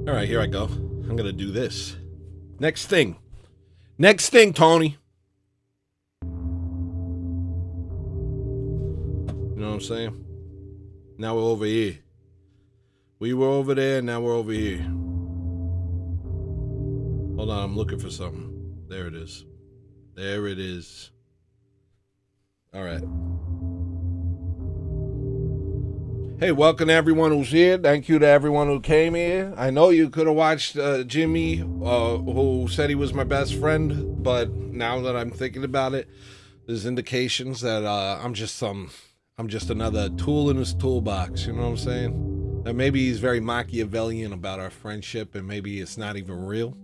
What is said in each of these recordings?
All right, here I go. I'm going to do this. Next thing. Next thing, Tony. You know what I'm saying? Now we're over here. We were over there, now we're over here. Hold on, I'm looking for something. There it is. There it is. All right. Hey, welcome to everyone who's here. Thank you to everyone who came here. I know you could have watched Jimmy, who said he was my best friend, but now that I'm thinking about it, there's indications that I'm just another tool in his toolbox. You know what I'm saying? That maybe he's very Machiavellian about our friendship, and maybe it's not even real.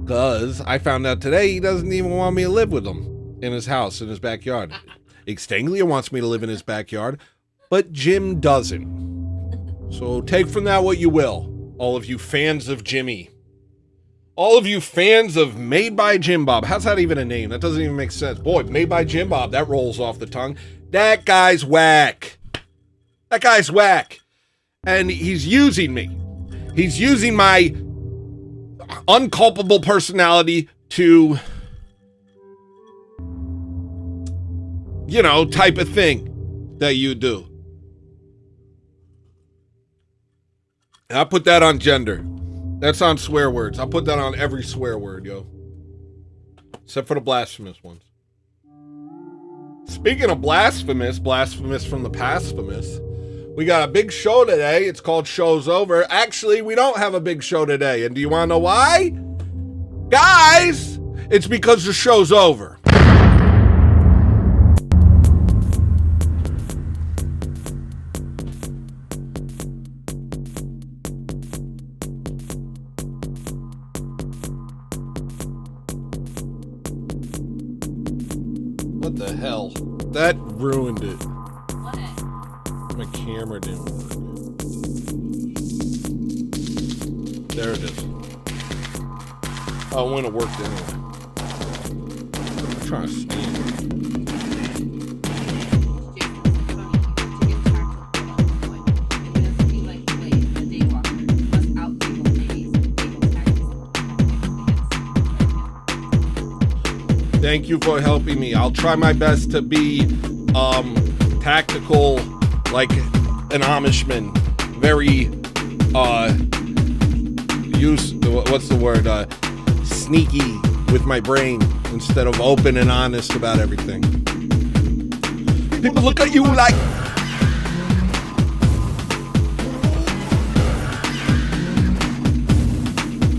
Because I found out today he doesn't even want me to live with him in his house, in his backyard. Extanglia wants me to live in his backyard, but Jim doesn't. So take from that what you will. All of you fans of Jimmy. All of you fans of Made by Jim Bob. How's that even a name? That doesn't even make sense. Boy, Made by Jim Bob. That rolls off the tongue. That guy's whack. That guy's whack. And he's using me. He's using my unculpable personality to, you know, type of thing that you do. And I put that on gender. That's on swear words. I'll put that on every swear word, yo. Except for the blasphemous ones. Speaking of blasphemous from the pastphemous, we got a big show today. It's called Show's Over. Actually, we don't have a big show today. And do you want to know why? Guys, it's because the show's over. What the hell? That ruined it. What? My camera didn't work. There it is. Oh, when it worked anyway. I'm trying to stand. Thank you for helping me. I'll try my best to be tactical, like an Amishman. Very what's the word? Sneaky with my brain instead of open and honest about everything. People look at you like,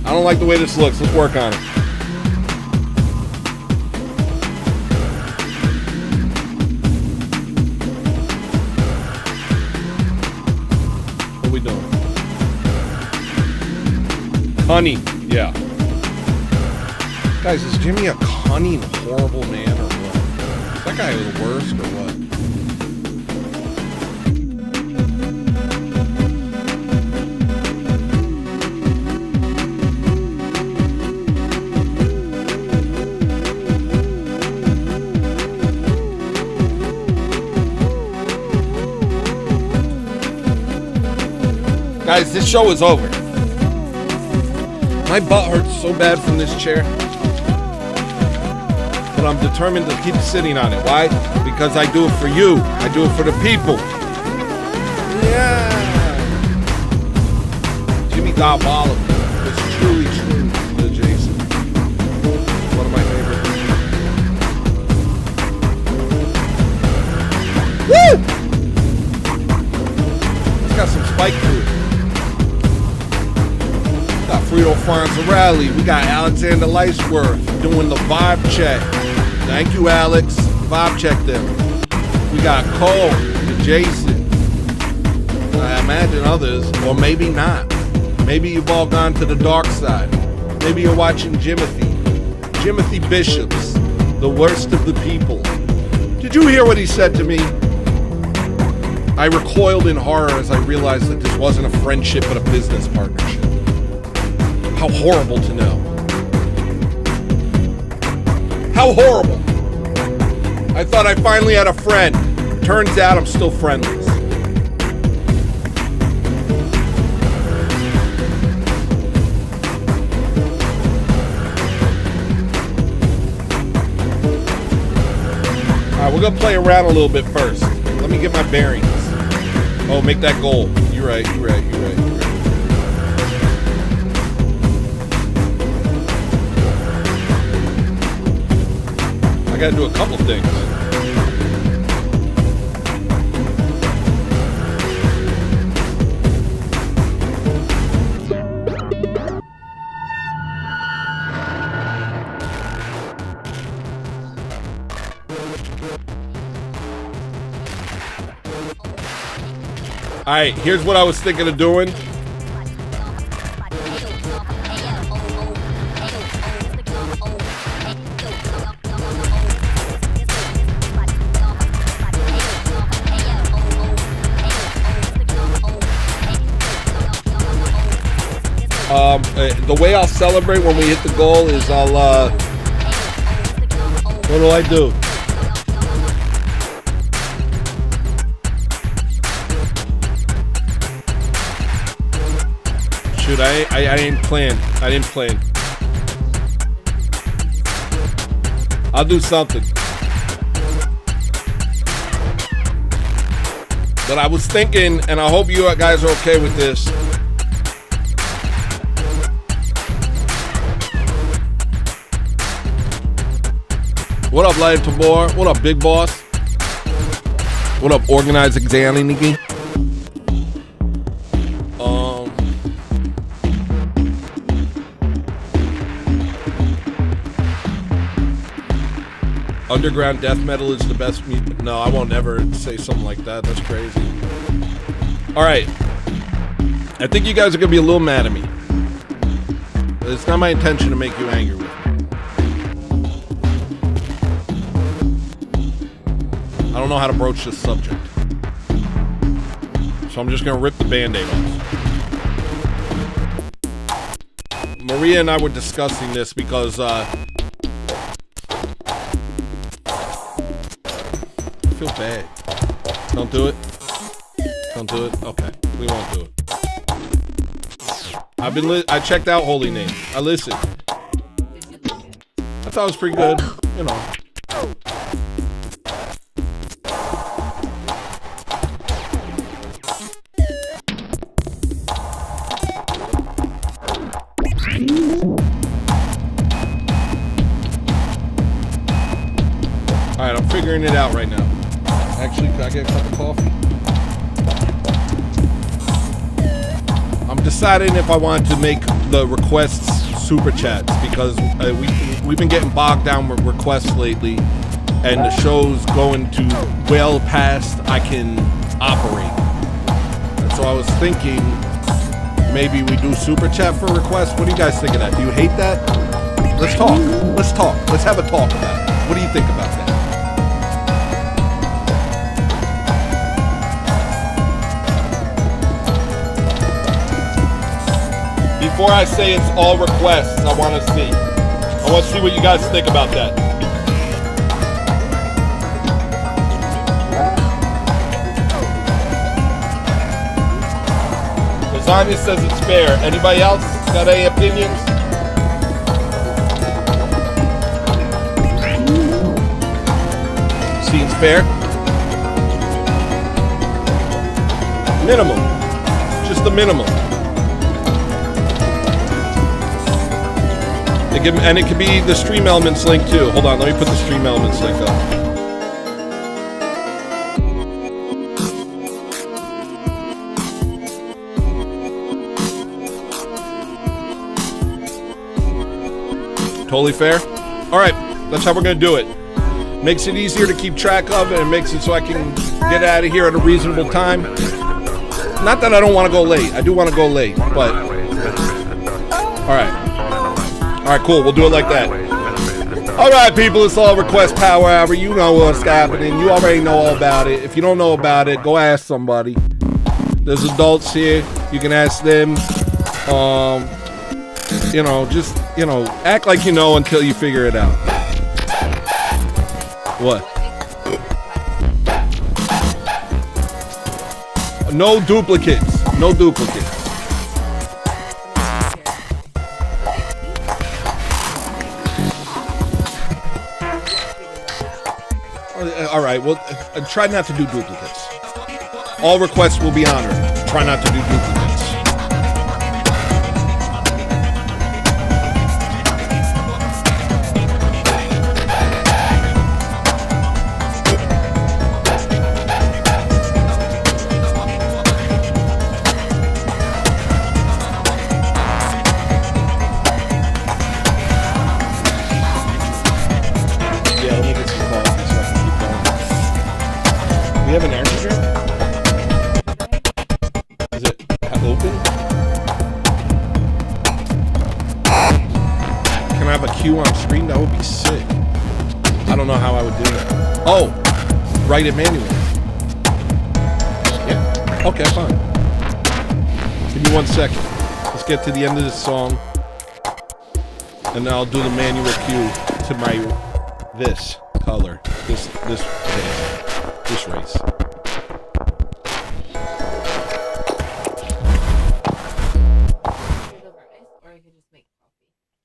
I don't like the way this looks. Let's work on it. What are we doing? Cunning, yeah. Guys, is Jimmy a cunning, horrible man or what? Is that guy the worst or what? Guys, this show is over. My butt hurts so bad from this chair. But I'm determined to keep sitting on it. Why? Because I do it for you. I do it for the people. Yeah. Jimmy Diabolical. It's truly true, the Jason. One of my favorite things. Woo! It's got some spike to it. Got Frito Fonzarelli. We got Alexander Leisworth doing the vibe check. Thank you, Alex. Vibe check them. We got Cole and Jason. I imagine others, or maybe not. Maybe you've all gone to the dark side. Maybe you're watching Jimothy Bishops, the worst of the people. Did you hear what he said to me? I recoiled in horror as I realized that this wasn't a friendship but a business partnership. How horrible to know. How horrible. I thought I finally had a friend. Turns out I'm still friendless. Alright, we're gonna play around a little bit first. Let me get my bearings. Oh, make that goal. You're right. I gotta do a couple things. Alright, here's what I was thinking of doing. The way I'll celebrate when we hit the goal is I'll, what do I do? Shoot, I ain't playing. I didn't plan. I'll do something. But I was thinking, and I hope you guys are okay with this. What up, Light Tabor? What up, Big Boss? What up, Organized Exanity? Underground death metal is the best music. No, I won't ever say something like that. That's crazy. All right. I think you guys are going to be a little mad at me. It's not my intention to make you angry with me. I don't know how to broach this subject. So I'm just going to rip the Band-Aid off. Maria and I were discussing this because, I feel bad. Don't do it. Don't do it. Okay, we won't do it. I checked out Holy Name. I listened. I thought it was pretty good. You know. All right, I'm figuring it out right now. Actually, could I get a cup of coffee? I'm deciding if I want to make the requests super chats because we've been getting bogged down with requests lately, and the show's going to well past I can operate. And so I was thinking maybe we do super chat for requests. What do you guys think of that? Do you hate that? Let's talk. Let's talk. Let's have a talk about it. What do you think about that? Before I say it's all requests, I want to see what you guys think about that. Lasagna says it's fair. Anybody else got any opinions? Seems fair. Minimum. Just the minimum. And it could be the Stream Elements link too. Hold on, let me put the Stream Elements link up. Totally fair. All right, that's how we're gonna do it. Makes it easier to keep track of, and it makes it so I can get out of here at a reasonable time. Not that I don't want to go late. I do want to go late, but all right. All right, cool. We'll do it like that. All right, people. It's all Request Power Hour. You know what's happening. You already know all about it. If you don't know about it, go ask somebody. There's adults here. You can ask them. You know, just, you know, act like you know until you figure it out. What? No duplicates. No duplicates. All right, well, try not to do duplicates. All requests will be honored. Try not to do duplicates. We have an answer? Is it open? Can I have a queue on screen? That would be sick. I don't know how I would do that. Oh, write it manually. Yeah. Okay, fine. Give me 1 second. Let's get to the end of this song. And then I'll do the manual cue to my this color, this race.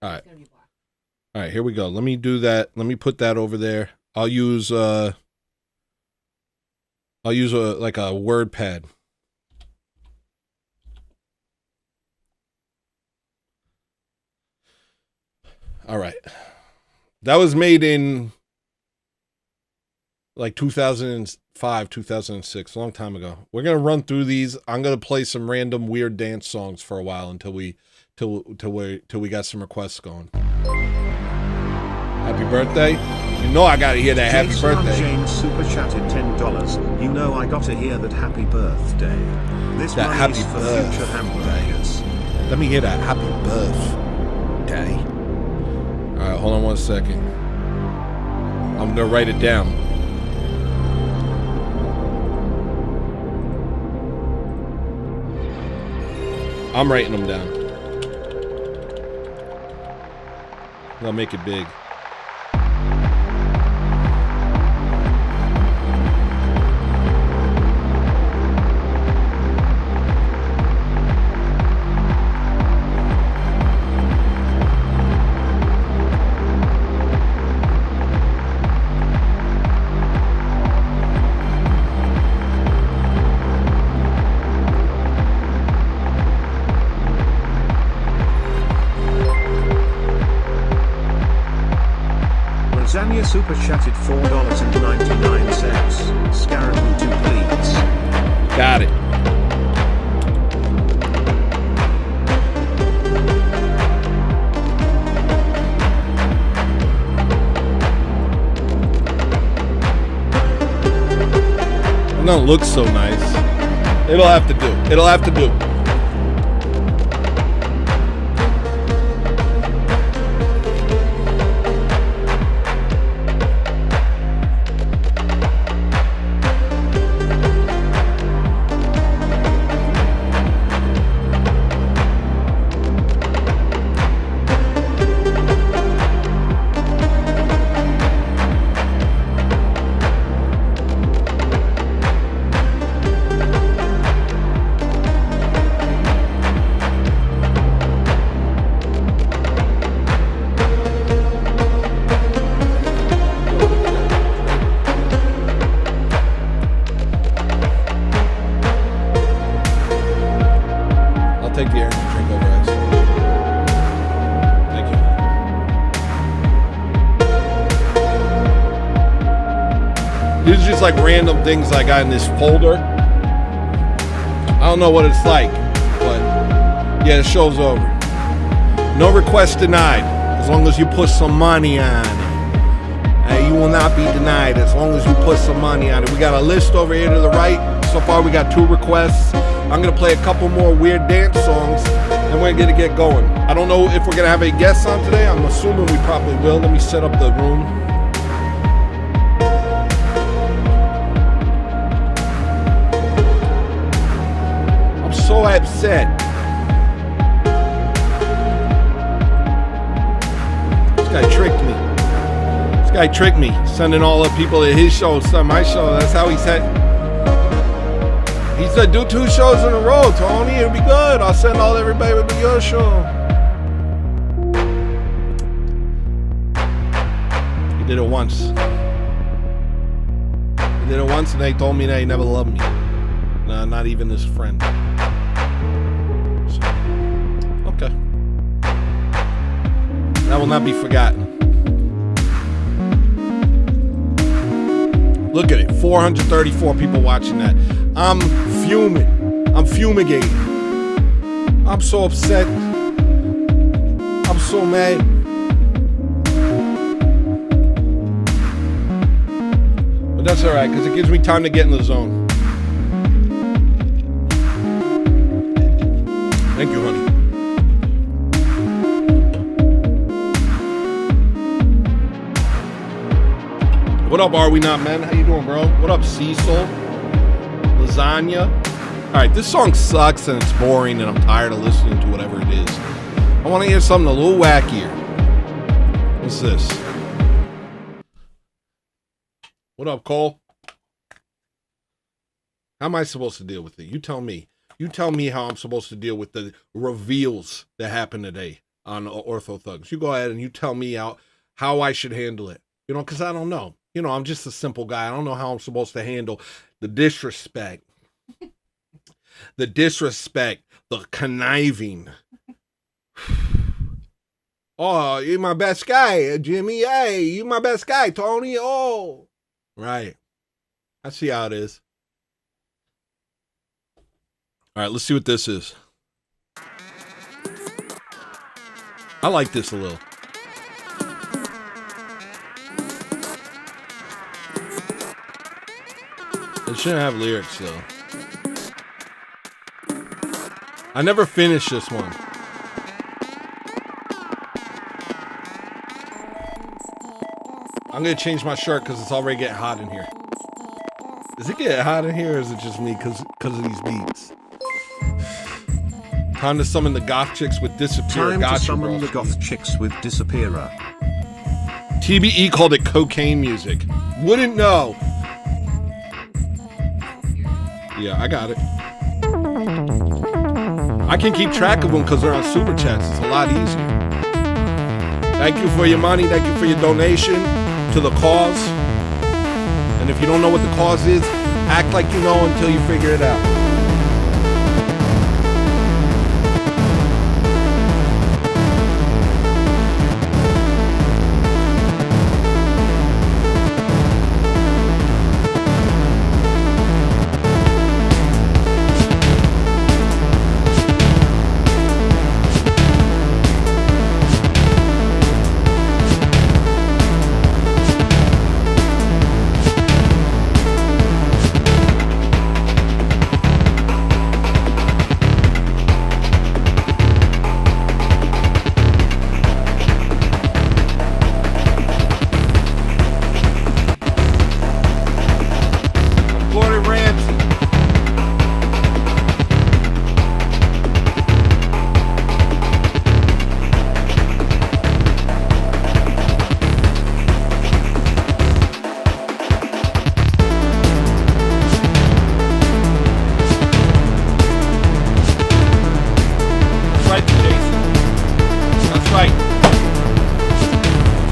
All right. All right, here we go. Let me do that. Let me put that over there. I'll use like a word pad. All right. That was made in like 2005, 2006, a long time ago. We're going to run through these. I'm going to play some random weird dance songs for a while until we got some requests going. Happy birthday. You know I got to hear that happy birthday. Jane super chatted $10. You know I got to hear that happy birthday. This that money's happy for birthday. future hamburgers. Let me hear that happy birthday. All right, hold on one second. I'm going to write it down. I'm writing them down. I'll make it big. Zania super chatted $4.99. Scaraboo 2 please. Got it. It don't look so nice. It'll have to do. It'll have to do. Take the energy drink over ice. Thank you. These are just like random things I got in this folder. I don't know what it's like, but yeah, the show's over. No request denied, as long as you put some money on it. You will not be denied as long as you put some money on it. We got a list over here to the right. So far, we got 2 requests. I'm going to play a couple more weird dance songs, and we're going to get going. I don't know if we're going to have a guest on today. I'm assuming we probably will. Let me set up the room. I'm so upset. This guy tricked me. This guy tricked me, sending all the people at his show, to my show. That's how he said. He said, do 2 shows in a row, Tony. It'll be good. I'll send everybody to your show. He did it once. He did it once, and they told me that he never loved me. No, not even his friend. So, okay. That will not be forgotten. Look at it. 434 people watching that. I'm fuming. I'm fumigating. I'm so upset. I'm so mad. But that's alright, because it gives me time to get in the zone. Thank you, honey. What up, Are We Not Men? How you doing, bro? What up, Cecil? Lasagna? Alright, this song sucks and it's boring and I'm tired of listening to whatever it is. I want to hear something a little wackier. What's this? What up, Cole? How am I supposed to deal with it? You tell me. You tell me how I'm supposed to deal with the reveals that happened today on Ortho Thugs. You go ahead and you tell me how I should handle it. You know, because I don't know. You know, I'm just a simple guy. I don't know how I'm supposed to handle the disrespect. The disrespect. The conniving. Oh, you're my best guy, Jimmy. Hey, you my best guy, Tony. Oh. Right. I see how it is. All right, let's see what this is. I like this a little. It shouldn't have lyrics, though. I never finished this one. I'm going to change my shirt because it's already getting hot in here. Is it getting hot in here or is it just me because of these beats? Time to summon the goth chicks with Disappear. Time to summon the goth chicks with Disappearer. TBE called it cocaine music. Wouldn't know. Yeah, I got it. I can keep track of them because they're on Super Chats. It's a lot easier. Thank you for your money. Thank you for your donation to the cause. And if you don't know what the cause is, act like you know until you figure it out.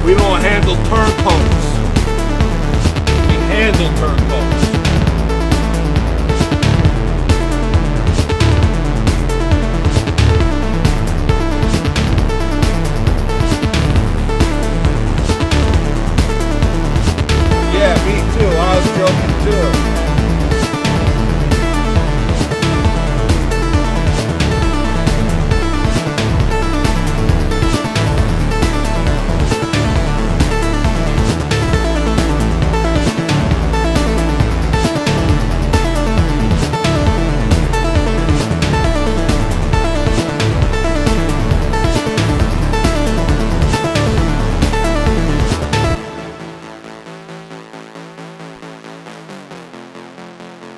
We don't handle turncoats. We handle turncoats. Yeah, me too. I was joking too.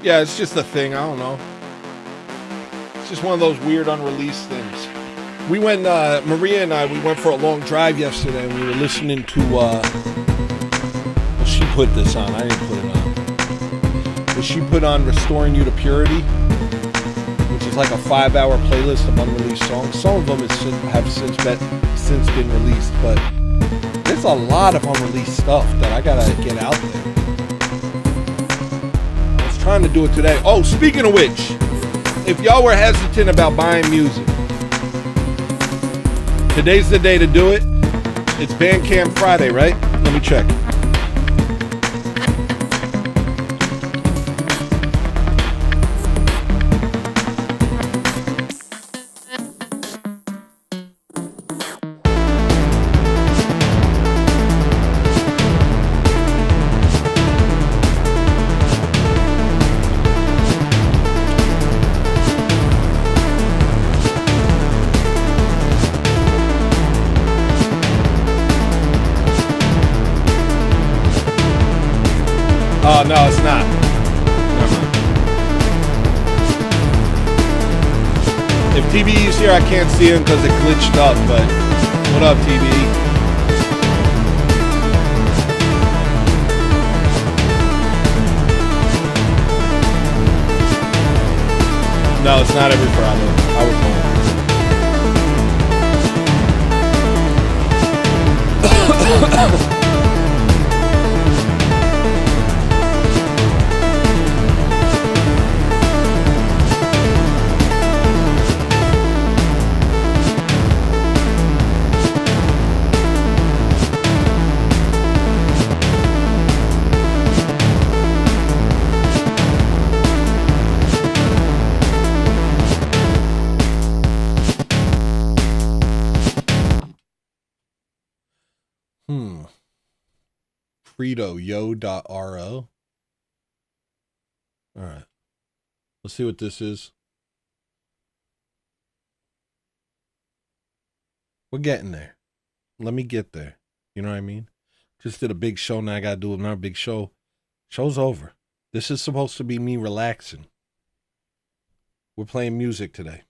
Yeah, it's just a thing. I don't know. It's just one of those weird unreleased things. We went, Maria and I, we went for a long drive yesterday and we were listening to, well, she put this on. I didn't put it on. But she put on Restoring You to Purity, which is like a 5-hour playlist of unreleased songs. Some of them have since been released, but there's a lot of unreleased stuff that I gotta get out there. Trying to do it today. Oh, speaking of which, if y'all were hesitant about buying music, today's the day to do it. It's Bandcamp Friday, right? Let me check. Oh, no, it's not. Never mind. If TBE's here, I can't see him because it glitched up, but what up, TBE? No, it's not every Friday. I was wrong. Frito.yo.ro. All right. Let's see what this is. We're getting there. Let me get there. You know what I mean? Just did a big show. Now I got to do another big show. Show's over. This is supposed to be me relaxing. We're playing music today.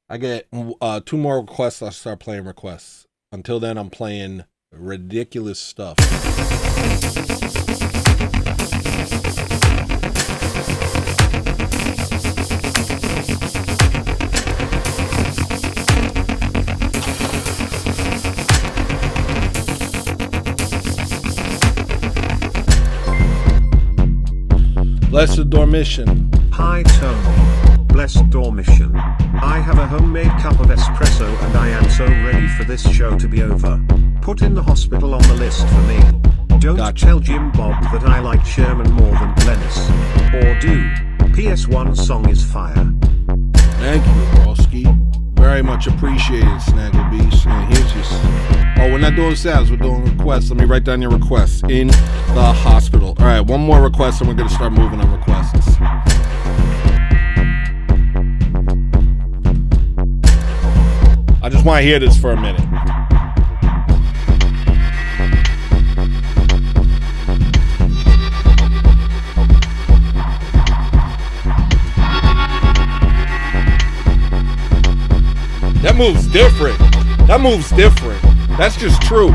I get 2 more requests. I'll start playing requests. Until then, I'm playing ridiculous stuff. Blessed Dormition. Hi Tony. Blessed Dormition. I have a homemade cup of espresso and I am so ready for this show to be over. Put in the hospital on the list for me. Don't tell Jim Bob that I like Sherman more than Glennis. Or do. PS1 song is fire. Thank you, Broski. Very much appreciated, Snaggle Beast. And here's your... Oh, we're not doing sounds, we're doing requests. Let me write down your requests. In the hospital. All right, one more request and we're going to start moving on requests. I just want to hear this for a minute. That move's different. That move's different. That's just true.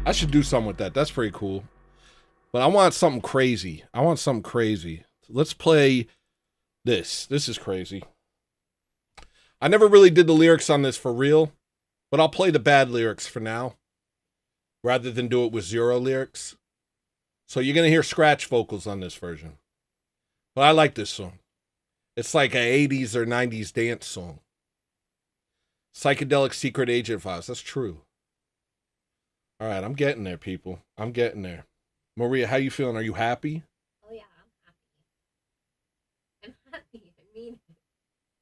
I should do something with that. That's pretty cool. But I want something crazy. Let's play this. This is crazy. I never really did the lyrics on this for real, but I'll play the bad lyrics for now, rather than do it with 0 lyrics. So you're going to hear scratch vocals on this version. But I like this song. It's like an 80s or 90s dance song. Psychedelic Secret Agent vibes. That's true. All right, I'm getting there, people. I'm getting there. Maria, how you feeling? Are you happy? Oh, yeah, I'm happy. I mean it.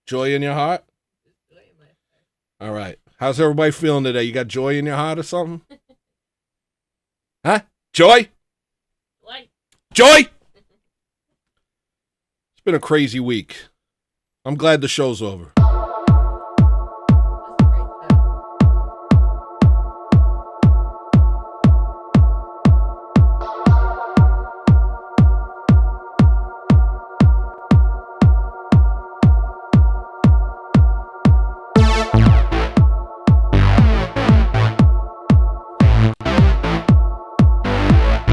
Joy in your heart? Joy in my heart. All right. How's everybody feeling today? You got joy in your heart or something? Huh? Joy? Joy! It's been a crazy week. I'm glad the show's over.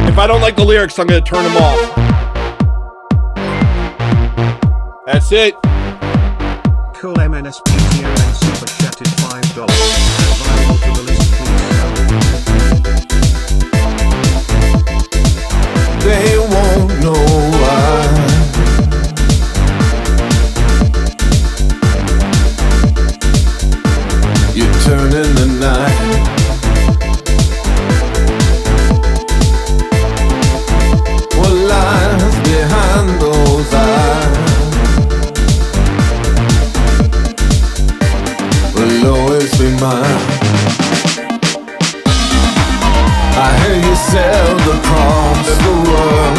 If I don't like the lyrics, I'm going to turn them off. That's it. Cool MNSPTON super chatted $5. Viral to the list, please. They won't know why. You turn in the night. What lies behind those eyes will always be mine. I hear you sailed across the world,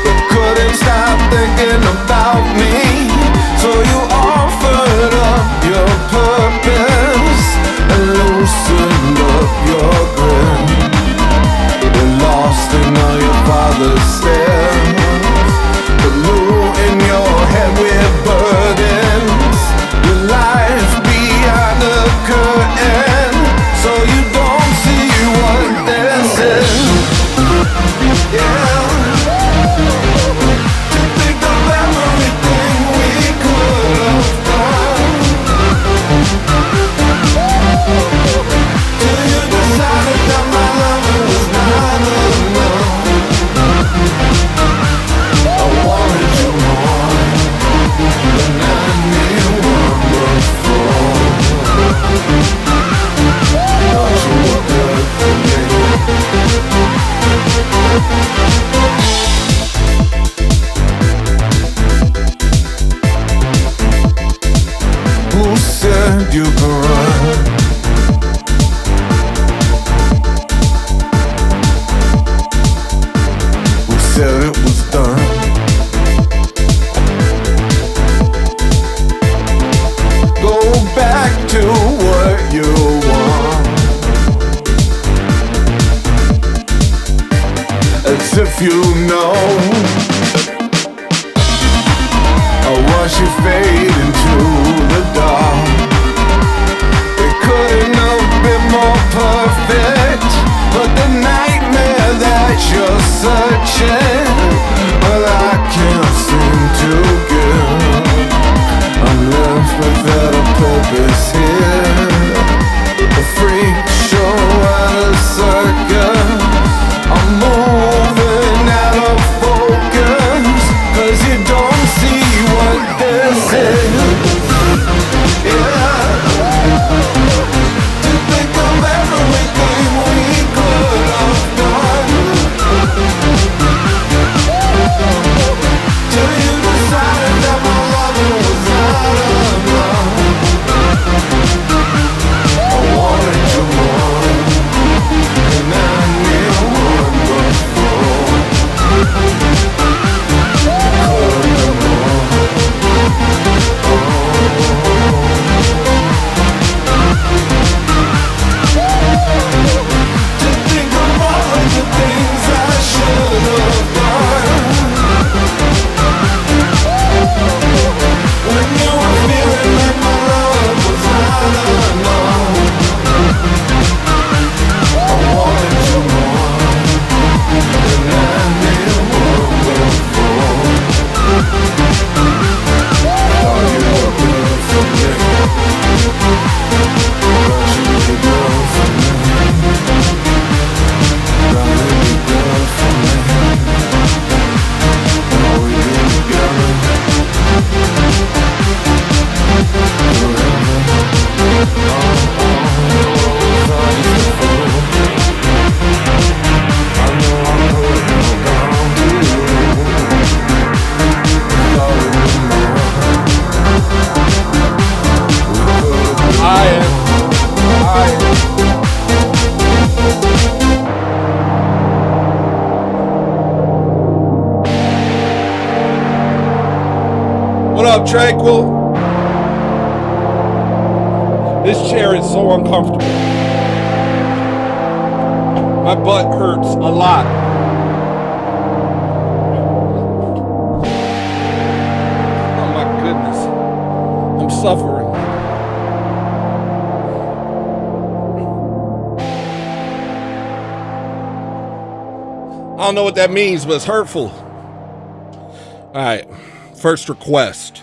but couldn't stop thinking about me. So you offered if you know. Or watch you fade into the dark. It couldn't have been more perfect, but the nightmare that you're searching, well, I can't seem to give. I'm left without a purpose here. A freak show at a circus. I'm moving out of focus, 'cause you don't see what this is. Yeah. To think of everything we could have done, till you decided that my loving was not enough. I wanted you more, and I knew one before. Couldn't more. To think of all of the things I should have done, when you were feeling like my love was not enough. I wanted you more, and I knew one before. Thought you were good for me, thought you were good for me, thought you were good for me. Now we be together forever. Thought you were fool. I know I'm putting it down to you. Thought we were more. I am. What up, Tranquil? This chair is so uncomfortable. My butt hurts a lot. Oh my goodness. I'm suffering. I don't know what that means, but it's hurtful. All right. First request.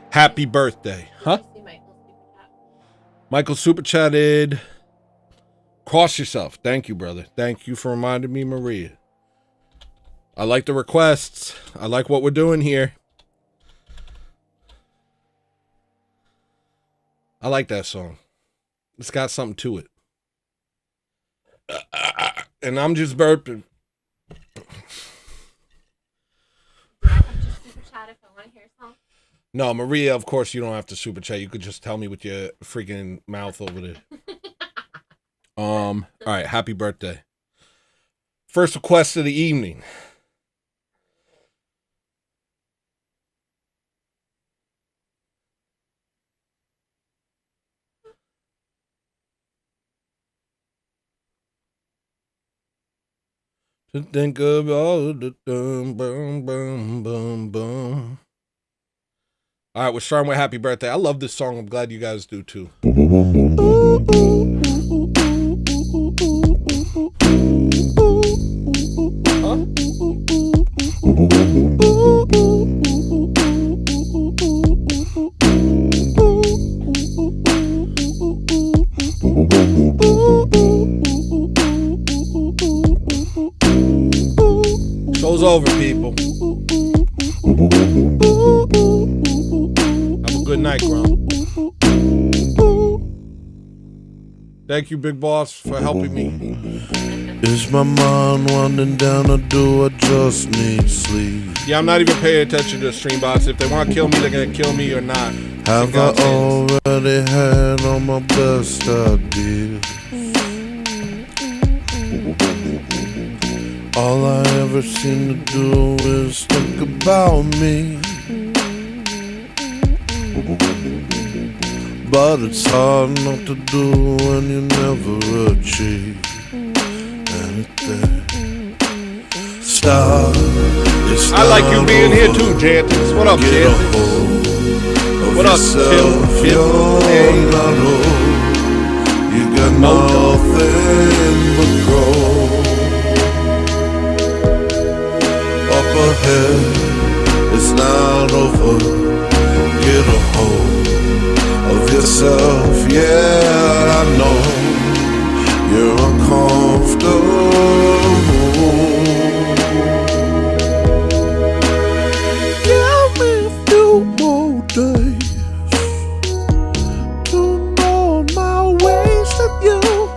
Happy birthday. Huh? See Michael's super chat. Michael super chatted. Cross yourself. Thank you, brother. Thank you for reminding me, Maria. I like the requests. I like what we're doing here. I like that song. It's got something to it. And I'm just burping. Do I have to super chat if I want to hear a song? No, Maria, of course you don't have to super chat. You could just tell me with your freaking mouth over there. All right, happy birthday. First request of the evening. To think of all the boom, boom, boom, boom, boom. All right, we're starting with happy birthday. I love this song. I'm glad you guys do too. Huh? Show's over, people. Have a good night, Grum. Thank you, Big Boss, for helping me. Is my mind winding down, or do I just need sleep? Yeah, I'm not even paying attention to the stream bots. If they want to kill me, they're going to kill me or not. Have I already had all my best ideas? All I ever seem to do is think about me. But it's hard not to do when you never achieve anything. It's Stop. It's I like you not being here over. too, Jantis. What up, Get a Jantis? hold of What up, yourself. Tim? You're Hey. not old. You got nothing but growth. Up ahead, it's not over. Get a hold of yourself. Yeah, I know you're uncomfortable. Give me a few more days to know my wasted youth.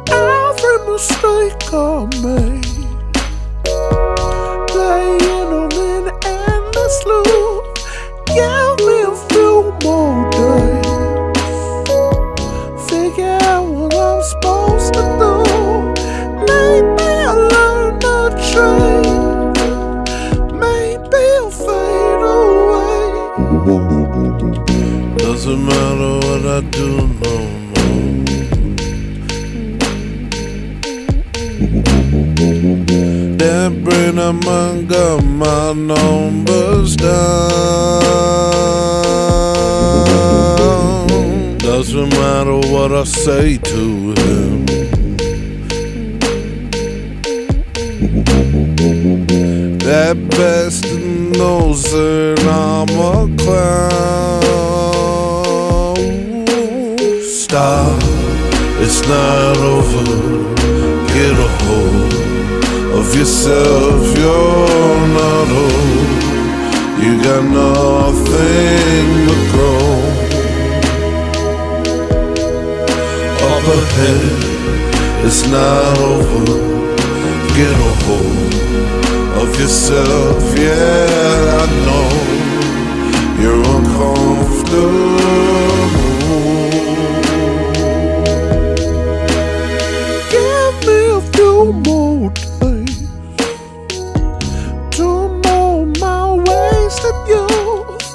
Every mistake I made, playing on an endless loop. Give me a few more days, figure out what I'm supposed to do. Maybe I'll learn the trade, maybe I'll fade away. Doesn't matter what I do no more. That brain of mine got my numbers down. Doesn't matter what I say to him. That bastard knows that I'm a clown. Stop, it's not over. Get a hold of yourself, you're not old. You got nothing but growth. Up ahead, it's not over. Get a hold of yourself, yeah, I know you're uncomfortable. Give me a few more days to know my wasted youth.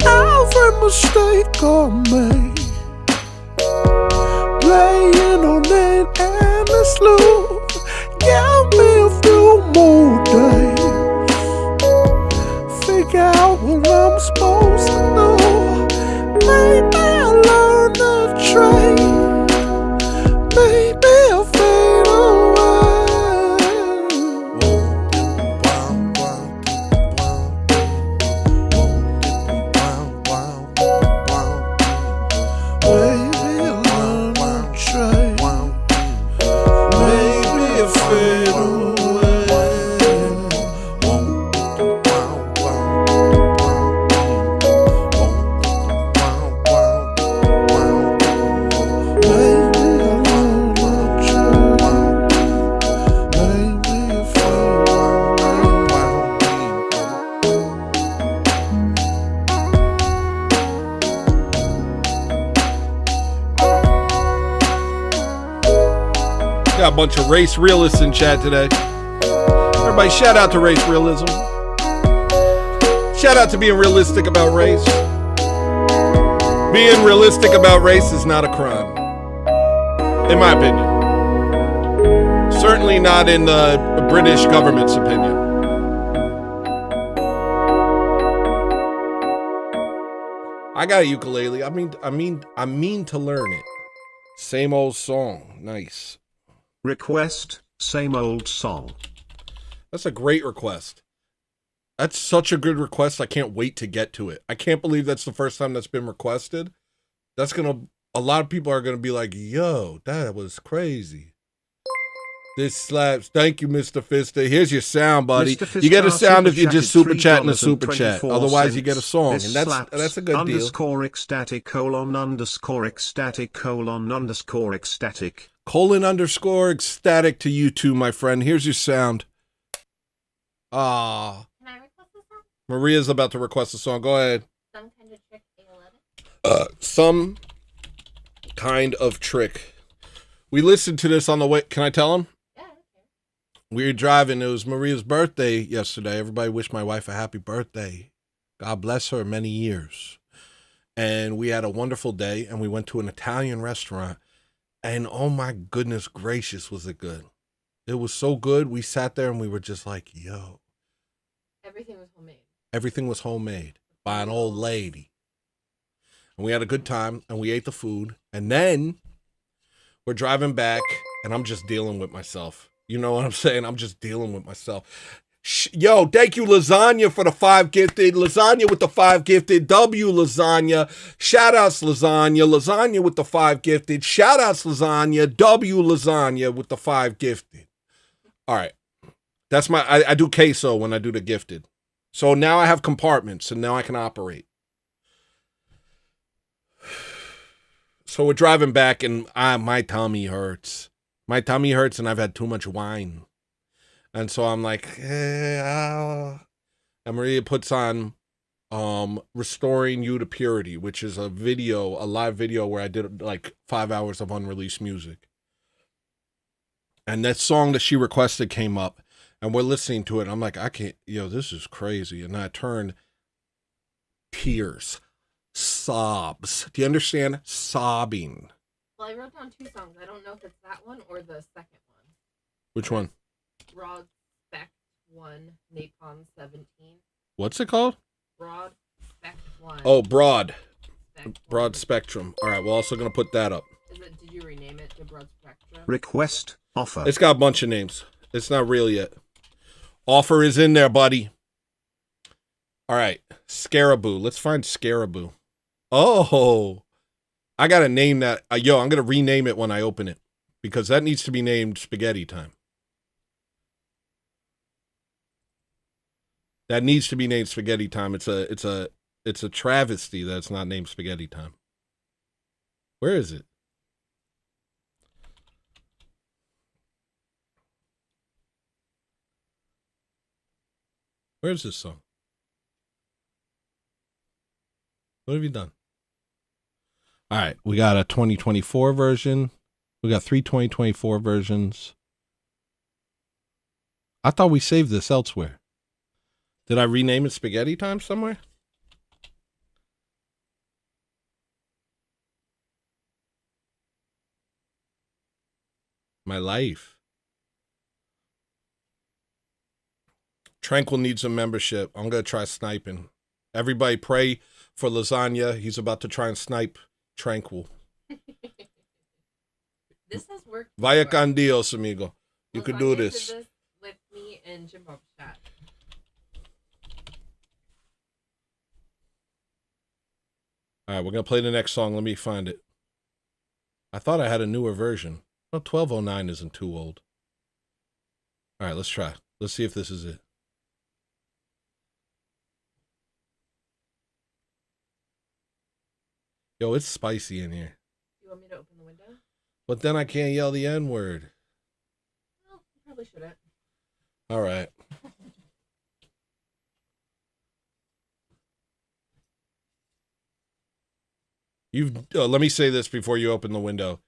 Every mistake I made, playing on an endless loop. Give me a few more days, figure out what I'm supposed to do. Maybe I'll learn the trade, maybe I'll fade away. Maybe I'll learn the trade, maybe I'll fade away. Got a bunch of race realists in chat today. Everybody shout out to race realism. Shout out to being realistic about race. Being realistic about race is not a crime, in my opinion. Certainly not in the British government's opinion. I got a ukulele. I mean to learn it. Same old song. Nice. Request, same old song. That's a great request. That's such a good request. I can't wait to get to it. I can't believe that's the first time that's been requested. A lot of people are gonna be like, yo, that was crazy. This slaps. Thank you, Mr. Fister. Here's your sound, buddy. Mr. You get a Fister sound if you just super chat in the $3.24. super chat. Otherwise, you get a song, This and that's a good deal. underscore ecstatic __ ecstatic. __ to you too, my friend. Here's your sound. Ah, Can I request a song? Maria's about to request a song. Go ahead. Some kind of trick A11? Some kind of trick. We listened to this on the way. Can I tell him? Yeah, okay. We were driving. It was Maria's birthday yesterday. Everybody wished my wife a happy birthday. God bless her many years. And we had a wonderful day, and we went to an Italian restaurant. And oh my goodness gracious, was it good. It was so good. We sat there and we were just like, yo. Everything was homemade. Everything was homemade by an old lady. And we had a good time and we ate the food. And then we're driving back and I'm just dealing with myself. You know what I'm saying? I'm just dealing with myself. Yo, thank you, Lasagna, for the 5 gifted. Lasagna with the 5 gifted. W, Lasagna. Shout-outs, Lasagna. Lasagna with the 5 gifted. Shout-outs, Lasagna. W, Lasagna with the 5 gifted. All right. That's my... I do queso when I do the gifted. So now I have compartments, and now I can operate. So we're driving back, and my tummy hurts. My tummy hurts, and I've had too much wine. And so I'm like, and Maria puts on Restoring You to Purity, which is a live video where I did like 5 hours of unreleased music. And that song that she requested came up, and we're listening to it. I'm like, I can't, this is crazy. And I turned tears, sobs. Do you understand? Sobbing. Well, I wrote down 2 songs. I don't know if it's that one or the second one. Which one? Broad Spec 1, Napalm 17. What's it called? Broad Spec 1. Oh, Broad. Spec Broad 1. Spectrum. All right, we're also going to put that up. Did you rename it to Broad Spectrum? Request offer. It's got a bunch of names. It's not real yet. Offer is in there, buddy. All right, Scaraboo. Let's find Scaraboo. Oh, I got to name that. I'm going to rename it when I open it because that needs to be named Spaghetti Time. That needs to be named Spaghetti Time. It's a travesty that it's not named Spaghetti Time. Where is it? Where's this song? What have you done? All right, we got a 2024 version. We got 3 2024 versions. I thought we saved this elsewhere. Did I rename it Spaghetti Time somewhere? My life. Tranquil needs a membership. I'm going to try sniping. Everybody pray for Lasagna. He's about to try and snipe Tranquil. This has worked. Vaya con Dios, amigo. You could do Lasagna this. did this with me and Jim Bob's chat. All right, we're going to play the next song. Let me find it. I thought I had a newer version. Well, 1209 isn't too old. All right, let's try. Let's see if this is it. Yo, it's spicy in here. You want me to open the window? But then I can't yell the N-word. Well, you probably shouldn't. All right. Let me say this before you open the window.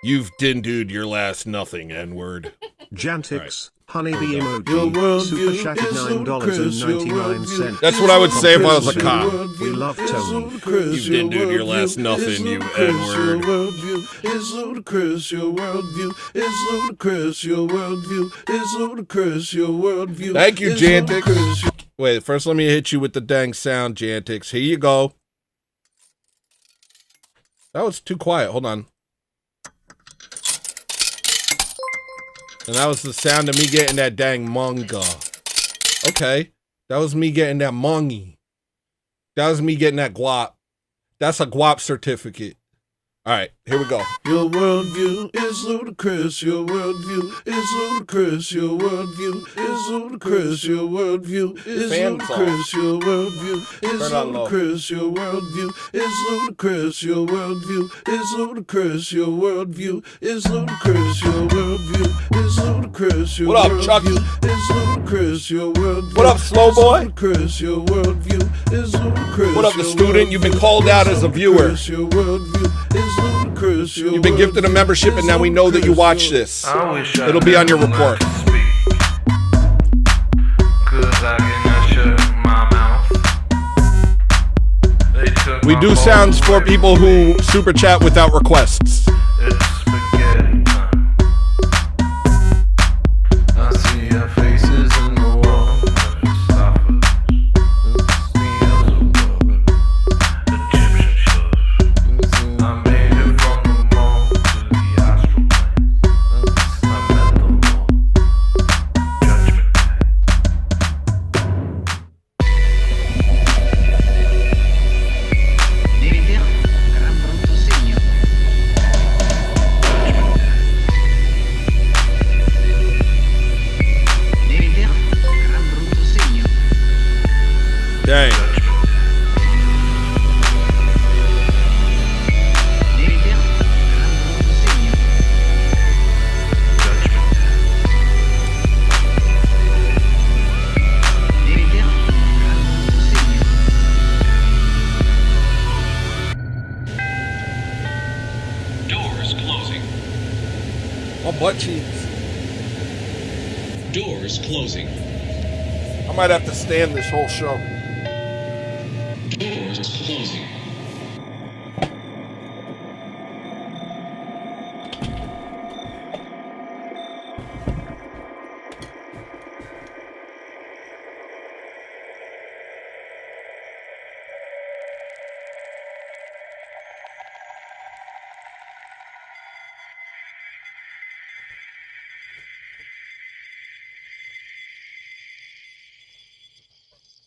You've dindued your last nothing, N-word. Jantix, honeybee Your emoji, worldview super chat is ludicrous, your $9.99. That's what I would say if I was a cop. We love Tony. You didn't do your last nothing, you N-word. Your worldview is ludicrous, your worldview is ludicrous, your worldview is ludicrous, your worldview. Thank you, is Jantix. ludicrous. Wait, first let me hit you with the dang sound, Jantix. Here you go. That was too quiet. Hold on. And that was the sound of me getting that dang manga. Okay. That was me getting that mongy. That was me getting that guap. That's a guap certificate. All right, here we go. Your worldview is ludicrous, your worldview is ludicrous, your worldview is ludicrous, your worldview is ludicrous, your worldview is ludicrous, your worldview is ludicrous, your worldview is ludicrous, your worldview is ludicrous, your worldview is ludicrous, your What up, Chucky? worldview is ludicrous, your worldview. What up, slow boy? Ludicrous, your worldview is ludicrous. What up, the student? You've been called out as a viewer. Your worldview is ludicrous. You've been gifted a membership, and now we know that you watch this. It'll be on your report. We do sounds for people who super chat without requests. Butt cheeks. Doors closing. I might have to stand this whole show. Doors closing.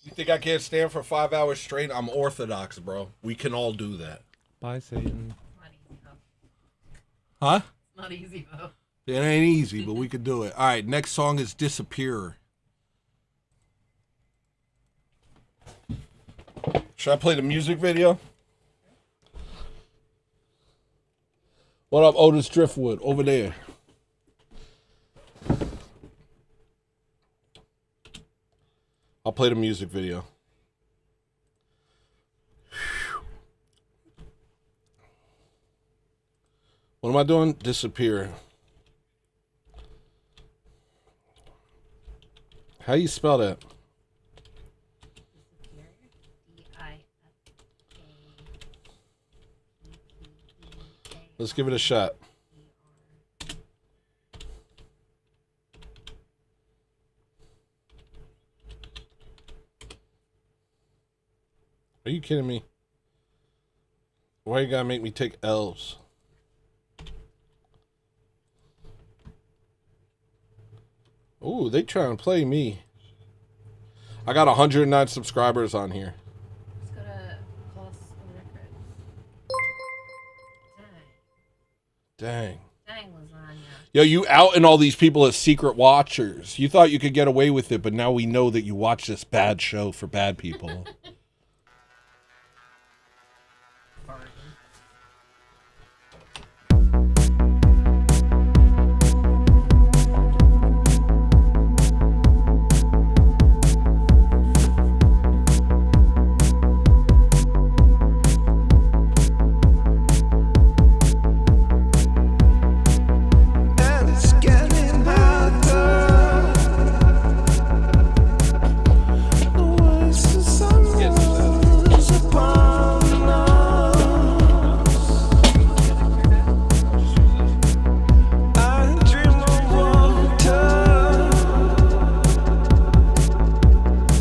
You think I can't stand for 5 hours straight? I'm Orthodox, bro. We can all do that. Bye, Satan. Not easy, though. Huh? Not easy, though. It ain't easy, but we could do it. All right, next song is Disappear. Should I play the music video? What up, Otis Driftwood? Over there. I'll play the music video. What am I doing? Disappear. How you spell that? Let's give it a shot. Are you kidding me? Why you gotta make me take L's? Ooh, they trying to play me. I got 109 subscribers on here. Let's go to Pulse Record. Dang. Dang, lasagna. Yo, you outing all these people as secret watchers. You thought you could get away with it, but now we know that you watch this bad show for bad people. And it's getting harder. The worst of summer is upon us. I dream of water.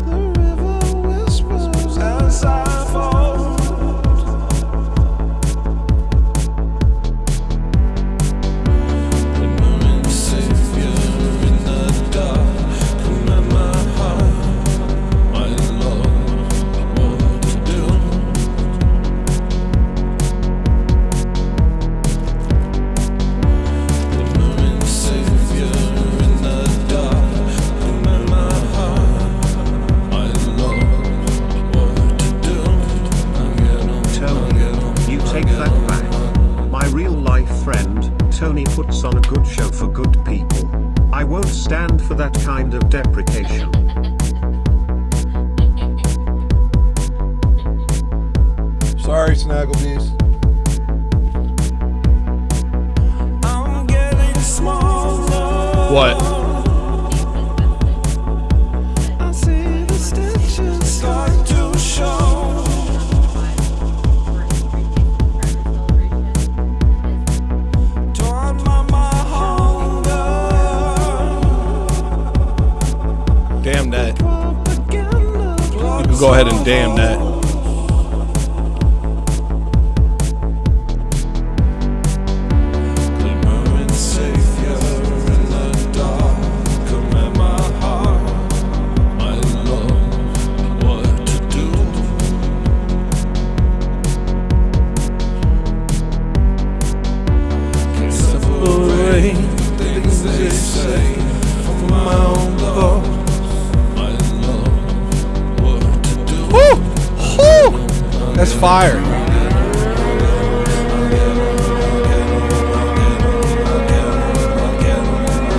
The river whispers as I fall. The moon savior in the dark. Come at my heart, my love, what to do? The moon savior in the dark. Come at my heart, my love, what to do? Tony, you take that back. My real life friend, Tony puts on a good show for good people. I won't stand for that kind of deprecation. Sorry, Snagglebees. I'm getting smaller. What? I see the stitches start to show. Torn my hunger. Damn that. Propaganda You can go ahead and damn that. The moon savior in the dark. Come at my heart, my love, what to do? Can't separate things they say from my own thoughts. My love, what to do? Woo! That's fire.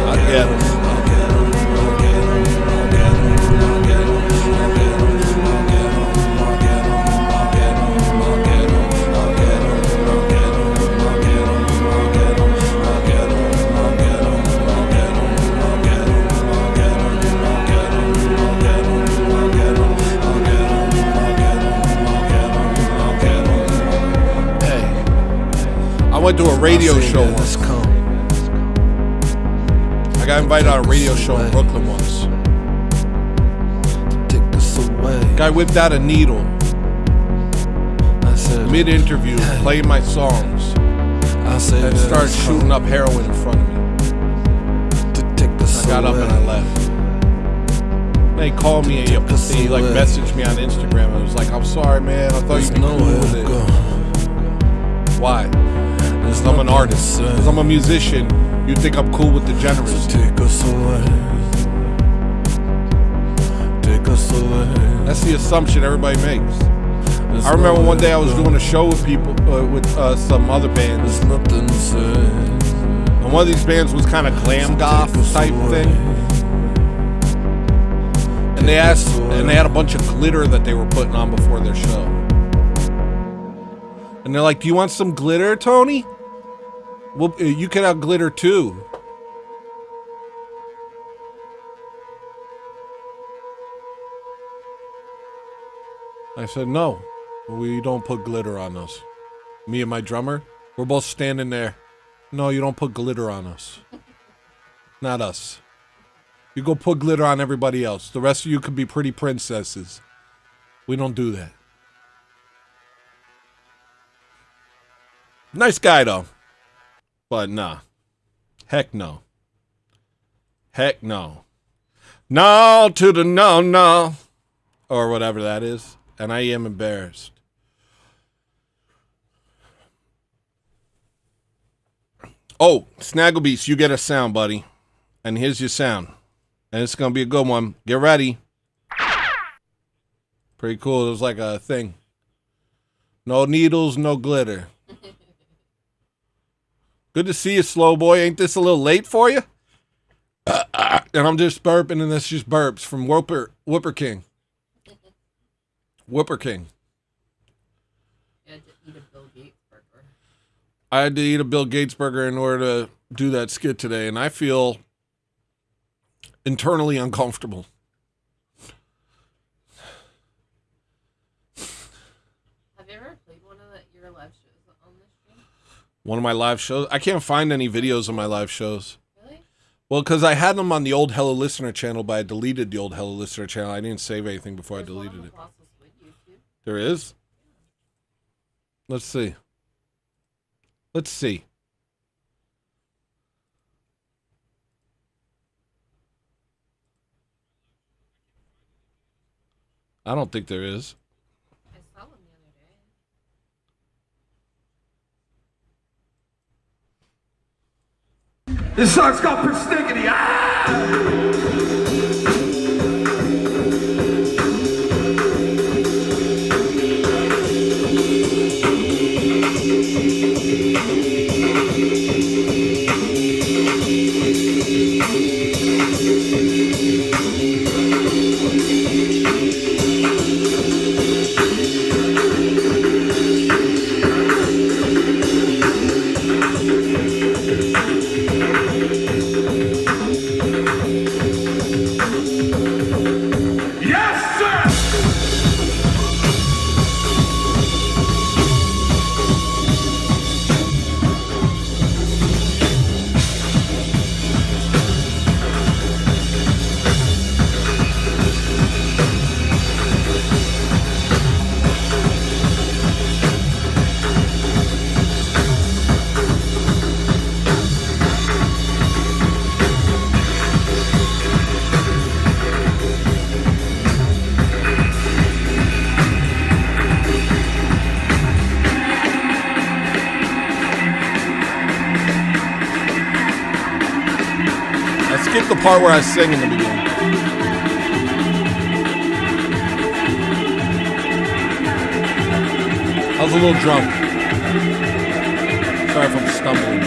I get it. went to a radio show once. I got invited on a radio show in Brooklyn once. Guy whipped out a needle. Mid-interview, playing my songs. And started shooting up heroin in front of me. I got up and I left. Then he called me and he like messaged me on Instagram and was like, I'm sorry, man. I thought you'd be cool with it. Why? Because I'm an artist. Because I'm a musician. You think I'm cool with degeneracy. That's the assumption everybody makes. I remember one day I was doing a show with people, with some other bands. And one of these bands was kind of glam goth type thing. And they had a bunch of glitter that they were putting on before their show. And they're like, do you want some glitter, Tony? Well, you can have glitter too. I said, no, we don't put glitter on us. Me and my drummer, we're both standing there. No, you don't put glitter on us. Not us. You go put glitter on everybody else. The rest of you could be pretty princesses. We don't do that. Nice guy, though. But nah. Heck no. Heck no. No to the no, no. Or whatever that is. And I am embarrassed. Oh, Snagglebeast, you get a sound, buddy. And here's your sound. And it's going to be a good one. Get ready. Pretty cool. It was like a thing. No needles, no glitter. Good to see you, slow boy. Ain't this a little late for you? And I'm just burping, and that's just burps from Whooper King. Whooper King. You had to eat a Bill Gates burger. I had to eat a Bill Gates burger in order to do that skit today, and I feel internally uncomfortable. Have you ever played one of your live shows on this stream? One of my live shows? I can't find any videos of my live shows. Really? Well, because I had them on the old Hello Listener channel, but I deleted the old Hello Listener channel. I didn't save anything before I deleted it. There is? Let's see. Let's see. I don't think there is. I saw them the other day. This song's called Persnickety. Skip the part where I sing in the beginning. I was a little drunk. Sorry if I'm stumbling.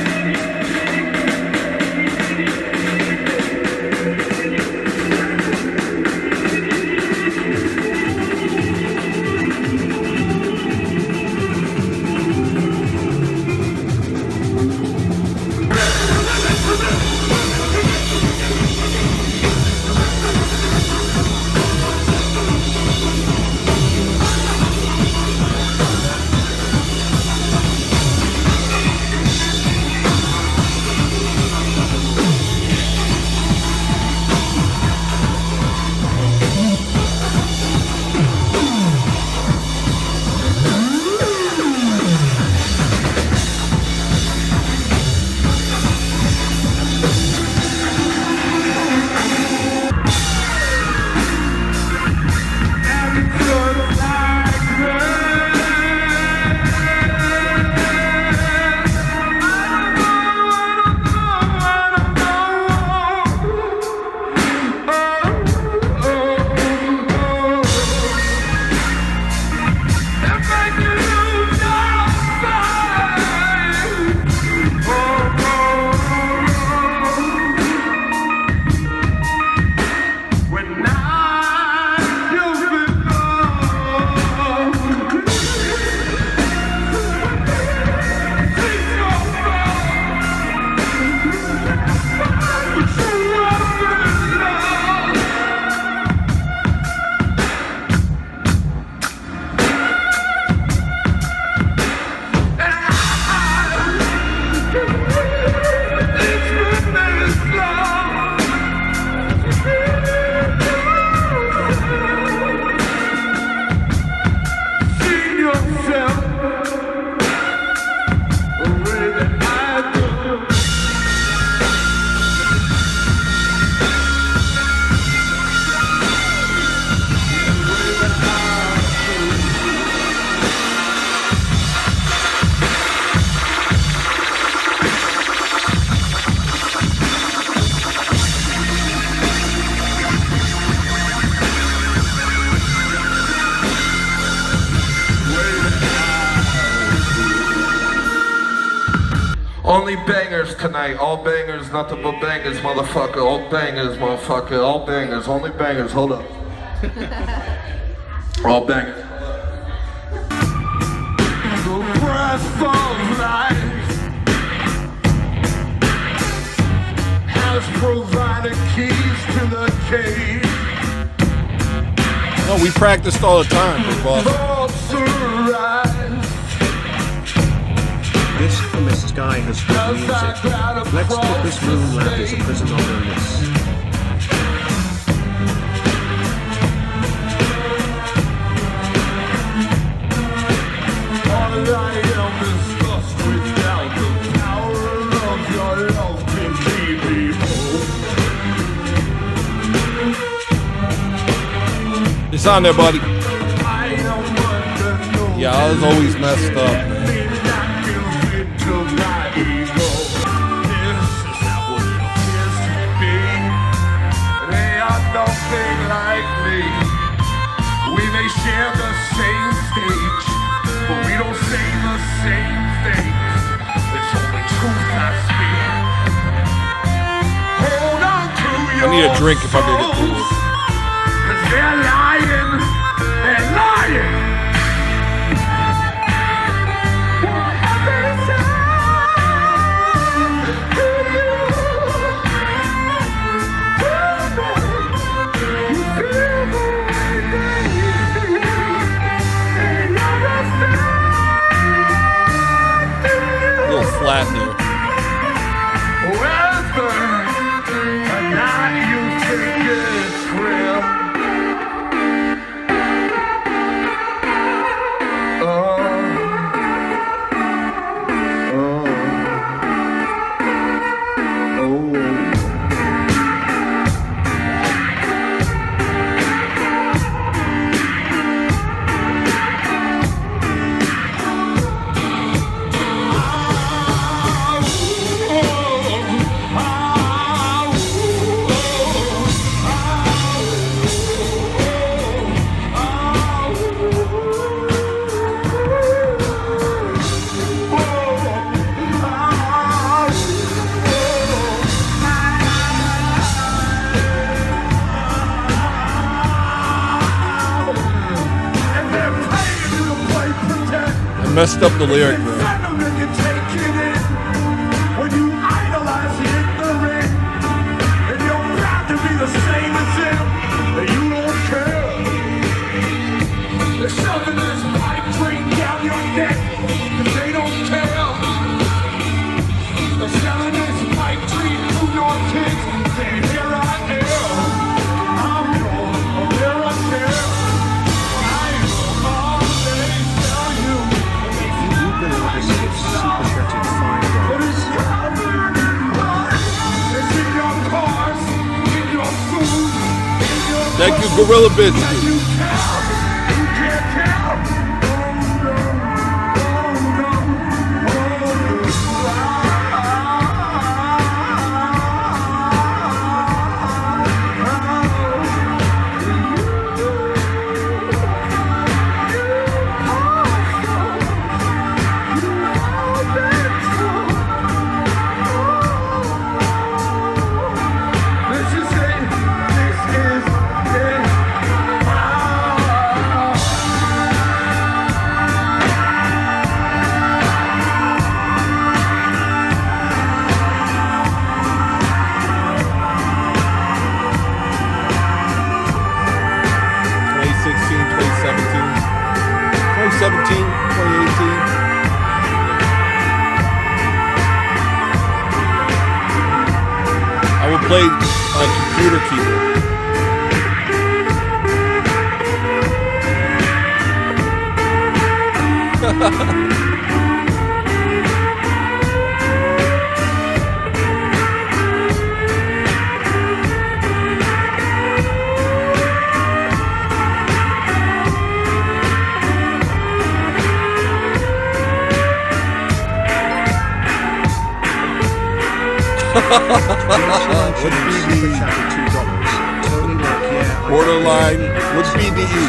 only bangers tonight. All bangers, nothing but bangers, motherfucker. All bangers, motherfucker. All bangers, only bangers. Hold up. All bangers. The breath of life has provided keys to the cave. No, we practiced all the time, big boss. This famous guy has good music. Let's put this room lab as a prison on the list. All I am is dust without the power of your love can keep me whole. It's on there, buddy. Yeah, I was always messed up, man. Nothing like me. We may share the same stage, but we don't say the same things. It's only truth I speak. Hold on to your I need a drink if I'm gonna get through this. 'Cause they're lying. They're lying. Flat there. Whether or not you think it's real. Messed up the lyric, man. When you idolize ignorant, and you're proud to be the same as him, and you don't care. They're shoving this pipe dream down your neck, and they don't care. They're selling this pipe dream to your kids, saying, here I am, I'm your American. Thank you, Gorilla Biscuit. I will play a computer keyboard. Borderline, what's BDE?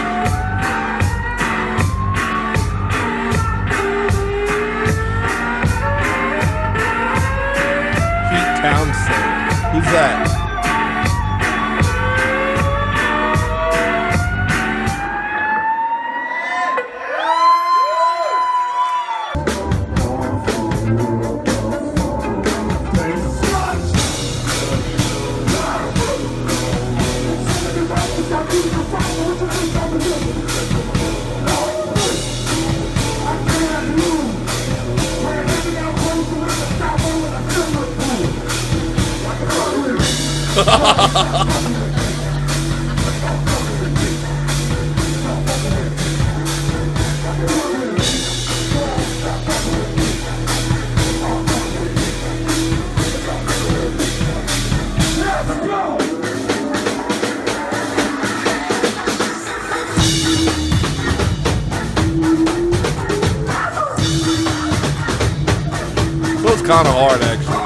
that? So it's kind of hard, actually.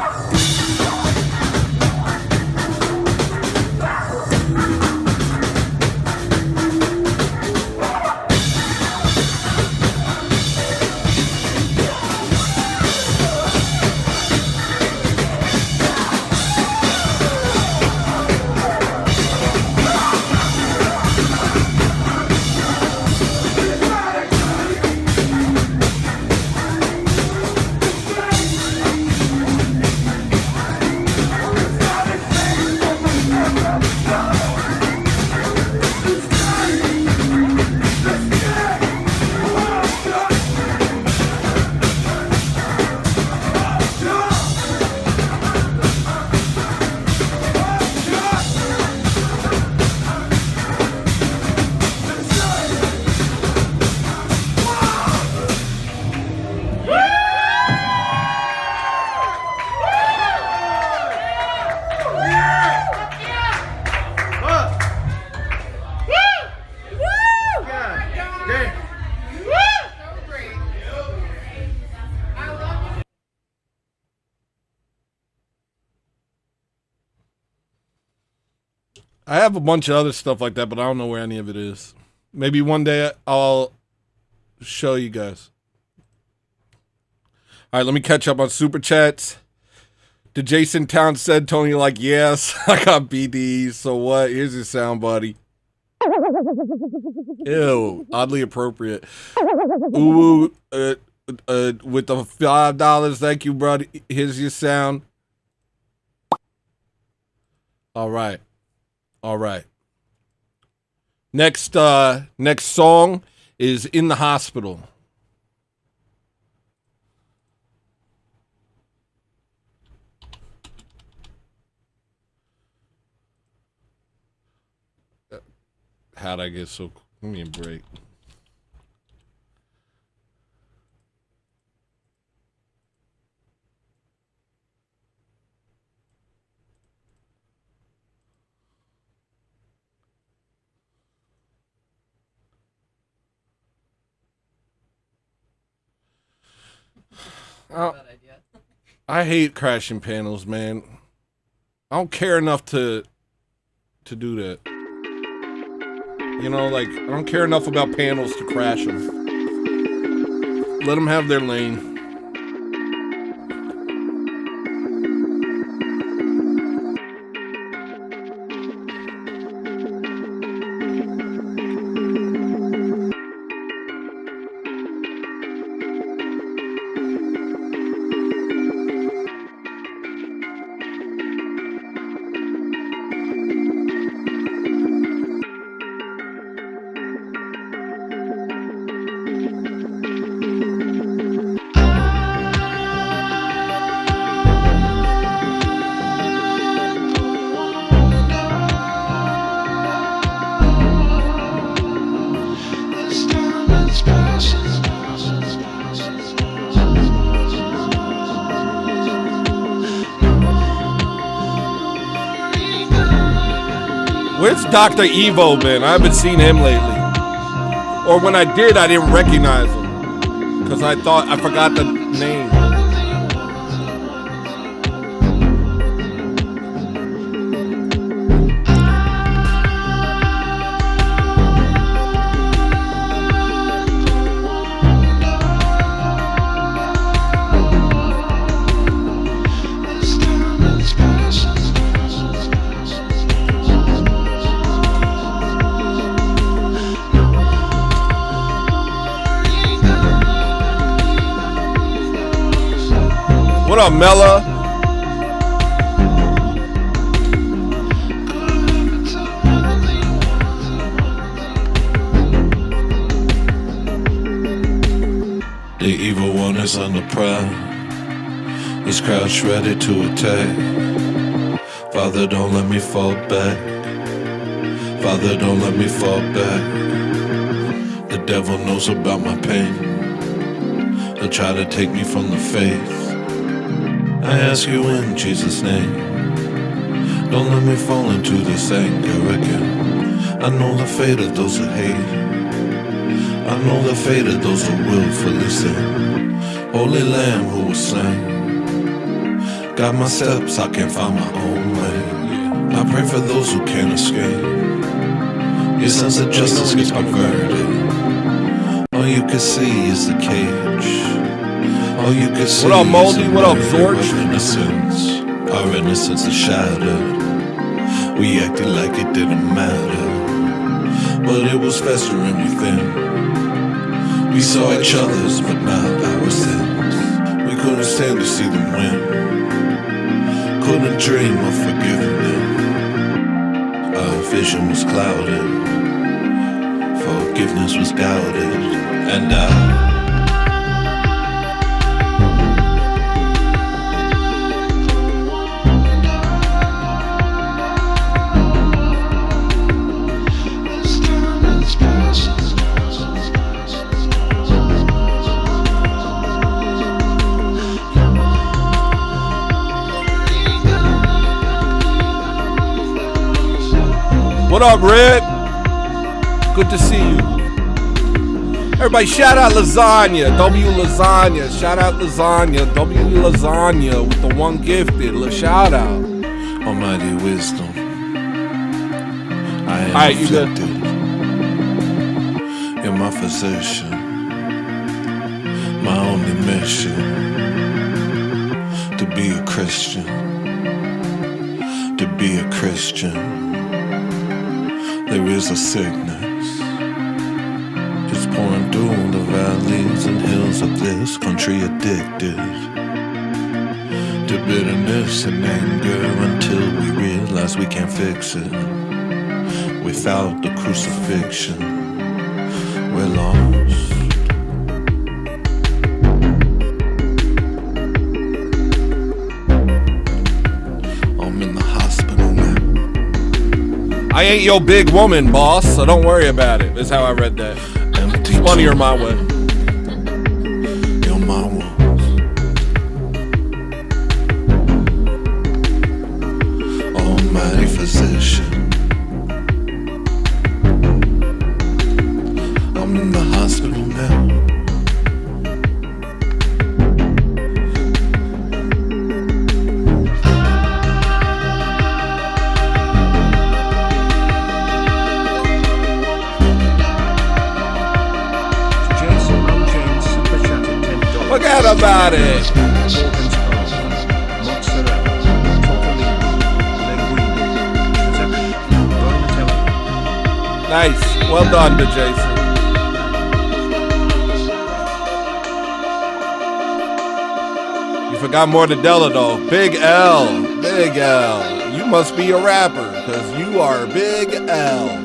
I have a bunch of other stuff like that, but I don't know where any of it is. Maybe one day I'll show you guys. All right, let me catch up on Super Chats. Did Jason Townsend, Tony, like, yes, I got BDs, so what? Here's your sound, buddy. Ew, oddly appropriate. Ooh, with the $5, thank you, buddy. Here's your sound. All right. All right. Next song is In the Hospital. How'd I get so... Give me a break. Bad idea. I hate crashing panels, man. I don't care enough to do that. You know, like, I don't care enough about panels to crash them. Let them have their lane. Where's Dr. Evo been? I haven't seen him lately. Or when I did, I didn't recognize him. Because I forgot the name. What up, Mella? The evil one is on the prowl. He's crouched ready to attack. Father, don't let me fall back. Father, don't let me fall back. The devil knows about my pain. He'll try to take me from the faith. I ask you in Jesus' name, don't let me fall into this anger again. I know the fate of those who hate. I know the fate of those who willfully sin. Holy Lamb who was slain. Got my steps, I can't find my own way. I pray for those who can't escape. Your sense of justice gets perverted. All you can see is the cage. All you can see what up, Moldy? is What up, Zorch? Zorch? Our innocence is shattered. We acted like it didn't matter, but it was festering within. We saw each other's, but not our sins. We couldn't stand to see them win. Couldn't dream of forgiving them. Our vision was clouded. Forgiveness was doubted. And What up, Red? Good to see you. Everybody shout out Lasagna. W Lasagna. Shout out Lasagna. W Lasagna with the one gifted. Shout out. Almighty wisdom, I am Alright, you good? afflicted. You're my physician, my only mission to be a Christian, to be a Christian. There is a sickness, it's pouring through the valleys and hills of this country, addicted to bitterness and anger until we realize we can't fix it. Without the crucifixion, we're lost. I'm in the hospital now. I ain't your big woman, boss, so don't worry about it. Is how I read that. Empty It's funnier tomb. my way. You're my wounds. Almighty physician, I'm in the hospital now. Jason on James super chatted $10. Forget about it. Morgan's Pearl, Mozzarella, Tortellini, Linguine, Giuseppe, Donatello. Nice. Well done to Jason. You forgot Mortadella though. Big L. Big L. You must be a rapper, because you are Big L.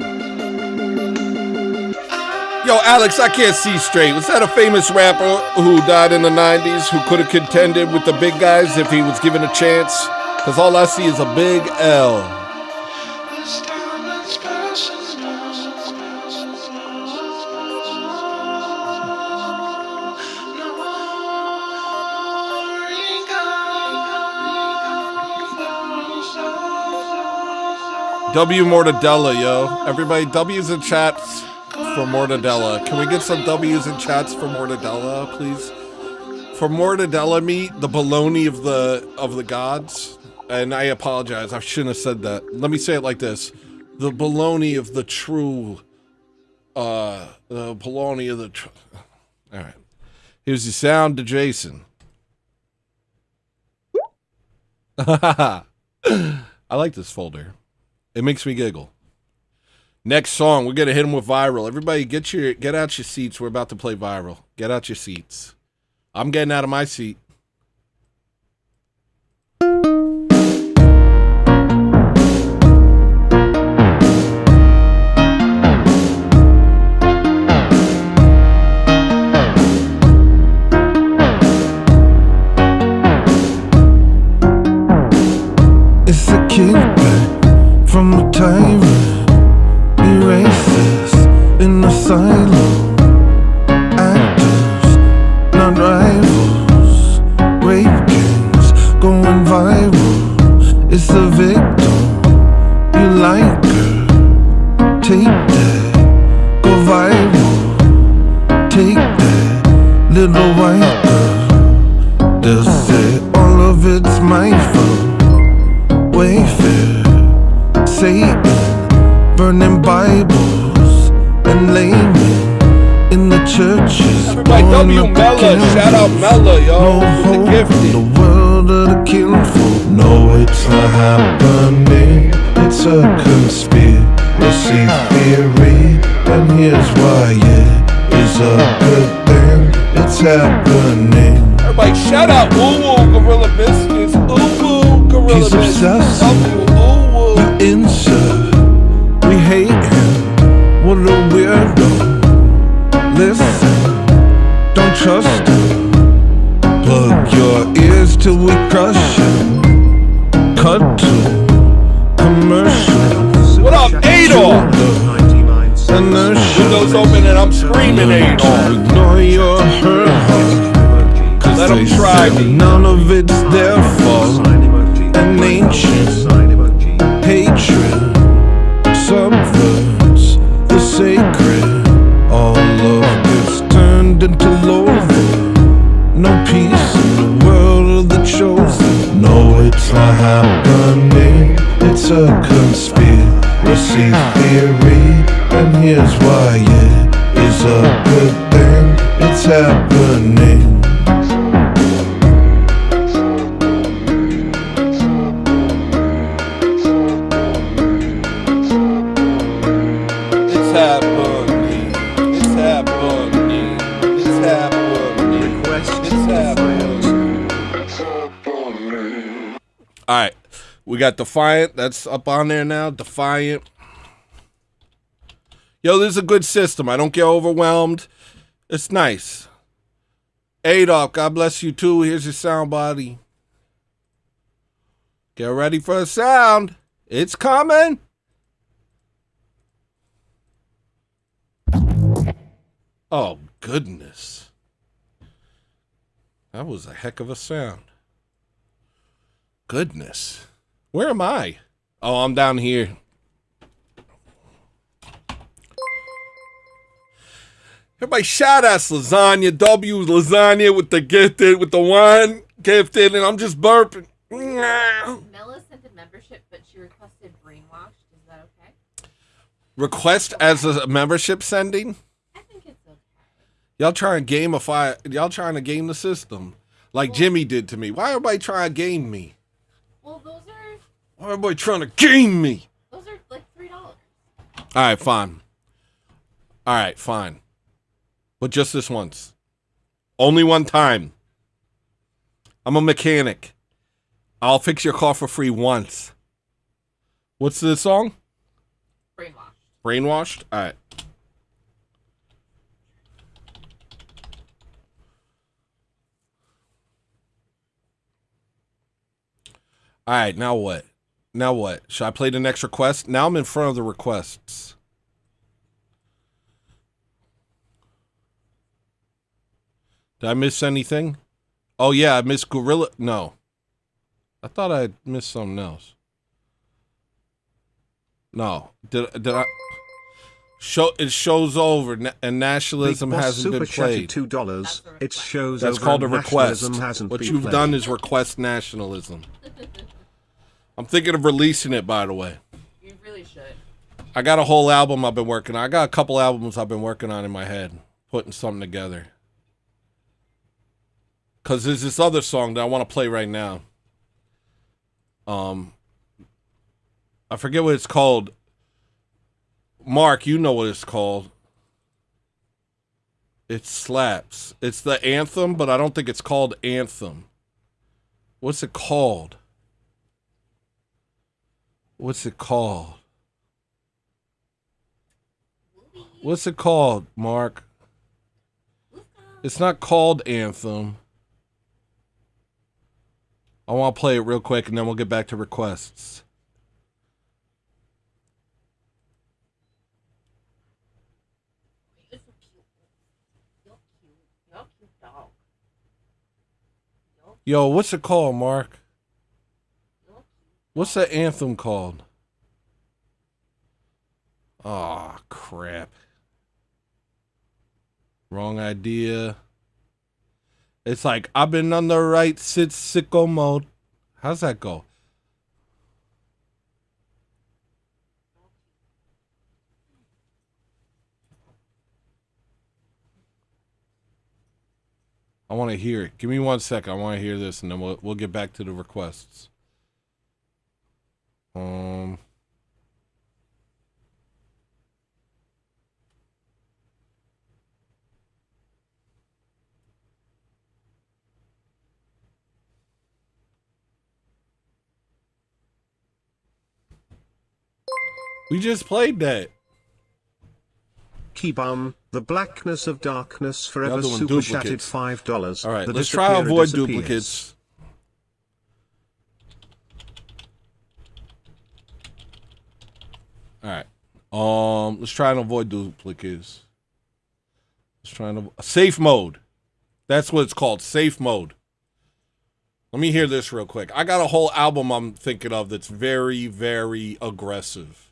Yo, Alex, I can't see straight. Was that a famous rapper who died in the 90s who could have contended with the big guys if he was given a chance? Because all I see is a big L. W Mortadella, yo. Everybody, W's in chats for Mortadella. Can we get some W's in chats for Mortadella, please? For Mortadella meat, the bologna of the gods. And I apologize, I shouldn't have said that. Let me say it like this. The bologna of the true, the bologna of the true. All right. Here's the sound to Jason. I like this folder. It makes me giggle. Next song, we're gonna hit him with viral. Everybody, get out your seats. We're about to play viral. Get out your seats. I'm getting out of my seat. a tyrant, be racist in asylum. Actors, not rivals. Rape kings going viral. It's the victim, you like her. Take that, go viral. Take that, little white girl. They'll say all of it's my fault. Wayfair, Satan, burning Bibles and laymen in the churches. Everybody, W Mella, shout out Mella, yo, No with the hope gifted. in the world of the kinfolk. No, it's not happening. It's a conspiracy theory, and here's why it is a good thing. It's happening. Everybody, shout out Woo Woo Gorilla Biscuits. Ooh Woo Gorilla He's Biscuits. obsessed. Ooh Woo. Insert. We hate him. What a weirdo. Listen, don't trust him. Plug your ears till we crush him. Cut to commercial. What up, Adolf? Inertia. Windows open and I'm screaming Adolf. Ignore your hurt heart. Cause Let 'em they try say me. none of it's their fault. An ancient hatred subverts the sacred. All love gets turned into loathing. No peace in the world of the chosen. No, it's not happening. It's a conspiracy theory, and here's why it is a good thing. It's happening. It's happening. It's happening. It's happening. It's happening. All right, we got Defiant. That's up on there now. Defiant. Yo, this is a good system. I don't get overwhelmed. It's nice. Adolf, God bless you too. Here's your sound body. Get ready for the sound. It's coming. Oh, goodness. That was a heck of a sound. Goodness. Where am I? Oh, I'm down here. Everybody shout us, Lasagna. W Lasagna with the gifted, with the one gifted, and I'm just burping. Mella sent a membership, but she requested brainwashed. Is that okay? Request as a membership sending? I think it's okay. Y'all trying to gamify, y'all trying to game the system. Like Jimmy did to me. Why everybody trying to game me? Well, Why everybody trying to game me? those are like $3. Alright, fine. Alright, fine. But just this once. Only one time. I'm a mechanic. I'll fix your car for free once. What's the song? Brainwashed. Brainwashed? Alright. Alright, now what? Now what? Should I play the next request? Now I'm in front of the requests. Did I miss anything? Oh yeah, I missed Gorilla. No. I thought I missed something else. No. Did I? It shows over and nationalism Big Boss hasn't been Super Chatty played. $2. It shows That's over called a and request. nationalism hasn't What been you've played. done is request nationalism. I'm thinking of releasing it, by the way. You really should. I got a whole album I've been working on. I got a couple albums I've been working on in my head, putting something together. Because there's this other song that I want to play right now. I forget what it's called. Mark, you know what it's called. It slaps. It's the anthem, but I don't think it's called Anthem. What's it called? What's it called? What's it called, Mark? It's not called Anthem. I want to play it real quick, and then we'll get back to requests. Yo, what's it called, Mark? What's that anthem called? Oh, crap. Wrong idea. It's like, I've been on the right since sicko mode. How's that go? I want to hear it. Give me 1 second. I want to hear this, and then we'll get back to the requests. We just played that. Keybum, the blackness of darkness forever The other one, super chatted duplicates. $5. All right, The let's try disappearer avoid disappears. duplicates. All right. Let's try and avoid duplicates. Let's try and safe mode. That's what it's called, safe mode. Let me hear this real quick. I got a whole album I'm thinking of that's very, very aggressive.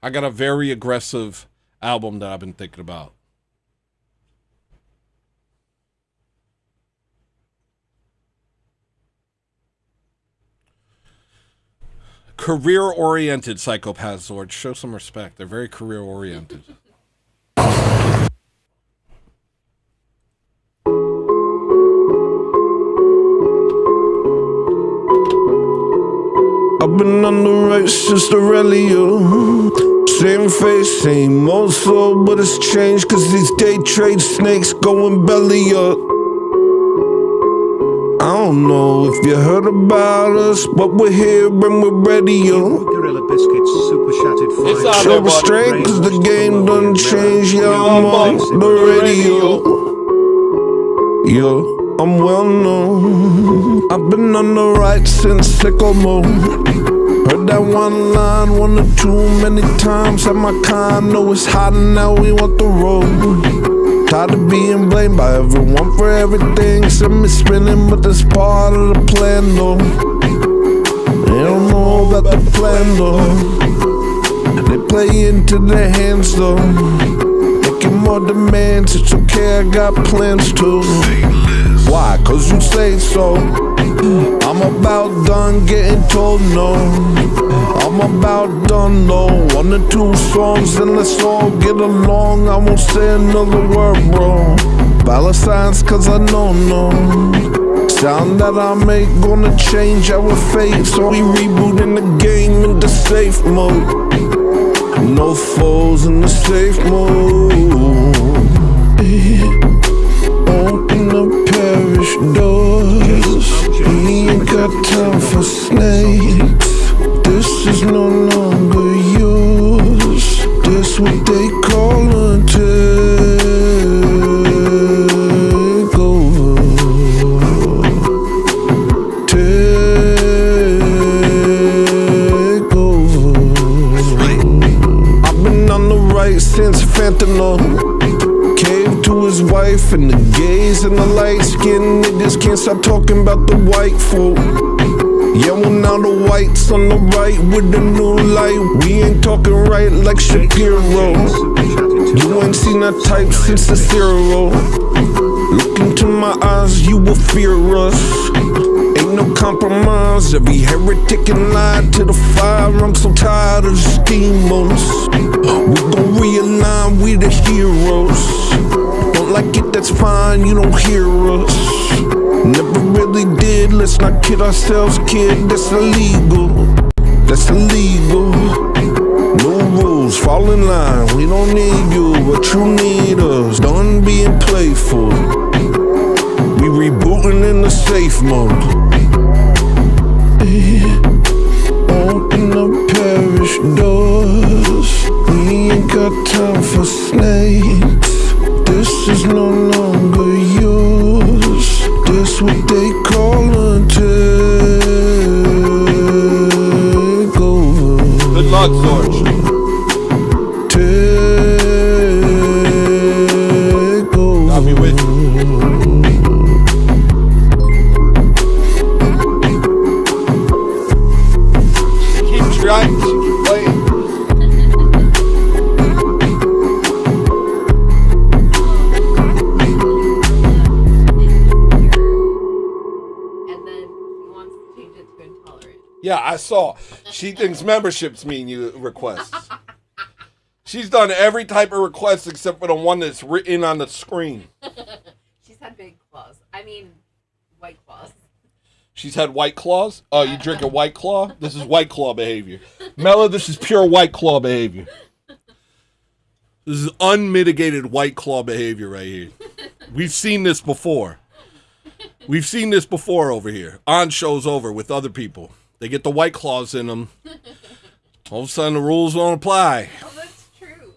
I got a very aggressive album that I've been thinking about. Career-oriented psychopaths, Zord. Show some respect. They're very career-oriented. I've been on the right since the rally. Same face, same old soul, but it's changed cause these day trade snakes going belly up. I don't know if you heard about us, but we're here and we're ready, yo. Gorilla Biscuits super chatted It's $5. out Show there, buddy. restraint cause the game done changed, yeah, I'm on the radio. Yo, I'm well known. I've been on the right since sicko mode. Heard that one line one or too many times. Had my kind, know it's hot and now we want the road. Tired of being blamed by everyone for everything. Send me spinning, but that's part of the plan though. They don't know about the plan though. They play into their hands though. Making more demands, it's okay, I got plans too. Why? Cause you say so. I'm about done getting told no. I'm about done no. 1 or 2 songs and let's all get along. I won't say another word, bro. Valid signs cause I know no. Sound that I make gonna change our fate. So we rebooting the game into safe mode. No foes in the safe mode. Open the parish doors. We ain't got time for snakes. This is no longer yours. This what they call a takeover. Takeover. I've been on the right since fentanyl. Cave to his wife and the gays and the light skinned niggas can't stop talking about the white folk. Yeah, well now the whites on the right with the new light. We ain't talking right like Shapiro. You ain't seen that type since the 0. Look into my eyes, you will fear us. Ain't no compromise, every heretic and lie to the fire. I'm so tired of schemers. We gon' realign, we the heroes. Don't like it, that's fine, you don't hear us. Never really did, let's not kid ourselves, kid, that's illegal. That's illegal. No rules, fall in line, we don't need you, but you need us. Done being playful. We rebooting in the safe mode. Open the parish doors. We ain't got time for snakes. This is no longer yours. This what they call a takeover. Good luck, Zorge. Takeover. I'll be with you. Yeah, I saw. She thinks memberships mean you requests. She's done every type of request except for the one that's written on the screen. She's had big claws. I mean, white claws. She's had White Claws? Oh, you drink a White Claw? This is White Claw behavior. Mela, this is pure White Claw behavior. This is unmitigated White Claw behavior right here. We've seen this before. We've seen this before over here. On Showover with other people. They get the White Claws in them. All of a sudden, the rules don't apply. Oh, that's true.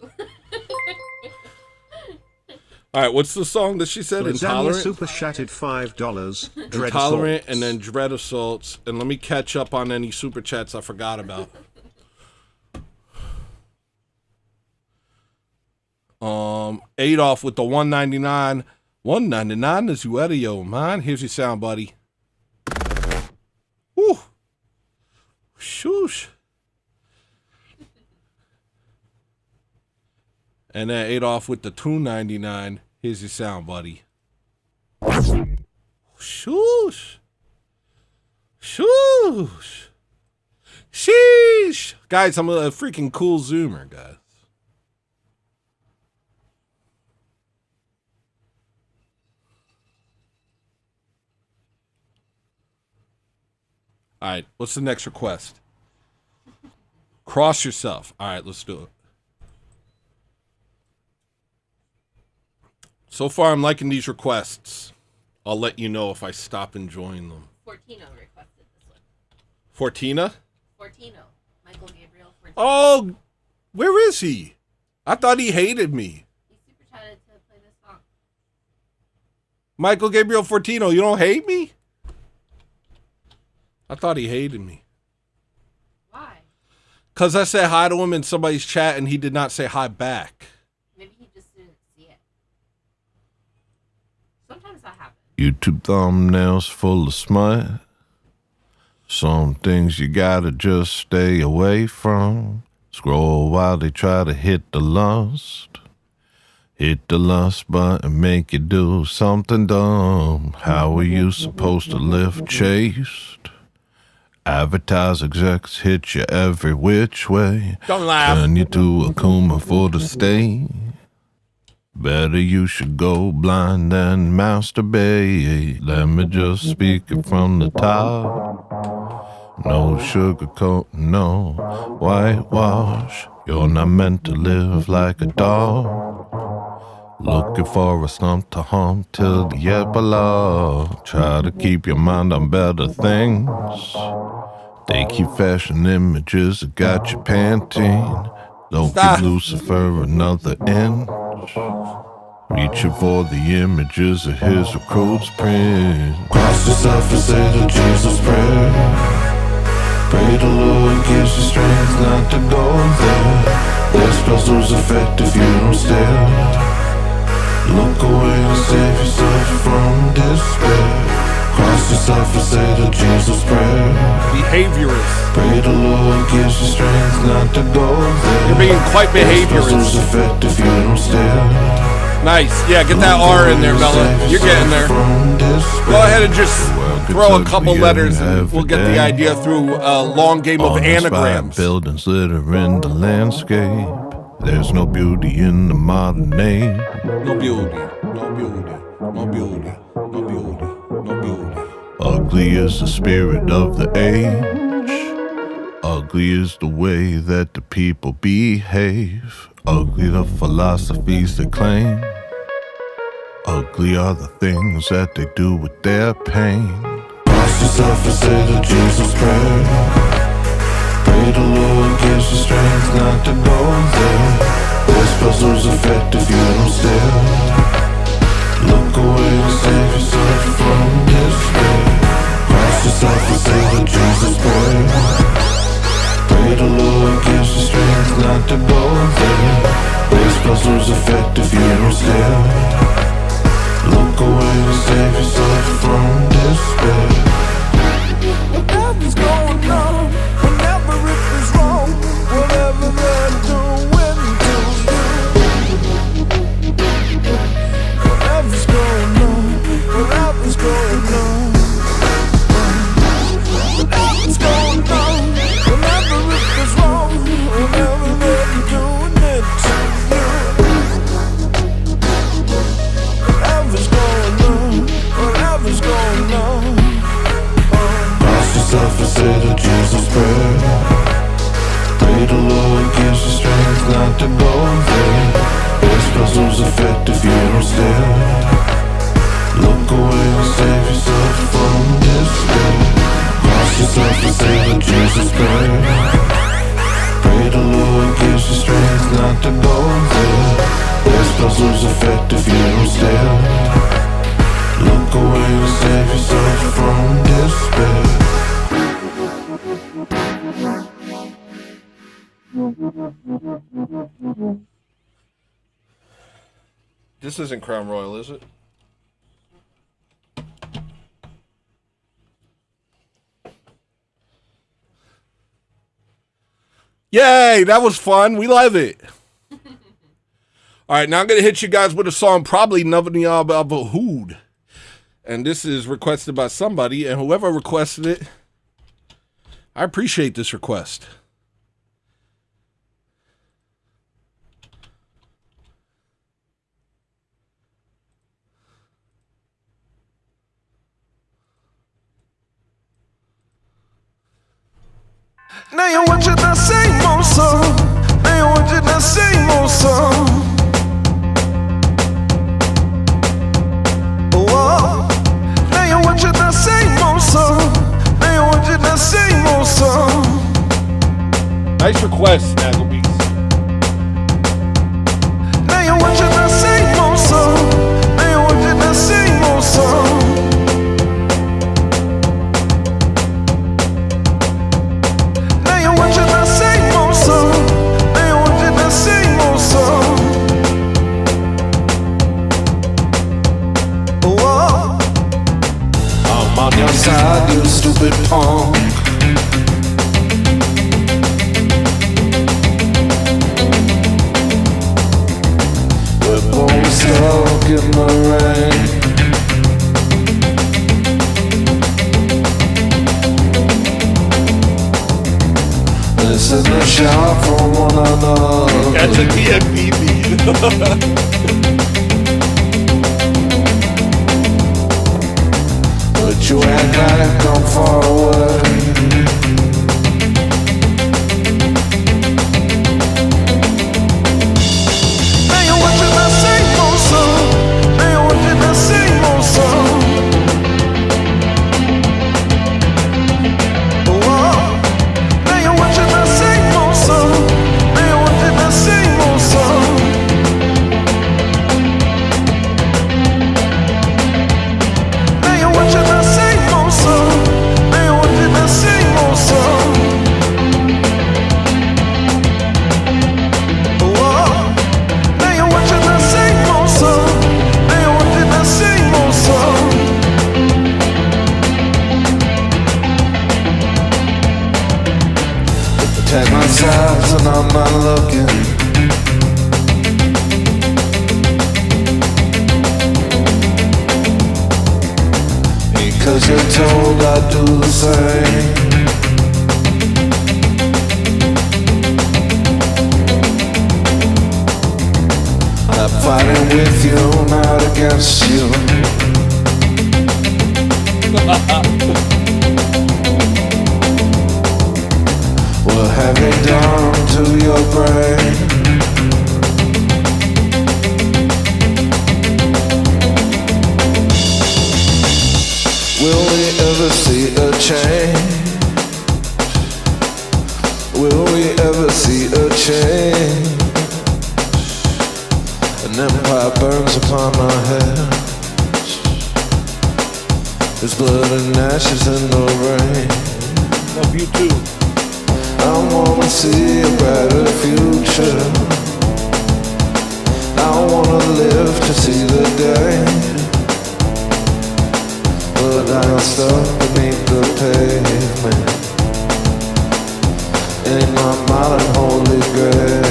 All right, what's the song that she said? Lasagna Intolerant? super chatted $5. Dread Intolerant assaults. and then Dread Assaults. And let me catch up on any super chats I forgot about. 8 off with the $1.99. $1.99 is you out of your mind. Here's your sound, buddy. Woo. Shoosh. And then 8 off with the $2.99. Here's your sound, buddy. Shoosh. Shoosh. Sheesh. Guys, I'm a freaking cool zoomer, guys. All right, what's the next request? Cross yourself. All right, let's do it. So far, I'm liking these requests. I'll let you know if I stop enjoying them. Fortino requested this one. Fortina? Fortino. Michael Gabriel Fortino. Oh, where is he? I thought he hated me. He super chatted to play this song. Michael Gabriel Fortino, you don't hate me? I thought he hated me. Why? Because I said hi to him in somebody's chat and he did not say hi back. Maybe he just didn't see it. Sometimes that happens. YouTube thumbnails full of smut. Some things you gotta just stay away from. Scroll while they try to hit the lust. Hit the lust button, make you do something dumb. How are you supposed to live chaste? Advertise execs hit you every which way. Don't laugh. Turn you to a Kuma for the state. Better you should go blind than masturbate. Let me just speak it from the top. No sugarcoat, no whitewash. You're not meant to live like a dog. Looking for a stump to hump till the epilogue. Try to keep your mind on better things. They keep fashion images that got you panting. Don't Stop. give Lucifer another inch. Reaching for the images of his recruit's print. Cross yourself and say the Jesus prayer. Pray the Lord gives you strength not to go there. Their spells lose effect if you don't stare. Look away and save yourself from despair. Cross yourself and say the Jesus prayer. Behaviorist. Pray the Lord gives you strength not to go there. You're being quite Their spells lose behaviorist. effect if you don't stare. Nice. Yeah, get that R in there, Bella. You're getting there. Go ahead and just throw a couple letters and we'll get the idea through a long game of anagrams. Buildings littering the landscape. There's no beauty in the modern age. No beauty. No beauty. No beauty. No beauty. No beauty. Ugly is the spirit of the age. Ugly is the way that the people behave. Ugly the philosophies they claim. Ugly are the things that they do with their pain. Cross yourself and say the Jesus prayer. Pray the Lord gives you strength not to go there. Their spells lose effect if you don't stare. Look away and save yourself from despair. Cross yourself and say the Jesus prayer. Pray the Lord gives you strength not to go there. Their spells lose effect if you don't stare. Look away and save yourself from despair. Whatever's going on, whenever it is wrong, whatever they're doing to you. Whatever's going on, whatever's going on, whatever's going on. This isn't Crown Royal, is it? Yay, that was fun. We love it. All right, now I'm going to hit you guys with a song probably none of y'all ever heard. And this is requested by somebody, and whoever requested it, I appreciate this request. Now you watching that same old song. Now you watching that same old song. Whoa. Now you watching that same old song. Now you watching that same old song. Nice request, Snagglebeats. Now you watching that same old song. Now you watching that same old song. Watching that same old song. Now you're watching that same old song. Whoa. I'm on your side, you stupid punk. We're both stuck in the rain. This is the shot from one another. That's a DMPB. But you act like I'm far away. Now you're watching that same old song. Now you're watching that same old song. Whoa. Now you're watching that same old song. Now you're watching that same old song. Now you're watching that same old song. Now you're watching that same old song. Whoa. Now you're watching that same old song. Now you're watching that same old song. Take my sides and I'm not looking. Because you're told I do the same. I'm fighting with you, not against you. What have you done to your brain? Will we ever see a change? Will we ever see a change? An empire burns upon our heads. There's blood and ashes in the rain. Love you too. I wanna see a brighter future. I wanna live to see the day. But I'm stuck beneath the pavement in my modern holy grail.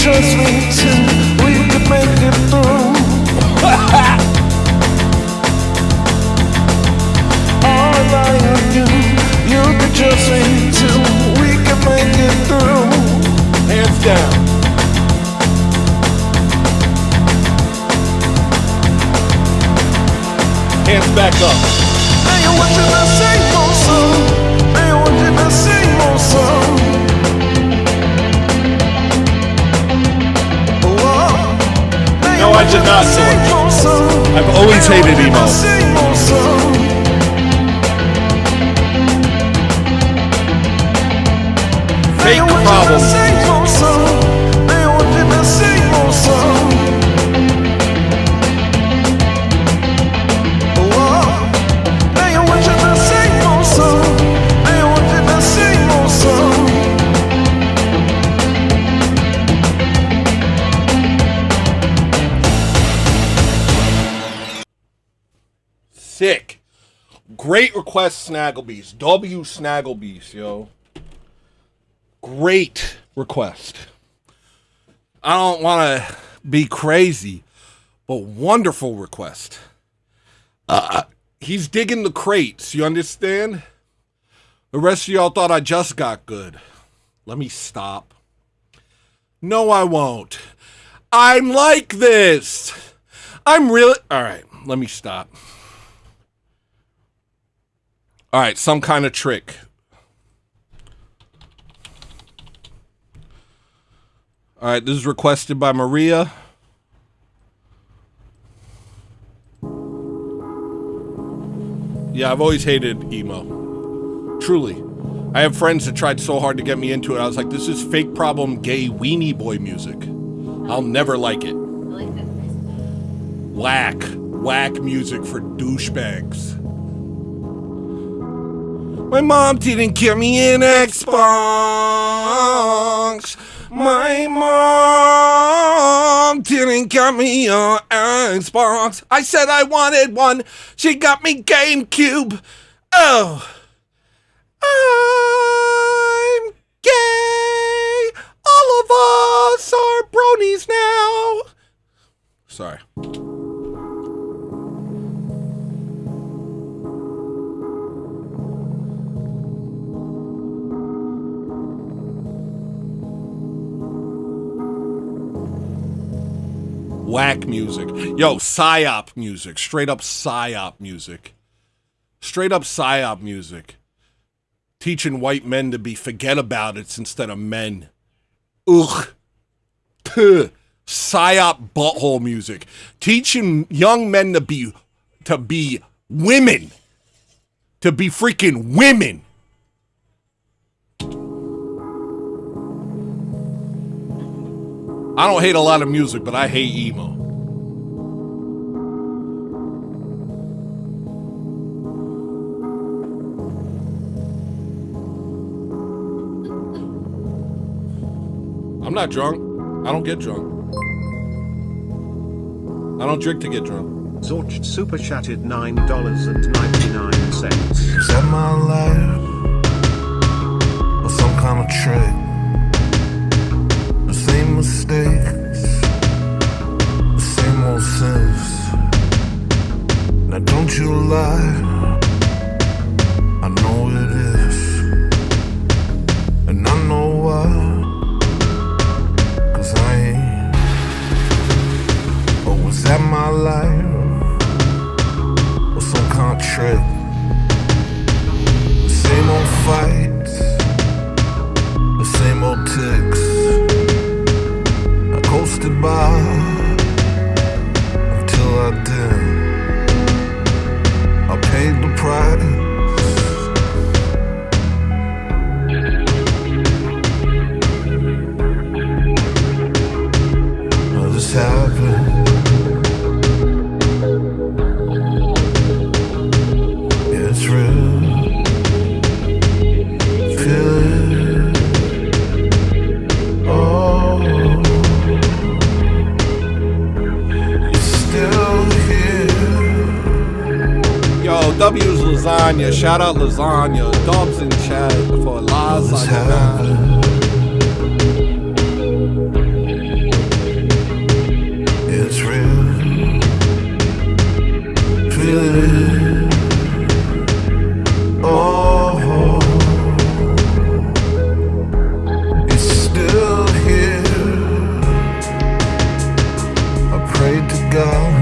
Trust me too, we could make it through. All rely on you, you could trust me too, we could make it through. Hands down. Hands back up. Now you're watching that same old song. Now you're watching that same old song. No, I did not do it. I've always hated emo. Fake problems. Sick. Great request, Snagglebeast. W Snagglebeast, yo. Great request. I don't want to be crazy, but wonderful request. He's digging the crates, you understand? The rest of y'all thought I just got good. Let me stop. No, I won't. I'm like this. I'm really... All right, let me stop. All right, some kind of trick. All right, this is requested by Maria. Yeah, I've always hated emo. Truly. I have friends that tried so hard to get me into it. I was like, this is fake problem gay weenie boy music. I'll never like it. I like that. Whack music for douchebags. My mom didn't give me an Xbox. My mom didn't get me an Xbox. I said I wanted one. She got me GameCube. Oh. I'm gay. All of us are bronies now. Sorry. Whack music. Yo, psyop music. Straight up psyop music. Straight up psyop music. Teaching white men to be forget-about-its instead of men. Ugh. Puh. Psyop butthole music. Teaching young men to be women. To be freaking women. I don't hate a lot of music, but I hate emo. I'm not drunk. I don't get drunk. I don't drink to get drunk. Zorch super chatted $9.99. Is that my life? Or some kind of trick? The same mistakes, the same old sins. Now don't you lie, I know it is. And I know why, 'cause I ain't. Or was that my life? Or some kind of trick? The same old fights, the same old ticks. Coasted by until I did. I paid the price. Now this happened. Yeah, it's real. Feel it. Oh. Yo, W's lasagna. Shout out lasagna. Dubs in chat for lasagna. It's real. Feel it. Oh, it's still here. I prayed to God.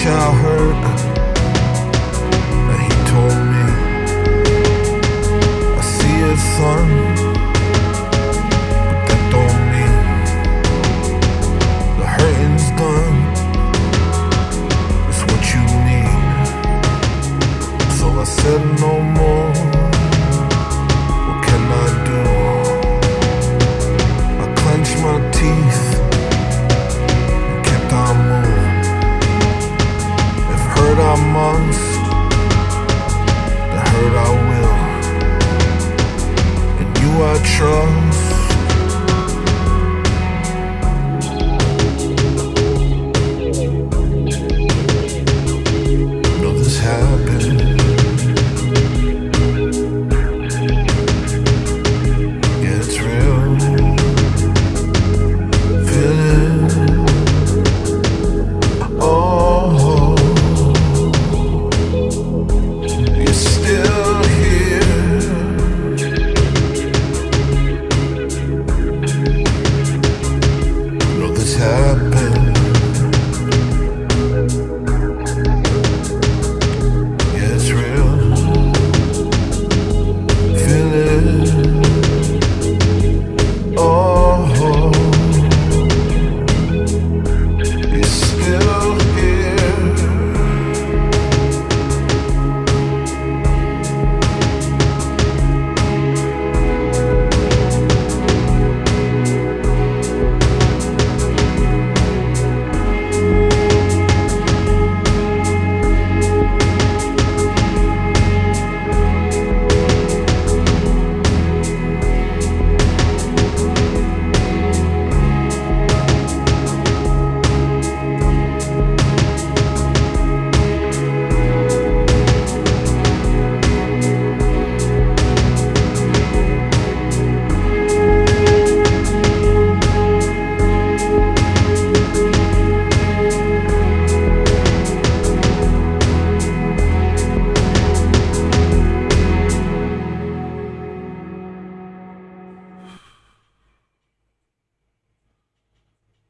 I heard that he told me, I see it, son, but that don't mean happen. Yeah, it's real. Feel it. Oh, you're still here.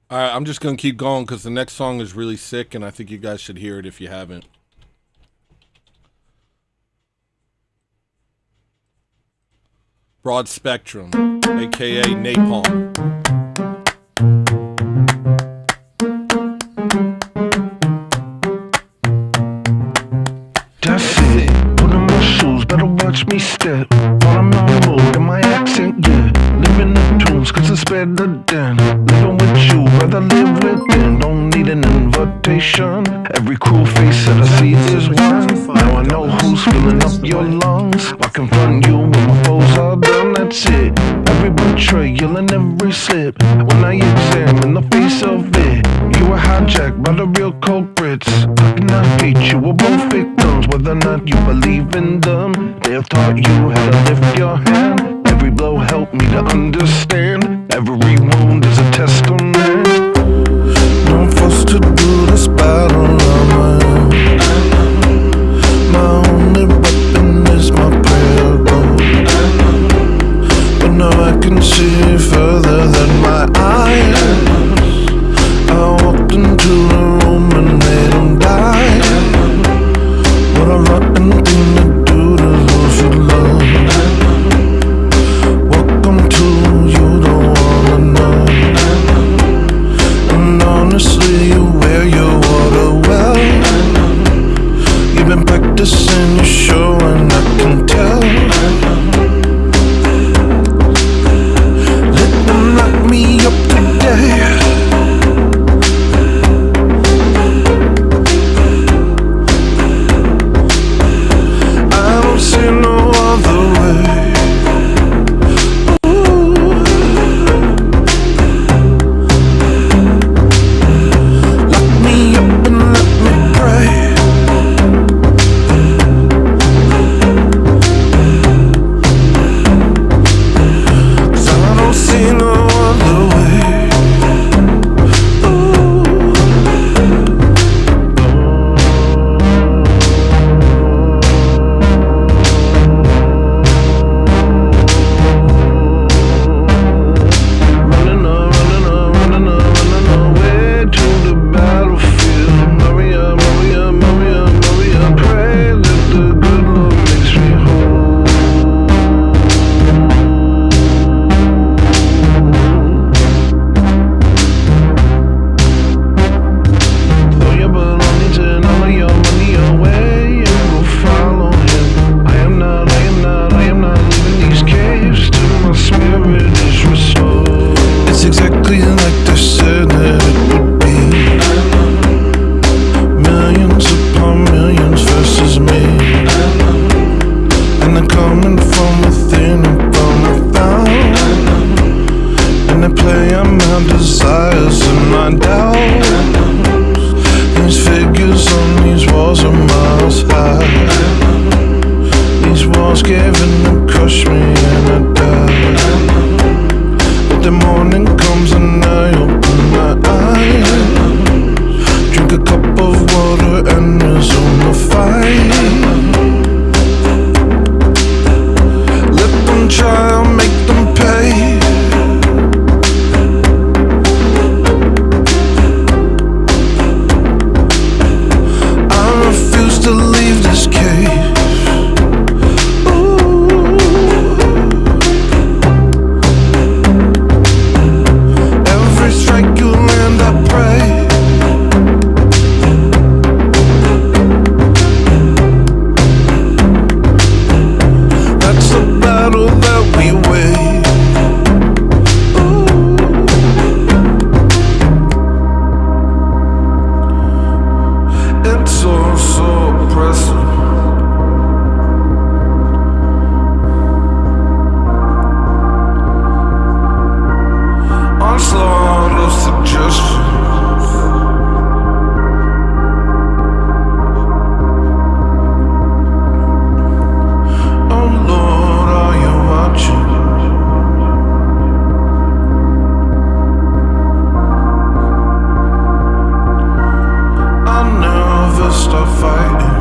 All right, I'm just going to keep going because the next song is really sick, and I think you guys should hear it if you haven't. Broad Spectrum, a.k.a. Napalm. That's it. Put on my shoes, better watch me step. While I'm on the move, and my accent, yeah. Living the tunes, cause it's better than living with you, rather live with them. Don't need an invitation. Every cruel face that I see is one. Now I know who's filling up your lungs. I confront you when my foes are done, that's it. Every betrayal and every slip. When I examine the face of it, you were hijacked by the real culprits. How can I hate you? We're both victims. Whether or not you believe in them, they have taught you how to lift your hand. Every blow helped me to understand. Every wound is a testament. No force to do this battle on my own. My only weapon is my prayer bow. But now I can see further than my eyes. I walked into the room and made them die. What a rotten thing to do to those you love. Welcome to you don't wanna know. impressive. Onslaught of suggestions. Oh Lord, are you watching? I'll never stop fighting.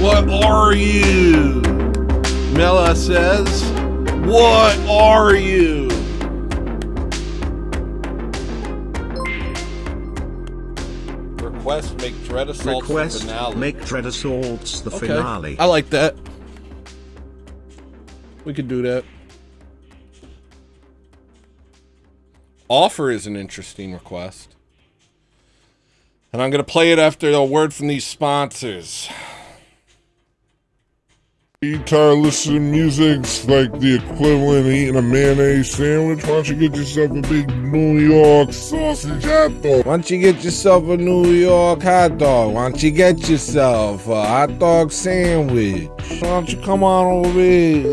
What are you? Mela says, what are you? Request make Dread Assaults the Request finale. make Dread Assaults the Okay. finale. I like that. We could do that. Offer is an interesting request. And I'm going to play it after a word from these sponsors. You tired of listening to music's like the equivalent of eating a mayonnaise sandwich? Why don't you get yourself a big New York sausage hot dog? Why don't you get yourself a New York hot dog? Why don't you get yourself a hot dog sandwich? Why don't you come on over here?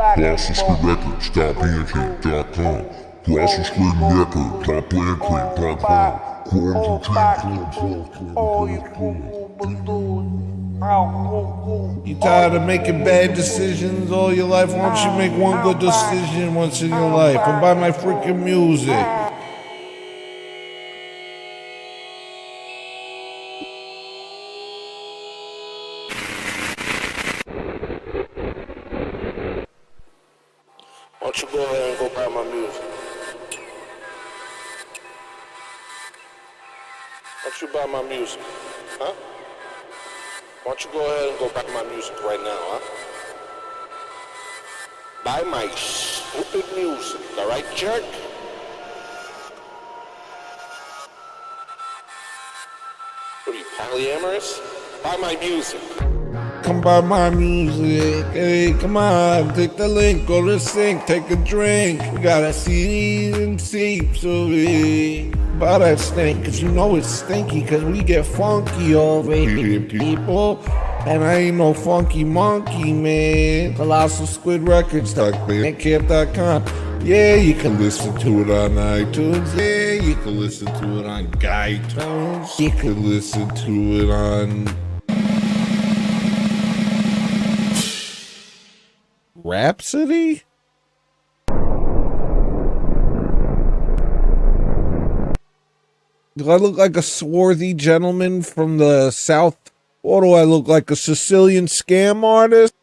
BostonStreetRecords.bandcamp.com. BostonStreetRecords.bandcamp.com. You tired of making bad decisions all your life? Why don't you make one good decision once in your life and buy my freaking music? Why don't you go ahead and go buy my music? Why don't you buy my music? Huh? Why don't you go ahead and go buy my music right now, huh? Buy my stupid music, alright, jerk? What are you, polyamorous? Buy my music. Come buy my music. Hey, come on, take the link, go to the sink, take a drink. We got a CDs and tapes of it. Buy that stink, cause you know it's stinky, cause we get funky over here, people. And I ain't no funky monkey, man. Colossal Squid Records, bandcamp.com. Yeah, you can listen to it on iTunes. Yeah, you can listen to it on iTunes. You can listen to it on Rhapsody? Do I look like a swarthy gentleman from the South? Or do I look like a Sicilian scam artist?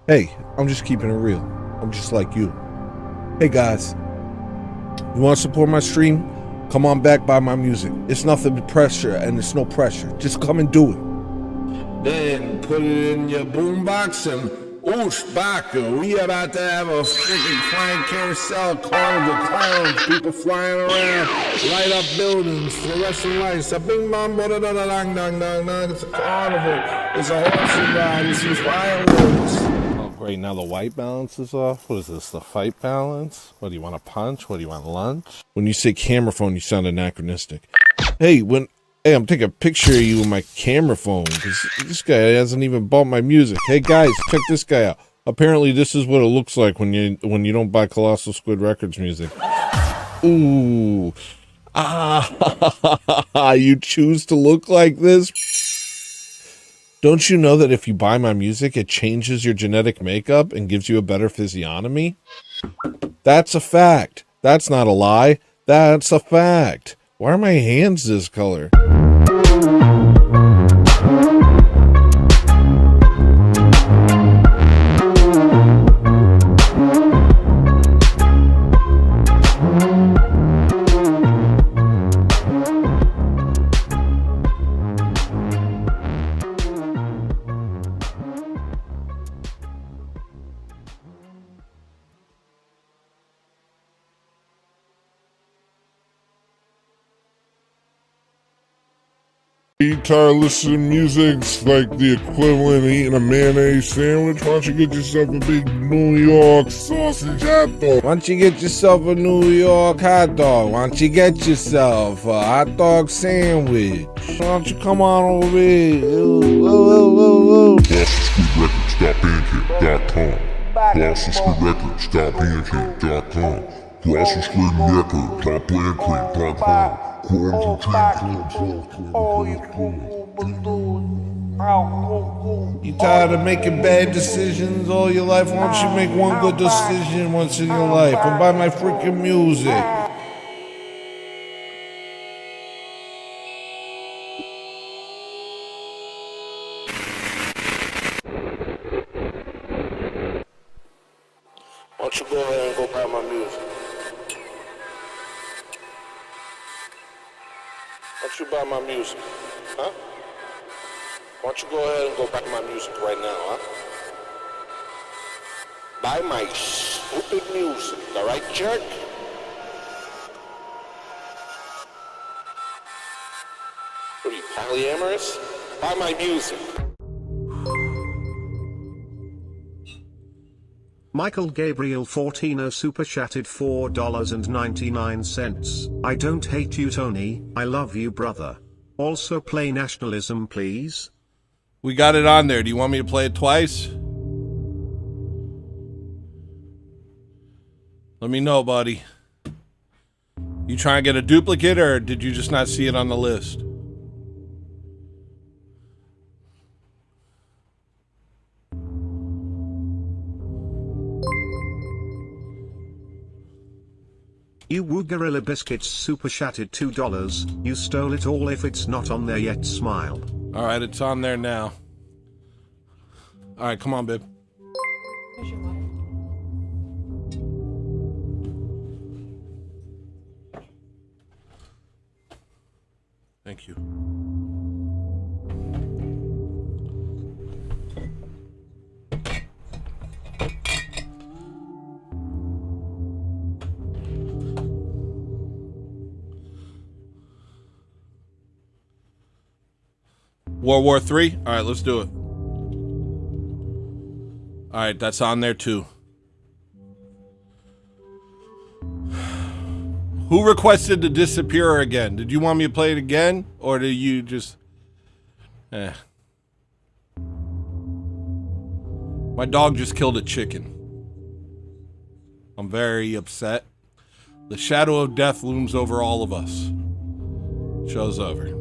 Hey, I'm just keeping it real. I'm just like you. Hey guys, you want to support my stream? Come on back, buy my music. It's nothing but pressure, and it's no pressure. Just come and do it. Then put it in your boombox and oosh baka. We about to have a freaking flying carousel, carnival, clowns, people flying around, light up buildings, fluorescent lights, a bing bong, da da da da dang dang dang dang. It's a carnival. It's a horse ride. It's some fireworks. Oh great, now the white balance is off. What is this? The fight balance? What do you want? A punch? What do you want? Lunch? When you say camera phone, you sound anachronistic. Hey, I'm taking a picture of you with my camera phone because this guy hasn't even bought my music. Hey guys, check this guy out. Apparently this is what it looks like when you don't buy Colossal Squid Records music. Ooh. Ah, you choose to look like this? Don't you know that if you buy my music, it changes your genetic makeup and gives you a better physiognomy? That's a fact. That's not a lie. That's a fact. Why are my hands this color? You tired of listening to music? It's like the equivalent of eating a mayonnaise sandwich. Why don't you get yourself a big New York sausage hot dog? Why don't you get yourself a New York hot dog? Why don't you get yourself a hot dog sandwich? Why don't you come on over here? GlossonSquareRecords.bandcamp.com. GlossonSquareRecords.bandcamp.com. You tired of making bad decisions all your life? Why don't you make one good decision once in your life and buy my freaking music? Why don't you go ahead and go buy my music? Why don't you buy my music? Huh? Why don't you go ahead and go buy my music right now, huh? Buy my stupid music, alright, jerk? What are you, polyamorous? Buy my music. Michael Gabriel Fortino super chatted $4.99. I don't hate you, Tony. I love you, brother. Also play Nationalism, please. We got it on there. Do you want me to play it twice? Let me know, buddy. You trying to get a duplicate, or did you just not see it on the list? You woo Gorilla Biscuits super chatted $2. You stole it all. If it's not on there yet, smile. Alright, it's on there now. Alright, come on, babe. Here's your water. Thank you. World War III? All right, let's do it. All right, that's on there too. Who requested to disappear again? Did you want me to play it again? Or do you just... My dog just killed a chicken. I'm very upset. The shadow of death looms over all of us. Show's over.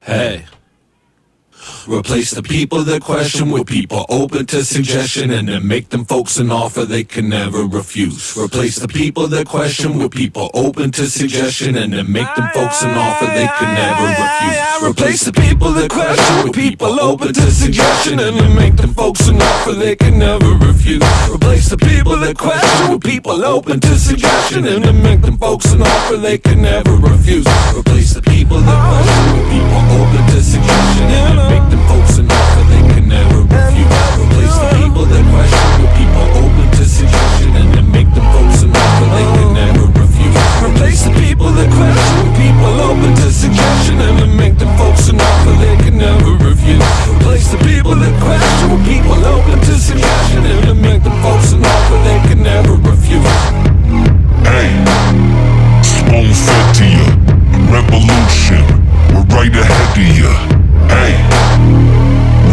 Hey. Replace the people that question with people open to suggestion, and then make them folks an offer they can never refuse. Replace the people that question with people open to suggestion, and then make them folks an offer they can never refuse. Replace the people that question with people open to suggestion, and then make them folks an offer they can never refuse. Replace the people that question with people open to suggestion, and then make them folks an offer they can never refuse. Replace the people that question with people open to suggestion, and then make them folks an offer they can never refuse. Replace the people that question with people open to suggestion, and then make them folks an offer they can never refuse. Replace the people that question with people open to suggestion, and then make them folks an offer they can never refuse. Replace the people that question with people open to suggestion, and then make them folks an offer they can never refuse. Hey, spoon fed to you. Revolution, we're right ahead of you. Hey,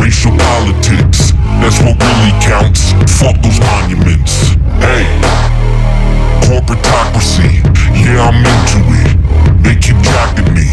racial politics, that's what really counts. Fuck those monuments. Hey, meritocracy. Yeah, I'm into it. They keep jacking me.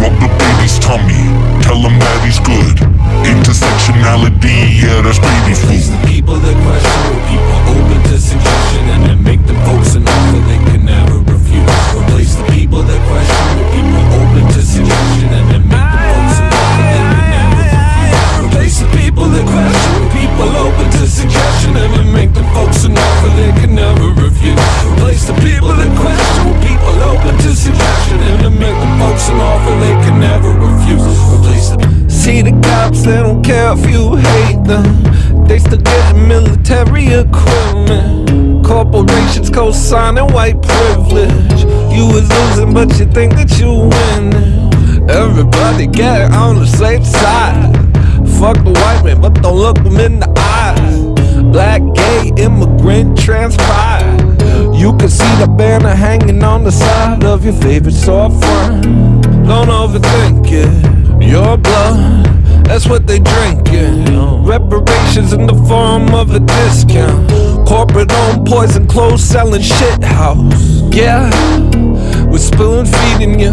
Rub the baby's tummy, tell him that he's good. Intersectionality, yeah, that's baby Replace food. the people that question with people open to suggestion, and then make them folks an offer they can never refuse. Replace the people that question with people open to suggestion, and then make them folks an offer they can never refuse. Replace the people that question with people open to suggestion, and then make them folks an offer they can never refuse. Replace the people that question with people open to suggestion, and then make them folks an offer they can never refuse. Replace the See the cops, they don't care if you hate them. They still getting military equipment. Corporations co-signing white privilege. You was losing, but you think that you winning. Everybody get on the safe side. Fuck the white man, but don't look them in the eyes. Black, gay, immigrant, transpired. You can see the banner hanging on the side of your favorite storefront. Don't overthink it. Your blood, that's what they drinking. Reparations in the form of a discount. Corporate owned poison clothes selling shit house. Yeah, we're spoon feeding you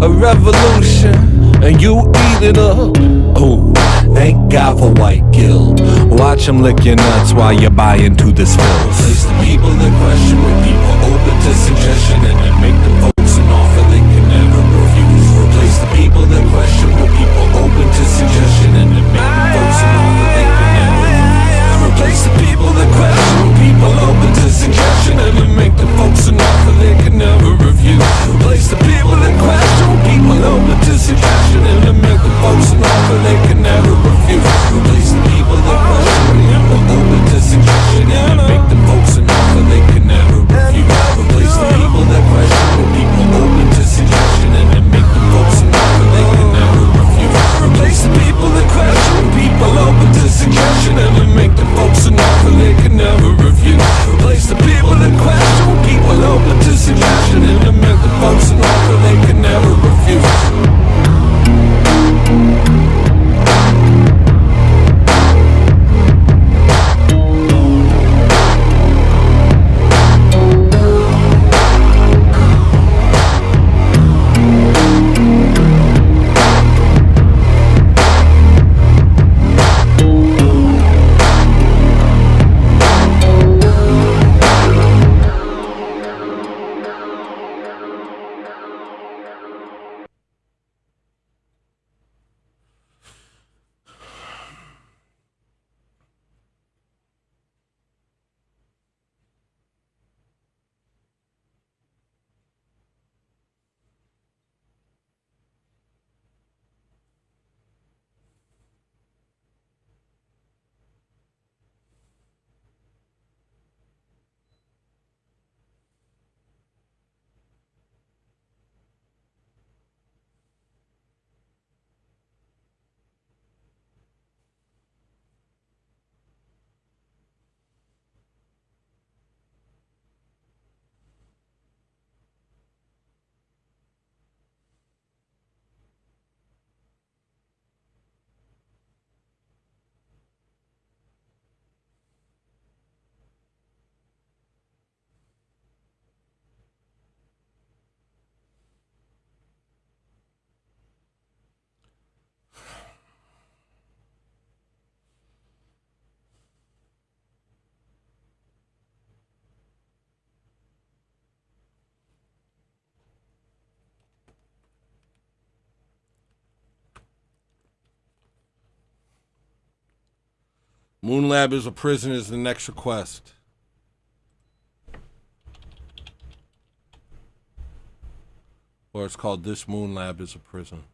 a revolution, and you eat it up. Oh, thank God for white guilt. Watch them lick your nuts while you buy into this filth. Replace the people that question with people open to suggestion, and then make the folks an offer they can never refuse. Replace the people that question with people open to suggestion, and then make the folks an offer they can never refuse. Replace the people that question with people open to suggestion, and then make the folks an offer they can never refuse. Replace the people that question with people open to suggestion, and then make the folks an offer they can never refuse. Replace the people that question with people open to suggestion, and then make the folks an offer they can never refuse. Replace the people that question with people open to suggestion, and then make the folks an offer they can never refuse. Replace the people that question with people open to suggestion, and then make the folks an offer they can never refuse. Replace the people that question with people open to suggestion, and then make the folks an offer they can never refuse. Moon Lab is a prison is the next request. Or it's called This Moon Lab is a Prison.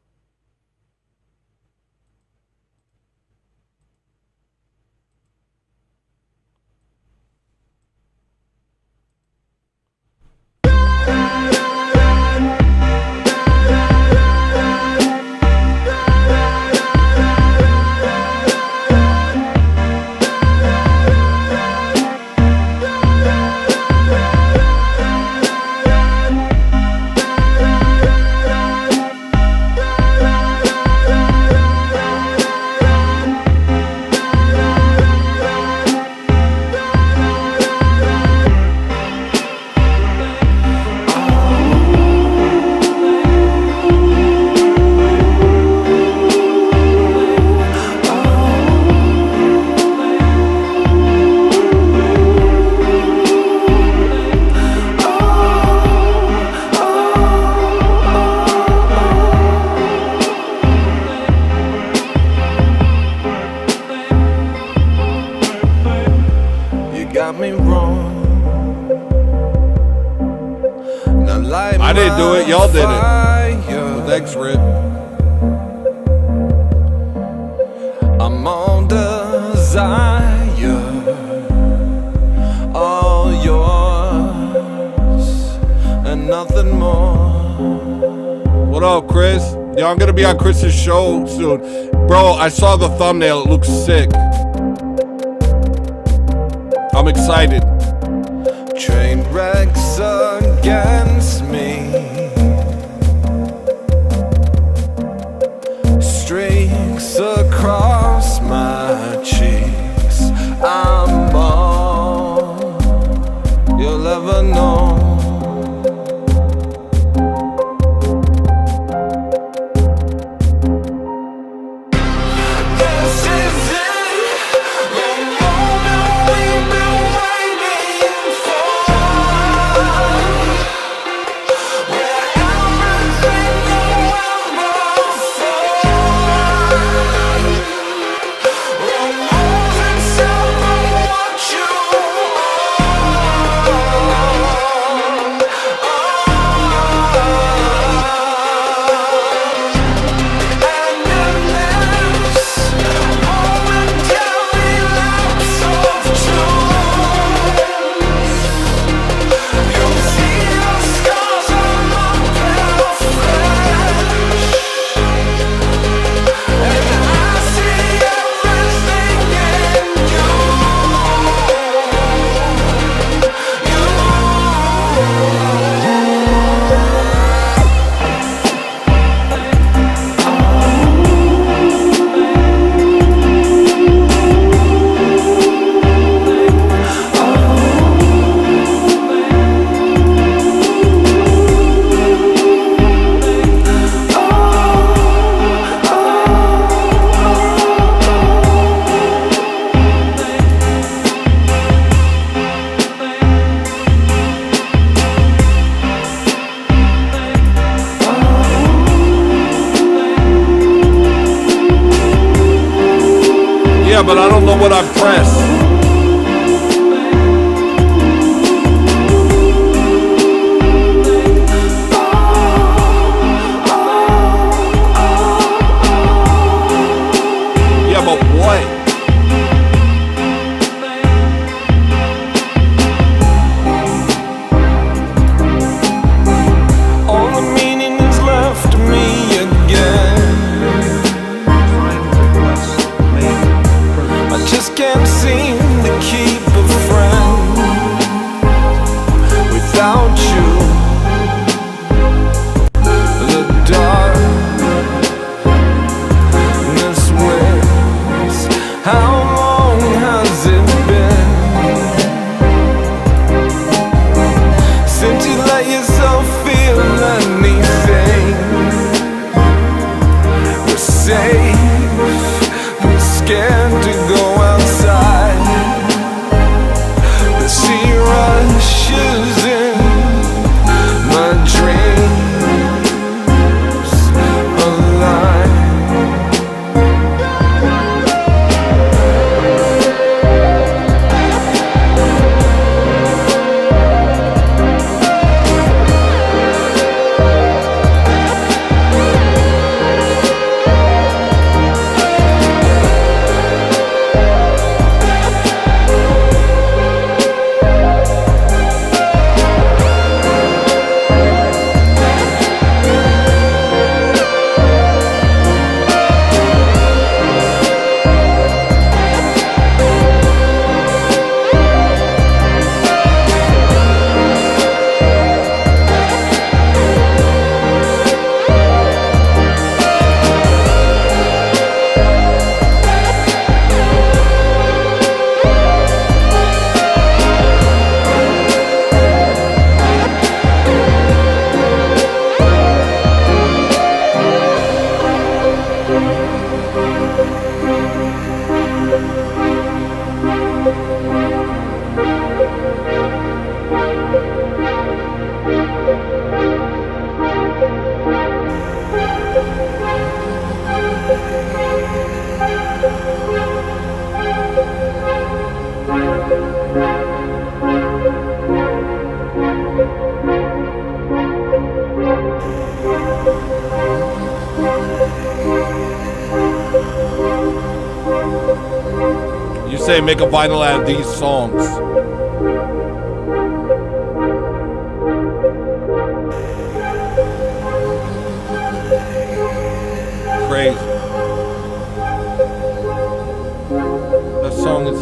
got me wrong. Now light I didn't do it, y'all did it. fire. Thanks, Rip. I'm all desire, all yours, and nothing more. What up, Chris? Yo, I'm gonna be on Chris's show soon. Bro, I saw the thumbnail. It looks sick. I'm excited. Train wrecks against me, streaks across my cheeks. I'm all you'll ever know. This is it, the moment we've been waiting for, where everything you ever thought removes itself from what you Yeah, but I don't know what I pressed. Yeah, but what? all the meaning is left to me again. I just can't seem to keep a friend without you. The darkness wins. How long has it been since you let yourself feel anything? We're safe, but scared to go outside. The sea rushes in my dreams alive. say make a vinyl out of these songs. Crazy. That song is...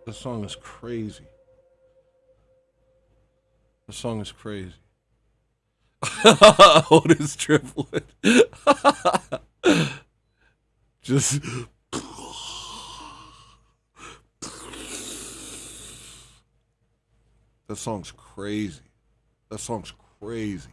The song is crazy. The song is crazy. Otis triplet. Just... That song's crazy. That song's crazy.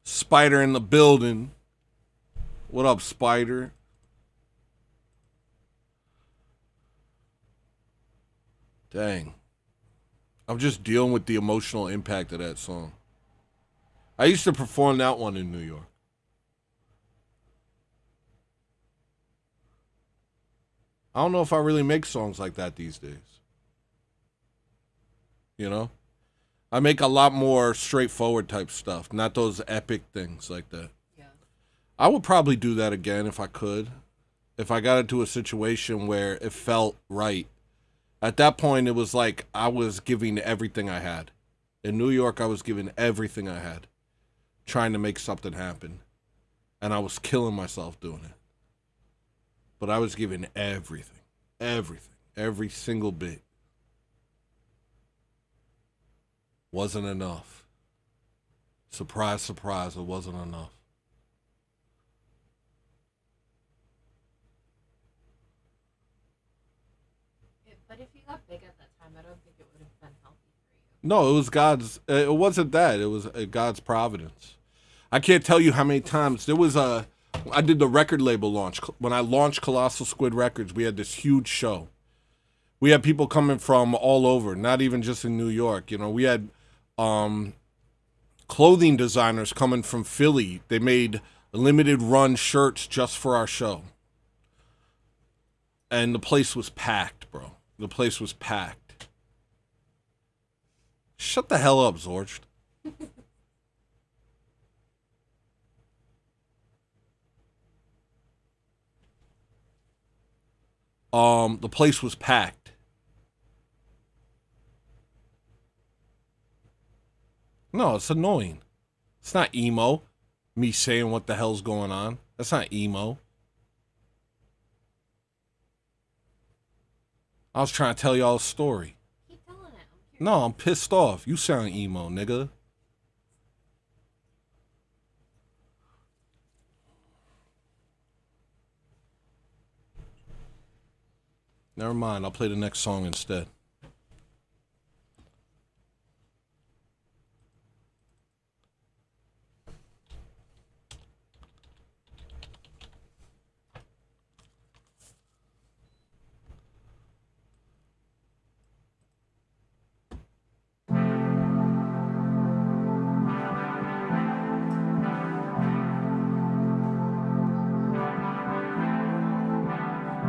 Spider in the building. What up, Spider? Dang. I'm just dealing with the emotional impact of that song. I used to perform that one in New York. I don't know if I really make songs like that these days. You know? I make a lot more straightforward type stuff, not those epic things like that. Yeah. I would probably do that again if I could. If I got into a situation where it felt right. At that point, it was like I was giving everything I had. In New York, I was giving everything I had, trying to make something happen. And I was killing myself doing it. But I was giving everything, every single bit. Wasn't enough. Surprise, surprise, it wasn't enough. But if you got big at that time, I don't think it would have been healthy for you. No, it was God's, it wasn't that. It was God's providence. I can't tell you how many times. I did the record label launch. When I launched Colossal Squid Records, we had this huge show. We had people coming from all over, not even just in New York. You know, we had clothing designers coming from Philly. They made limited run shirts just for our show. And the place was packed, bro. The place was packed. Shut the hell up, Zorch. The place was packed. No, it's annoying. It's not emo. Me saying what the hell's going on. That's not emo. I was trying to tell y'all a story. Keep telling it. No, I'm pissed off. You sound emo, nigga. Never mind. I'll play the next song instead.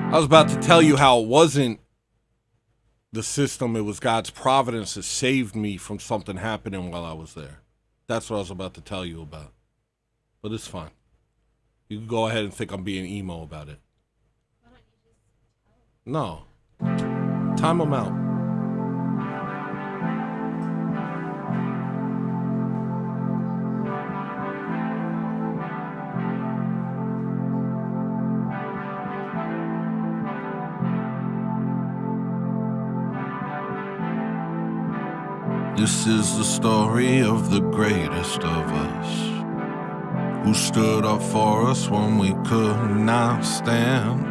I was about to tell you how it wasn't the system, it was God's providence that saved me from something happening while I was there. That's what I was about to tell you about. But it's fine. You can go ahead and think I'm being emo about it. Why don't you just No. Time them out. This is the story of the greatest of us, who stood up for us when we could not stand,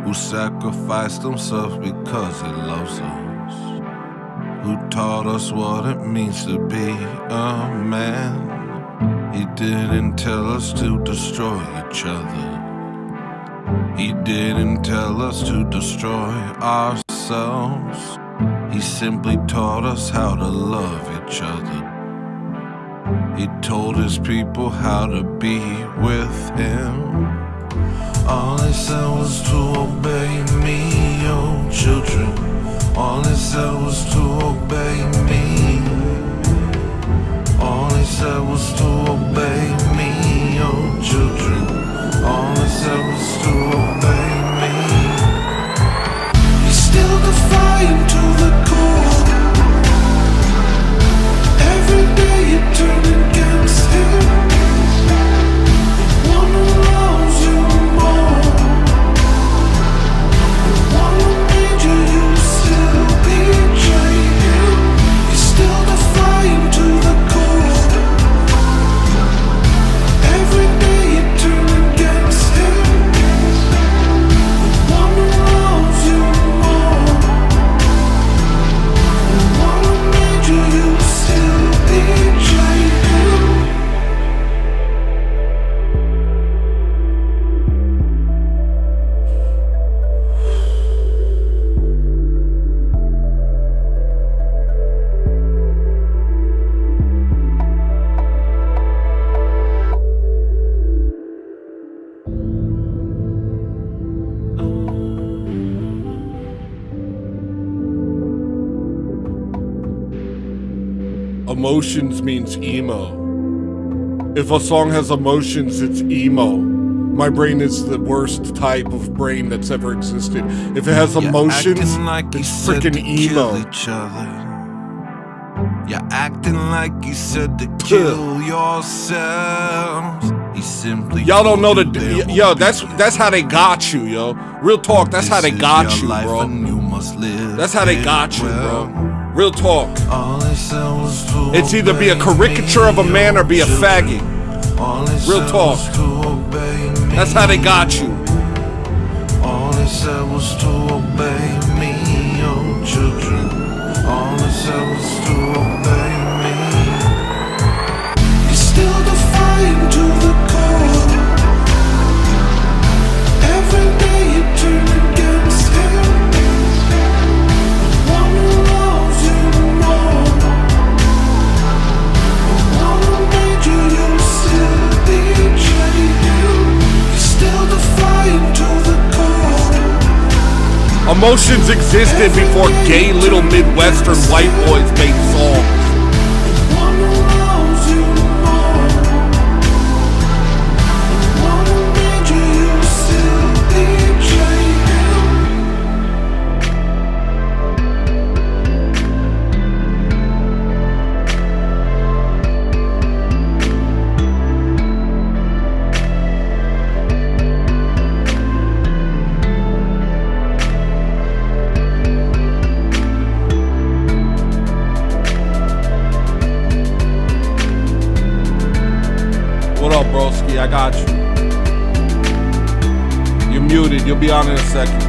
who sacrificed himself because he loves us, who taught us what it means to be a man. He didn't tell us to destroy each other. He didn't tell us to destroy ourselves. He simply taught us how to love each other. He told his people how to be with him. All he said was to obey me, oh children. All he said was to obey me. All he said was to obey me, oh children. All he said was to obey me. He's still defiant to the core. Every day you turn against him. One who loves you more. One who made you, you still betray him. He's still defiant to the core. Every day you turn against him. One who loves you more. One who made you, you still betray him. Emotions means emo. If a song has emotions, it's emo. My brain is the worst type of brain that's ever existed. If it has emotions, it's freaking emo. Each other. You're acting like you said to kill yourselves. He simply Y'all don't know the yo. That's how they got you, yo. Real talk. That's how they got you, bro. That's how they got you, bro. Real talk. It's either be a caricature of a man or be a faggot. Real talk. That's how they got you. All he said was to obey me, oh children. All he said was to obey me. He's still defiant to the core. Every day you turn against him. One who loves you more. One who made you, you still betray him. He's still defiant to the core. Emotions existed before gay little Midwestern white boys made songs. One who loves you more. One who made you, you still betray him. What up, broski? I got you. You're muted. You'll be on in a second.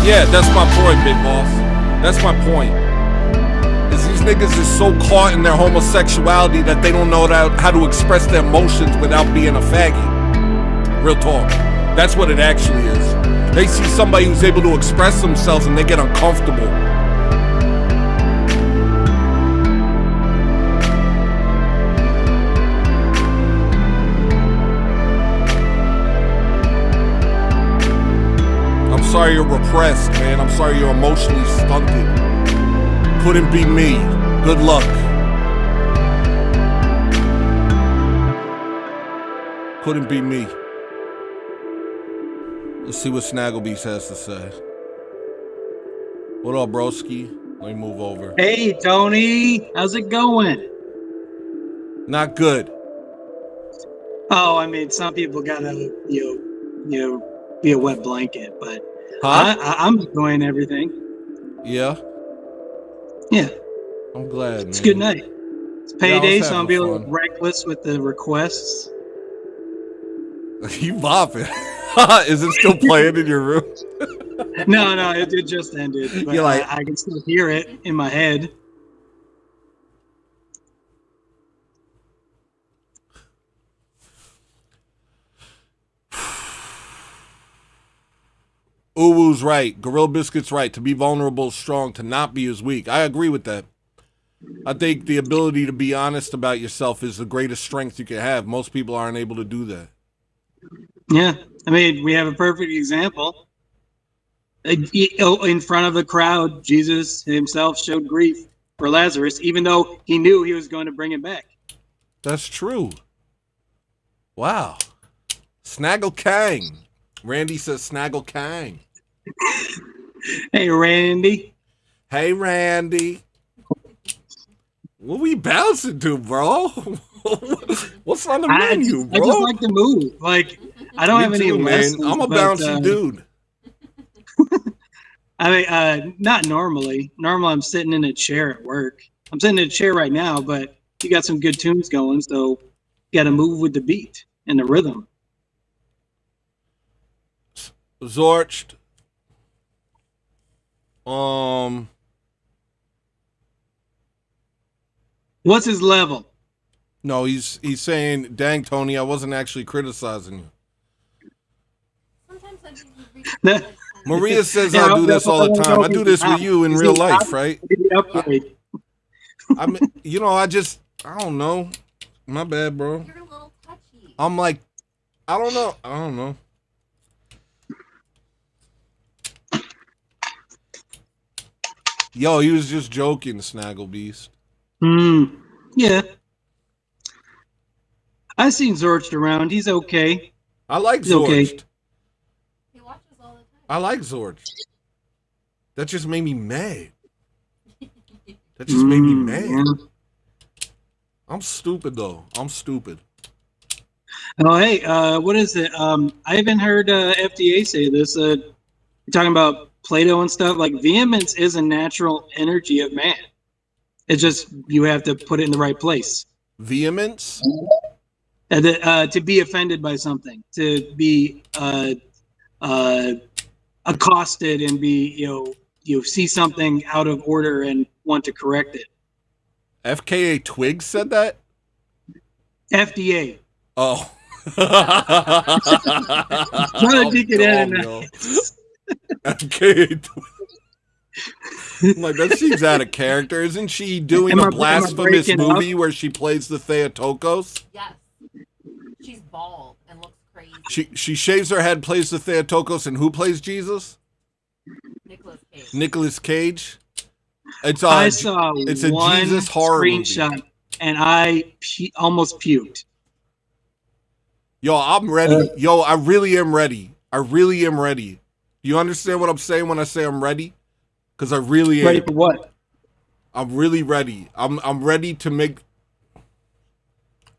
Yeah, that's my point, big boss. That's my point. Is these niggas is so caught in their homosexuality that they don't know how to express their emotions without being a faggot. Real talk. That's what it actually is. They see somebody who's able to express themselves and they get uncomfortable. I'm sorry you're repressed, man. I'm sorry you're emotionally stunted. Couldn't be me. Good luck. Couldn't be me. Let's see what Snagglebeast has to say. What up, broski? Let me move over. Hey, Tony. How's it going? Not good. Oh, I mean, some people gotta, be a wet blanket, but Huh? I'm enjoying everything. Yeah. Yeah, I'm glad, it's a good man. night. It's Yeah, I was payday, so I'm having being a little fun. reckless with the requests. You bopping. Is it still playing in your room? No, it just ended, but You're like, I can still hear it in my head. Uwu's right. Gorilla Biscuit's right. To be vulnerable is strong. To not be is weak. I agree with that. I think the ability to be honest about yourself is the greatest strength you can have. Most people aren't able to do that. Yeah, I mean, we have a perfect example. In front of a crowd, Jesus himself showed grief for Lazarus, even though he knew he was going to bring him back. That's true. Wow. Snaggle Kang. Randy says Snaggle Kang. Hey, Randy. Hey, Randy. What we bouncing to, bro? What's on the menu, bro? I just like to move. Like, I don't Me have any too, man. lessons, I'm a but, bouncy dude. I mean, not normally. Normally, I'm sitting in a chair at work. I'm sitting in a chair right now, but you got some good tunes going, so you got to move with the beat and the rhythm. Zorched. What's his level? No, he's saying, dang, Tony, I wasn't actually criticizing you. Sometimes I think you reach Maria says Yeah, I do this all the that's time. what I do this with you in Is real he life, up? right? Maybe upgrade. I mean, I don't know. My bad, bro. You're a little touchy. I'm like, I don't know. Yo, he was just joking, Snaggle Beast. Yeah. I've seen Zorched around. He's okay. I like He's okay. Zorched. He watches all the time. I like Zorched. That just made me mad. That just made me mad. Yeah. I'm stupid, though. I'm stupid. Oh, hey, what is it? I haven't heard FDA say this. You're talking about Plato and stuff. Like, vehemence is a natural energy of man. It's just you have to put it in the right place. Vehemence? To be offended by something, to be accosted and be, you see something out of order and want to correct it. FKA Twigs said that? FDA. Oh. Trying to dig it in. FKA Twigs. Like, that seems out of character. Isn't she doing a blasphemous movie where she plays the Theotokos? Yes. She's bald and looks crazy. She shaves her head, plays the Theotokos, and who plays Jesus? Nicolas Cage. I saw it's a one Jesus horror screenshot movie. and I almost puked. Yo, I'm ready. Yo, I really am ready. I really am ready. You understand what I'm saying when I say I'm ready? Because I really am. Ready for what? I'm really ready. I'm ready to make.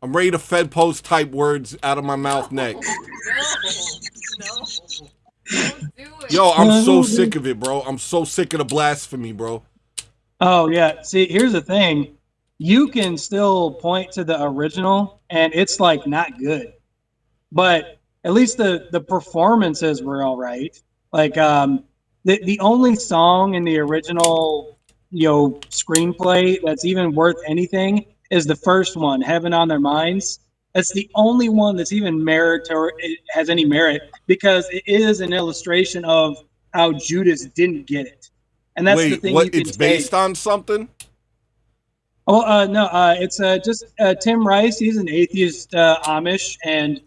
I'm ready to Fed post type words out of my mouth next. No. Don't do it. Yo, I'm so sick of it, bro. I'm so sick of the blasphemy, bro. Oh, yeah. See, here's the thing. You can still point to the original, and it's, like, not good. But at least the performances were all right. Like, the only song in the original, screenplay that's even worth anything is the first one, Heaven on Their Minds. That's the only one that's even it has any merit, because it is an illustration of how Judas didn't get it. And that's the thing. What? It's based on something? Oh, no, it's just Tim Rice. He's an atheist Amish, and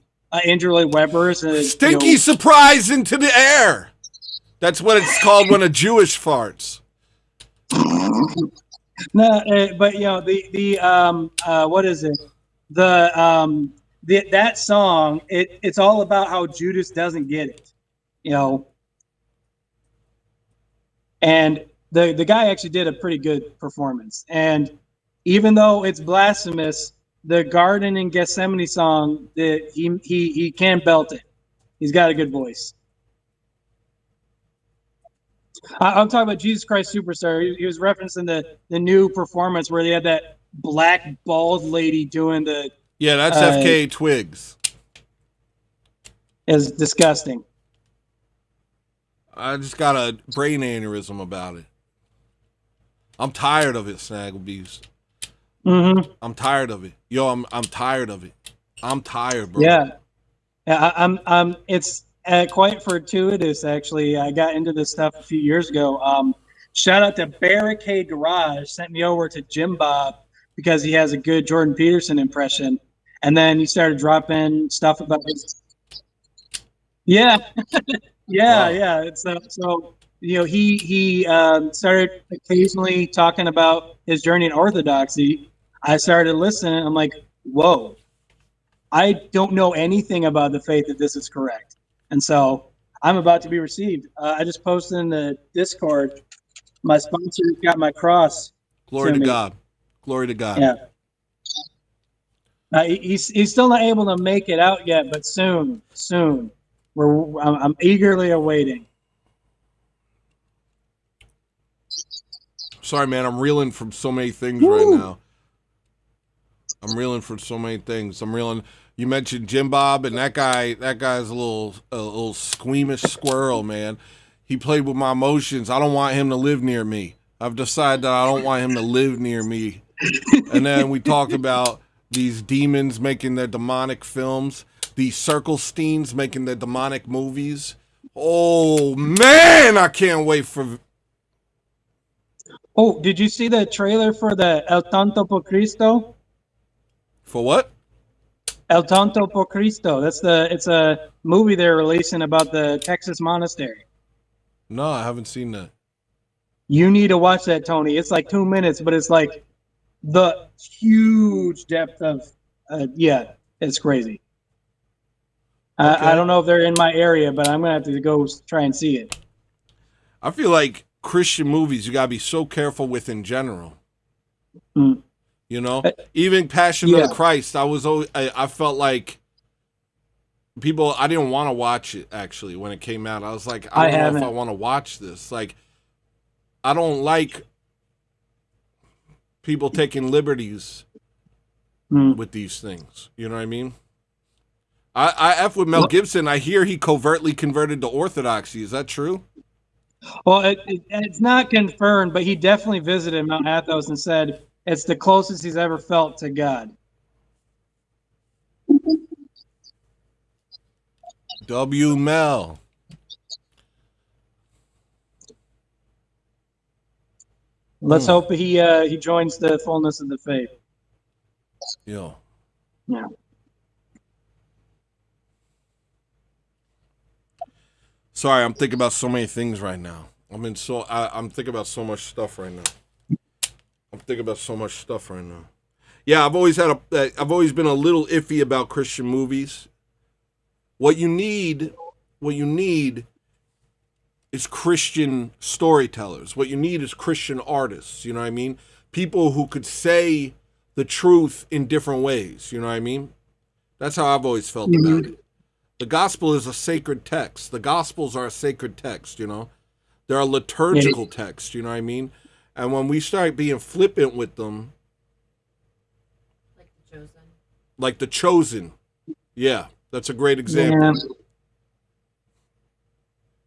Andrew Lloyd Webber is a Stinky surprise into the air. That's what it's called when a Jewish farts. No, but what is it? That song. It's all about how Judas doesn't get it, And the guy actually did a pretty good performance. And even though it's blasphemous, the Garden in Gethsemane song, that he can belt it. He's got a good voice. I'm talking about Jesus Christ Superstar. He was referencing the new performance where they had that black bald lady doing the. Yeah, that's FK Twigs. Is disgusting. I just got a brain aneurysm about it. I'm tired of it, Snagglebees. Mm-hmm. I'm tired of it. Yo, I'm tired of it. I'm tired, bro. Yeah. I'm it's quite fortuitous, actually. I got into this stuff a few years ago. Shout out to Barricade Garage, sent me over to Jim Bob because he has a good Jordan Peterson impression. And then he started dropping stuff about his. Yeah. Yeah, Wow. yeah. It's so he started occasionally talking about his journey in Orthodoxy. I started listening. I'm like, whoa, I don't know anything about the faith that this is correct, and so I'm about to be received. I just posted in the Discord. My sponsor got my cross. Glory to me. God. Glory to God. Yeah. He's still not able to make it out yet, but soon. I'm eagerly awaiting. Sorry, man. I'm reeling from so many things right now. I'm reeling from so many things. I'm reeling. You mentioned Jim Bob, and that guy's a little squeamish squirrel, man. He played with my emotions. I don't want him to live near me. I've decided that I don't want him to live near me. And then we talked about these demons making their demonic films, these Circlesteins making their demonic movies. Oh man, I can't wait for. Oh, did you see the trailer for the El Tanto por Cristo? For what? El Tanto por Cristo. It's a movie they're releasing about the Texas monastery. No, I haven't seen that. You need to watch that, Tony. It's like 2 minutes, but it's like the huge depth of, yeah, it's crazy. Okay. I don't know if they're in my area, but I'm gonna have to go try and see it. I feel like Christian movies you gotta be so careful with in general. Mm. You know, even Passion Yeah. of the Christ. I felt like people. I didn't want to watch it actually when it came out. I was like, I don't know if I want to watch this. Like, I don't like people taking liberties with these things. You know what I mean? I F with Mel Gibson. I hear he covertly converted to Orthodoxy. Is that true? Well, it's not confirmed, but he definitely visited Mount Athos and said it's the closest he's ever felt to God. W. Mel. Let's hope he joins the fullness of the faith. Yeah. Yeah. Sorry, I'm thinking about so many things right now. I'm thinking about so much stuff right now. Yeah, I've always been a little iffy about Christian movies. What you need is Christian storytellers. What you need is Christian artists, you know what I mean? People who could say the truth in different ways, you know what I mean? That's how I've always felt about it. The gospel is a sacred text. The gospels are a sacred text, you know? They're a liturgical text, you know what I mean? And when we start being flippant with them, like the chosen. Yeah, that's a great example. Yeah.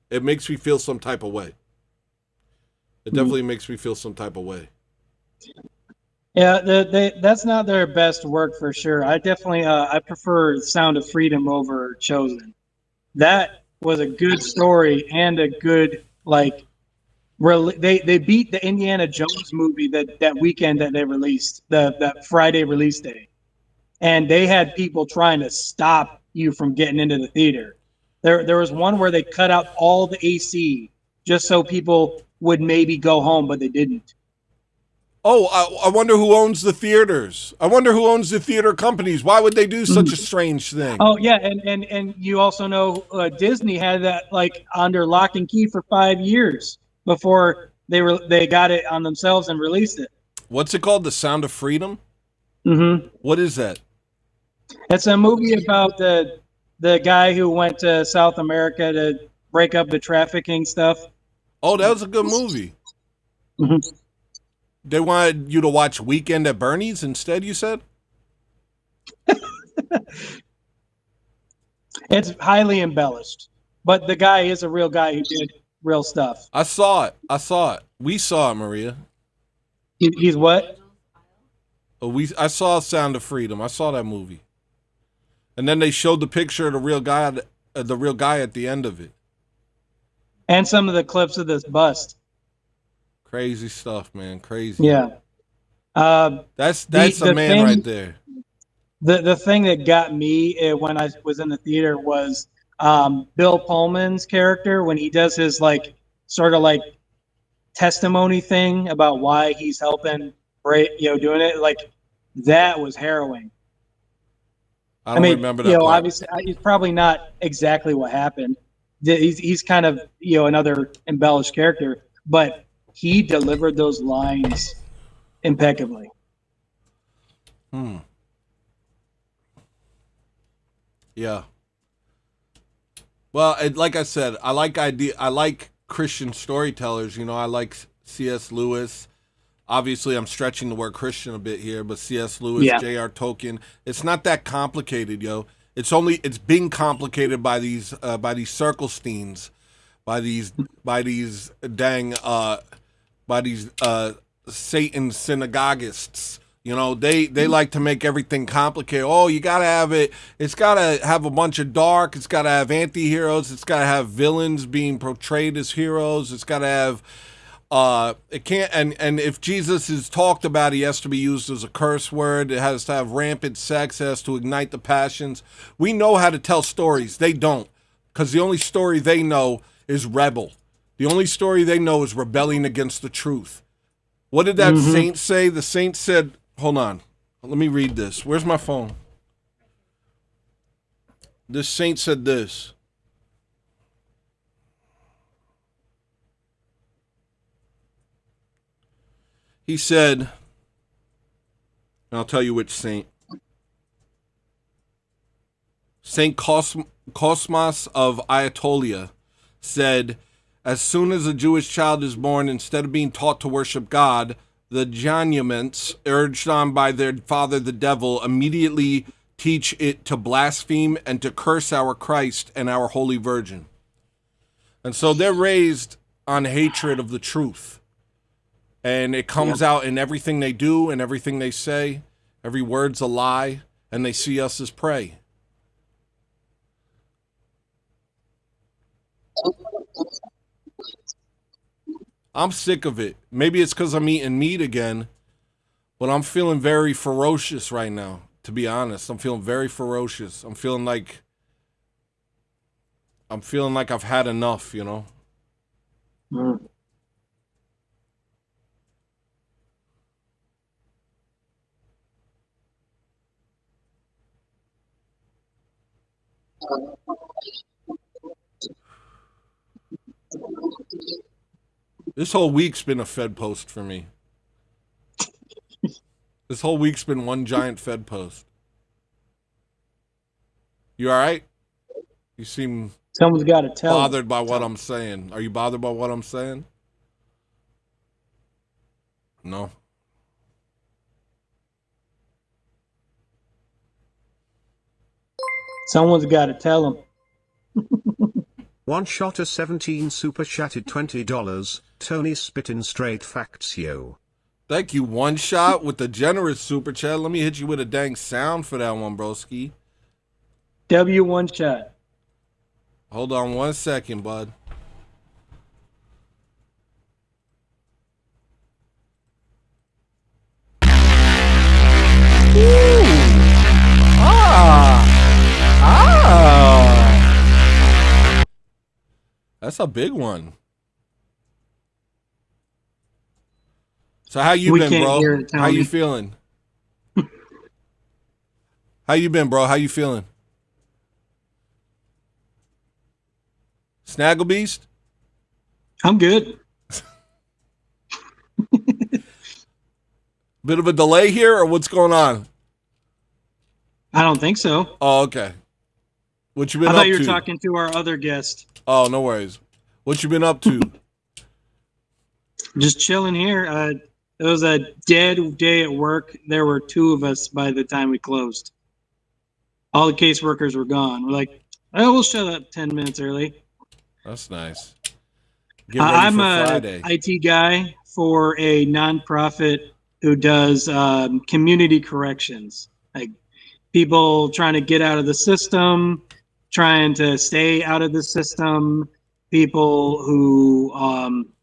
It makes me feel some type of way. It definitely makes me feel some type of way. Yeah, that's not their best work for sure. I definitely I prefer Sound of Freedom over Chosen. That was a good story and a good they beat the Indiana Jones movie that weekend that they released, that Friday release day. And they had people trying to stop you from getting into the theater. There was one where they cut out all the AC just so people would maybe go home, but they didn't. Oh, I wonder who owns the theaters. I wonder who owns the theater companies. Why would they do such a strange thing? Oh yeah, and you also know Disney had that under lock and key for 5 years before they got it on themselves and released it. What's it called? The Sound of Freedom? Mm-hmm. What is that? It's a movie about the guy who went to South America to break up the trafficking stuff. Oh, that was a good movie. Mhm. They wanted you to watch Weekend at Bernie's instead, you said? It's highly embellished, but the guy is a real guy who did real stuff. I saw it. We saw it, Maria. He's what? I saw Sound of Freedom. I saw that movie. And then they showed the picture of the real guy at the end of it. And some of the clips of this bust. Crazy stuff, man. Crazy. Yeah. That's the a man thing- right there. The thing that got me when I was in the theater was Bill Pullman's character when he does his like sort of like testimony thing about why he's helping doing it. Like that was harrowing. I don't remember that part. Obviously, it's probably not exactly what happened. He's kind of another embellished character, but he delivered those lines impeccably. Yeah. Well, like I said, I like Christian storytellers. I like C.S. Lewis. Obviously, I'm stretching the word Christian a bit here, but C.S. Lewis, Yeah. J.R. Tolkien. It's not that complicated, yo. It's being complicated by these Circlesteins, by these Satan synagogists. They like to make everything complicated. Oh, you gotta have it. It's gotta have a bunch of dark. It's gotta have anti-heroes. It's gotta have villains being portrayed as heroes. It's gotta have it can't and if Jesus is talked about, he has to be used as a curse word. It has to have rampant sex. It has to ignite the passions. We know how to tell stories. They don't, because the only story they know is rebel. The only story they know is rebelling against the truth. What did that saint say? The saint said, hold on, let me read this. Where's my phone? This saint said this. He said, and I'll tell you which saint. Saint Cosmas of Ayatollah said, as soon as a Jewish child is born, instead of being taught to worship God, the Januments, urged on by their father the devil, immediately teach it to blaspheme and to curse our Christ and our Holy Virgin. And so they're raised on hatred of the truth. And it comes out in everything they do and everything they say. Every word's a lie, and they see us as prey. I'm sick of it. Maybe it's because I'm eating meat again, but I'm feeling very ferocious right now, to be honest. I'm feeling very ferocious. I'm feeling like I've had enough, This whole week's been a Fed post for me. This whole week's been one giant Fed post. You all right? You seem Someone's got to tell. bothered by what I'm saying. Are you bothered by what I'm saying? No. Someone's got to tell them. One shot of 17 super chatted $20. Tony spittin' straight facts, yo. Thank you, One Shot, with the generous super chat. Let me hit you with a dang sound for that one, broski. W1 shot. Hold on 1 second, bud. That's a big one. So how you been, can't bro? hear it, How you Tony. feeling? How you been, bro? How you feeling? Snagglebeast? I'm good. Bit of a delay here, or what's going on? I don't think so. Oh, okay. What you been I up thought you were to? talking to our other guest. Oh, no worries. What you been up to? Just chilling here. It was a dead day at work. There were 2 of us by the time we closed. All the caseworkers were gone. We're like, oh, we'll shut up 10 minutes early. That's nice. Get ready I'm for a Friday. IT guy for a nonprofit who does community corrections. Like people trying to get out of the system, trying to stay out of the system, people who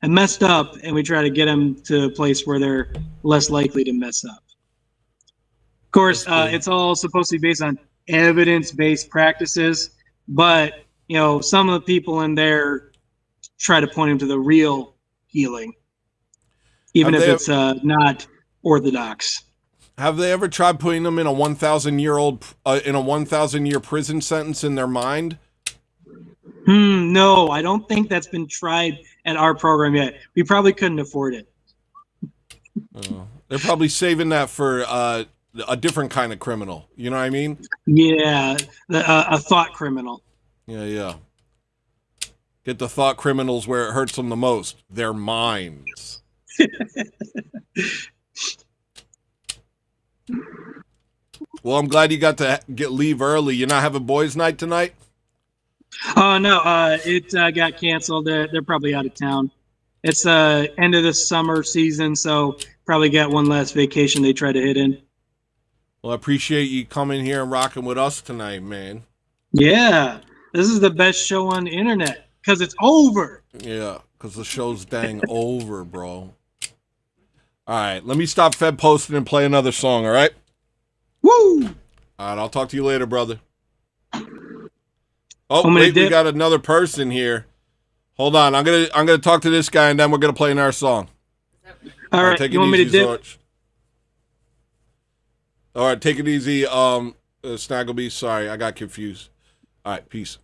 have messed up, and we try to get them to a place where they're less likely to mess up. Of course, it's all supposed to be based on evidence-based practices, but you know, some of the people in there try to point them to the real healing, even if it's not orthodox. Have they ever tried putting them in a 1,000-year prison sentence in their mind? No, I don't think that's been tried at our program yet. We probably couldn't afford it. They're probably saving that for a different kind of criminal. You know what I mean? Yeah, a thought criminal. Yeah. Get the thought criminals where it hurts them the most. Their minds. Well, I'm glad you got to leave early. You're not having boys' night tonight? Oh, no, it got canceled. They're probably out of town. It's end of the summer season, so probably got one last vacation they try to hit in. Well, I appreciate you coming here and rocking with us tonight, man. Yeah, this is the best show on the internet because it's over. Yeah, because the show's dang over, bro. All right, let me stop Fed posting and play another song, all right? Woo! All right, I'll talk to you later, brother. Oh, wait, we got another person here. Hold on, I'm gonna talk to this guy, and then we're gonna play another song. All right, take you it want me to easy, dip? Zorch. All right, take it easy, Snaggleby. Sorry, I got confused. All right, peace.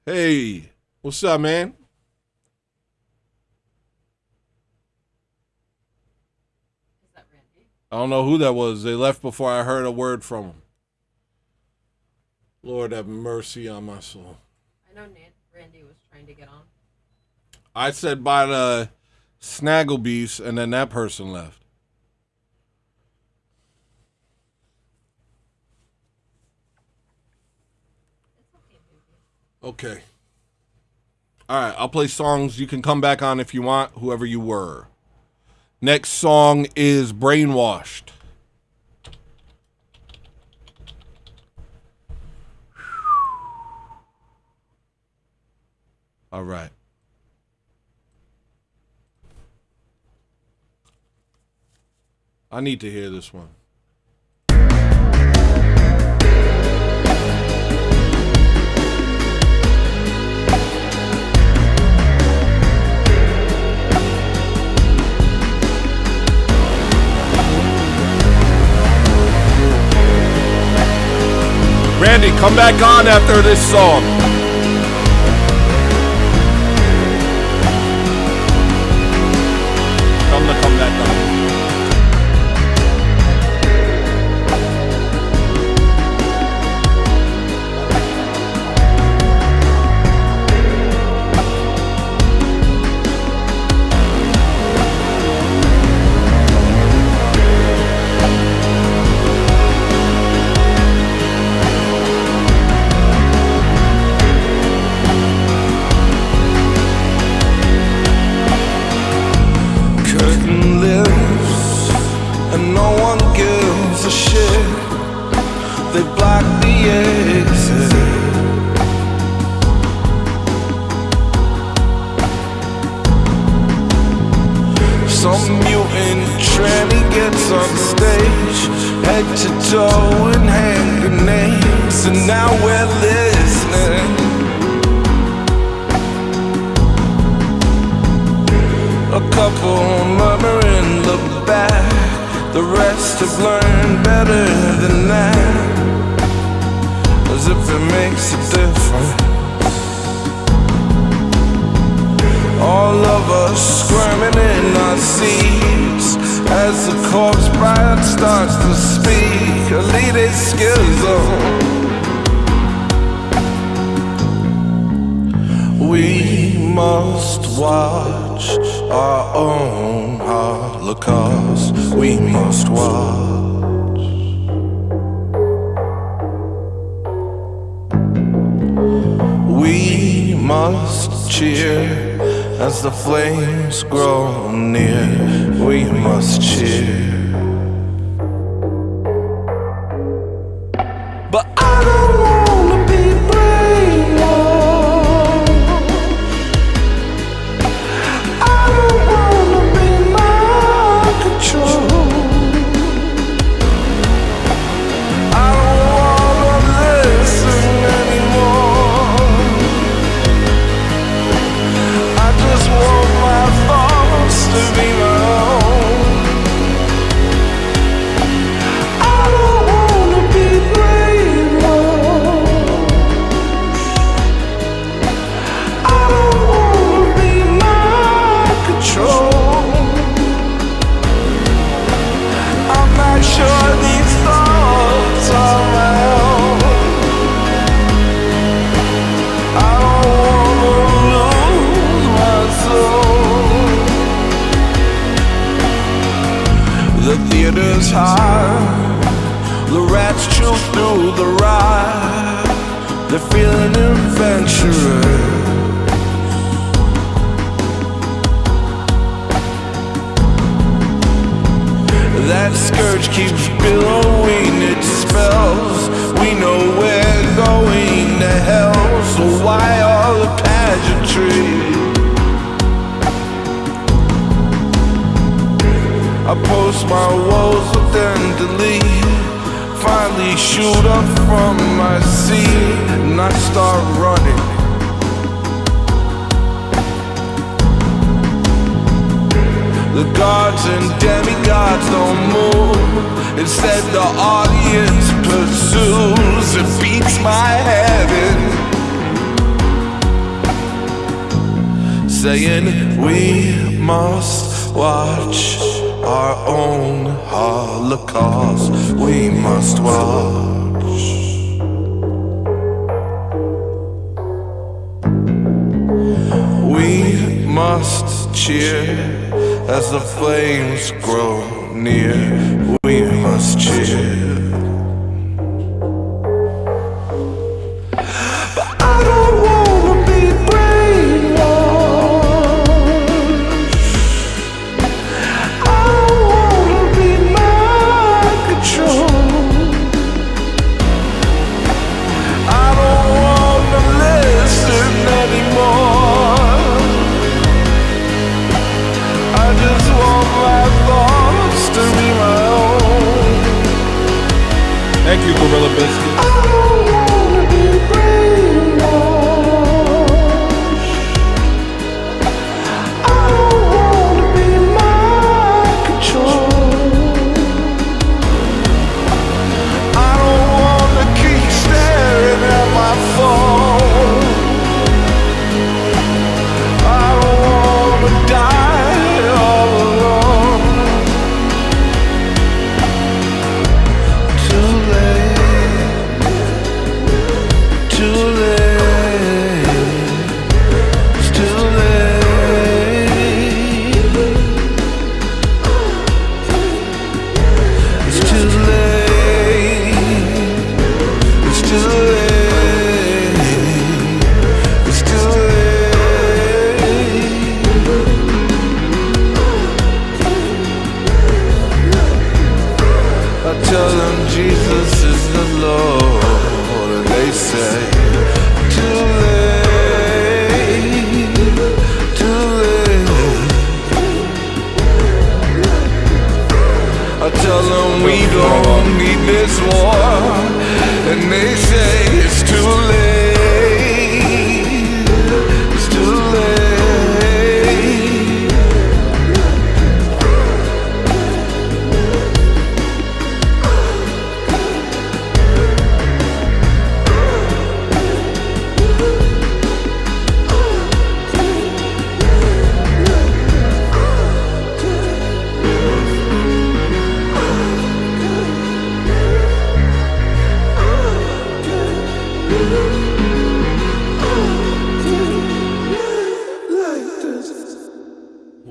Hey, what's up, man? Is that Randy? I don't know who that was. They left before I heard a word from them. Lord have mercy on my soul. I know Randy was trying to get on. I said by the Snagglebeast, and then that person left. It's okay, baby. Okay. All right, I'll play songs. You can come back on if you want, whoever you were. Next song is Brainwashed. All right. I need to hear this one. Randy, come back on after this song. Come back on. Curtain lifts and no one gives a shit. They block the exit. Some mutant tranny gets on stage, head to toe in hand grenades, and now we're listening. A couple murmuring, look back. The rest have learned better than that. As if it makes a difference. All of us squirming in our seats, As the corpse bride starts to speak, a lady schism. We must watch our own Holocaust. We must watch. We must cheer as the flames grow near. We must cheer. But I don't wanna be brainwashed. I don't wanna be mind controlled. I don't wanna listen anymore. I just want my thoughts to be my own. I don't wanna be brainwashed. I don't wanna be mind controlled. I'm not sure these thoughts are my own. I don't wanna lose my soul. The theater's high, the rats chew through the ride. They're feeling adventurous. That scourge keeps billowing its spells. We know we're going to hell, so why all the pageantry? I post my woes but then delete. Finally shoot up from my seat and I start running. The gods and demigods don't move. Instead the audience pursues and beats my head in, saying we must watch our own Holocaust. We must watch. We must cheer as the flames grow near. We must cheer. But I don't wanna be brainwashed. I don't wanna be mind controlled. I don't wanna listen anymore. I just want my thoughts to be my own.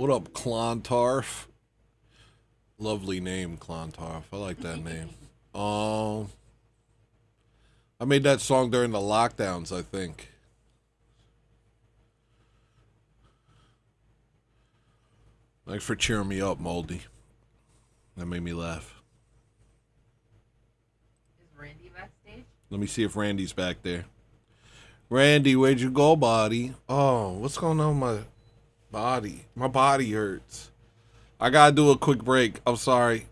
What up, Clontarf? Lovely name, Clontarf. I like that name. I made that song during the lockdowns, I think. Thanks for cheering me up, Moldy. That made me laugh. Is Randy backstage? Let me see if Randy's back there. Randy, where'd you go, body? Oh, what's going on with my body? My body hurts. I gotta do a quick break. I'm sorry.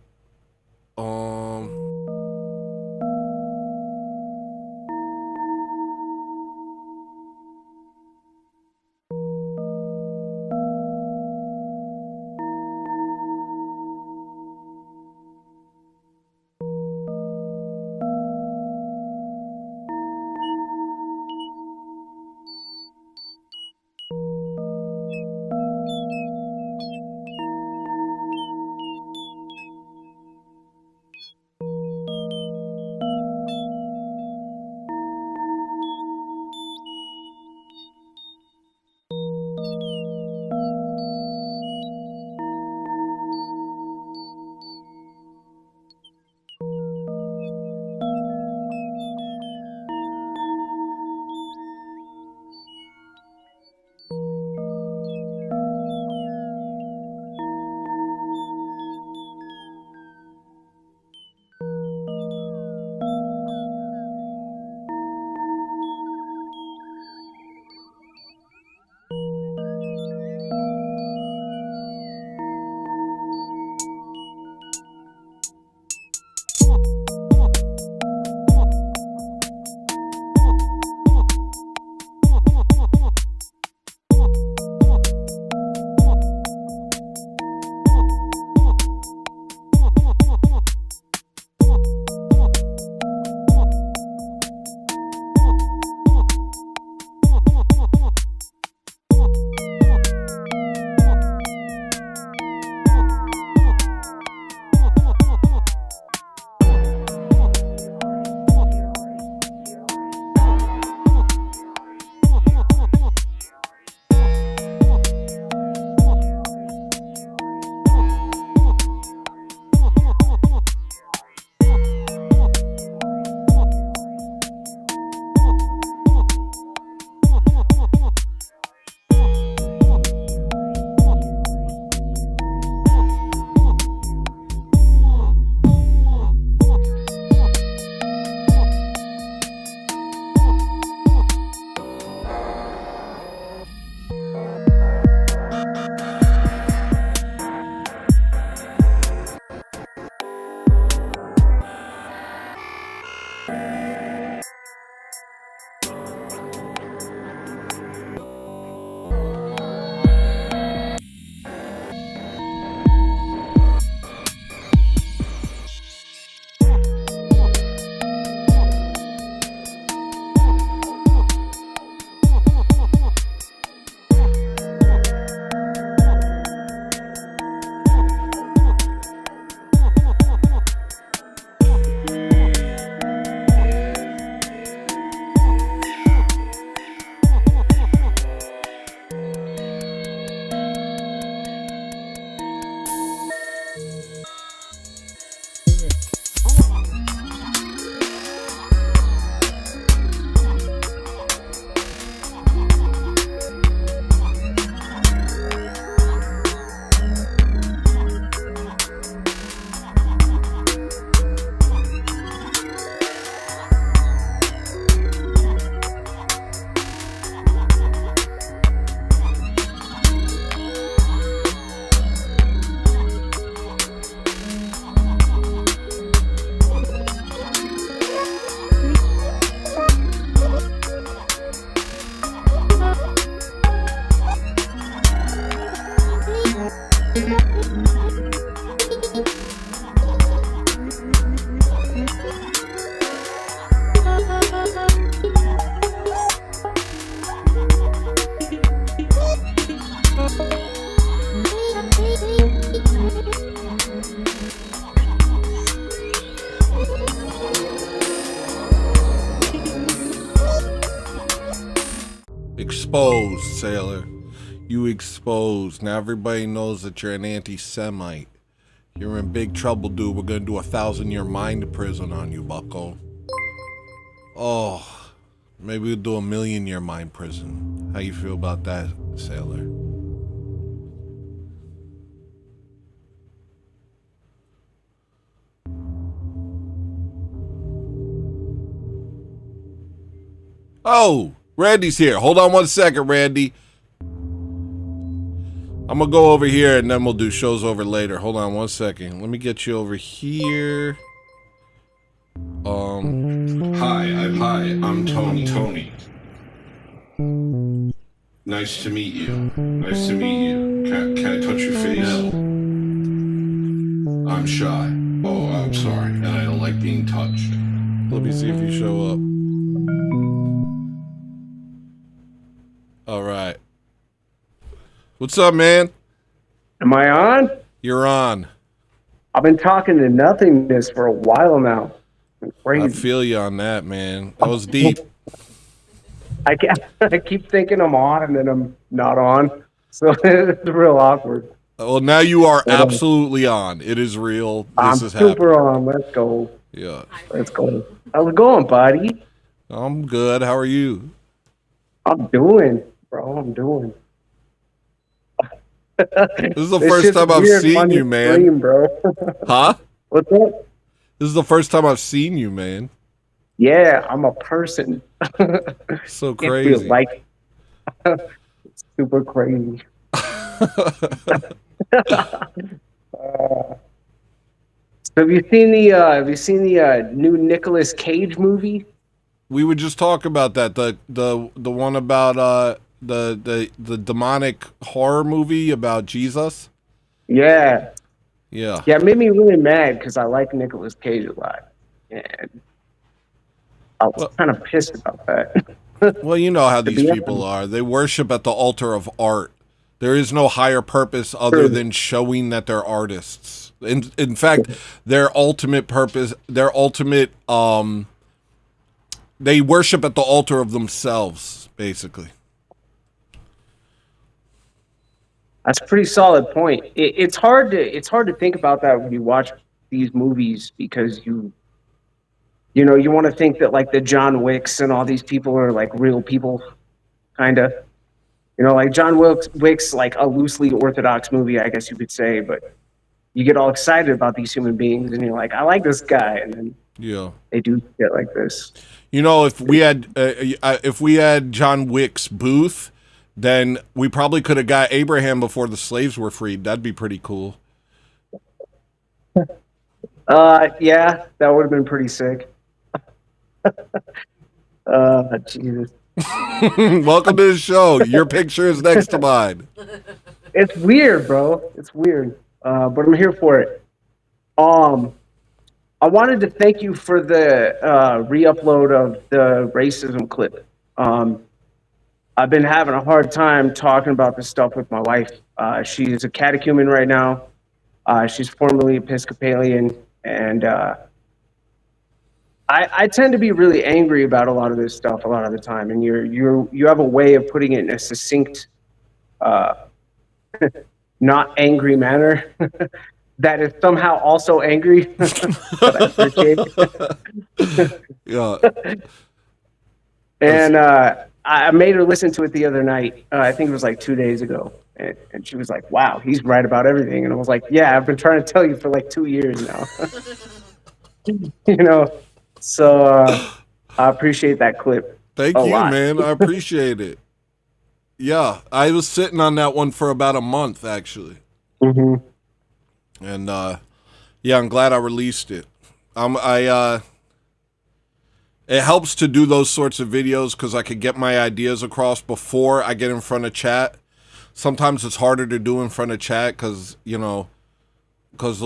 Exposed, sailor. You exposed. Now everybody knows that you're an anti-Semite. You're in big trouble, dude. We're gonna do 1,000-year mind prison on you, bucko. Oh, maybe we'll do 1,000,000-year mind prison. How you feel about that, sailor? Oh, Randy's here. Hold on 1 second, Randy. I'm gonna go over here and then we'll do shows over later. Hold on 1 second. Let me get you over here. Hi, I'm Tony. Nice to meet you. Can I touch your face? I'm shy. Oh, I'm sorry, and I don't like being touched. Let me see if you show up. All right. What's up, man? Am I on? You're on. I've been talking to nothingness for a while now. I Crazy. feel you on that, man. That was deep. I keep thinking I'm on and then I'm not on. So it's real awkward. Well, now you are absolutely on. It is real. I'm This is happening. super on. Let's go. Yeah. Let's go. How's it going, buddy? I'm good. How are you? I'm doing, bro. I'm doing. This is the first time I've seen you, man. Stream, bro. Huh? What's up? This is the first time I've seen you, man. Yeah, I'm a person. So It crazy. feels like it's super crazy. So have you seen the new Nicolas Cage movie? We would just talk about that. The one about the demonic horror movie about Jesus. Yeah, Yeah. yeah, it made me really mad because I like Nicolas Cage a lot, and I was kind of pissed about that. Well, you know how To these be people are. They worship at the altar of art. There is no higher purpose other True. than showing that they're artists. In fact, their ultimate purpose, they worship at the altar of themselves, basically. That's a pretty solid point. It's hard to think about that when you watch these movies because you want to think that like the John Wicks and all these people are like real people, kind of. Like John Wick's like a loosely orthodox movie, I guess you could say, but you get all excited about these human beings and you're like, I like this guy, and then Yeah. they do shit like this. If we had John Wick's booth, then we probably could have got Abraham before the slaves were freed. That'd be pretty cool. Yeah, that would have been pretty sick. Jesus. Welcome to the show. Your picture is next to mine. It's weird, bro. It's weird. But I'm here for it. I wanted to thank you for the re-upload of the racism clip. I've been having a hard time talking about this stuff with my wife. She is a catechumen right now. She's formerly Episcopalian, and I tend to be really angry about a lot of this stuff a lot of the time. And you have a way of putting it in a succinct, not angry manner that is somehow also angry. But I appreciate it. Yeah. And I made her listen to it the other night. I think it was like 2 days ago. And she was like, wow, he's right about everything. And I was like, yeah, I've been trying to tell you for like 2 years now. So I appreciate that clip. Thank a you, lot. man. I appreciate it. Yeah, I was sitting on that one for about a month, actually. Mm-hmm. And yeah, I'm glad I released it. It helps to do those sorts of videos because I could get my ideas across before I get in front of chat. Sometimes it's harder to do in front of chat because they'll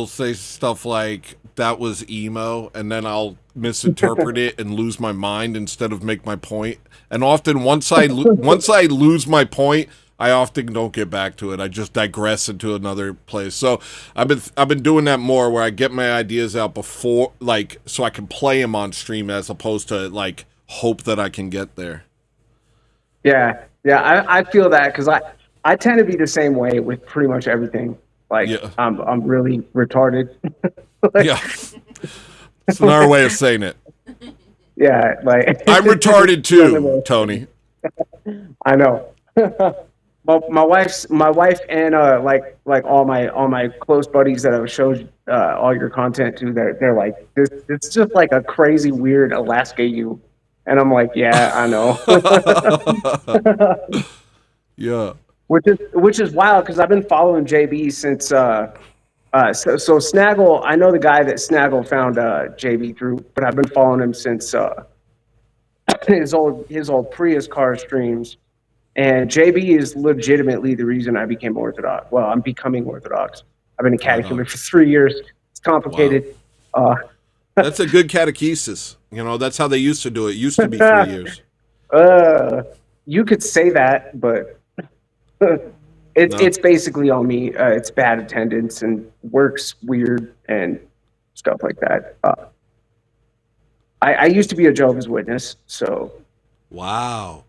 say stuff like, that was emo, and then I'll misinterpret it and lose my mind instead of make my point. And often once I lose my point, I often don't get back to it. I just digress into another place. So I've been doing that more, where I get my ideas out before, like, so I can play them on stream as opposed to like hope that I can get there. Yeah, I feel that because I I tend to be the same way with pretty much everything. Like Yeah. I'm really retarded. Yeah. It's another way of saying it. Yeah, like I'm retarded it's one of too, those- Tony. I know. my wife and like all my close buddies that I've showed all your content to, they're like, this it's just like a crazy weird Alaska you, and I'm like, yeah, I know. Yeah. which is wild because I've been following JB since so Snaggle. I know the guy that Snaggle found JB through, but I've been following him since his old Prius car streams. And JB is legitimately the reason I became Orthodox. Well, I'm becoming Orthodox. I've been a catechumen for 3 years. It's complicated. That's a good catechesis. You know, that's how they used to do it. It used to be 3 years. You could say that, but it's basically on me. It's bad attendance and work's weird and stuff like that. I used to be a Jehovah's Witness, so Wow.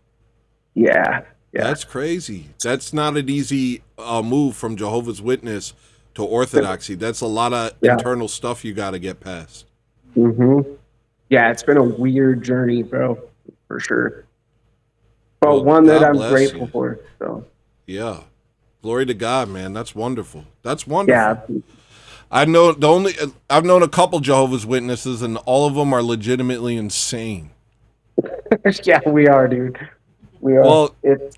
yeah. That's crazy. That's not an easy move from Jehovah's Witness to Orthodoxy. That's a lot of internal stuff you got to get past. Mm-hmm. Yeah, it's been a weird journey, bro, for sure. But Well, one that God I'm bless grateful you. for. So Yeah. Glory to God, man. That's wonderful. That's wonderful. yeah, I've known a couple Jehovah's Witnesses, and all of them are legitimately insane. yeah, we are, dude. We are. Well, it's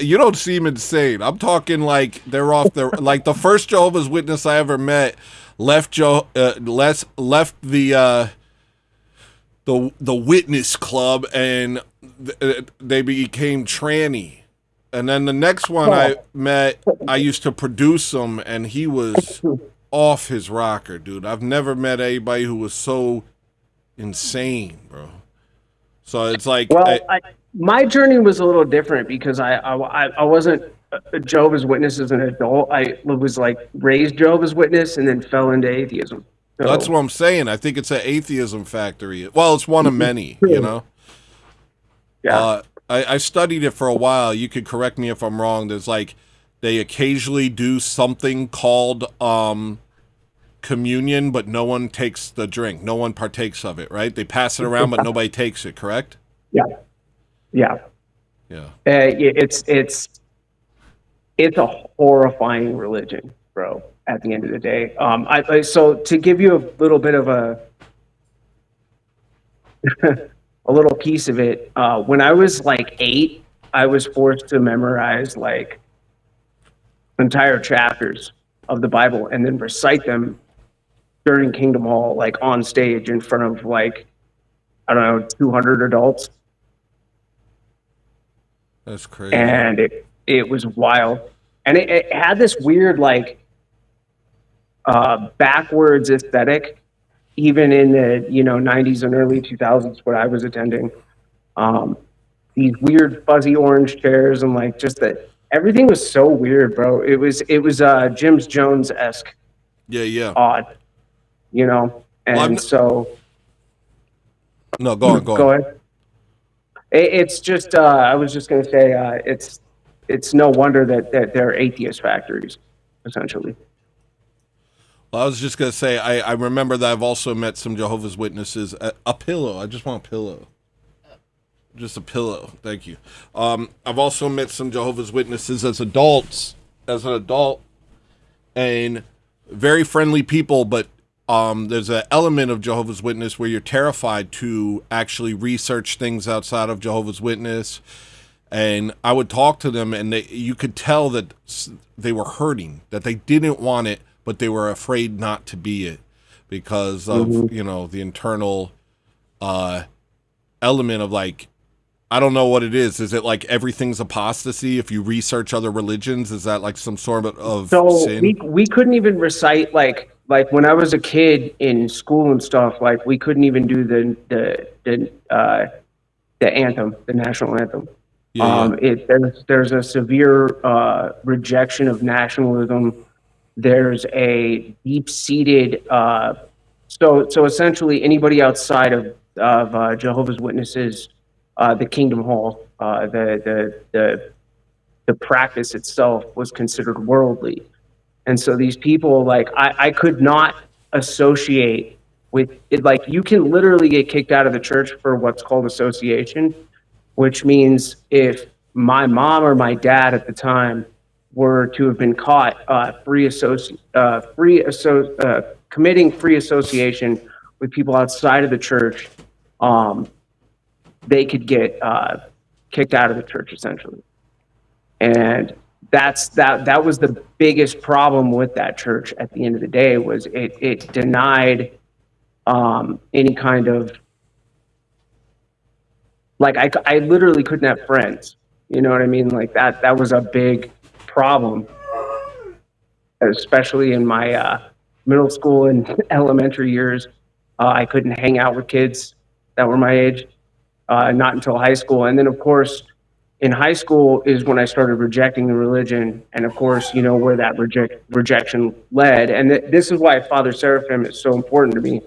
you don't seem insane. I'm talking like they're off their like the first Jehovah's Witness I ever met left the Witness Club, and they became tranny. And then the next one I met, I used to produce him, and he was off his rocker, dude. I've never met anybody who was so insane, bro. So it's like, well, my journey was a little different because I wasn't a Jehovah's Witness as an adult. I was like raised Jehovah's Witness and then fell into atheism. So, that's what I'm saying. I think it's an atheism factory. Well, it's one of many, you know. yeah. I studied it for a while. You could correct me if I'm wrong. There's like they occasionally do something called communion, but no one takes the drink. No one partakes of it, right? They pass it around, but nobody takes it, correct? Yeah. It's a horrifying religion, bro. At the end of the day, so to give you a little bit of a a little piece of it, when I was like 8, I was forced to memorize like entire chapters of the Bible and then recite them during Kingdom Hall, like on stage in front of like, I don't know, 200 adults. That's crazy. And it was wild. And it had this weird like backwards aesthetic, even in the 90s and early 2000s when I was attending. These weird fuzzy orange chairs and like just that everything was so weird, bro. It was James Jones-esque. Yeah. Odd, and Well, so no, go on. go ahead. It's just I was just gonna say it's no wonder that they're atheist factories, essentially. Well, I was just gonna say I remember that I've also met some Jehovah's Witnesses. A pillow. I just want a pillow. Just a pillow. Thank you. I've also met some Jehovah's Witnesses as an adult, and very friendly people, but there's an element of Jehovah's Witness where you're terrified to actually research things outside of Jehovah's Witness. And I would talk to them, and you could tell that they were hurting, that they didn't want it, but they were afraid not to be it because of, the internal element of like, I don't know what it is. Is it like everything's apostasy if you research other religions? Is that like some sort of sin? we couldn't even recite like when I was a kid in school and stuff, like we couldn't even do the anthem, the national anthem. There's a severe rejection of nationalism. There's a deep-seated so essentially anybody outside of Jehovah's Witnesses, the Kingdom Hall, the the practice itself was considered worldly. And so these people, like, I could not associate with it. Like, you can literally get kicked out of the church for what's called association, which means if my mom or my dad at the time were to have been caught committing free association with people outside of the church, they could get kicked out of the church essentially. And that was the biggest problem with that church at the end of the day, was it denied any kind of, like, I literally couldn't have friends. You know what I mean? Like, that was a big problem, especially in my middle school and elementary years. I couldn't hang out with kids that were my age, not until high school. And then, of course, in high school is when I started rejecting the religion. And of course, you know where that rejection led. And this is why Father Seraphim is so important to me.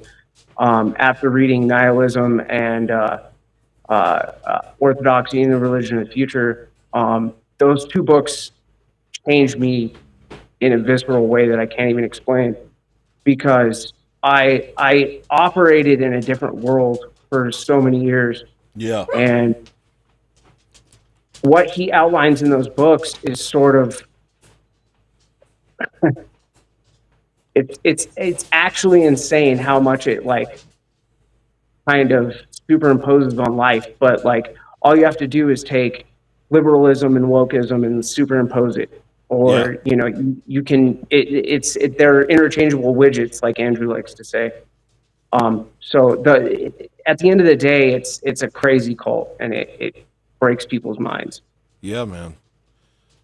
After reading Nihilism and Orthodoxy and the Religion of the Future, those two books changed me in a visceral way that I can't even explain, because I operated in a different world for so many years. Yeah. And what he outlines in those books is sort of it's actually insane how much it, like, kind of superimposes on life. But, like, all you have to do is take liberalism and wokeism and superimpose it, or you know, you can they're interchangeable widgets, like Andrew likes to say. So at the end of the day, it's a crazy cult, and it breaks people's minds. Yeah, man.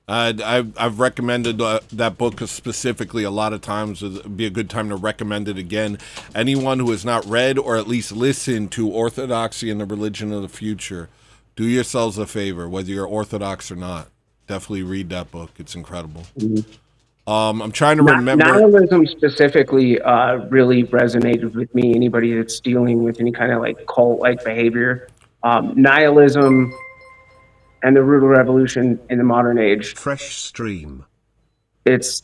I've recommended that book specifically a lot of times. It'd be a good time to recommend it again. Anyone who has not read or at least listened to Orthodoxy and the Religion of the Future, do yourselves a favor, whether you're Orthodox or not. Definitely read that book. It's incredible. Mm-hmm. I'm trying to remember. Nihilism specifically really resonated with me. Anybody that's dealing with any kind of, like, cult-like behavior, nihilism and the Rural Revolution in the modern age. Fresh stream. It's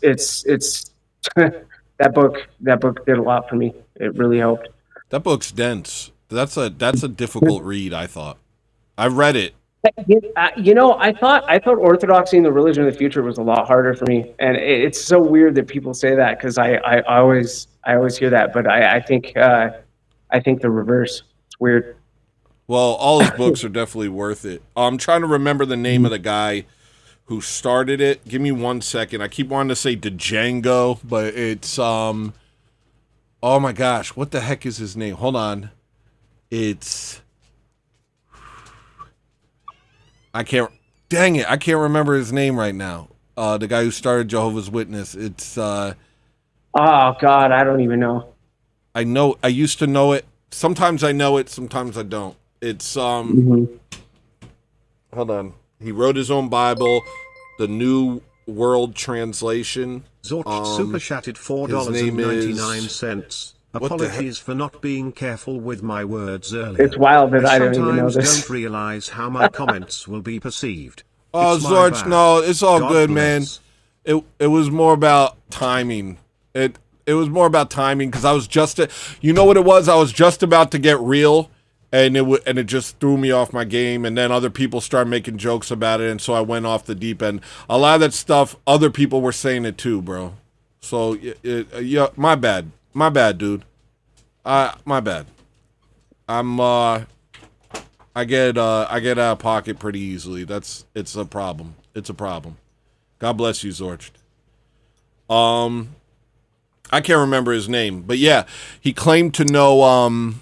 that book did a lot for me. It really helped. That book's dense. That's a difficult read, I thought. I read it. You know, I thought Orthodoxy and the Religion of the Future was a lot harder for me, and it's so weird that people say that, because I always hear that, but I think the reverse. It's weird. Well, all his books are definitely worth it. I'm trying to remember the name of the guy who started it. Give me 1 second. I keep wanting to say Django, but it's oh my gosh, what the heck is his name? Hold on. It's I can't remember his name right now. The guy who started Jehovah's Witness. It's oh God, I don't even know. I used to know it. Sometimes I know it, sometimes I don't. It's hold on. He wrote his own Bible, the New World Translation. Zorch super chatted $4.99. Apologies for not being careful with my words earlier. It's wild that I don't even know this. Don't realize how my comments will be perceived. Oh, Zorch, no, it's all God good, bless. Man. It was more about timing. It was more about timing, because I was just you know what it was? I was just about to get real, and it just threw me off my game, and then other people started making jokes about it, and so I went off the deep end. A lot of that stuff, other people were saying it too, bro. So yeah, my bad, dude. My bad. I get out of pocket pretty easily. It's a problem. It's a problem. God bless you, Zorch. I can't remember his name, but yeah, he claimed to know.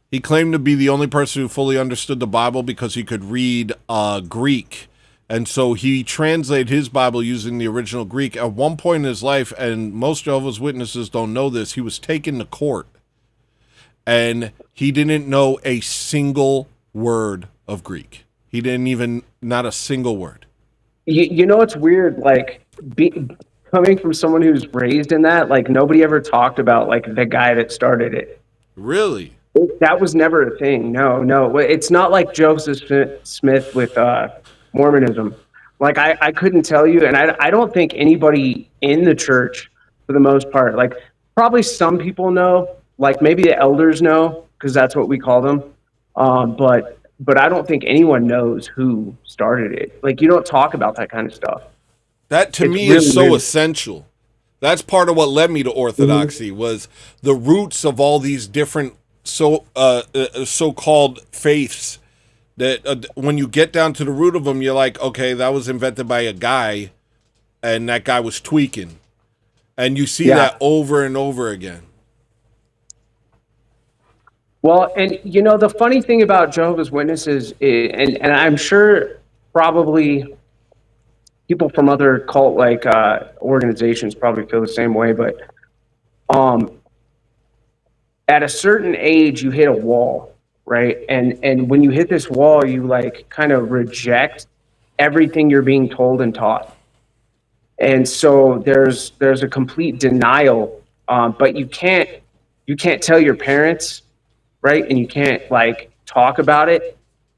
He claimed to be the only person who fully understood the Bible because he could read Greek. And so he translated his Bible using the original Greek. At one point in his life, and most Jehovah's Witnesses don't know this, he was taken to court. And he didn't know a single word of Greek. He didn't even, not a single word. You know, it's weird, like, coming from someone who's raised in that, like, nobody ever talked about, like, the guy that started it. Really? That was never a thing. No. It's not like Joseph Smith with Mormonism, Like I couldn't tell you, and I don't think anybody in the church, for the most part, like probably some people know, like maybe the elders know, because that's what we call them. But I don't think anyone knows who started it. Like you don't talk about that kind of stuff. That to It's me really is so weird. essential. That's part of what led me to orthodoxy was the roots of all these different so-called faiths that when you get down to the root of them, you're like, okay, that was invented by a guy, and that guy was tweaking, and you see that over and over again. Well, and you know the funny thing about Jehovah's Witnesses, and I'm sure probably people from other cult like organizations probably feel the same way, but at a certain age you hit a wall, right? And when you hit this wall, you like kind of reject everything you're being told and taught. And so there's a complete denial, but you can't tell your parents, right? And you can't like talk about it.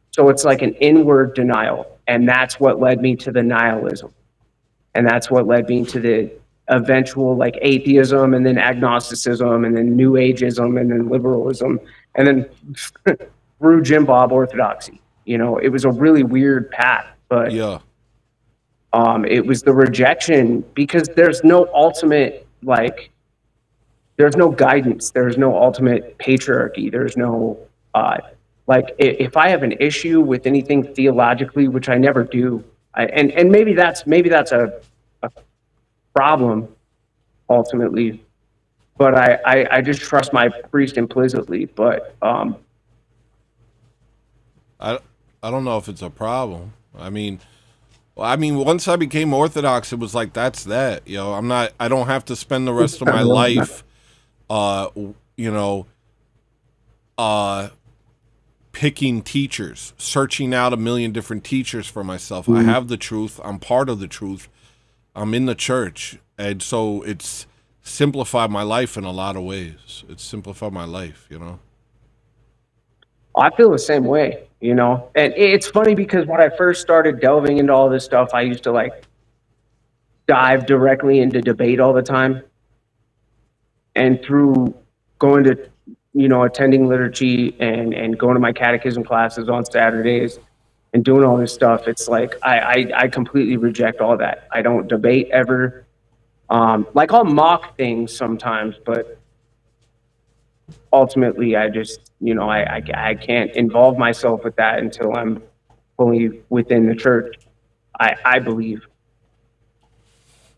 So it's like an inward denial, and that's what led me to the nihilism, and that's what led me to the eventual like atheism, and then agnosticism, and then New Ageism, and then liberalism, and then through Jim Bob orthodoxy. You know, it was a really weird path, but Yeah. it was the rejection because there's no ultimate like there's no guidance, there's no ultimate patriarchy, there's no like if I have an issue with anything theologically, which I never do, and maybe that's a problem ultimately, but I just trust my priest implicitly. But I don't know if it's a problem. I mean, once I became Orthodox, it was like that's that. You know, I don't have to spend the rest of my life, picking teachers, searching out a million different teachers for myself. I have the truth. I'm part of the truth. I'm in the church, and so it's simplified my life in a lot of ways. It's simplified my life, you know. I feel the same way, you know. And it's funny because when I first started delving into all this stuff, I used to like dive directly into debate all the time. And through going to, attending liturgy and going to my catechism classes on Saturdays and doing all this stuff, it's like I completely reject all that. I don't debate ever. Like I'll mock things sometimes, but ultimately I just, I can't involve myself with that until I'm fully within the church, I believe.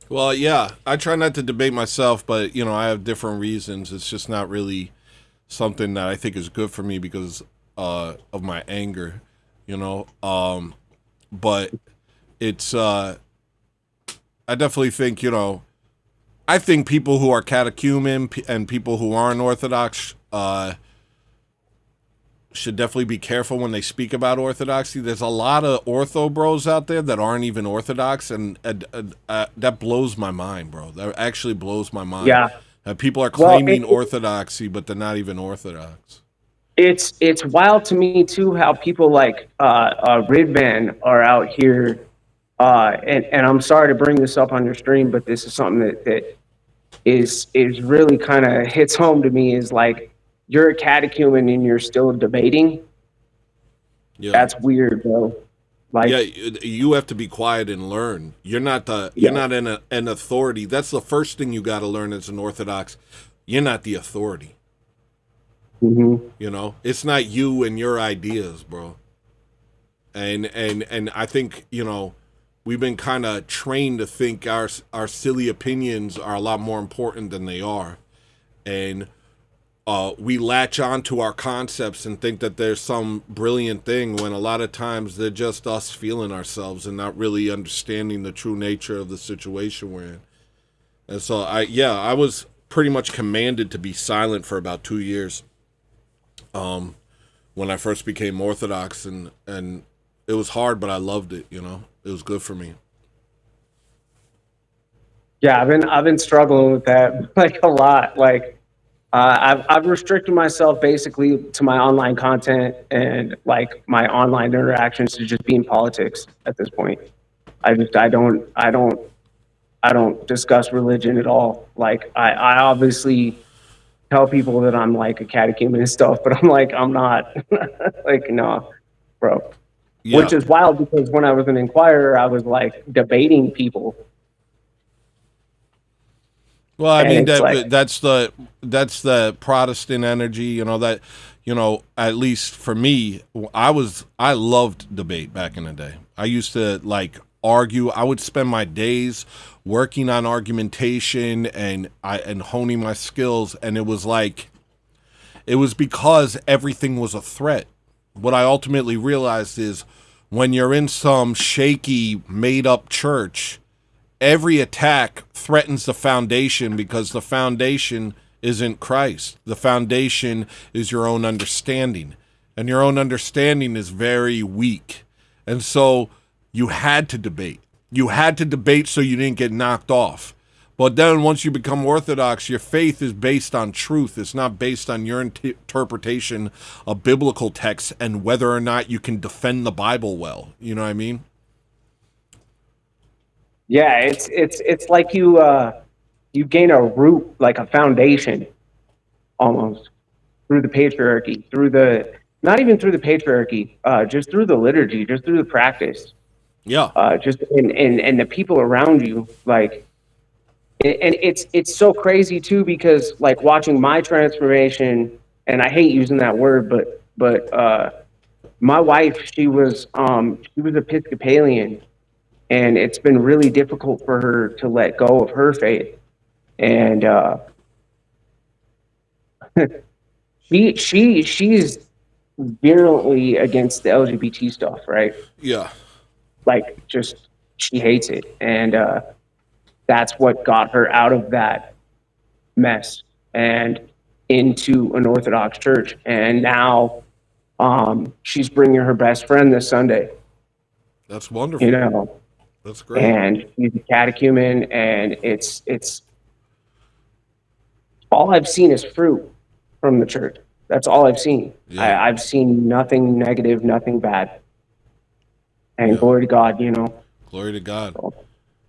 Well, yeah, I try not to debate myself, but, I have different reasons. It's just not really something that I think is good for me because of my anger, but it's, I definitely think, I think people who are catechumen and people who aren't Orthodox should definitely be careful when they speak about orthodoxy. There's a lot of ortho bros out there that aren't even Orthodox, and that blows my mind, bro. That actually blows my mind. Yeah. People are claiming orthodoxy, but they're not even Orthodox. It's wild to me too how people like Ridvan are out here, and I'm sorry to bring this up on your stream, but this is something that is really kind of hits home to me. Is like, you're a catechumen and you're still debating. Yeah. That's weird, bro. Like, yeah, you have to be quiet and learn. You're not an authority. That's the first thing you got to learn as an Orthodox. You're not the authority. Mm-hmm. It's not you and your ideas, bro. And I think, we've been kind of trained to think our silly opinions are a lot more important than they are. And we latch on to our concepts and think that there's some brilliant thing when a lot of times they're just us feeling ourselves and not really understanding the true nature of the situation we're in. And so I was pretty much commanded to be silent for about 2 years when I first became Orthodox, and it was hard, but I loved it. It was good for me. Yeah, I've been struggling with that like a lot. Like, I've restricted myself basically to my online content and like my online interactions to just being politics at this point. I don't discuss religion at all. Like I obviously tell people that I'm like a catechumen and stuff, but I'm like, I'm not. Like, no, bro. Yeah. Which is wild because when I was an inquirer, I was like debating people. Well, I And mean it's like, that's the Protestant energy, you know, that, you know, at least for me, I loved debate back in the day. I used to like argue. I would spend my days working on argumentation and honing my skills, and it was because everything was a threat. What I ultimately realized is when you're in some shaky, made up church, every attack threatens the foundation because the foundation isn't Christ. The foundation is your own understanding, and your own understanding is very weak. And so you had to debate. You had to debate so you didn't get knocked off. But then once you become Orthodox, your faith is based on truth. It's not based on your interpretation of biblical texts and whether or not you can defend the Bible well. You know what I mean? yeah, it's like you gain a root, like a foundation, almost through the patriarchy, not even through the patriarchy, just through the liturgy, just through the practice, Yeah. just and the people around you, like. And it's so crazy too because like watching my transformation, and I hate using that word, but my wife, she was Episcopalian, and it's been really difficult for her to let go of her faith, and she's virulently against the LGBT stuff, right? Yeah. Like just she hates it, and that's what got her out of that mess and into an Orthodox church. And now she's bringing her best friend this Sunday, That's wonderful. you know, That's great. and he's a catechumen, and it's all I've seen is fruit from the church. That's all I've seen. Yeah. I've seen nothing negative, nothing bad. And Yeah. glory to God, you know. Glory to God.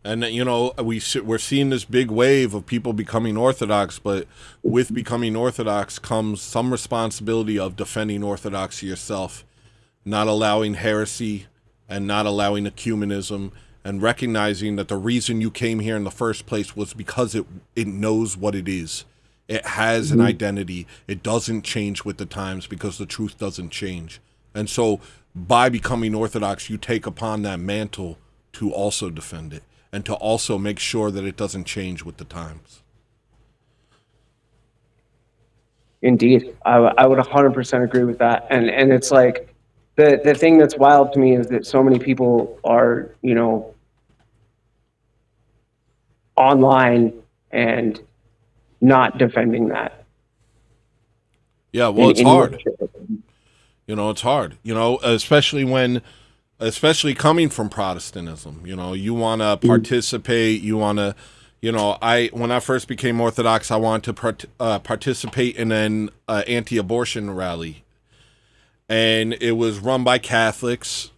And, you know, we're seeing this big wave of people becoming Orthodox, but with becoming Orthodox comes some responsibility of defending Orthodoxy yourself, not allowing heresy and not allowing ecumenism, and recognizing that the reason you came here in the first place was because it knows what it is. It has an identity. It doesn't change with the times because the truth doesn't change. And so by becoming Orthodox, you take upon that mantle to also defend it and to also make sure that it doesn't change with the times. Indeed, I would 100% agree with that. And it's like the thing that's wild to me is that so many people are, you know, online and not defending that. Yeah, well, it's hard. Your- You know, it's hard. You know, especially coming from Protestantism. You know, you want to participate. You want to, you know, when I first became Orthodox, I wanted to participate in an anti-abortion rally, and it was run by Catholics.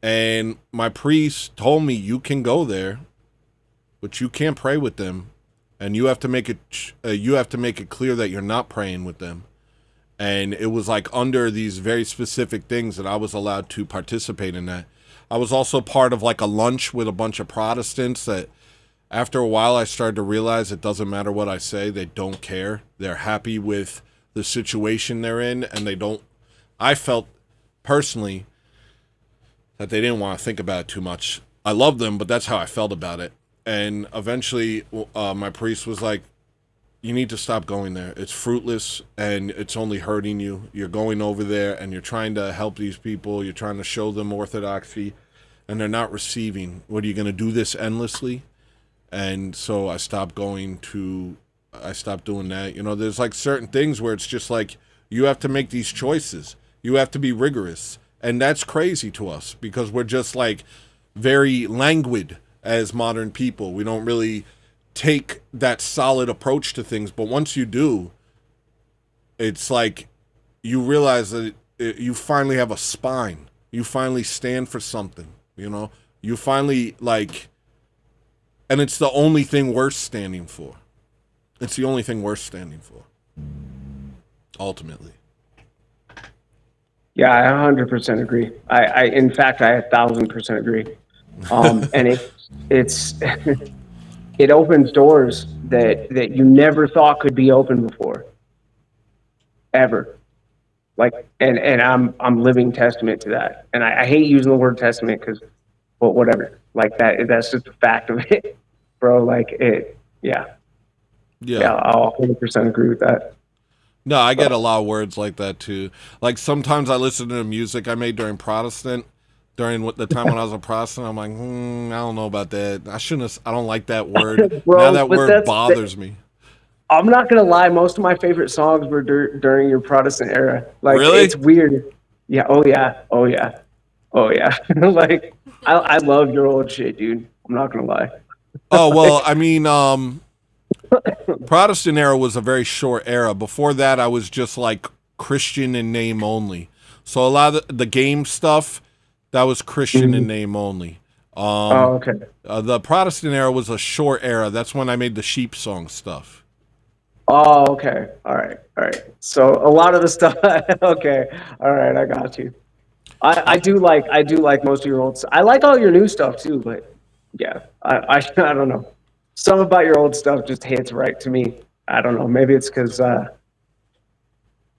And my priest told me, you can go there, but you can't pray with them, and you have to make it clear that you're not praying with them. And it was like under these very specific things that I was allowed to participate in that. I was also part of like a lunch with a bunch of Protestants that after a while I started to realize it doesn't matter what I say. They don't care. They're happy with the situation they're in, and I felt personally that they didn't want to think about it too much. I love them, but that's how I felt about it. And eventually my priest was like, you need to stop going there. It's fruitless and it's only hurting you. You're going over there and you're trying to help these people. You're trying to show them orthodoxy and they're not receiving. What, are you going to do this endlessly? And so I stopped doing that. You know, there's like certain things where it's just like, you have to make these choices. You have to be rigorous. And that's crazy to us because we're just like very languid as modern people. We don't really take that solid approach to things, but once you do, it's like you realize that you finally have a spine. You finally stand for something, you know. You finally like, and it's the only thing worth standing for. It's the only thing worth standing for. Ultimately. Yeah, I 100% agree. In fact, I 1,000% agree. And it's it opens doors that you never thought could be open before, ever. Like, and I'm living testament to that. And I hate using the word testament because, well, whatever. Like that's just a fact of it, bro. Like it, yeah, I'll 100% agree with that. No, I get a lot of words like that too. Like sometimes I listen to the music I made during the time when I was a Protestant. I'm like, I don't know about that. I don't like that word. Bro, now that but word bothers me. I'm not gonna lie. Most of my favorite songs were during your Protestant era. Like, Really? it's weird. Yeah. Oh yeah. Oh yeah. Oh yeah. Like, I love your old shit, dude. I'm not gonna lie. Oh, well, I mean, Protestant era was a very short era. Before that, I was just like Christian in name only. So a lot of the game stuff, that was Christian in name only. Oh, okay. The Protestant era was a short era. That's when I made the sheep song stuff. Oh, okay. All right. All right. So a lot of the stuff. Okay. All right. I got you. I do like most of your old stuff. I like all your new stuff too, but yeah, I don't know. Some about your old stuff just hits right to me. I don't know. Maybe it's because I'm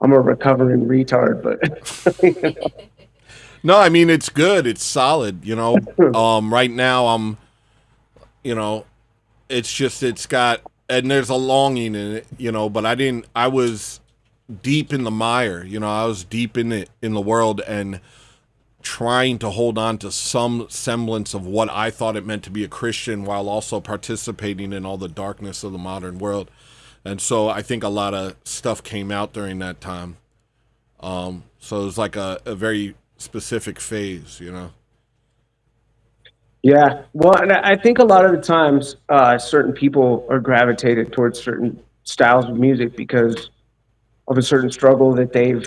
a recovering retard, but No, I mean, it's good. It's solid. Right now it's got, and there's a longing in it, but I was deep in the mire, I was deep in the world and trying to hold on to some semblance of what I thought it meant to be a Christian while also participating in all the darkness of the modern world. And so I think a lot of stuff came out during that time. So it was like a very specific phase, yeah. Well, and I think a lot of the times certain people are gravitated towards certain styles of music because of a certain struggle that they've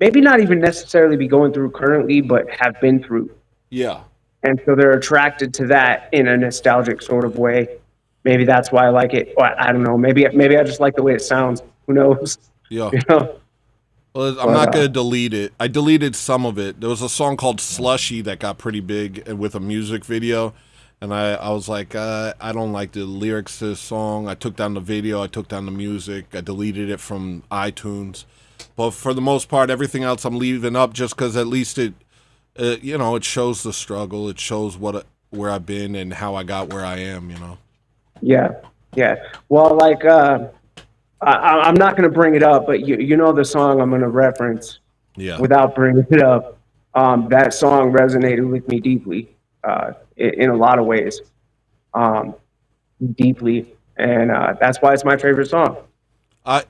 maybe not even necessarily be going through currently, but have been through. Yeah. And so they're attracted to that in a nostalgic sort of way. Maybe that's why I like it. Or I don't know. Maybe I just like the way it sounds. Who knows? Yeah. You know? Well, I'm not going to delete it. I deleted some of it. There was a song called Slushy that got pretty big with a music video. And I was like, I don't like the lyrics to this song. I took down the video. I took down the music. I deleted it from iTunes. But for the most part, everything else I'm leaving up just because at least it shows the struggle. It shows where I've been and how I got where I am, Yeah. Yeah. Well, like, I'm not going to bring it up, but you know the song I'm going to reference without bringing it up. That song resonated with me deeply in a lot of ways, deeply. And that's why it's my favorite song.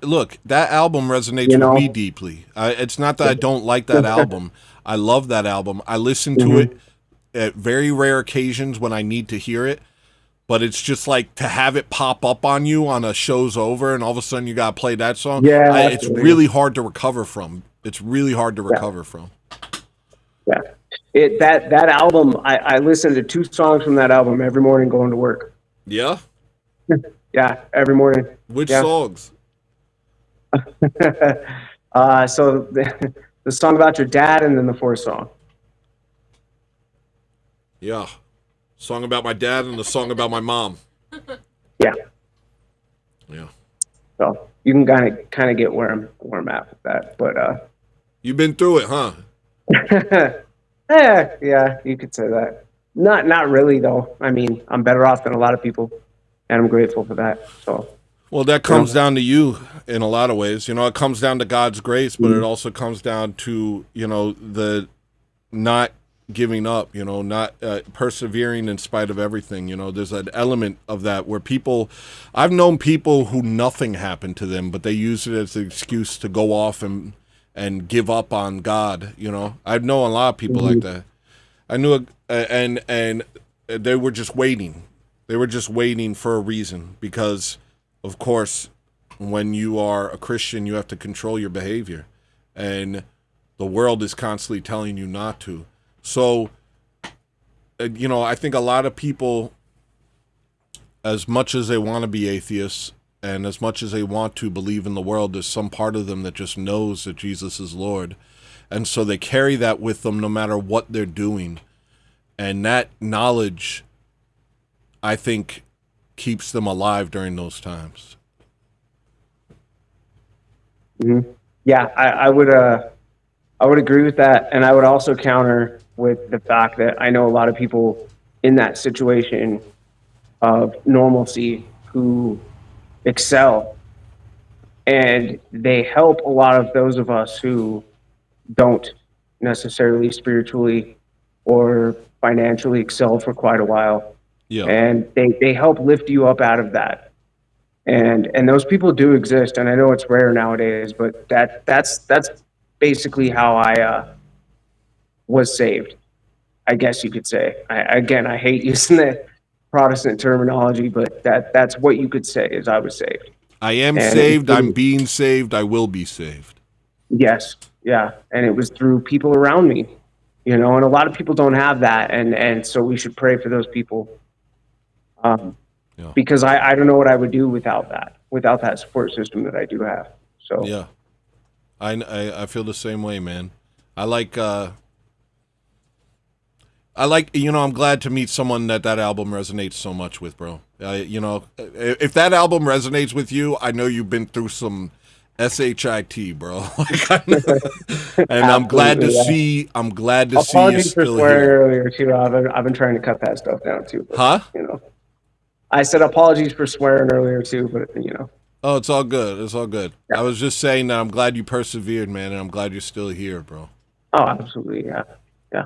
Look, that album resonates with me deeply. It's not that I don't like that album. I love that album. I listen to it at very rare occasions when I need to hear it. But it's just like to have it pop up on you on a show's over and all of a sudden you got to play that song. Yeah, it's really hard to recover from. It's really hard to recover from. Yeah. That album, I listen to 2 songs from that album every morning going to work. Yeah? Yeah, every morning. Which songs? So the song about your dad and then the 4th song. Yeah. Song about my dad and the song about my mom. Yeah. Yeah. So you can kind of get where I'm at with that, but you've been through it, huh? Yeah, you could say that. Not really though. I mean, I'm better off than a lot of people, and I'm grateful for that. So. Well, that comes down to you in a lot of ways. It comes down to God's grace, but it also comes down to the not giving up, not persevering in spite of everything. There's an element of that where I've known people who nothing happened to them, but they use it as an excuse to go off and give up on God. I've known a lot of people like that. I knew, and they were just waiting. They were just waiting for a reason because, of course, when you are a Christian, you have to control your behavior, and the world is constantly telling you not to. So you know, I think a lot of people, as much as they want to be atheists and as much as they want to believe in the world, there's some part of them that just knows that Jesus is Lord. And so they carry that with them no matter what they're doing. And that knowledge, I think, keeps them alive during those times. Mm-hmm. Yeah, I would agree with that. And I would also counter with the fact that I know a lot of people in that situation of normalcy who excel, and they help a lot of those of us who don't necessarily spiritually or financially excel for quite a while. Yeah. And they help lift you up out of that. And those people do exist, and I know it's rare nowadays, but that's basically how I was saved, I guess you could say. I hate using the Protestant terminology, but that's what you could say is I was saved. I am saved, I'm being saved, I will be saved. Yes, yeah, and it was through people around me, you know, and a lot of people don't have that, and so we should pray for those people, because I don't know what I would do without that support system that I do have. So yeah, I feel the same way, man. I like, you know, I'm glad to meet someone that album resonates so much with, bro. You know, if that album resonates with you, I know you've been through some SHIT, bro. And I'm glad to see. I'm glad to see you still here. Earlier too. I've been trying to cut that stuff down too. But, huh? You know, I said apologies for swearing earlier too, but you know. Oh, it's all good. It's all good. Yeah. I was just saying that I'm glad you persevered, man, and I'm glad you're still here, bro. Oh, absolutely, yeah, yeah.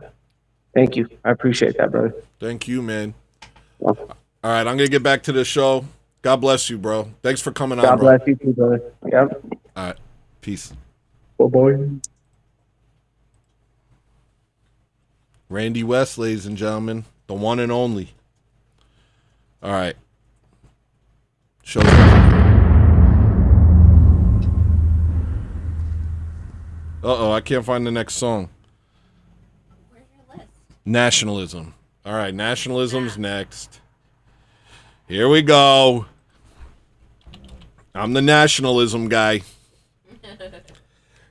Thank you. I appreciate that, brother. Thank you, man. Well, all right, I'm gonna get back to the show. God bless you, bro. Thanks for coming on, bro. God bless you too, brother. Yep. All right. Peace. Oh, boy. Randy West, ladies and gentlemen. The one and only. All right. Showover. Uh-oh, I can't find the next song. Where's your list? Nationalism. All right, nationalism's next. Here we go. I'm the nationalism guy.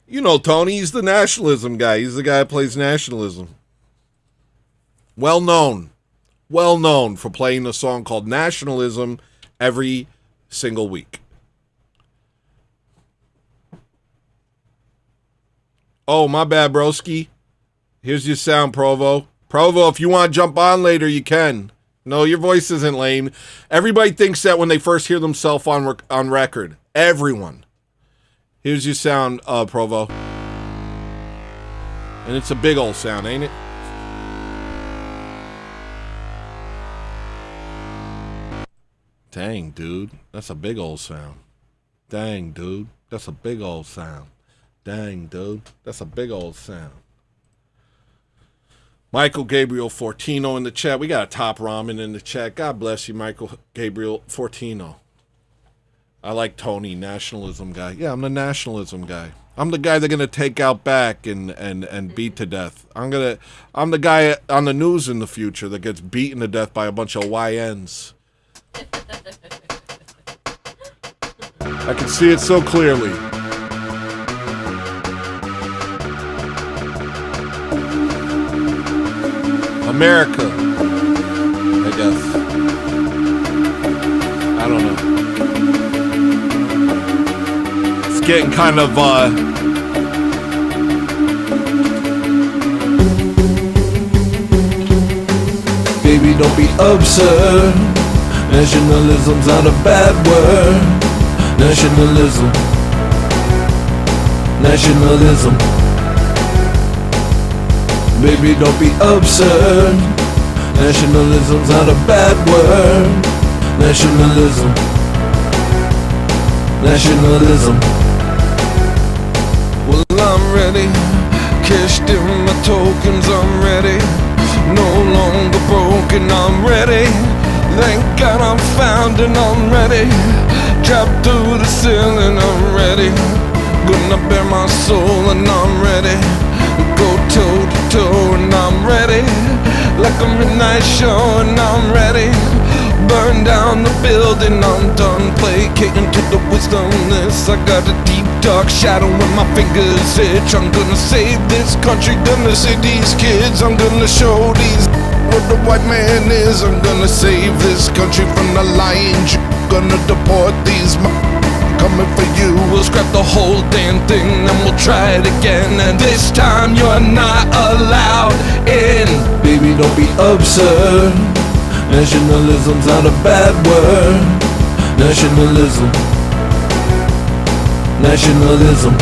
You know Tony, he's the nationalism guy. He's the guy that plays nationalism. Well known for playing a song called Nationalism every single week. Oh, my bad, broski. Here's your sound, Provo. Provo, if you want to jump on later, you can. No, your voice isn't lame. Everybody thinks that when they first hear themselves on record. Everyone. Here's your sound, Provo. And it's a big old sound, ain't it? Dang, dude. That's a big old sound. Dang, dude. That's a big old sound. Dang, dude. That's a big old sound. Michael Gabriel Fortino in the chat. We got a top ramen in the chat. God bless you, Michael Gabriel Fortino. I like Tony, nationalism guy. Yeah, I'm the nationalism guy. I'm the guy they're gonna take out back and beat to death. I'm the guy on the news in the future that gets beaten to death by a bunch of YNs. I can see it so clearly. America, I guess. I don't know. It's getting kind of, Baby, don't be absurd. Nationalism's not a bad word. Nationalism. Nationalism. Baby, don't be absurd. Nationalism's not a bad word. Nationalism. Nationalism. Well, I'm ready. Cashed in my tokens, I'm ready. No longer broken, I'm ready. Thank God I'm found and I'm ready. Trapped through the ceiling, I'm ready. Gonna bare my soul and I'm ready. Go toe to toe and I'm ready. like a midnight show and I'm ready. Burn down the building, I'm done placating to the wisdomless. I got a deep dark shadow when my fingers itch. I'm gonna save this country, gonna save these kids. I'm gonna show these what the white man is. I'm gonna save this country from the lying Jew. Gonna deport these coming for you. We'll scrap the whole damn thing and we'll try it again. And this time you're not allowed in. Baby, don't be absurd. Nationalism's not a bad word. Nationalism. Nationalism.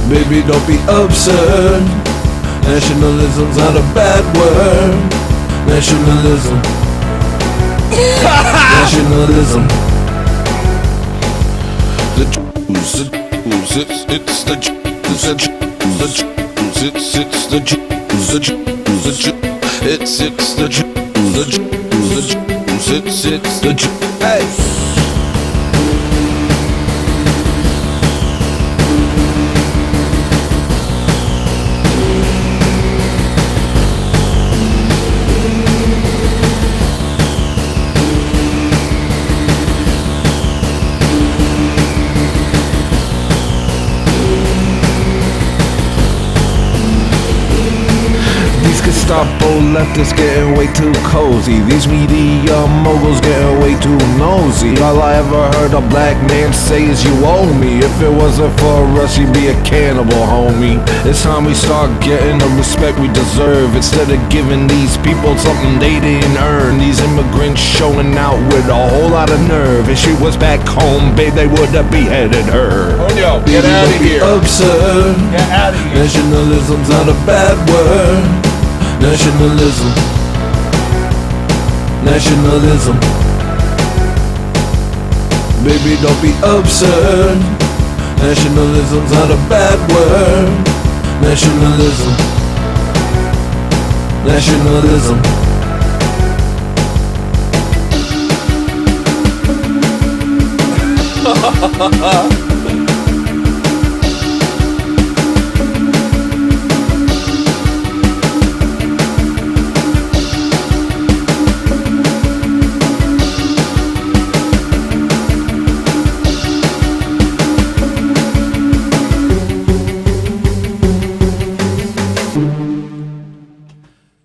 Baby, don't be absurd. Nationalism's not a bad word. Nationalism. Nationalism. The Jews, it's the Jews, the Jews, the Jews, it's the Jews, the Jews, the Jews. It's the Jews, the Jews, the Jews, it's the Jews. Hey! Gestapo leftists getting way too cozy. These media moguls getting way too nosy. All I ever heard a black man say is you owe me. If it wasn't for us, you'd be a cannibal, homie. It's time we start getting the respect we deserve, instead of giving these people something they didn't earn. These immigrants showing out with a whole lot of nerve. If she was back home, babe, they would have beheaded her. Oh, yo, get out of here. Absurd. Get out of here. Nationalism's not a bad word. Nationalism. Nationalism. Baby, don't be absurd. Nationalism's not a bad word. Nationalism. Nationalism.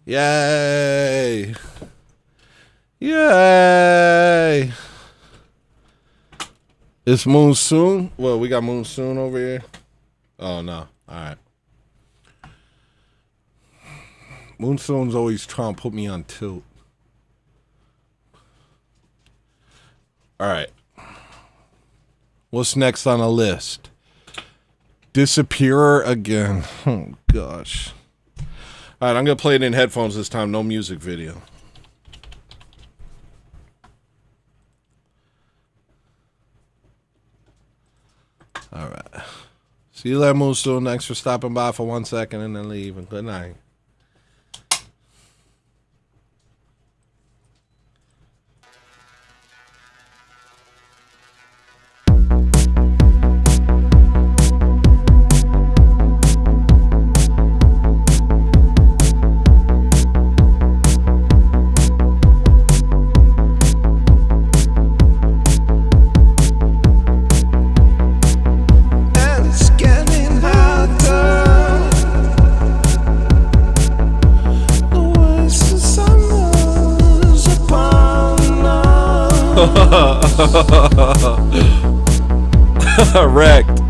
Yay! Yay! It's monsoon. Well, we got monsoon over here. Oh no! All right. Monsoon's always trying to put me on tilt. All right. What's next on the list? Disappearer again. Oh gosh. All right, I'm going to play it in headphones this time. No music video. All right. See you later, Musu. Thanks for stopping by for 1 second and then leave. And good night. Wrecked.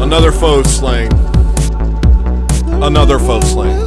Another faux slang. Another faux slang.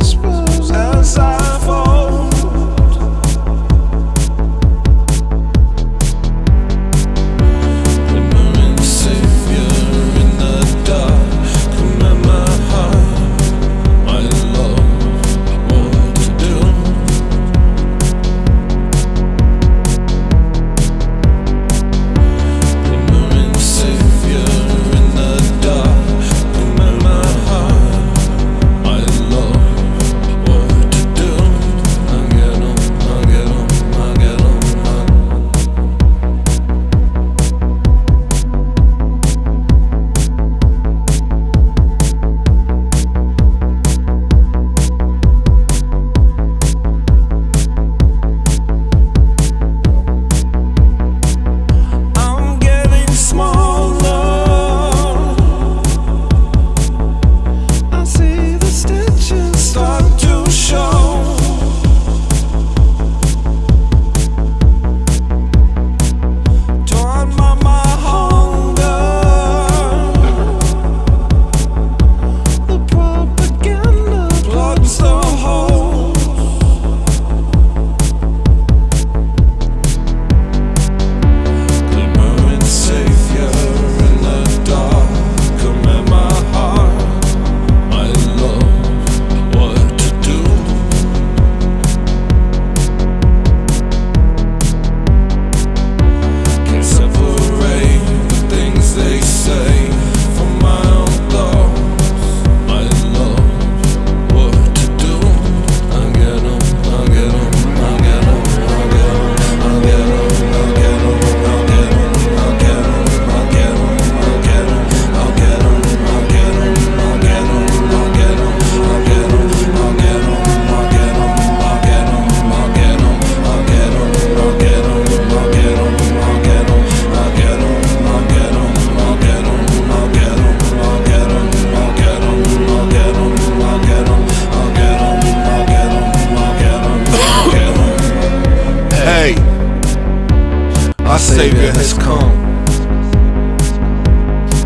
Savior has come.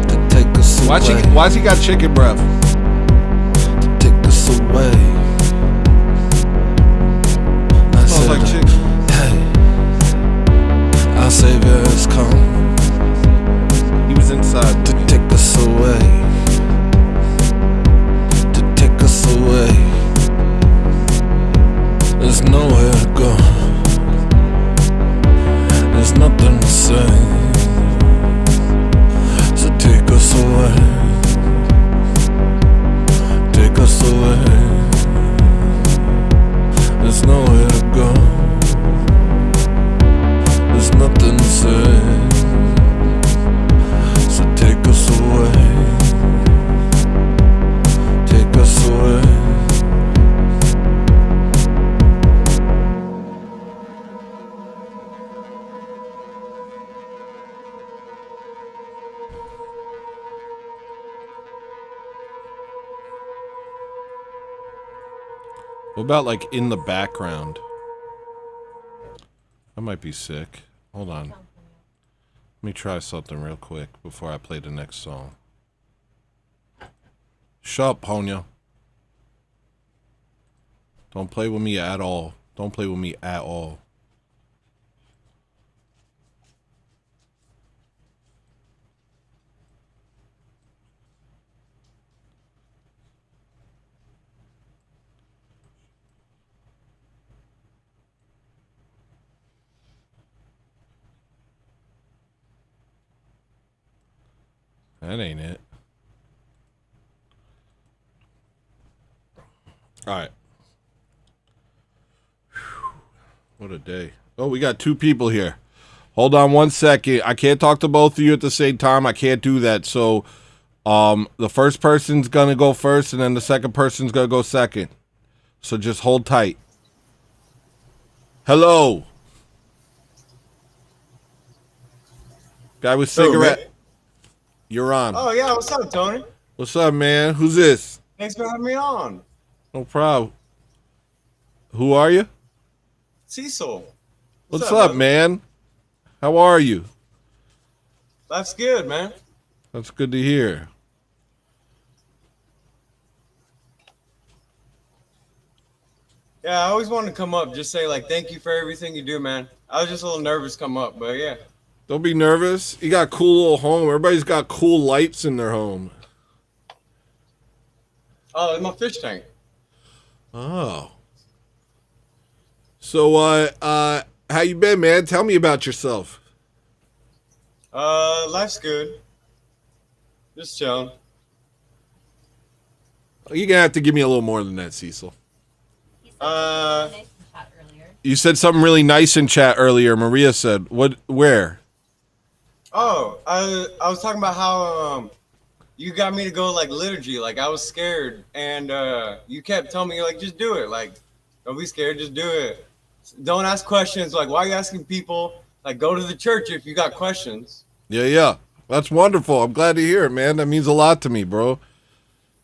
To take us away. Why's he got chicken breath? To take us away. I Smells said, like chicken. hey, our Savior has come He was inside. to take us away. To take us away. There's nowhere to go. There's nothing to say. So take us away. Take us away. There's nowhere to go. There's nothing to say. So take us away. Take us away. What about like in the background? I might be sick. Hold on. Let me try something real quick before I play the next song. Shut up, Ponyo. Don't play with me at all. Don't play with me at all. That ain't it. All right. What a day. Oh, we got 2 people here. Hold on 1 second. I can't talk to both of you at the same time. I can't do that. So, the first person's gonna go first, and then the second person's gonna go second. So just hold tight. Hello. Guy with cigarette. man? You're on. Oh yeah, what's up, Tony? What's up, man? Who's this? Thanks for having me on. No problem. Who are you? Cecil. What's up, brother? man? How are you? Life's good, man. That's good to hear. Yeah, I always wanted to come up, just say like thank you for everything you do, man. I was just a little nervous to come up, but yeah. Don't be nervous. You got a cool little home. Everybody's got cool lights in their home. Oh, it's my fish tank. Oh. So, how you been, man? Tell me about yourself. Life's good. Just chilling. You're gonna have to give me a little more than that, Cecil. He said something nice in chat earlier. You said something really nice in chat earlier. Maria said, "What? Where?" Oh, I was talking about how you got me to go like liturgy. Like I was scared, and you kept telling me like just do it. Like don't be scared, just do it. Don't ask questions. Like why are you asking people? Like go to the church if you got questions. Yeah. That's wonderful. I'm glad to hear it, man. That means a lot to me, bro.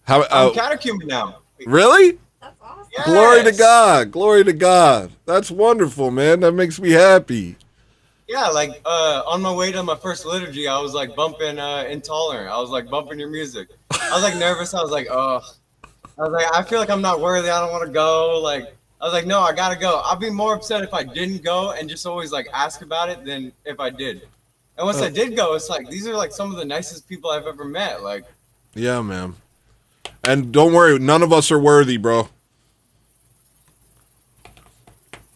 How? I'm catechumen now. Really? That's awesome. Yes. Glory to God. Glory to God. That's wonderful, man. That makes me happy. Yeah, like on my way to my first liturgy, I was like bumping Intolerant. I was like bumping your music. I was like nervous. I was like, oh. I was like, I feel like I'm not worthy. I don't want to go. Like, I was like, no, I gotta go. I'd be more upset if I didn't go and just always like ask about it than if I did. And once I did go, it's like these are like some of the nicest people I've ever met. Like, Yeah, man. And don't worry, none of us are worthy, bro.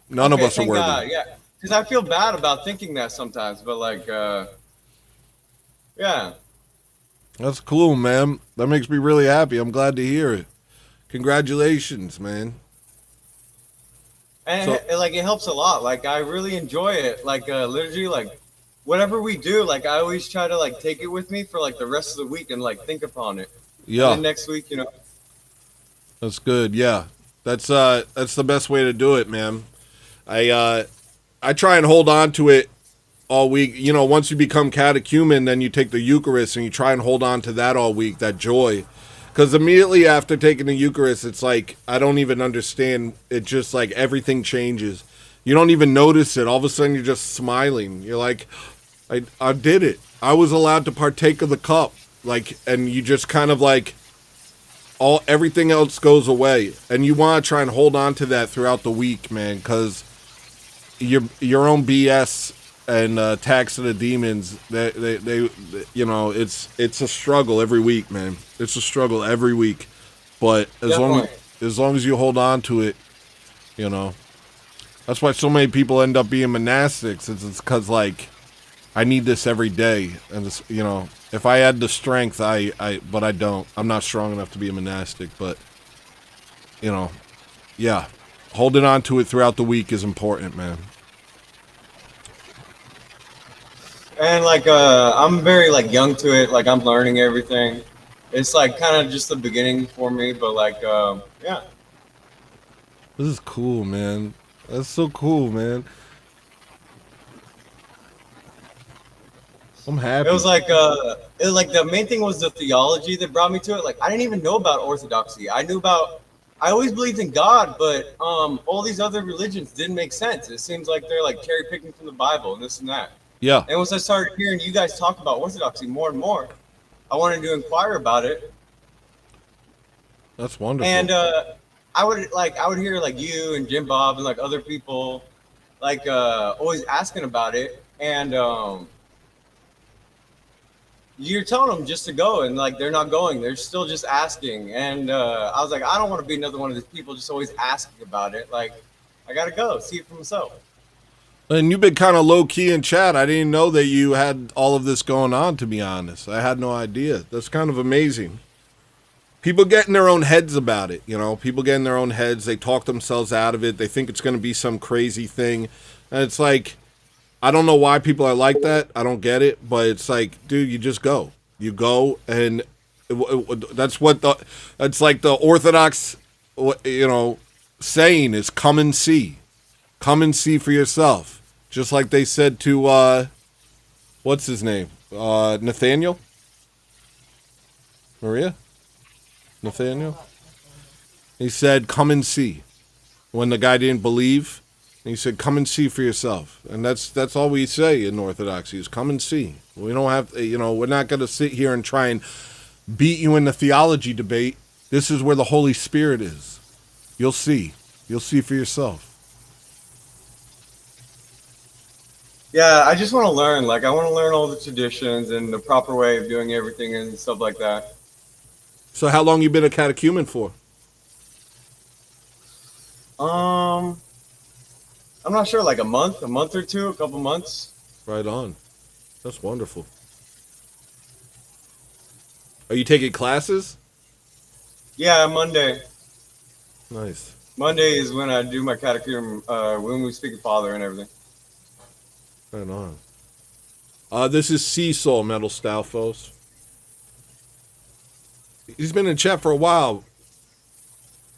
None of okay, us are thank worthy. God, yeah, because I feel bad about thinking that sometimes, but like, yeah. That's cool, man. That makes me really happy. I'm glad to hear it. Congratulations, man. And So- it helps a lot. Like I really enjoy it. Like liturgy, like whatever we do, like I always try to like take it with me for like the rest of the week and like think upon it. And Yeah, then next week, that's good. Yeah, that's the best way to do it, man. I try and hold on to it all week. You know, once you become catechumen, then you take the Eucharist and you try and hold on to that all week, that joy. Because immediately after taking the Eucharist, it's like, I don't even understand. It just like everything changes. You don't even notice it. All of a sudden, you're just smiling. You're like, I did it. I was allowed to partake of the cup, like, and you just kind of like everything else goes away, and you want to try and hold on to that throughout the week, man, because your own BS and tax of the demons, they you know, it's a struggle every week, man. It's a struggle every week, but as long as you hold on to it, you know, that's why so many people end up being monastics. It's because like I need this every day, and this, you know, if I had the strength, but I don't. I'm not strong enough to be a monastic, but you know, yeah, holding on to it throughout the week is important, man. And like I'm very like young to it, like I'm learning everything. It's like kind of just the beginning for me, but like yeah. This is cool, man. That's so cool, man. I'm happy. It was like the main thing was the theology that brought me to it. Like I didn't even know about orthodoxy. I always believed in God, but all these other religions didn't make sense. It seems like they're like cherry picking from the Bible and this and that. Yeah. And once I started hearing you guys talk about orthodoxy more and more, I wanted to inquire about it. That's wonderful. And I would hear like you and Jim Bob and like other people like always asking about it, and you're telling them just to go, and like they're not going, they're still just asking. And I was like, I don't want to be another one of these people just always asking about it. Like I gotta go see it for myself. And you've been kind of low key in chat. I didn't know that you had all of this going on, to be honest. I had no idea. That's kind of amazing. People get in their own heads about it, you know. People get in their own heads. They talk themselves out of it. They think it's going to be some crazy thing. And it's like, I don't know why people are like that. I don't get it. But it's like, dude, you just go. You go, and that's what it's like the Orthodox, you know, saying is come and see. Come and see for yourself. Just like they said to, what's his name? Nathaniel? Maria? Nathaniel? He said, come and see. When the guy didn't believe, he said, come and see for yourself. And that's all we say in Orthodoxy is come and see. We don't have to, you know, we're not going to sit here and try and beat you in the theology debate. This is where the Holy Spirit is. You'll see. You'll see for yourself. Yeah, I just want to learn. Like, I want to learn all the traditions and the proper way of doing everything and stuff like that. So how long you been a catechumen for? I'm not sure, like a month or two, a couple months. Right on. That's wonderful. Are you taking classes? Yeah, Monday. Nice. Monday is when I do my catechumen, when we speak of Father and everything. Right on. This is Seesaw Metal Stalfos. He's been in chat for a while.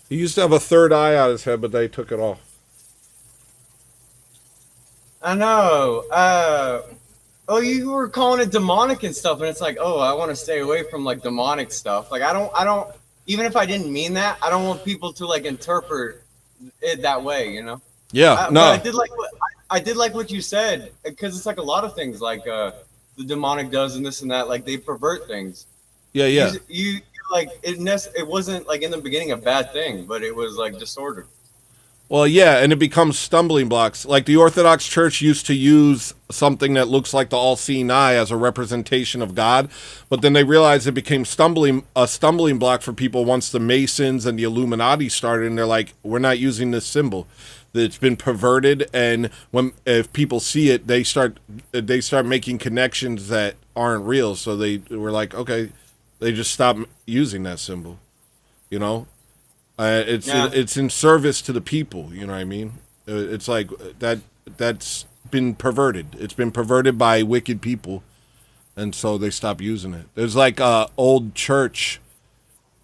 He used to have a third eye on his head, but they took it off. I know. Oh, you were calling it demonic and stuff, and it's like, oh, I want to stay away from like demonic stuff. Like I don't. Even if I didn't mean that, I don't want people to like interpret it that way. You know. Yeah. No. But I did like what you said, because it's like a lot of things like the demonic does and this and that. Like they pervert things. Yeah. Yeah. You like it wasn't like in the beginning a bad thing, but it was like disordered. Well, yeah, and it becomes stumbling blocks. Like the Orthodox Church used to use something that looks like the all-seeing eye as a representation of God, but then they realized it became a stumbling block for people once the Masons and the Illuminati started, and they're like, we're not using this symbol. It's been perverted, and if people see it, they start making connections that aren't real. So they were like, okay, they just stop using that symbol, you know. It's in service to the people, you know what I mean? It's like that's been perverted. It's been perverted by wicked people, and so they stop using it. There's like old church.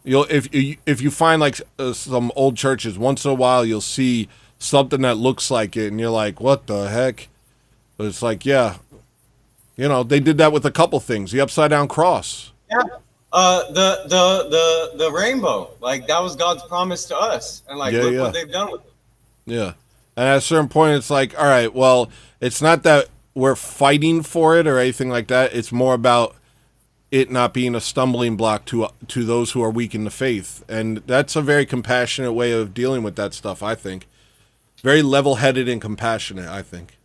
If you find like some old churches, once in a while you'll see something that looks like it, and you're like, what the heck? But it's like, yeah, you know, they did that with a couple things. The upside down cross. Yeah. The rainbow, like that was God's promise to us, and like what they've done with it. Yeah, and at a certain point, it's like, all right, well, it's not that we're fighting for it or anything like that. It's more about it not being a stumbling block to those who are weak in the faith. And that's a very compassionate way of dealing with that stuff, I think. Very level-headed and compassionate, I think.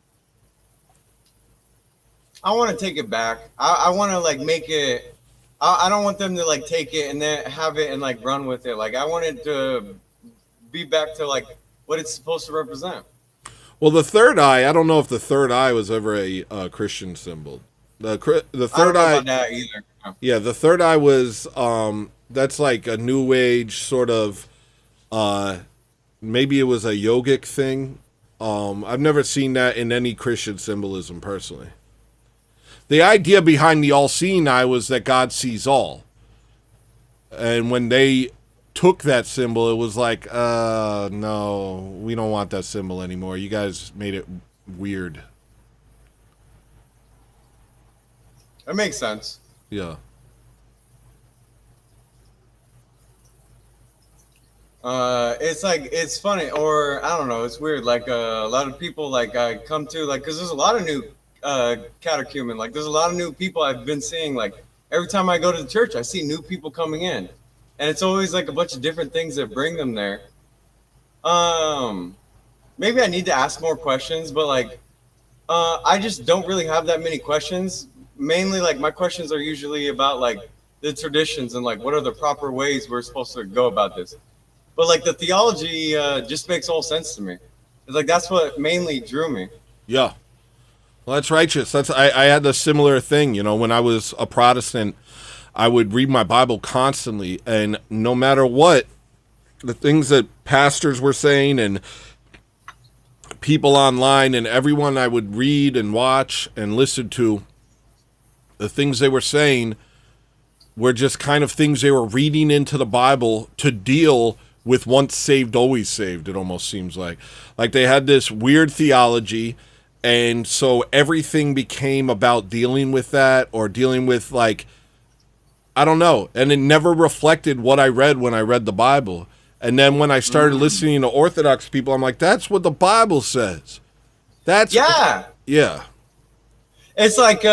I want to take it back. I want to like make it. I don't want them to like take it and then have it and like run with it. Like I want it to be back to like what it's supposed to represent. Well, the third eye, I don't know if the third eye was ever a Christian symbol. The third eye, about that either. No. Yeah, the third eye was that's like a new age sort of maybe it was a yogic thing. I've never seen that in any Christian symbolism personally. The idea behind the all-seeing eye was that God sees all. And when they took that symbol, it was like, no, we don't want that symbol anymore. You guys made it weird. That makes sense. Yeah. It's like it's funny, or I don't know, it's weird. Like a lot of people like I come to like because there's a lot of new catechumen. Like there's a lot of new people I've been seeing. Like every time I go to the church, I see new people coming in, and it's always like a bunch of different things that bring them there. Maybe I need to ask more questions, but like I just don't really have that many questions. Mainly, like my questions are usually about like the traditions and like what are the proper ways we're supposed to go about this. But like the theology just makes all sense to me. It's like that's what mainly drew me. Yeah. Well, that's righteous. I had a similar thing, you know, when I was a Protestant, I would read my Bible constantly, and no matter what, the things that pastors were saying and people online and everyone I would read and watch and listen to, the things they were saying were just kind of things they were reading into the Bible to deal with once saved, always saved, it almost seems like. Like they had this weird theology, and so everything became about dealing with that or dealing with, like, I don't know. And it never reflected what I read when I read the Bible. And then when I started listening to Orthodox people, I'm like, that's what the Bible says. That's yeah. It's like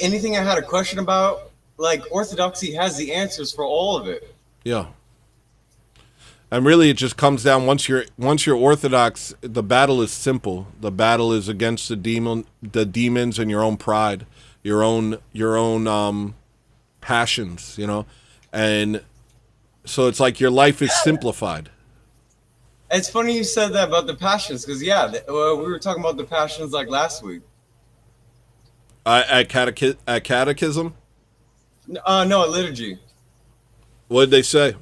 anything I had a question about, like Orthodoxy has the answers for all of it. Yeah. And really, it just comes down once you're Orthodox. The battle is simple. The battle is against the demons, and your own pride, your own passions. You know, and so it's like your life is simplified. It's funny you said that about the passions, because we were talking about the passions like last week. At catechism? No, at liturgy. What did they say?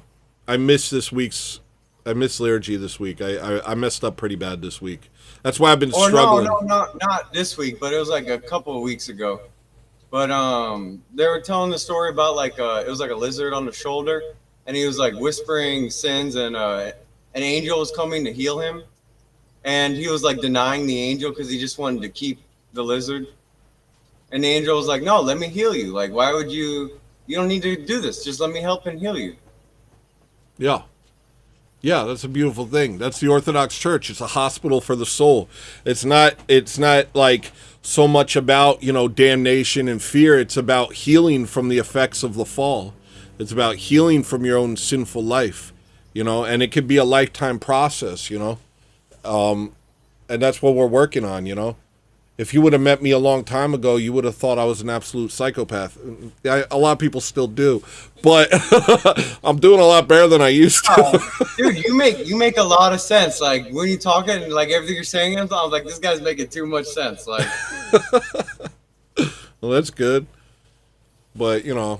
I missed liturgy this week. I messed up pretty bad this week. That's why I've been struggling. No, not this week, but it was like a couple of weeks ago. But they were telling the story about like it was like a lizard on the shoulder, and he was like whispering sins, and an angel was coming to heal him, and he was like denying the angel because he just wanted to keep the lizard. And the angel was like, "No, let me heal you. Like, why would you? You don't need to do this. Just let me help and heal you." Yeah. Yeah, that's a beautiful thing. That's the Orthodox Church. It's a hospital for the soul. It's not like so much about, you know, damnation and fear. It's about healing from the effects of the fall. It's about healing from your own sinful life, you know, and it could be a lifetime process, you know. And that's what we're working on, you know. If you would have met me a long time ago, you would have thought I was an absolute psychopath. A lot of people still do, but I'm doing a lot better than I used to. Dude, you make a lot of sense. Like when you talking and like everything you're saying, I was like, this guy's making too much sense. Like, well, that's good, but you know,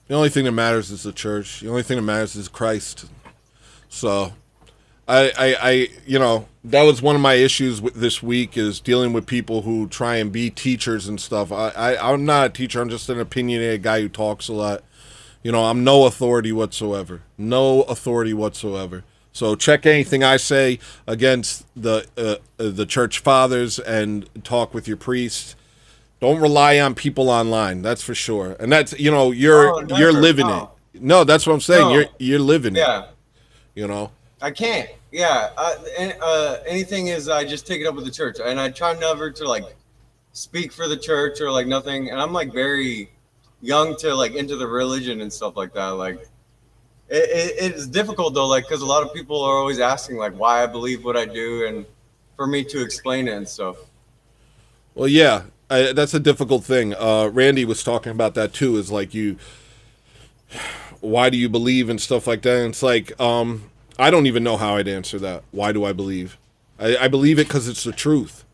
the only thing that matters is the church. The only thing that matters is Christ. So, I you know, that was one of my issues with this week is dealing with people who try and be teachers and stuff. I'm not a teacher. I'm just an opinionated guy who talks a lot. You know, I'm no authority whatsoever. No authority whatsoever. So check anything I say against the church fathers and talk with your priest. Don't rely on people online. That's for sure. And that's, you know, you're living it. No, that's what I'm saying. No. You're living it. Yeah. You know. I can't. Yeah. Anything is I just take it up with the church, and I try never to like speak for the church or like nothing. And I'm like very young to like into the religion and stuff like that. Like it's difficult though, like because a lot of people are always asking like why I believe what I do, and for me to explain it and stuff. Well, yeah, that's a difficult thing. Randy was talking about that too. Is like why do you believe and stuff like that? And it's like I don't even know how I'd answer that. Why do I believe? I believe it because it's the truth.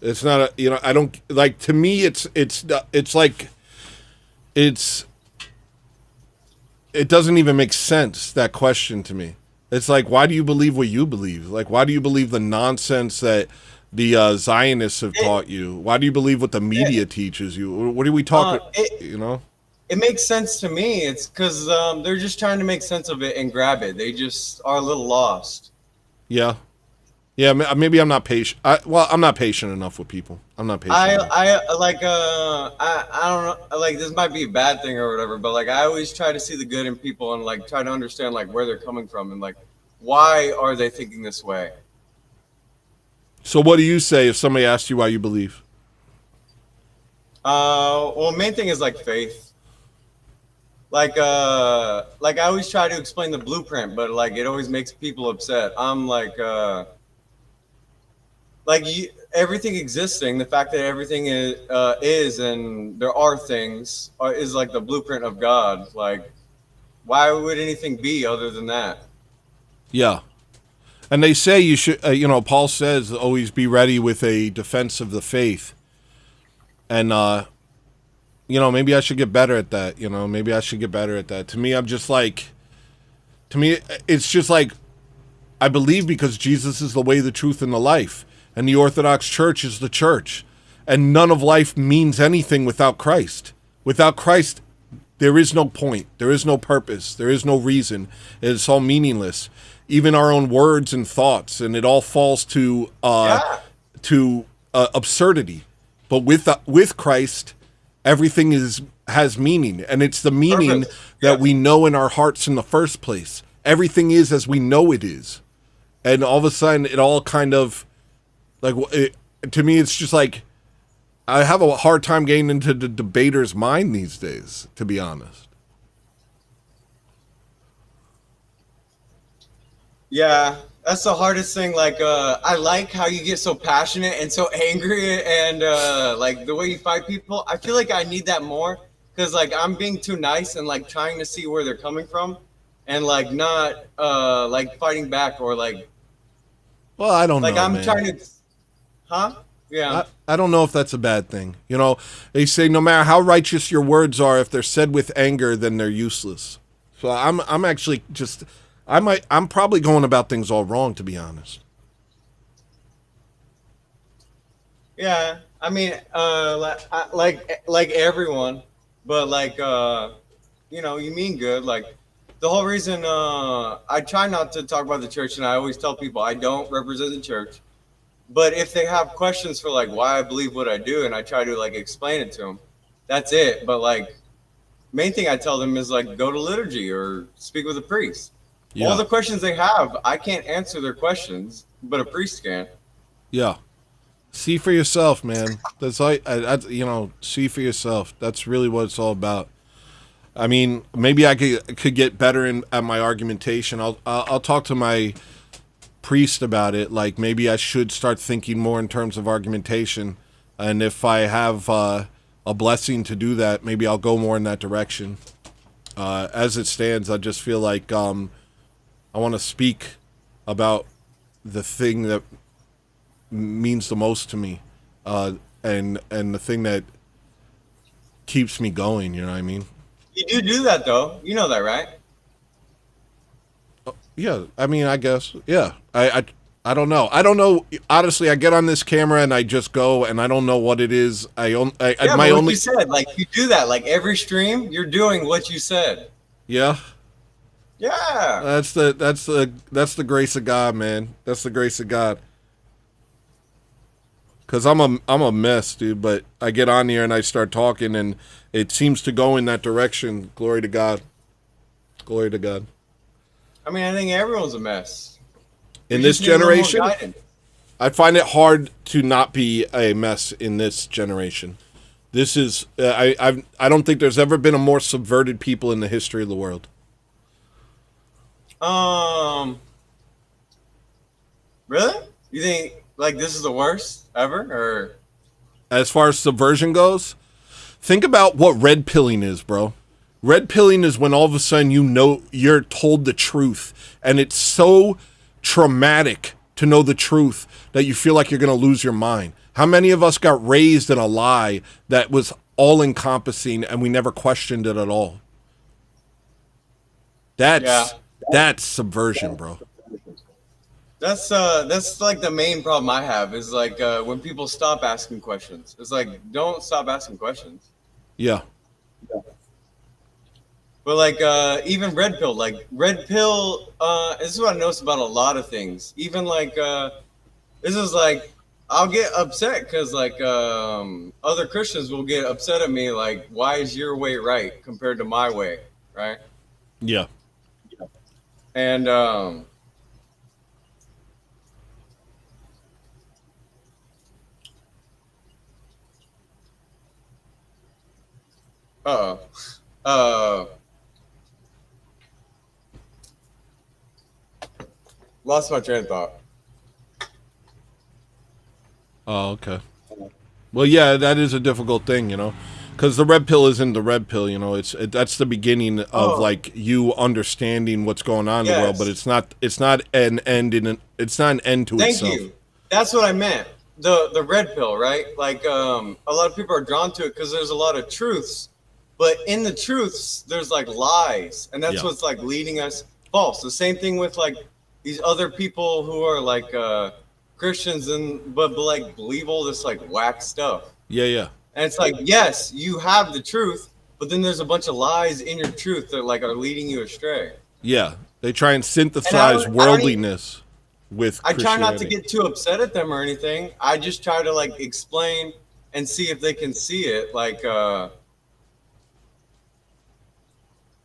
It's not I don't like, to me it doesn't even make sense, that question to me. It's like, why do you believe what you believe? Like, why do you believe the nonsense that the Zionists have taught you? Why do you believe what the media teaches you? What are we talking, It makes sense to me. It's because they're just trying to make sense of it and grab it. They just are a little lost. Yeah. Yeah, maybe I'm not patient. I'm not patient enough with people. I'm not patient. I don't know. Like, this might be a bad thing or whatever, but like I always try to see the good in people and like try to understand like where they're coming from and like why are they thinking this way. So what do you say if somebody asks you why you believe? Well, main thing is like faith. Like I always try to explain the blueprint, but like it always makes people upset. I'm like everything existing, the fact that everything is and there are things is like the blueprint of God. Like, why would anything be other than that? Yeah. And they say you should, Paul says, always be ready with a defense of the faith. And, maybe I should get better at that. Maybe I should get better at that. To me, it's just like, I believe because Jesus is the way, the truth, and the life. And the Orthodox Church is the church. And none of life means anything without Christ. Without Christ, there is no point. There is no purpose. There is no reason. It's all meaningless. Even our own words and thoughts. And it all falls to absurdity. But with Christ, everything has meaning. And it's the meaning that we know in our hearts in the first place. Everything is as we know it is. And all of a sudden, it all kind of... to me, it's just like I have a hard time getting into the debater's mind these days, to be honest. Yeah, that's the hardest thing. Like, I like how you get so passionate and so angry and like the way you fight people. I feel like I need that more because like I'm being too nice and like trying to see where they're coming from and like not like fighting back or like. Well, I don't know. Like I'm man. trying to. Huh? Yeah. I don't know if that's a bad thing. They say no matter how righteous your words are, if they're said with anger, then they're useless. So I'm actually just I'm probably going about things all wrong, to be honest. Yeah, I mean, like everyone, but like you mean good. Like the whole reason I try not to talk about the church, and I always tell people I don't represent the church. But if they have questions for like why I believe what I do, and I try to like explain it to them, that's it. But like, main thing I tell them is like go to liturgy or speak with a priest. Yeah. All the questions they have, I can't answer their questions, but a priest can. Yeah, see for yourself, man. That's like see for yourself. That's really what it's all about. I mean, maybe I could get better at my argumentation. I'll talk to my priest about it. Like maybe I should start thinking more in terms of argumentation, and if I have a blessing to do that, maybe I'll go more in that direction. As it stands, I just feel like I want to speak about the thing that means the most to me, and the thing that keeps me going. You know what I mean? You do that though. You know that, right? Yeah, I mean, I guess, yeah. I don't know. I don't know. Honestly, I get on this camera and I just go, and I don't know what it is. You said, like you do that, like every stream, you're doing what you said. Yeah. Yeah. That's the grace of God, man. That's the grace of God. Cause I'm a mess, dude. But I get on here and I start talking, and it seems to go in that direction. Glory to God. Glory to God. I mean, I think everyone's a mess. In this generation? I find it hard to not be a mess in this generation. This is I don't think there's ever been a more subverted people in the history of the world. Really? You think like this is the worst ever, or As far as subversion goes, think about what red pilling is, bro. Red pilling is when all of a sudden you know you're told the truth, and it's so traumatic to know the truth that you feel like you're going to lose your mind. How many of us got raised in a lie that was all-encompassing and we never questioned it at all? That's subversion, bro. that's like the main problem I have is like when people stop asking questions. It's like don't stop asking questions. Yeah. But like even red pill, this is what I noticed about a lot of things. Even like this is like I'll get upset because like other Christians will get upset at me like, why is your way right compared to my way, right? Yeah. And lost my train of thought. Oh, okay. Well, yeah, that is a difficult thing, you know, because the red pill isn't the red pill, you know. That's the beginning of like you understanding what's going on in the world, but it's not an end it's not an end to itself. Thank you. That's what I meant. The red pill, right? Like a lot of people are drawn to it because there's a lot of truths, but in the truths there's like lies, and that's what's like leading us false. The same thing with like these other people who are like Christians but like believe all this like whack stuff. Yeah. And it's like, yes, you have the truth, but then there's a bunch of lies in your truth that like are leading you astray. Yeah, they try and synthesize worldliness with I try not to Christianity. get too upset at them or anything. I just try to like explain and see if they can see it. Like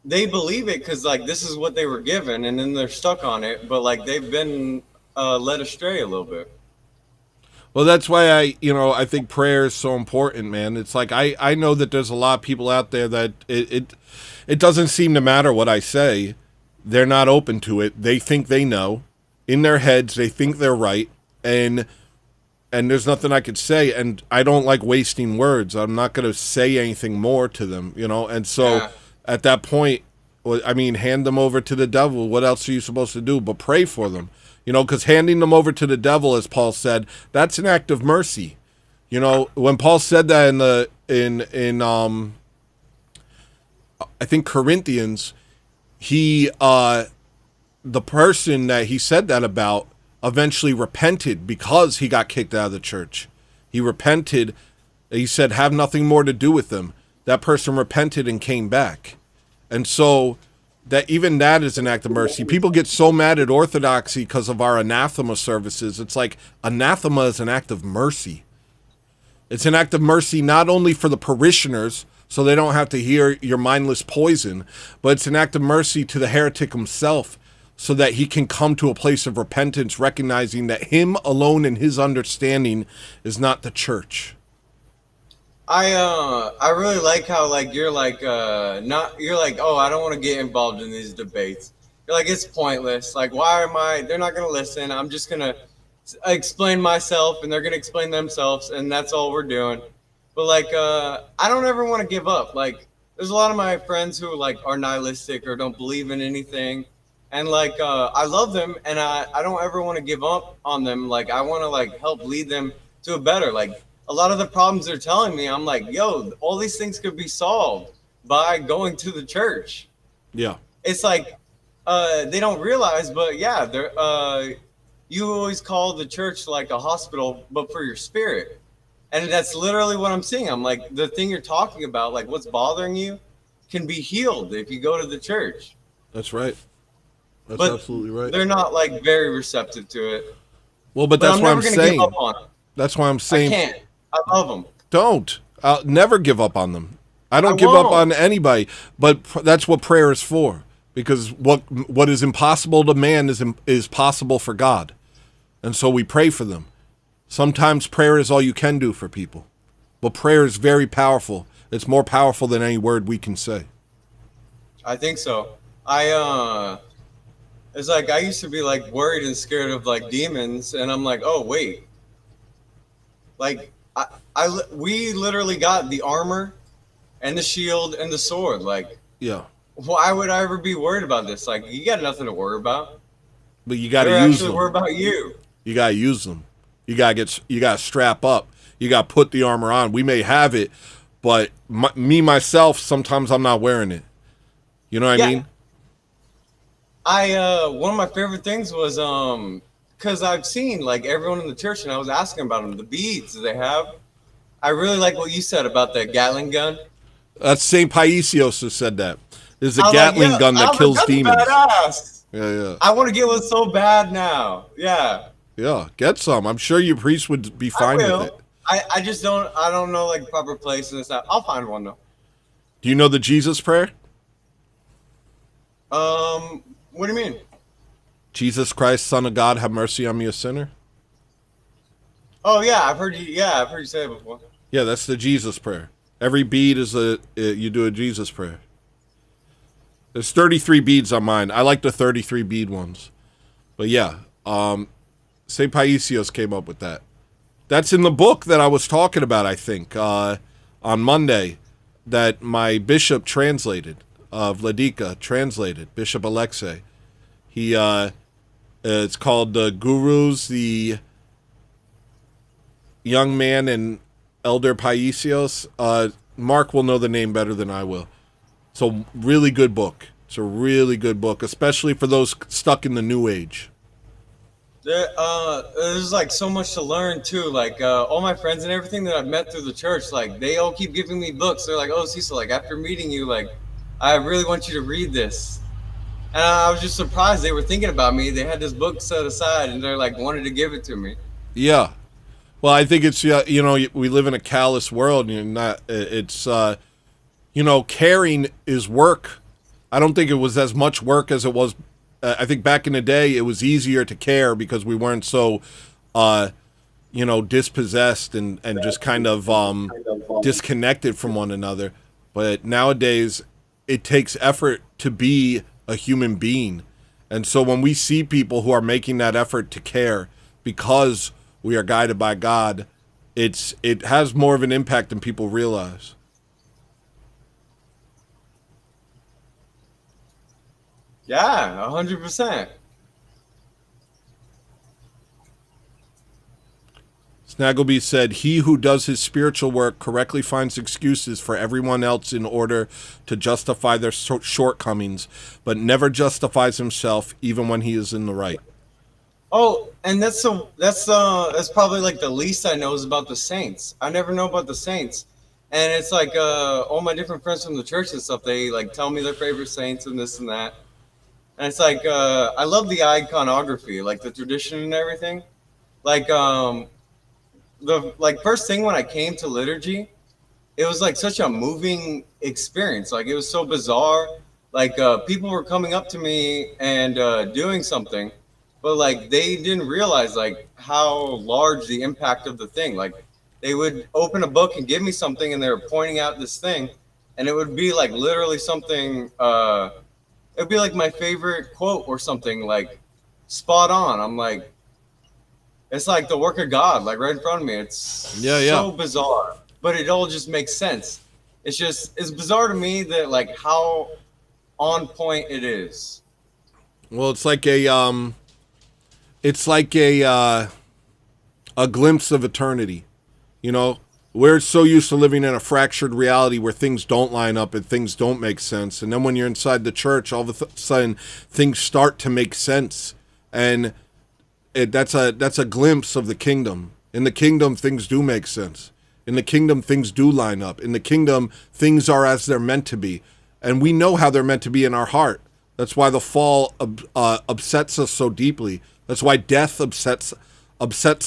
they believe it because like this is what they were given, and then they're stuck on it. But like they've been led astray a little bit. Well, that's why I think prayer is so important, man. It's like I know that there's a lot of people out there that it doesn't seem to matter what I say. They're not open to it. They think they know. In their heads, they think they're right, and there's nothing I could say, and I don't like wasting words. I'm not going to say anything more to them, you know. And so at that point, I mean, hand them over to the devil. What else are you supposed to do but pray for them? You know, because handing them over to the devil, as Paul said, that's an act of mercy. You know, when Paul said that in I think Corinthians, he the person that he said that about eventually repented because he got kicked out of the church. He repented. He said, have nothing more to do with them. That person repented and came back. And so that even that is an act of mercy. People get so mad at Orthodoxy because of our anathema services. It's like anathema is an act of mercy. It's an act of mercy not only for the parishioners, so they don't have to hear your mindless poison, but it's an act of mercy to the heretic himself, so that he can come to a place of repentance, recognizing that him alone and his understanding is not the church. I really like how like you're like oh, I don't want to get involved in these debates. You're like, it's pointless. Like, they're not gonna listen. I'm just gonna explain myself and they're gonna explain themselves, and that's all we're doing. But like I don't ever want to give up. Like there's a lot of my friends who like are nihilistic or don't believe in anything. And like I love them, and I don't ever want to give up on them. Like I want to like help lead them to a better. Like a lot of the problems they're telling me, I'm like, yo, all these things could be solved by going to the church. Yeah, it's like they don't realize, but yeah, they're you always call the church like a hospital, but for your spirit, and that's literally what I'm seeing. I'm like, the thing you're talking about, like what's bothering you, can be healed if you go to the church. That's right. That's but absolutely right. They're not like very receptive to it. Well, but that's what I'm saying. Give up on them. That's why I'm saying. I can't. I love them. Don't. I'll never give up on them. I don't give up on anybody. But that's what prayer is for. Because what is impossible to man is possible for God, and so we pray for them. Sometimes prayer is all you can do for people. But prayer is very powerful. It's more powerful than any word we can say. I think so. It's like I used to be like worried and scared of like demons, and I'm like, oh wait, like we literally got the armor and the shield and the sword. Like, Yeah. why would I ever be worried about this? Like, you got nothing to worry about. But you got to They're use actually them. worried about you. You got to use them. You got to strap up. You got to put the armor on. We may have it, but myself, sometimes I'm not wearing it. You know what I mean? One of my favorite things was because I've seen like everyone in the church, and I was asking about them, the beads that they have. I really like what you said about the Gatling gun. That's St. Paisios who said that. There's a I was Gatling like, gun that that's kills demons. Badass. Yeah. I want to get one so bad now. Yeah. Yeah, get some. I'm sure your priest would be fine with it. I just don't know like proper place and stuff. I'll find one though. Do you know the Jesus prayer? What do you mean? Jesus Christ, Son of God, have mercy on me, a sinner. Oh yeah, I've heard you say it before. Yeah, that's the Jesus prayer. Every bead is you do a Jesus prayer. There's 33 beads on mine. I like the 33 bead ones. But yeah, St. Paisios came up with that. That's in the book that I was talking about, I think, on Monday, that my bishop translated, of Vladika translated, Bishop Alexei. He, it's called The Gurus, the Young Man and Elder Paisios. Mark will know the name better than I will. It's a really good book. It's a really good book, especially for those stuck in the New Age. There's like so much to learn too. Like all my friends and everything that I've met through the church, like they all keep giving me books. They're like, "Oh, Cecil, like after meeting you, like I really want you to read this." And I was just surprised they were thinking about me. They had this book set aside, and they're like wanted to give it to me. Yeah. Well, I think it's, you know, we live in a callous world. And not, it's, you know, caring is work. I don't think it was as much work as it was. I think back in the day, it was easier to care because we weren't so, you know, dispossessed and just kind of disconnected from one another. But nowadays, it takes effort to be a human being. And so when we see people who are making that effort to care because we are guided by God, it has more of an impact than people realize. Yeah, 100%. Snaggleby said, "He who does his spiritual work correctly finds excuses for everyone else in order to justify their shortcomings, but never justifies himself even when he is in the right." Oh, and that's probably like the least I know is about the saints. I never know about the saints. And it's like all my different friends from the church and stuff, they like tell me their favorite saints and this and that. And it's like I love the iconography, like the tradition and everything. Like the first thing when I came to liturgy, it was like such a moving experience. Like it was so bizarre. Like people were coming up to me and doing something, but like they didn't realize like how large the impact of the thing. Like they would open a book and give me something, and they were pointing out this thing, and it would be like literally something. It'd be like my favorite quote or something, like spot on. I'm like, it's like the work of God, like right in front of me. It's so bizarre, but it all just makes sense. It's bizarre to me that like how on point it is. Well, it's like a glimpse of eternity. You know, we're so used to living in a fractured reality where things don't line up and things don't make sense. And then when you're inside the church, all of a sudden things start to make sense. And that's a glimpse of the kingdom. In the kingdom, things do make sense. In the kingdom, things do line up. In the kingdom, things are as they're meant to be. And we know how they're meant to be in our heart. That's why the fall upsets us so deeply. That's why death upsets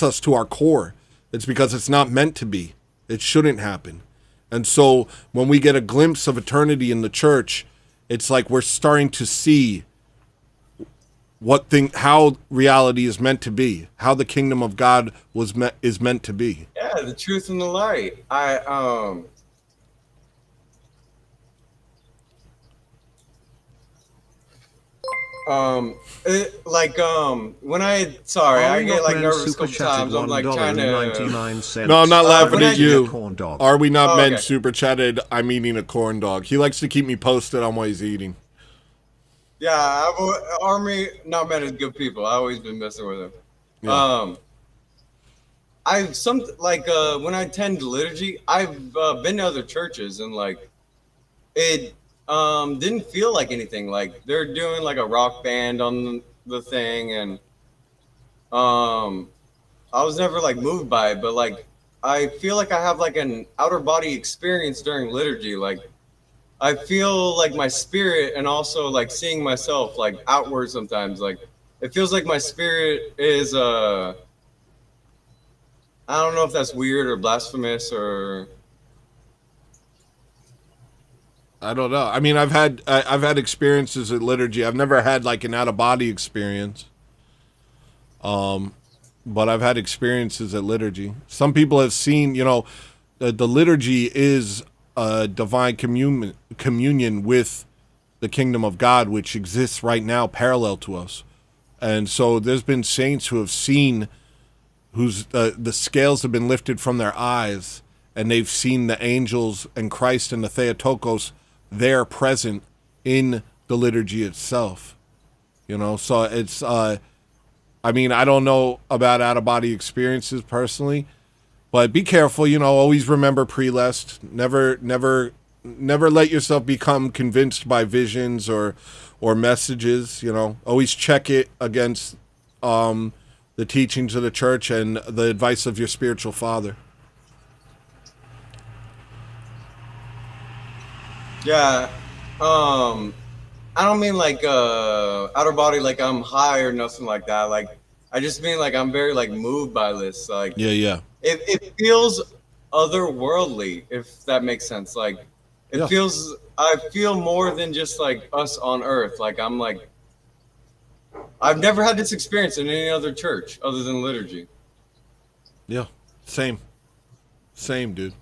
us to our core. It's because it's not meant to be. It shouldn't happen. And so when we get a glimpse of eternity in the church, it's like we're starting to see how reality is meant to be, how the kingdom of God is meant to be. Yeah, the truth and the light. When I get like nervous a couple times. I'm like trying to. No, I'm not laughing at you. Corn dog. Are we not men okay. super chatted? I'm eating a corn dog. He likes to keep me posted on what he's eating. Yeah, Army not men is good people. I've always been messing with them. Yeah. When I attend liturgy, I've been to other churches and like it didn't feel like anything. Like they're doing like a rock band on the thing, and I was never like moved by it, but like I feel like I have like an outer body experience during liturgy. Like I feel like my spirit, and also like seeing myself like outward sometimes. Like it feels like my spirit is I don't know if that's weird or blasphemous or. I don't know. I mean, I've had experiences at liturgy. I've never had like an out of body experience. But I've had experiences at liturgy. Some people have seen, the liturgy is a divine communion with the kingdom of God, which exists right now parallel to us. And so there's been saints who have seen the scales have been lifted from their eyes, and they've seen the angels and Christ and the Theotokos there present in the liturgy itself. So it's I mean, I don't know about out-of-body experiences personally, but be careful, always remember pre-lest. Never let yourself become convinced by visions or messages, Always check it against the teachings of the church and the advice of your spiritual father. Yeah. I don't mean like outer body, like I'm high or nothing like that. Like I just mean like I'm very like moved by this. Like yeah. It feels otherworldly, if that makes sense. Like it feels, I feel more than just like us on earth. Like I'm like, I've never had this experience in any other church other than liturgy. Yeah, same, dude.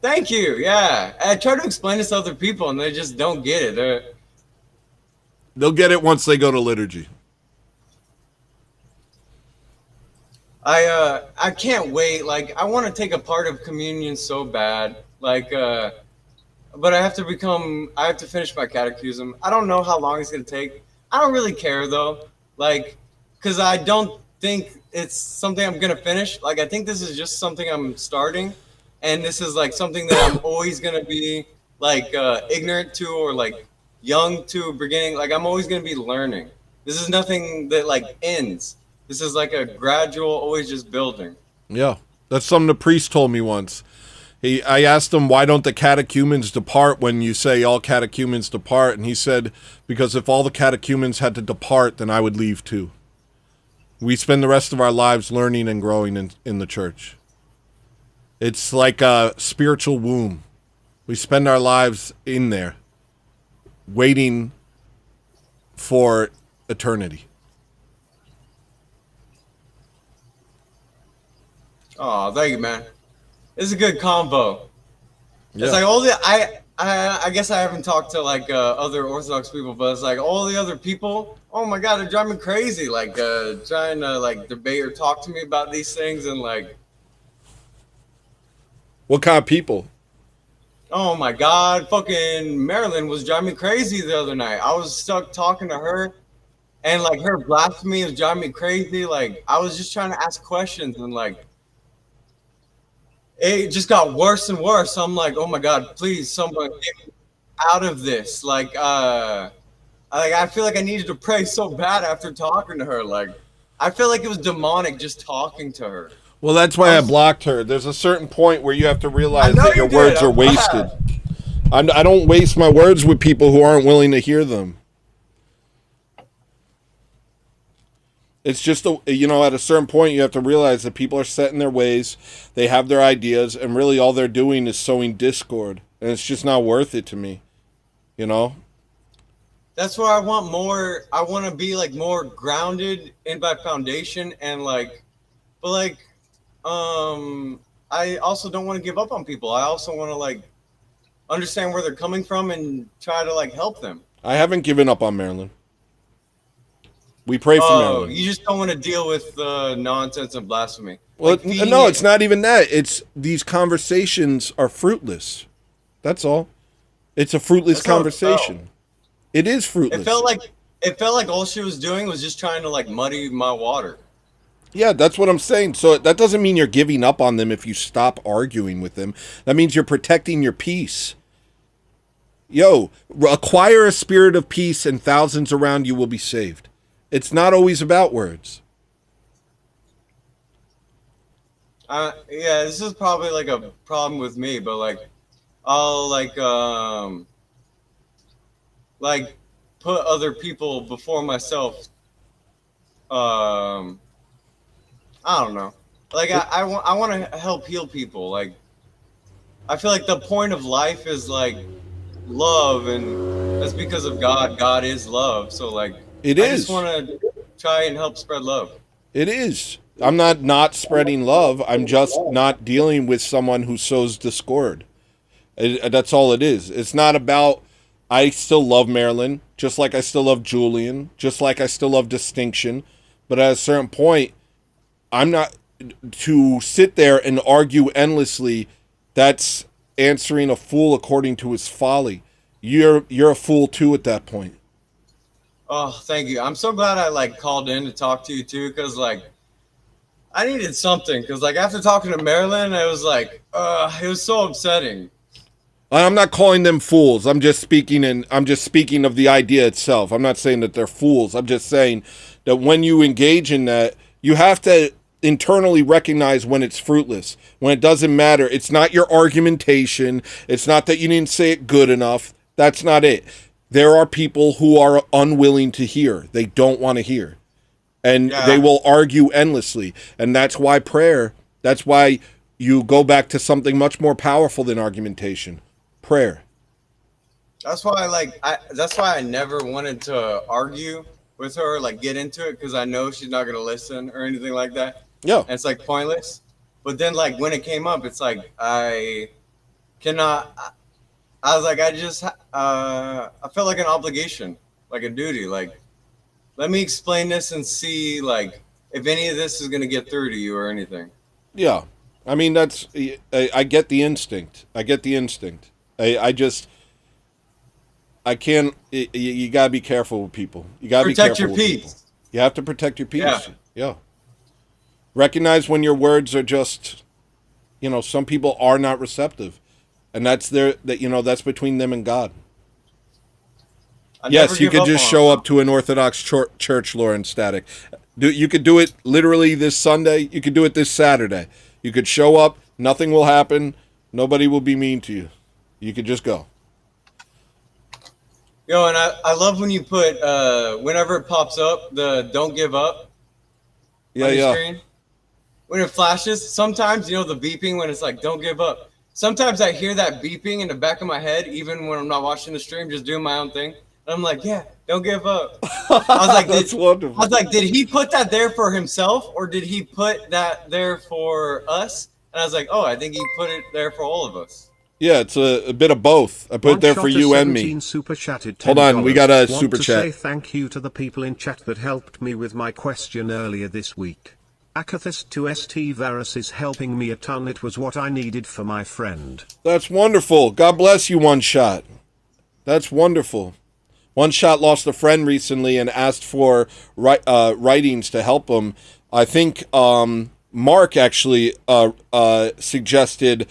Thank you. Yeah, I try to explain this to other people, and they just don't get it. They'll get it once they go to liturgy. I can't wait. Like I want to take a part of communion so bad. Like, but I have to finish my catechism. I don't know how long it's gonna take. I don't really care though. Like, cause I don't think it's something I'm gonna finish. Like I think this is just something I'm starting. And this is like something that I'm always gonna be like ignorant to, or like young to beginning. Like I'm always gonna be learning. This is nothing that like ends. This is like a gradual, always just building. Yeah, that's something the priest told me once. I asked him, why don't the catechumens depart when you say all catechumens depart? And he said, because if all the catechumens had to depart, then I would leave too. We spend the rest of our lives learning and growing in the church. It's like a spiritual womb. We spend our lives in there, waiting for eternity. Oh, thank you, man. It's a good combo. Yeah. It's like I guess I haven't talked to like other Orthodox people, but it's like all the other people. Oh my God, they're driving me crazy. Like trying to like debate or talk to me about these things, and like. What kind of people? Oh my God, fucking Marilyn was driving me crazy the other night. I was stuck talking to her, and like her blasphemy was driving me crazy. Like I was just trying to ask questions, and like it just got worse and worse. I'm like, oh my God, please, someone get me out of this. Like I feel like I needed to pray so bad after talking to her. Like I feel like it was demonic just talking to her. Well, that's why I blocked her. There's a certain point where you have to realize that your words are wasted. I don't waste my words with people who aren't willing to hear them. It's just, at a certain point, you have to realize that people are set in their ways. They have their ideas, and really all they're doing is sowing discord. And it's just not worth it to me. that's where I want more. I want to be like more grounded in my foundation and like, but like, I also don't want to give up on people. I also want to like understand where they're coming from and try to like help them. I haven't given up on Marilyn. We pray for Oh, Marilyn. you just don't want to deal with nonsense and blasphemy. Well, Like, feeding no, it- it's not even that. It's these conversations are fruitless. That's all. It's a fruitless That's how it felt. conversation. It is fruitless. It felt like all she was doing was just trying to like muddy my water. Yeah, that's what I'm saying. So that doesn't mean you're giving up on them if you stop arguing with them. That means you're protecting your peace. Yo, acquire a spirit of peace and thousands around you will be saved. It's not always about words. Yeah, this is probably like a problem with me, but like I'll like put other people before myself. I don't know. Like I want to help heal people. Like I feel like the point of life is like love, and that's because of God. God is love. So like I just want to try and help spread love. It is. I'm not spreading love. I'm just not dealing with someone who sows discord. That's all it is. It's not about, I still love Marilyn, just like I still love Julian, just like I still love Distinction. But at a certain point, I'm not to sit there and argue endlessly. That's answering a fool according to his folly. You're a fool too at that point. Oh, thank you. I'm so glad I like called in to talk to you too, because like I needed something. Because like after talking to Marilyn, it was like, it was so upsetting. I'm not calling them fools. I'm just speaking of the idea itself. I'm not saying that they're fools. I'm just saying that when you engage in that, you have to internally recognize when it's fruitless, when it doesn't matter. It's not your argumentation. It's not that you didn't say it good enough. That's not it. There are people who are unwilling to hear. They don't want to hear. And they will argue endlessly. And that's why prayer, that's why you go back to something much more powerful than argumentation. Prayer. That's why that's why I never wanted to argue with her, like get into it, because I know she's not gonna listen or anything like that. Yeah. And it's like pointless. But then like when it came up, it's like I was like, I felt like an obligation, like a duty. Like, let me explain this and see like if any of this is gonna get through to you or anything. Yeah. I mean, I get the instinct. I can't. You gotta be careful with people. You gotta protect be careful your with peace. people. You have to protect your peace. Yeah. Recognize when your words are just, some people are not receptive, and that's that's between them and God. Yes, you could just show up to an Orthodox church, Lauren Static. You could do it literally this Sunday. You could do it this Saturday. You could show up. Nothing will happen. Nobody will be mean to you. You could just go. Yo, and I love when you put whenever it pops up, the don't give up on your screen. When it flashes, sometimes the beeping when it's like don't give up. Sometimes I hear that beeping in the back of my head, even when I'm not watching the stream, just doing my own thing. And I'm like, yeah, don't give up. I was like, that's wonderful. I was like, did he put that there for himself, or did he put that there for us? And I was like, oh, I think he put it there for all of us. Yeah, it's a bit of both. I put it there for you and me. Super chatted Hold on, we got a Want super to chat. Say thank you to the people in chat that helped me with my question earlier this week. Akathis to St. Varus is helping me a ton. It was what I needed for my friend. That's wonderful. God bless you, One Shot. That's wonderful. One Shot lost a friend recently and asked for writings to help him. I think Mark actually suggested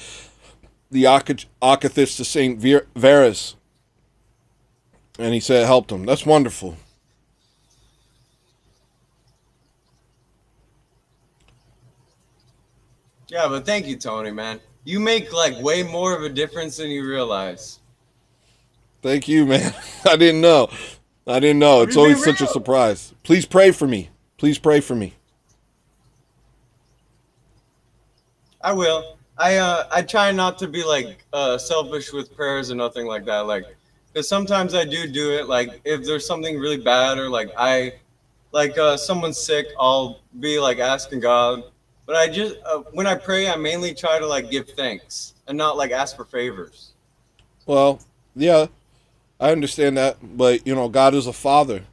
the Akathis to St. Varus. And he said it helped him. That's wonderful. Yeah, but thank you, Tony, man. You make like way more of a difference than you realize. Thank you, man. I didn't know. It's always such a surprise. Please pray for me. Please pray for me. I will. I try not to be like selfish with prayers and nothing like that. Like, Because sometimes I do it. Like if there's something really bad or someone's sick, I'll be like asking God. But I just when I pray, I mainly try to like give thanks and not like ask for favors. Well, yeah, I understand that, but God is a father,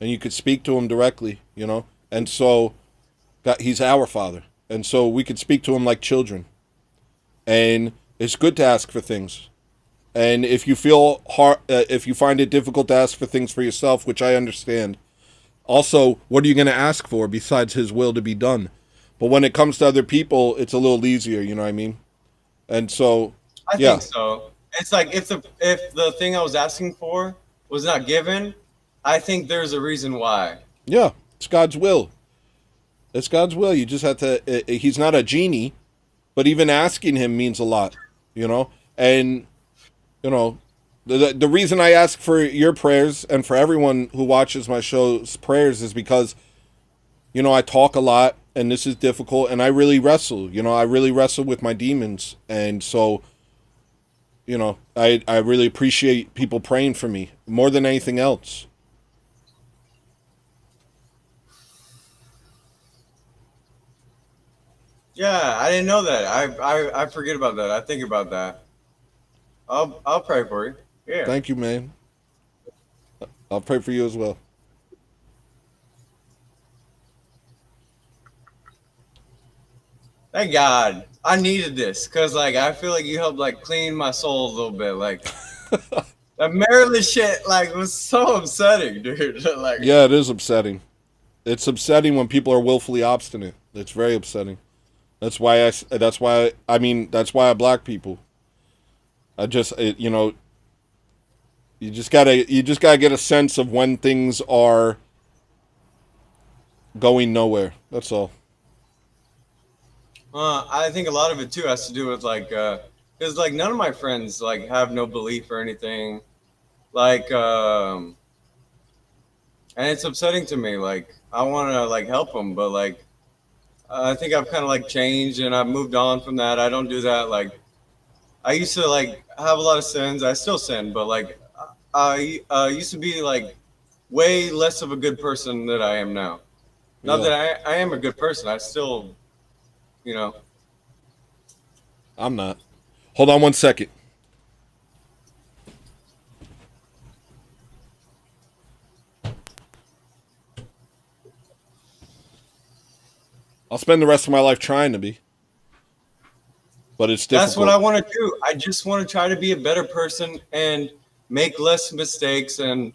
and you could speak to him directly, and so God, he's our father, and so we could speak to him like children, and it's good to ask for things. And if you feel hard, if you find it difficult to ask for things for yourself, which I understand, also, what are you going to ask for besides his will to be done? But when it comes to other people, it's a little easier, you know what I mean? And so, I yeah. think so. It's like if the thing I was asking for was not given, I think there's a reason why. Yeah, it's God's will. It's God's will. You just have to, he's not a genie, but even asking him means a lot, And, the reason I ask for your prayers and for everyone who watches my show's prayers is because, I talk a lot and this is difficult and I really wrestle, I really wrestle with my demons. And so, I really appreciate people praying for me more than anything else. Yeah, I didn't know that. I forget about that. I think about that. I'll pray for you. Yeah. Thank you, man. I'll pray for you as well. Thank God. I needed this because like I feel like you helped like clean my soul a little bit. Like that Maryland shit like was so upsetting, dude. Like Yeah, it is upsetting. It's upsetting when people are willfully obstinate. It's very upsetting. That's why I black people. You just gotta get a sense of when things are going nowhere. That's all. I think a lot of it too has to do with like because like none of my friends like have no belief or anything. Like and it's upsetting to me. Like I want to like help them, but like I think I've kind of like changed and I've moved on from that. I don't do that. Like I used to like have a lot of sins. I still sin, but like I used to be like way less of a good person than I am now. Not Yeah. that I am a good person. I still, I'm not. Hold on one second. I'll spend the rest of my life trying to be. But it's difficult. That's what I want to do. I just want to try to be a better person and make less mistakes and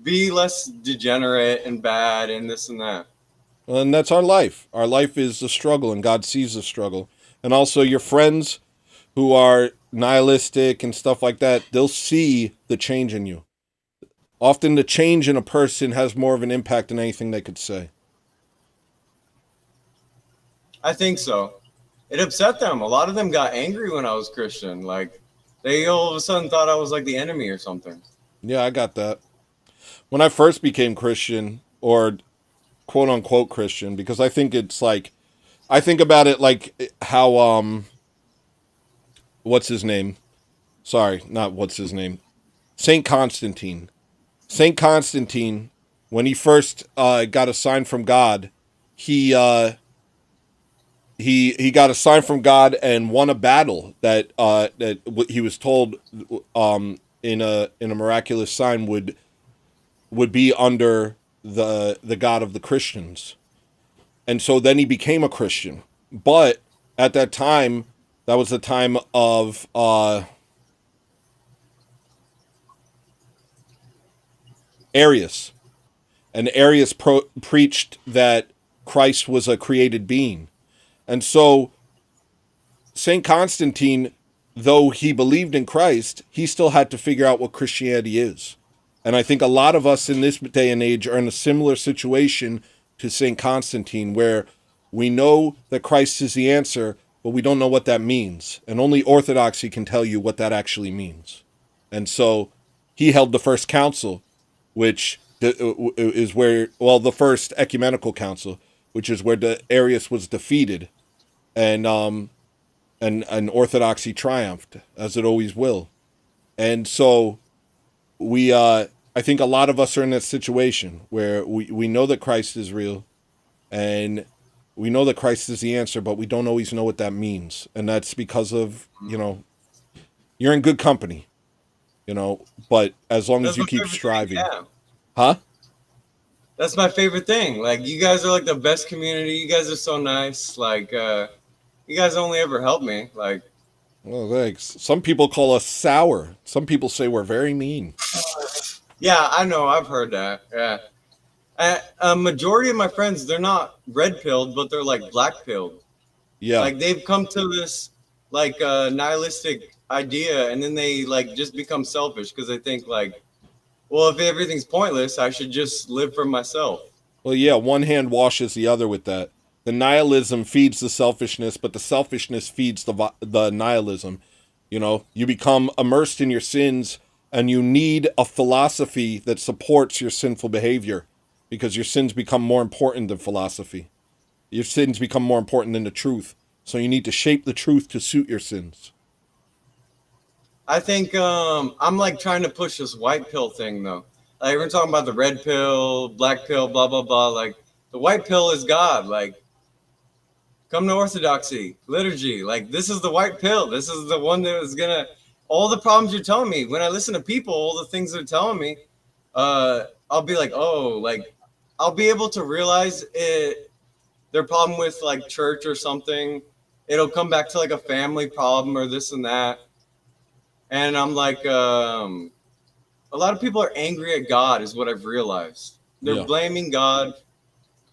be less degenerate and bad and this and that. And that's our life. Our life is a struggle, and God sees the struggle. And also, your friends who are nihilistic and stuff like that, they'll see the change in you. Often the change in a person has more of an impact than anything they could say. I think so. It upset them. A lot of them got angry when I was Christian. Like, they all of a sudden thought I was like the enemy or something. Yeah, I got that. When I first became Christian, or quote unquote Christian, because I think it's like, I think about it like how, what's his name? Sorry, not what's his name. Saint Constantine. Saint Constantine, when he first got a sign from God, he got a sign from God and won a battle that he was told in a miraculous sign would be under the God of the Christians. And so then he became a Christian. But at that time, that was the time of Arius. And Arius preached that Christ was a created being. And so St. Constantine, though he believed in Christ, he still had to figure out what Christianity is. And I think a lot of us in this day and age are in a similar situation to St. Constantine, where we know that Christ is the answer, but we don't know what that means. And only Orthodoxy can tell you what that actually means. And so he held the first council, which is where, well, the first ecumenical council, which is where Arius was defeated, and Orthodoxy triumphed, as it always will. And so I think a lot of us are in that situation where we know that Christ is real, and we know that Christ is the answer, but we don't always know what that means. And that's because of, you're in good company, but as long as you keep striving. Yeah. Huh? That's my favorite thing. Like, you guys are like the best community. You guys are so nice. Like, you guys only ever help me. Like, Well, thanks. Some people call us sour. Some people say we're very mean. yeah, I know. I've heard that. Yeah. A majority of my friends, they're not red pilled, but they're like black pilled. Yeah. Like, they've come to this like nihilistic idea, and then they like just become selfish because they think like, well, if everything's pointless, I should just live for myself. Well, yeah, one hand washes the other with that. The nihilism feeds the selfishness, but the selfishness feeds the nihilism. You become immersed in your sins, and you need a philosophy that supports your sinful behavior, because your sins become more important than philosophy. Your sins become more important than the truth. So you need to shape the truth to suit your sins. I think I'm like trying to push this white pill thing though. Like, we're talking about the red pill, black pill, blah blah blah. Like, the white pill is God. Like, come to orthodoxy, liturgy. Like, this is the white pill. This is the one that is gonna, all the problems you're telling me. When I listen to people, all the things they're telling me, I'll be like, oh, like, I'll be able to realize it. Their problem with like church or something, it'll come back to like a family problem or this and that. And I'm like, a lot of people are angry at God, is what I've realized. They're blaming God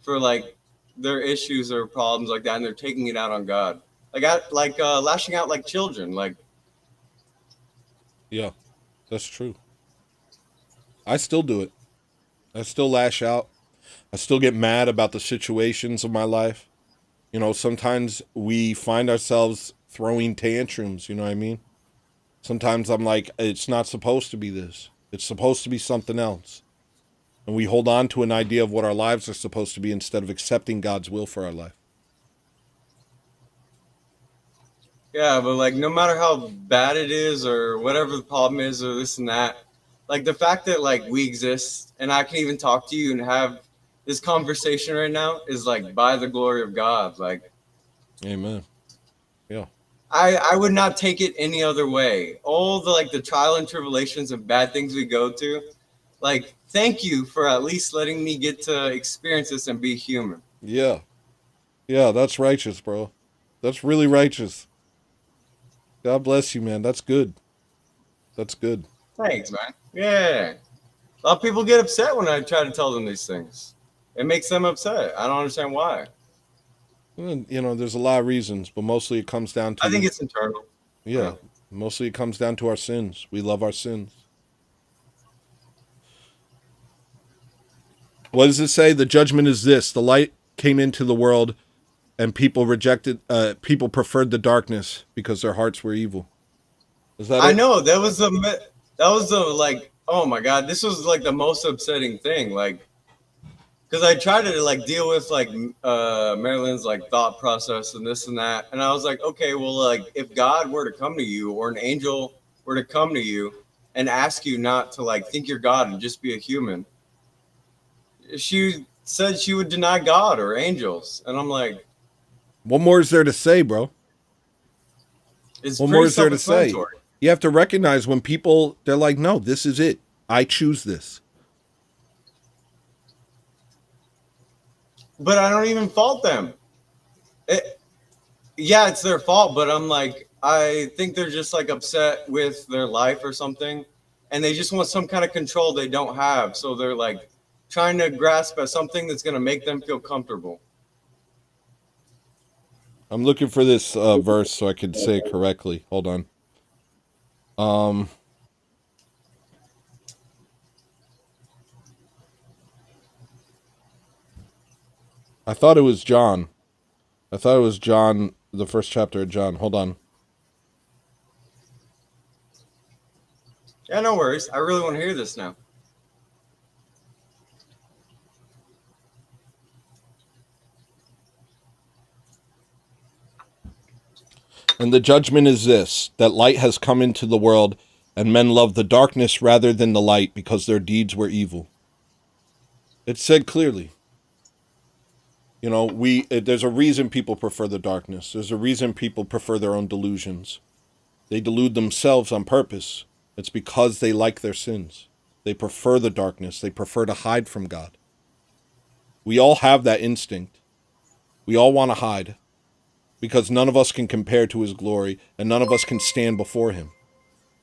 for like their issues or problems like that, and they're taking it out on God, like lashing out like children. Like, yeah, that's true. I still do it. I still lash out. I still get mad about the situations of my life. Sometimes we find ourselves throwing tantrums. You know what I mean? Sometimes I'm like, it's not supposed to be this. It's supposed to be something else. And we hold on to an idea of what our lives are supposed to be instead of accepting God's will for our life. yeah, but like, no matter how bad it is or whatever the problem is or this and that, like, the fact that like we exist and I can even talk to you and have this conversation right now is like by the glory of God. Like, amen. Yeah. I would not take it any other way. All the like the trial and tribulations and bad things we go to, like, thank you for at least letting me get to experience this and be human. Yeah. Yeah, that's righteous, bro. That's really righteous. God bless you, man. That's good. That's good. Thanks, man. Yeah. A lot of people get upset when I try to tell them these things. It makes them upset. I don't understand why. Well, there's a lot of reasons, but mostly it comes down to... I think it's internal. Yeah. Mostly it comes down to our sins. We love our sins. What does it say? The judgment is this: the light came into the world, and people preferred the darkness because their hearts were evil. Is that I it? know. That was the like, oh my God, this was like the most upsetting thing. Like, because I tried to like deal with like Marilyn's like thought process and this and that. And I was like, okay, well, like, if God were to come to you or an angel were to come to you and ask you not to like think you're God and just be a human, she said she would deny God or angels. And I'm like, what more is there to say, bro? it's What more pretty is there to say? self-explanatory. You have to recognize when people, they're like, no, this is it. I choose this. But I don't even fault them. Yeah, it's their fault, but I'm like, I think they're just like upset with their life or something, and they just want some kind of control they don't have. So they're like trying to grasp at something that's going to make them feel comfortable. I'm looking for this verse so I can say it correctly. Hold on. I thought it was John. The first chapter of John. Hold on. Yeah, no worries. I really want to hear this now. And the judgment is this, that light has come into the world, And men loved the darkness rather than the light because their deeds were evil. It's said clearly. You know, there's a reason people prefer the darkness. There's a reason people prefer their own delusions. They delude themselves on purpose. It's because they like their sins. They prefer the darkness. They prefer to hide from God. We all have that instinct. We all want to hide because none of us can compare to his glory and none of us can stand before him.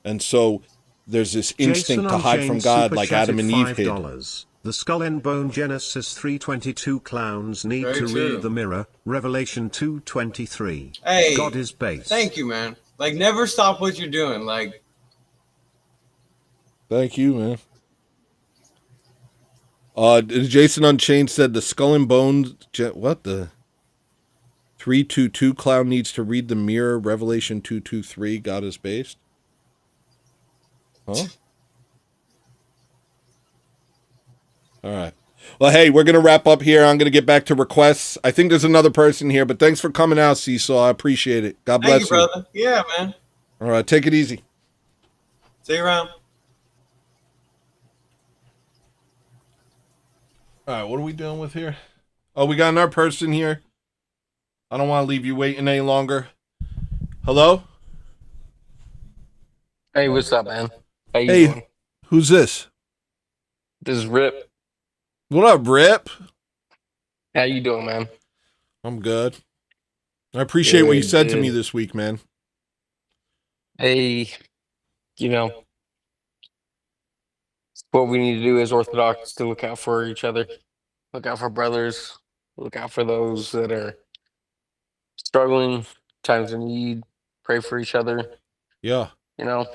And so there's this instinct Jason to hide from Unchained God super like Adam and Eve hid. $5. The Skull and Bone Genesis 3:22 clowns need Very to true. read the mirror. Revelation 2:23. Hey, God is base. thank you, man. Like, never stop what you're doing. Like, Thank you, man. Jason Unchained said the Skull and Bones. What the? 322 clown needs to read the mirror. Revelation 2:23. God is based. Huh? All right. Well, hey, we're gonna wrap up here. I'm gonna get back to requests. I think there's another person here, but thanks for coming out, Seesaw. I appreciate it. God bless thank you, brother. Yeah, man. All right, take it easy. See you around. All right, what are we dealing with here? Oh, we got another person here. I don't want to leave you waiting any longer. Hello? Hey, what's up, man? How you Hey, doing? who's this? This is Rip. What up, Rip? How you doing, man? I'm good. I appreciate what you Good, said to me good. this week, man. Hey, you know, what we need to do as Orthodox to look out for each other, look out for brothers, look out for those that are struggling, times of need, pray for each other, Yeah, you know?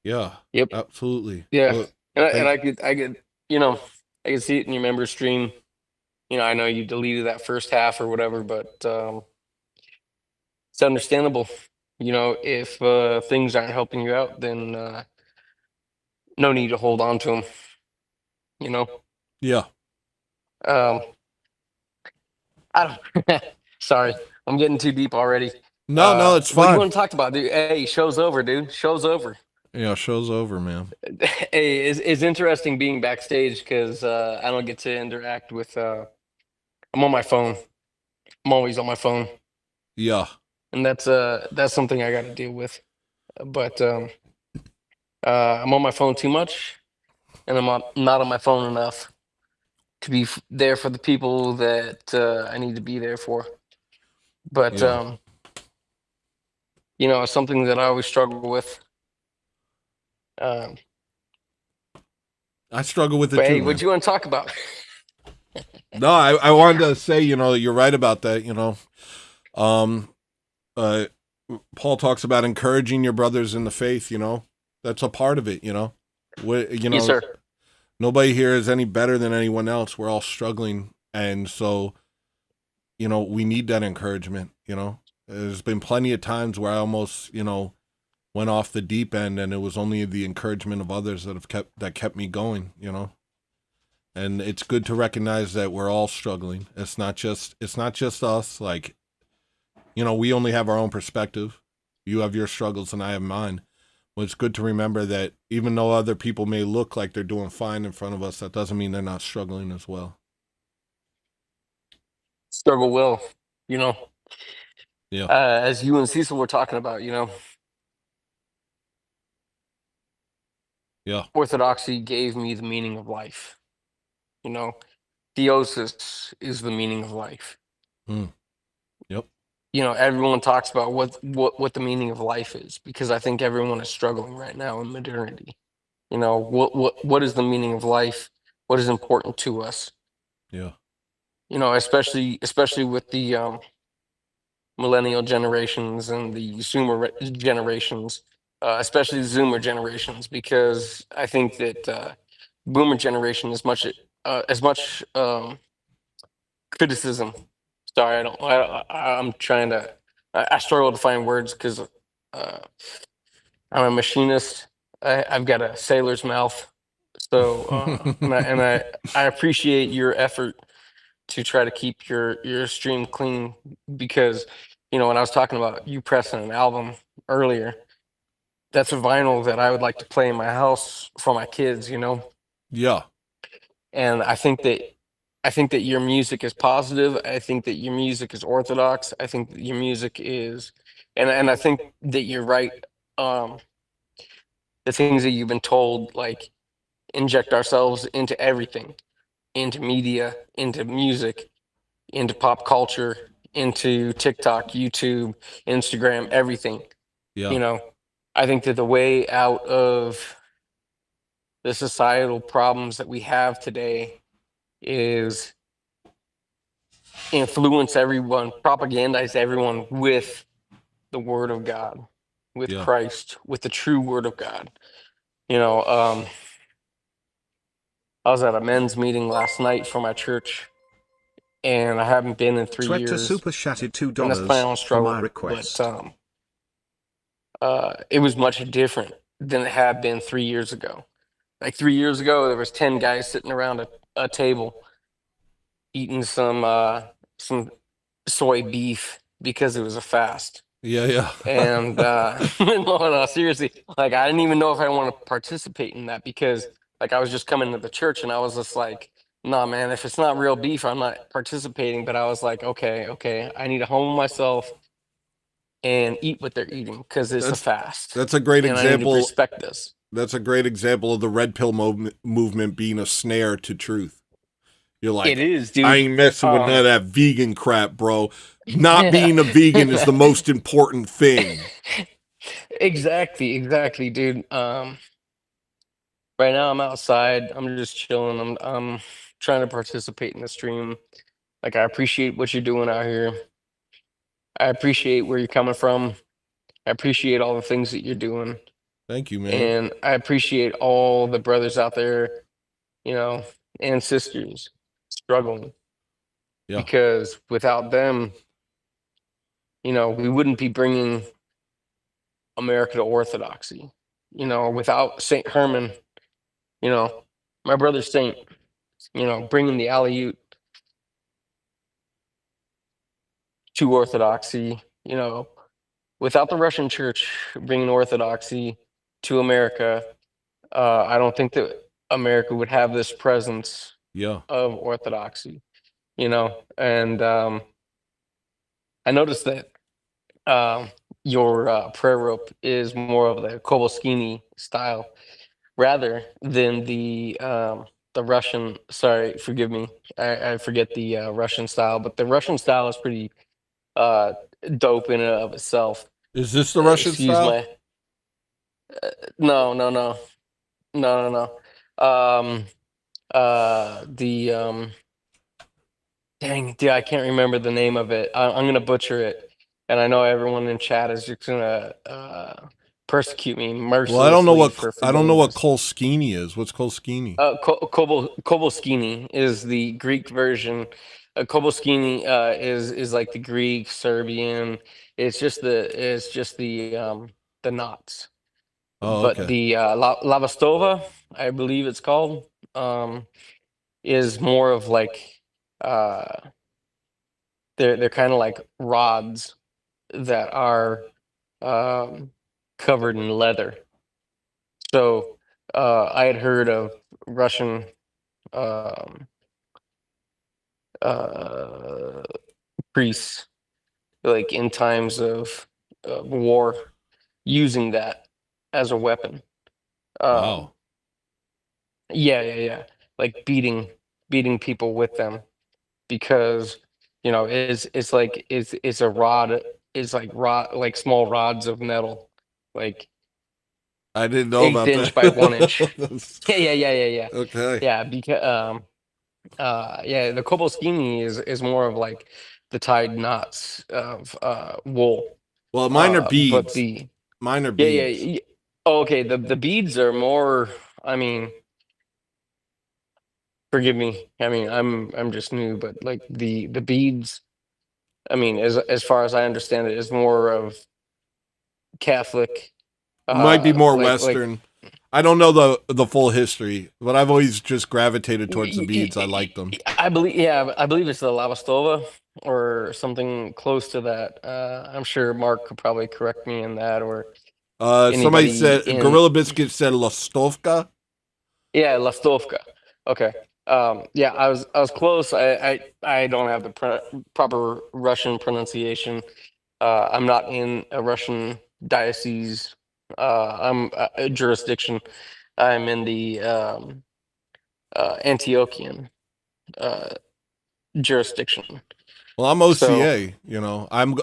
yeah, Yep. absolutely. Yeah. Well, And thank- I could, you know, I could see it in your member stream. You know, I know you deleted that first half or whatever, but it's understandable. You know, if things aren't helping you out, then no need to hold on to them. You know, yeah. um, I don't. Sorry, I'm getting too deep already. No, it's What do you fine. want to talk about, dude? Hey, show's over, dude. Show's over. Yeah, show's over, man. Hey, it's interesting being backstage because I don't get to interact with. I'm on my phone. I'm always on my phone, Yeah, and that's something I got to deal with. But I'm on my phone too much, and not on my phone enough to be there for the people that I need to be there for. But yeah. you know, it's something that I always struggle with. Um, I struggle with it but too, hey, man. what do you want to talk about? No, I wanted to say, you're right about that, Um, Paul talks about encouraging your brothers in the faith, That's a part of it, Yes, sir. Nobody here is any better than anyone else. We're all struggling. And so, we need that encouragement, There's been plenty of times where I almost, went off the deep end and it was only the encouragement of others that kept me going, And it's good to recognize that we're all struggling. It's not just us. Like, we only have our own perspective. You have your struggles and I have mine. Well, it's good to remember that even though other people may look like they're doing fine in front of us, that doesn't mean they're not struggling as well. Struggle will, you know. Yeah. As you and Cecil were talking about, Yeah. Orthodoxy gave me the meaning of life. Theosis is the meaning of life. Yep. Everyone talks about what the meaning of life is because I think everyone is struggling right now in modernity. What is the meaning of life? What is important to us? Yeah. Especially with the millennial generations and the Zoomer generations, especially the Zoomer generations, because I think that Boomer generation as much criticism. Sorry, I'm trying to. I struggle to find words because I'm a machinist. I've got a sailor's mouth, so I appreciate your effort to try to keep your stream clean because when I was talking about you pressing an album earlier, that's a vinyl that I would like to play in my house for my kids, you know. Yeah. And I think that your music is positive. I think that your music is orthodox. I think that your music is, and I think that you're right. Um, the things that you've been told, like inject ourselves into everything, into media, into music, into pop culture, into TikTok, YouTube, Instagram, everything. Yeah. You know, I think that the way out of the societal problems that we have today is influence everyone, propagandize everyone with the word of God, with Yeah. Christ, with the true word of God. You know, I was at a men's meeting last night for my church, and I haven't been in 3 years, Super chatted and that's my $2 own for my struggle. request. But it was much different than it had been 3 years ago. Like 3 years ago, there was 10 guys sitting around a table eating some soy beef because it was a fast. Yeah, yeah. And no, seriously, like I didn't even know if I want to participate in that because like I was just coming to the church and I was just like, nah, man, if it's not real beef, I'm not participating. But I was like, okay, I need to home myself and eat what they're eating because it's a fast. That's a great and I need to example. respect this. That's a great example of the red pill movement being a snare to truth. You're like, It is, dude. I ain't messing with none of that vegan crap, bro. Not being a vegan is the most important thing. Exactly, dude. Right now I'm outside. I'm just chilling. I'm trying to participate in the stream. Like I appreciate what you're doing out here. I appreciate where you're coming from. I appreciate all the things that you're doing. Thank you, man. And I appreciate all the brothers out there, you know, and sisters struggling. Yeah. Because without them, you know, we wouldn't be bringing America to orthodoxy. You know, without St. Herman, you know, my brother Saint, you know, bringing the alley to orthodoxy, you know, without the Russian church bringing orthodoxy to America, I don't think that America would have this presence Yeah. of orthodoxy, you know. And I noticed that your prayer rope is more of the Kovalskini style rather than the Russian. Sorry, forgive me. I forget the Russian style, but the Russian style is pretty uh, dope in and of itself. Is this the Russian Excuse style? my. No. The dang, dude, I can't remember the name of it. I'm gonna butcher it, and I know everyone in chat is just gonna persecute me mercilessly Well, I don't know what for I don't know doing what this. Kolskini is. What's Kolskini? Kovalskini is the Greek version. Kovalskini is like the Greek, Serbian. It's just the knots. Oh, But okay. the Lavastova, I believe it's called, is more of like uh, they're kind of like rods that are um, covered in leather. So I had heard of Russian um, uh, priests, like in times of war, using that as a weapon. Um, Wow. yeah, like beating people with them because you know it's a rod, it's like rod, like small rods of metal, like I didn't know eighth about inch by 1 inch. that. Yeah. Okay. Yeah, because yeah, the Kobolskini is more of like the tied knots of wool. Well, mine are But beads. the Mine are yeah, beads. oh, okay, the beads are more, I mean, forgive me. I mean, I'm just new, but like the beads, I mean, as far as I understand it, is more of Catholic Might be more like Western. I don't know the full history, but I've always just gravitated towards the beads. I like them. I believe, yeah, I believe it's the Lavastova or something close to that. I'm sure Mark could probably correct me in that, or Somebody Anybody said in? Gorilla Biscuit said Lostovka. Yeah, Lastovka. Okay. Yeah, I was close. I don't have the proper Russian pronunciation. I'm not in a Russian diocese. I'm a jurisdiction. I'm in the Antiochian uh, jurisdiction. Well, I'm So OCA.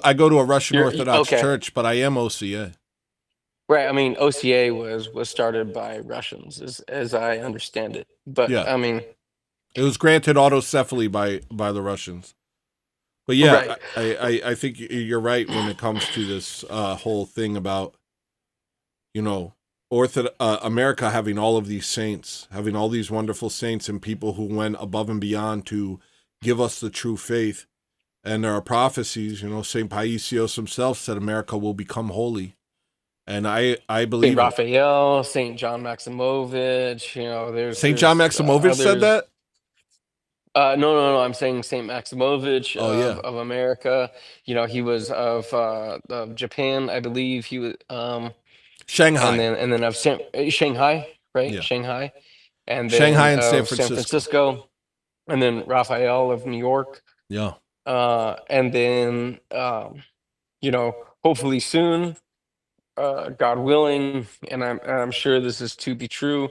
I go to a Russian you're Orthodox okay, church, but I am OCA. right? I mean, OCA was started by Russians, as I understand it. But Yeah, I mean, it was granted autocephaly by the Russians. But yeah, right. I think you're right when it comes to this whole thing about America having all of these saints, having all these wonderful saints and people who went above and beyond to give us the true faith. And there are prophecies. Saint Paisios himself said America will become holy, and I Saint believe it. Raphael, Saint John Maximovich. Saint John There's Maximovich said others. that. No. I'm saying Saint Maximovich Oh yeah, of America. He was of Japan, I believe. He was and Shanghai. then of Shanghai, right? Yeah, Shanghai, and then Shanghai and San of San Francisco. Francisco, and then Raphael of New York, Yeah, and then hopefully soon, God willing, and I'm sure this is to be true.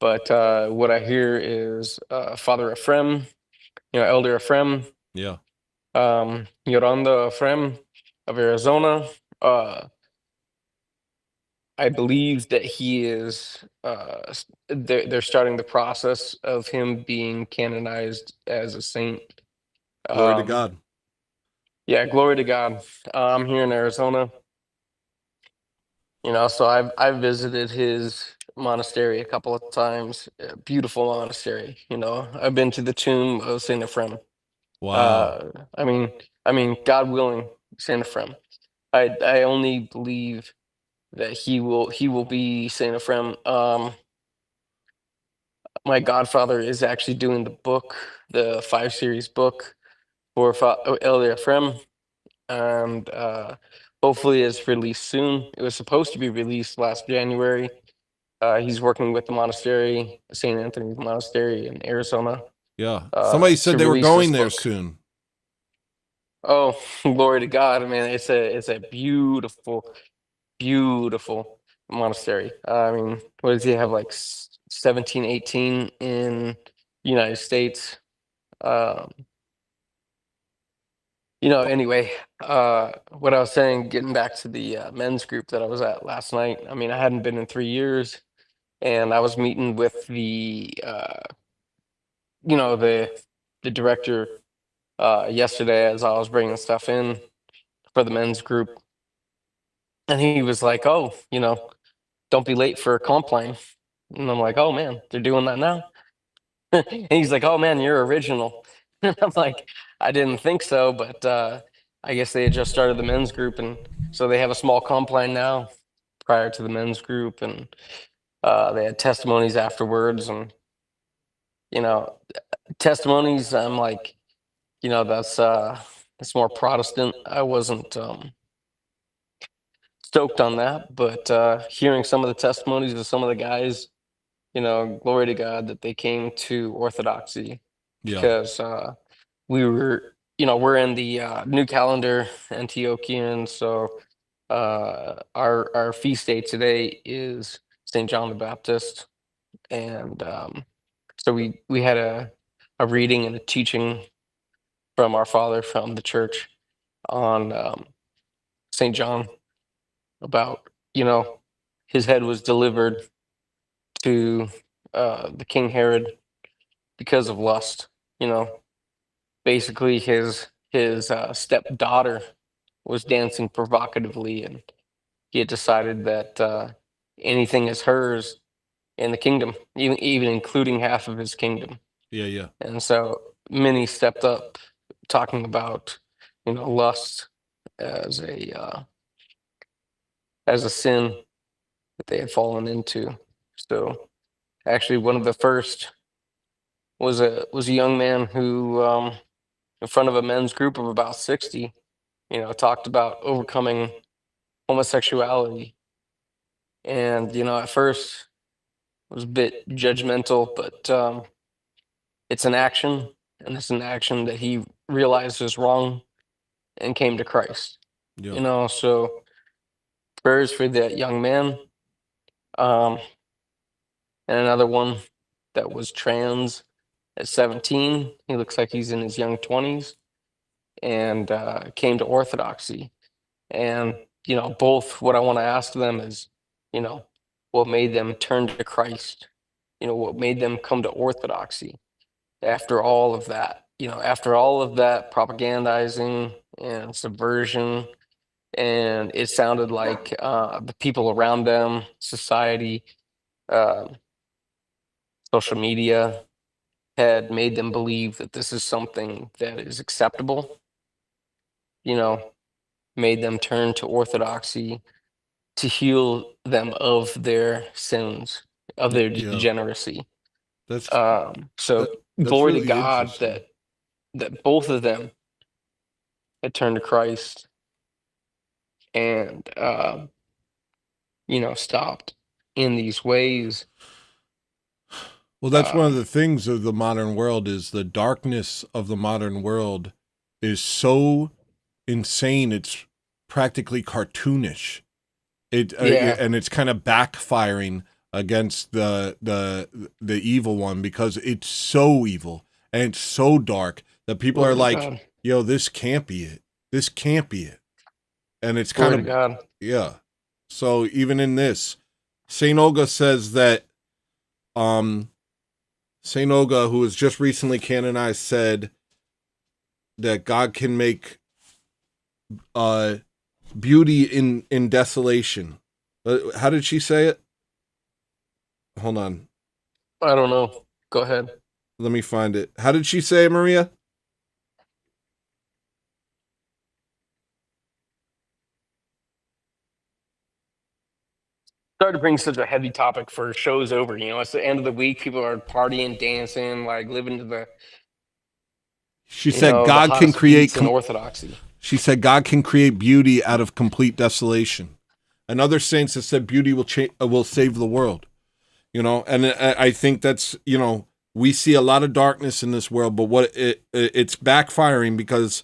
But what I hear is Father Ephraim, Elder Ephraim, yeah. Yoranda Ephraim of Arizona. I believe that he is. They're starting the process of him being canonized as a saint. Glory to Um, God. yeah, glory to God. I'm here in Arizona. So I've visited his monastery a couple of times. Beautiful monastery. I've been to the tomb of Saint Ephraim. Wow. Uh, I mean, God willing, Saint Ephraim. I only believe that he will be Saint Ephraim. My godfather is actually doing the book, the 5 series book for Elder Ephraim, and hopefully it's released soon. It was supposed to be released last January. He's working with the monastery, St. Anthony's Monastery in Arizona, Yeah. Somebody to said they were release this going there book. soon. Oh, glory to God, man! It's a beautiful, beautiful monastery. I mean, what does he have, like 17, 18 in United States? Um, anyway, what I was saying, getting back to the men's group that I was at last night. I mean, I hadn't been in 3 years, and I was meeting with the director yesterday as I was bringing stuff in for the men's group, and he was like, "Oh, don't be late for a comp line." And I'm like, "Oh man, they're doing that now." And he's like, "Oh man, you're original." And I'm like, "I didn't think so, but I guess they had just started the men's group, and so they have a small comp line now prior to the men's group, and they had testimonies afterwards, and you know, testimonies. I'm like, that's more Protestant. I wasn't stoked on that, but hearing some of the testimonies of some of the guys, glory to God that they came to Orthodoxy, Yeah. because we're in the new calendar Antiochian, so our feast day today is St. John the Baptist, and so we had a reading and a teaching from our father from the church on St. John, about his head was delivered to the King Herod because of lust. Basically his stepdaughter was dancing provocatively, and he had decided that anything is hers in the kingdom, even including half of his kingdom. Yeah, yeah. And so many stepped up, talking about lust as a sin that they had fallen into. So actually, one of the first was a young man who, in front of a men's group of about 60, talked about overcoming homosexuality And at first I was a bit judgmental, but it's an action, and it's an action that he realized is wrong and came to Christ. Yeah. So prayers for that young man. Um, and another one that was trans at 17. He looks like he's in his young 20s, and came to Orthodoxy. And both, what I want to ask them is, you know, what made them turn to Christ? What made them come to Orthodoxy after all of that? After all of that propagandizing and subversion, and it sounded like the people around them, society, uh, social media, had made them believe that this is something that is acceptable, you know, made them turn to Orthodoxy to heal them of their sins, of their Yeah. degeneracy. That's So that's glory to really God interesting. that both of them had turned to Christ and stopped in these ways. Well, that's one of Um, the things of the modern world is the darkness of the modern world is so insane. It's practically cartoonish. yeah, And it's kind of backfiring against the evil one because it's so evil and it's so dark that people are glory to like, God, "Yo, this can't be it. This can't be it." And it's kind glory to of God. yeah. So even in this, Saint Olga says that Saint Olga, who was just recently canonized, said that God can make uh beauty in desolation. How did she say it? Hold on. I don't know. Go ahead. Let me find it. How did she say it, Maria? Sorry to bring such a heavy topic for shows over. It's the end of the week. People are partying, dancing, like living to She said the God can hottest create beats in Orthodoxy. she said God can create beauty out of complete desolation. And other saints have said beauty will save the world. And I think that's, we see a lot of darkness in this world, but it's backfiring because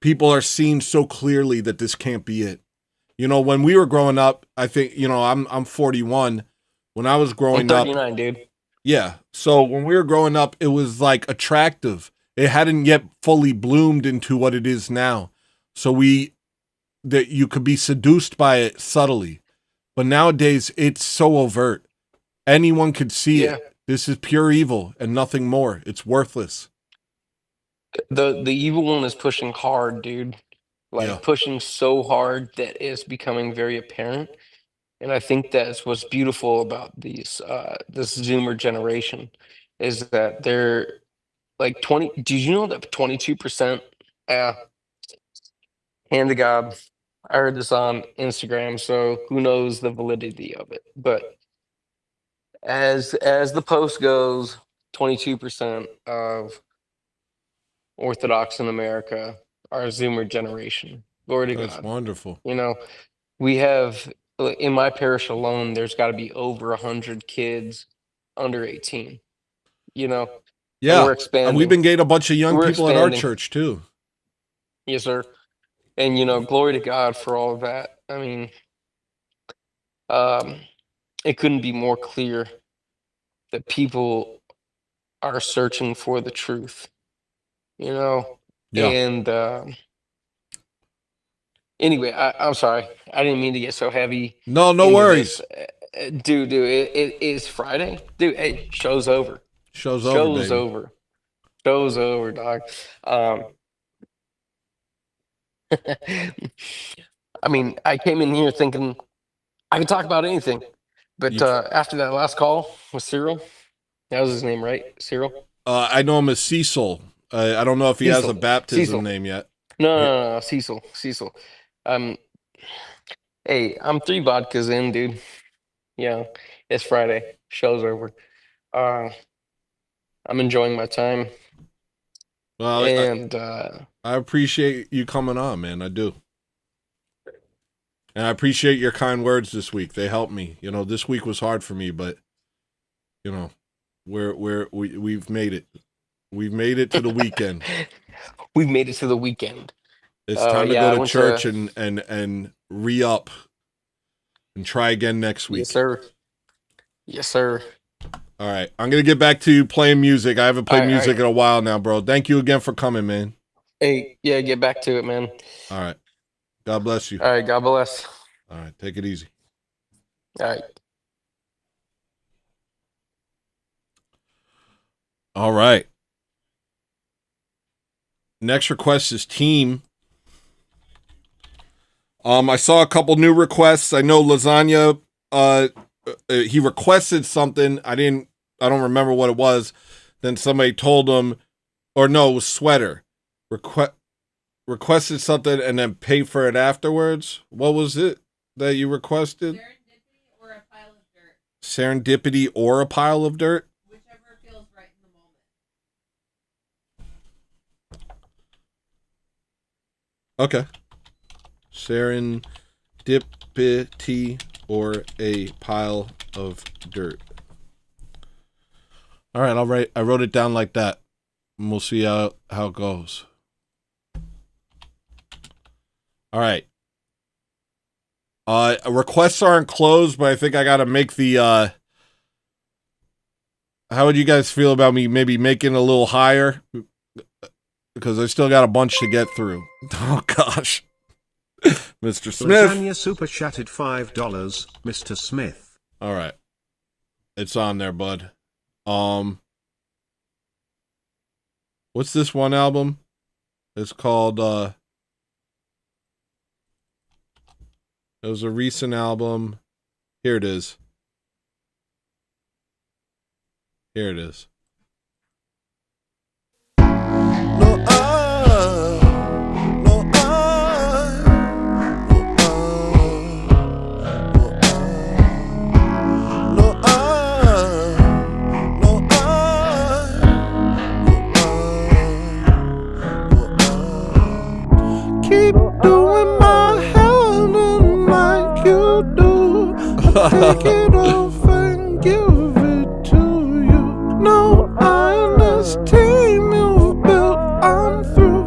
people are seeing so clearly that this can't be it. When we were growing up, I think, I'm 41. When I was I'm growing up, 39, dude. yeah. So when we were growing up, it was like attractive. It hadn't yet fully bloomed into what it is now. So that you could be seduced by it subtly. But nowadays it's so overt. Anyone could see Yeah. it. This is pure evil and nothing more. It's worthless. The evil one is pushing hard, dude. Yeah. Like pushing so hard that it's becoming very apparent. And I think that's what's beautiful about this Zoomer generation is that they're like 20. Did you know that 22%, hand to God, I heard this on Instagram, so who knows the validity of it. But as the post goes, 22% of Orthodox in America are Zoomer generation. Glory to That's God. wonderful. We have in my parish alone, there's got to be over 100 kids under 18. And Yeah. we're And we've expanding. been getting a bunch of young We're people at our expanding. church too. Yes, sir. And glory to God for all of that. I mean, um, it couldn't be more clear that people are searching for the truth. Yeah. And anyway, I'm sorry. I didn't mean to get so heavy No into this. worries. Dude, it is Friday. Dude, hey, show's over. Show's over, Show's baby. over. Show's over, dog. I mean, I came in here thinking I could talk about anything. But after that last call with Cyril, that was his name, right? Cyril? I know him as Cecil. I don't know if he has a baptism Cecil. name yet. No, Cecil. Um, hey, I'm 3 vodkas in, dude. It's Friday. Show's over. I'm enjoying my time. Well, And I appreciate you coming on, man. I do. And I appreciate your kind words this week. They helped me. You know, this week was hard for me, but you know, we've made it. We've made it to the weekend. We've made it to the weekend. It's time to yeah, go to church and re-up and try again next week. Yes, sir. Yes, sir. All right. I'm going to get back to playing music. I haven't played All right, music in a while now, bro. Thank you again for coming, man. Hey, yeah, get back to it, man. All right. God bless you. All right, God bless. All right. Take it easy. All right. All right. Next request is Team. I saw a couple new requests. I know Lasagna, he requested something. I don't remember what it was. Then somebody told him, or no, it was Sweater. Requested something and then pay for it afterwards. What was it that you requested? Serendipity or a pile of dirt. Serendipity or a pile of dirt? Whichever feels right in the moment. Okay. Serendipity or a pile of dirt. All right, I wrote it down like that. And we'll see how it goes. All right. Requests aren't closed, but I think I got to make the how would you guys feel about me maybe making it a little higher? Because I still got a bunch to get through. Oh gosh. Mr. Smith. Lasagna super chatted $5, Mr. Smith. All right. It's on there, bud. What's this one album? It's called it was a recent album. Here it is. Here it is. Keep doing my hair like you do. I take it off and give it to you. No, I understand you've built. I'm through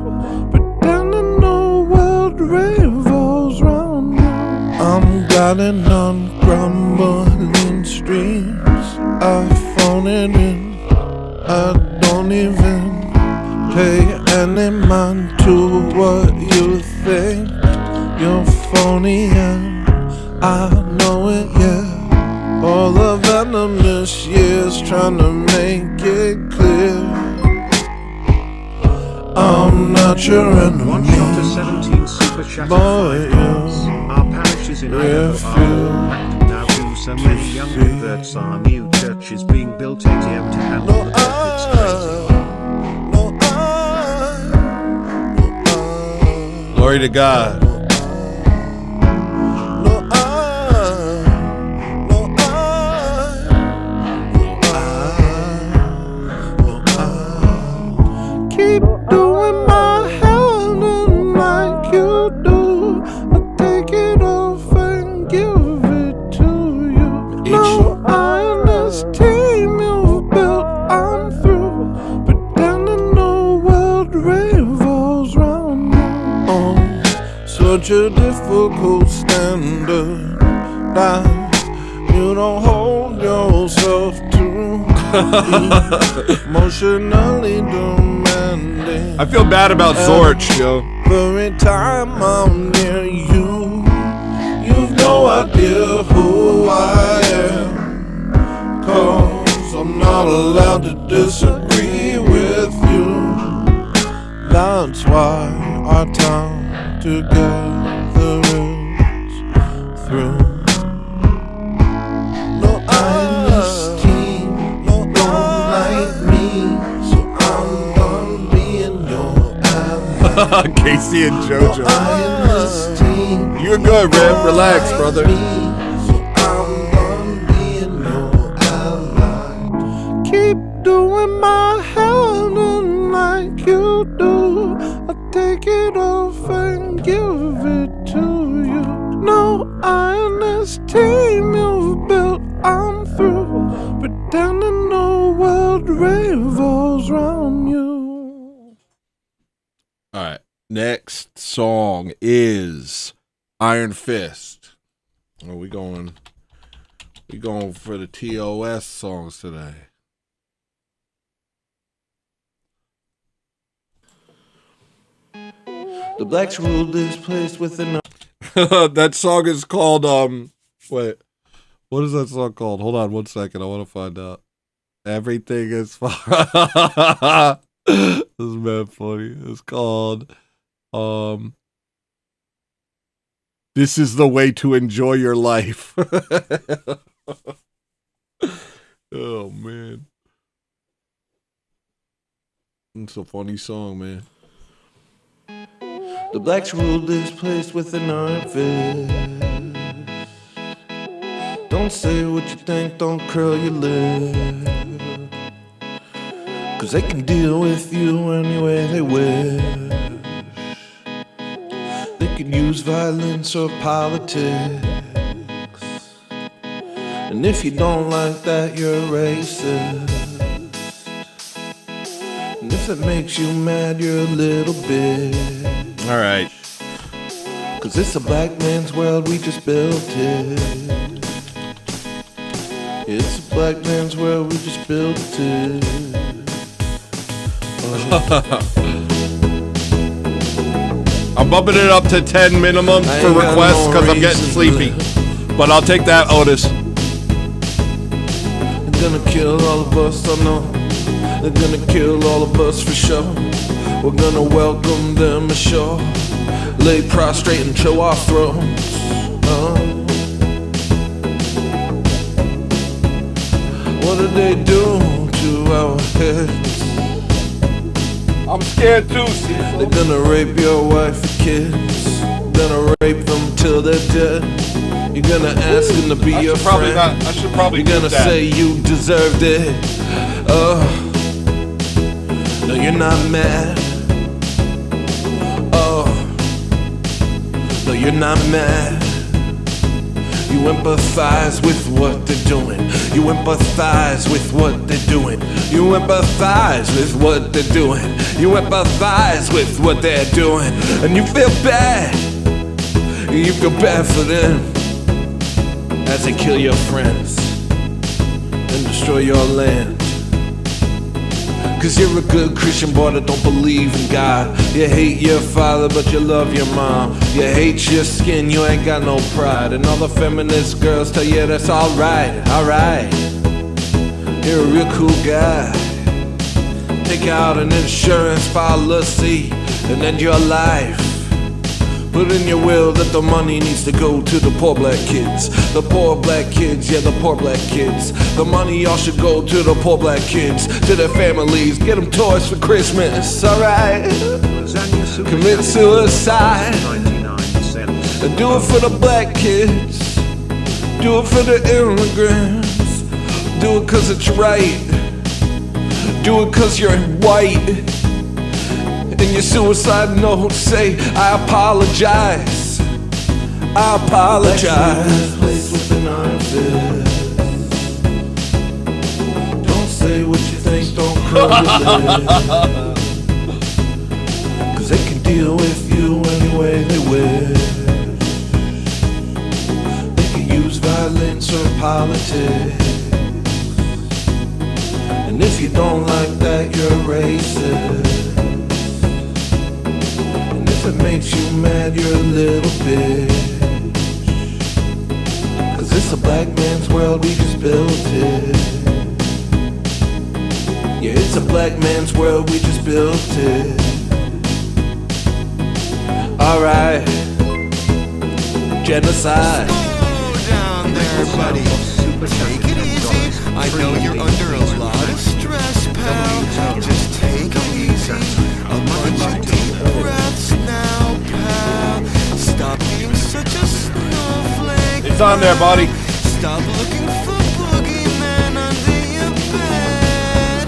pretending the world revolves round you. I'm gliding on crumbling streams. I phone it in. I don't even pay any mind to what you think. You're phony and I know it, yeah. All the venomous years trying to make it clear I'm not your enemy. One shot to 17 super chatted Boy, $5. Our parishes in Idaho are packed now too. So many young converts. Our new church is being built ATM to handle the death. It's crazy. Glory to God. Keep doing my hair like you do. I take it off and give it to you. No, I understand you've built. I'm through pretending the world revolves round you. Such a difficult standard that you don't hold yourself to. Emotionally demanding. I feel bad about Zorch, yo. Every time I'm near you, you've no idea who I am. 'Cause I'm not allowed to disagree with you. That's why our time together is through. No, I team, no, don't like me, so I'm done being your ally. Casey and JoJo. No, You're good, man. Relax, brother. so I'm done being your ally. Keep doing my hair like you do. I take it off and give it to you. No, Next song is Iron Fist. Are we going for the TOS songs today? The blacks ruled this place with an. That song is called wait, what is that song called? Hold on 1 second, I want to find out. Everything is fine. This is mad funny. It's called This is the Way to Enjoy Your Life. Oh man, it's a funny song, man. The blacks ruled this place with an iron fist. Don't say what you think, don't curl your lip. 'Cause they can deal with you any way they wish. They can use violence or politics. And if you don't like that, you're a racist. And if it makes you mad, you're a little bitch. All right. 'Cause it's a black man's world, we just built it. It's a black man's world, we just built it. I'm bumping it up to 10 minimum for requests because I'm getting sleepy. But I'll take that, Otis. They're gonna kill all of us, I know. They're gonna kill all of us for sure. We're gonna welcome them ashore. Lay prostrate and show our thrones. What did they do to our heads? I'm scared too, They're gonna rape your wife and kids. Gonna rape them till they're dead. You're gonna ask them to be your friend. I should probably You're gonna say you deserved it. No, you're not mad. No, you're not mad. You empathize with what they're doing. You empathize with what they're doing. You empathize with what they're doing. You empathize with what they're doing. And you feel bad. You feel bad for them as they kill your friends and destroy your land. 'Cause you're a good Christian boy that don't believe in God. You hate your father but you love your mom. You hate your skin, you ain't got no pride. And all the feminist girls tell you that's alright, alright. You're a real cool guy. Take out an insurance policy and end your life. Put in your will that the money needs to go to the poor black kids. The poor black kids, yeah, the poor black kids. The money all should go to the poor black kids, to their families. Get them toys for Christmas, alright? Commit suicide. Do it for the black kids. Do it for the immigrants. Do it 'cause it's right. Do it 'cause you're white. In your suicide note, say, I apologize. I apologize. Place with an iron fist. Don't say what you think, don't curl your lip. 'Cause they can deal with you any way they wish. They can use violence or politics. And if you don't like that, you're a racist. If it makes you mad, you're a little bitch. 'Cause it's a black man's world, we just built it. Yeah, it's a black man's world, we just built it. Alright. Genocide. Slow down there, buddy. Take it easy. I know you're under a lot of stress, pal. Just take it easy. A bunch of deep breaths now, pal. Stop being such a snowflake. It's on there, buddy. Stop looking for boogeyman under your bed.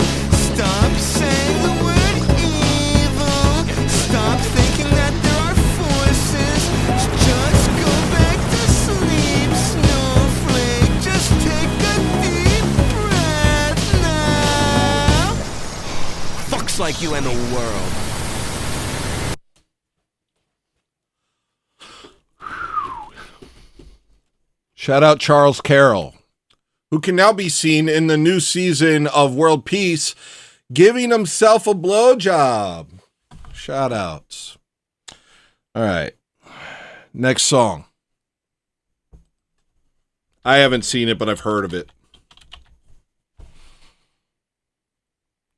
Stop saying the word evil. Stop thinking that there are forces. Just go back to sleep, snowflake. Just take a deep breath now. Fucks like you and the world. Shout out Charles Carroll, who can now be seen in the new season of World Peace giving himself a blowjob. Shout outs. All right. Next song. I haven't seen it, but I've heard of it.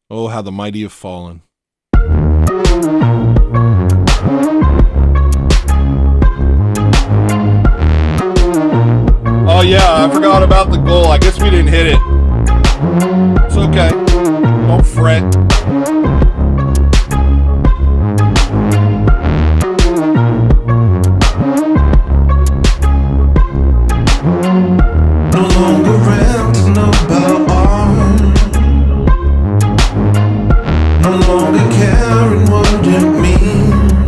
Oh, how the mighty have fallen. Oh yeah, I forgot about the goal. I guess we didn't hit it. It's okay. Don't fret. No longer ranting about art. No longer caring what it means.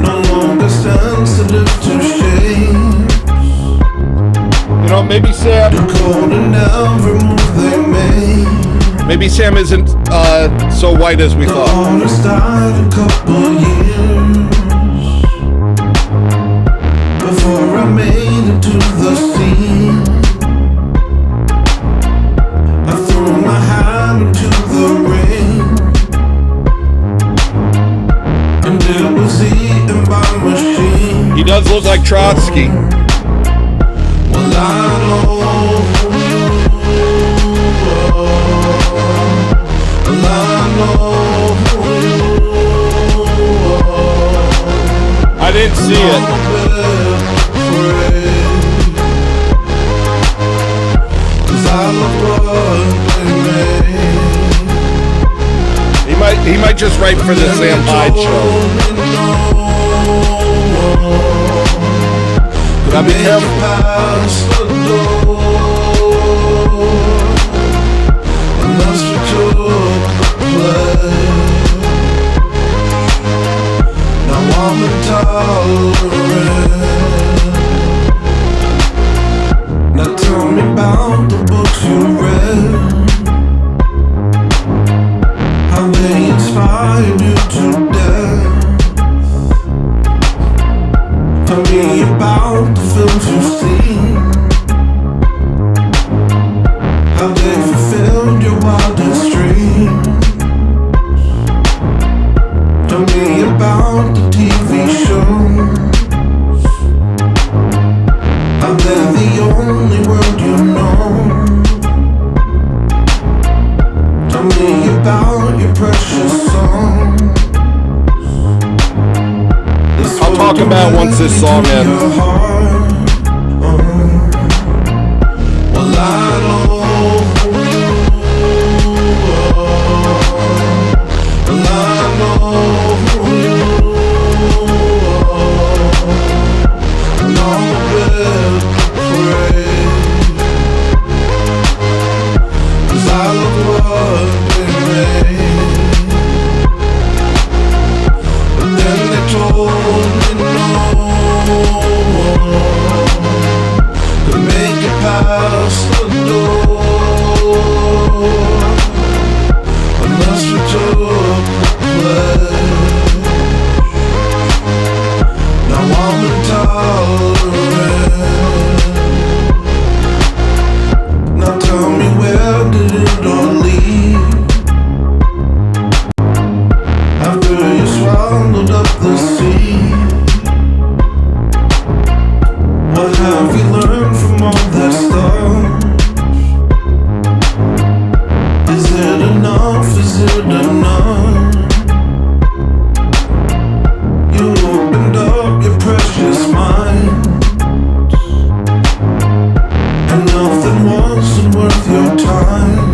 No longer sensitive to shame. You know, maybe Sam. Maybe Sam isn't so white as we thought. Before I made it to the scene, I threw my hand into the ring, and it was eaten by machine. He does look like Trotsky. Well, I know who you are. Well, I know who you are. I didn't see it. He might just write for the Sam Hyde show. Gotta be careful. Now I'm intolerant. Now tell me about the books you read. How they inspired you to death. Tell me about the films you've seen. How they fulfilled your wildest dreams. Tell me about the TV shows. How they're the only world you know. Tell me about your precious songs. I'll talk about once this song ends. Well, I know who you are. Well, I know who you are. And all the best to pray. 'Cause I love what they made. But then they told me no one could make it past the door unless we took the pledge. Now I'm intolerant. Now tell me, where did it all lead? After you swallowed up the sea, what have you learned from all that stuff? Is it enough? Is it enough? You opened up your precious mind, and nothing wasn't worth your time.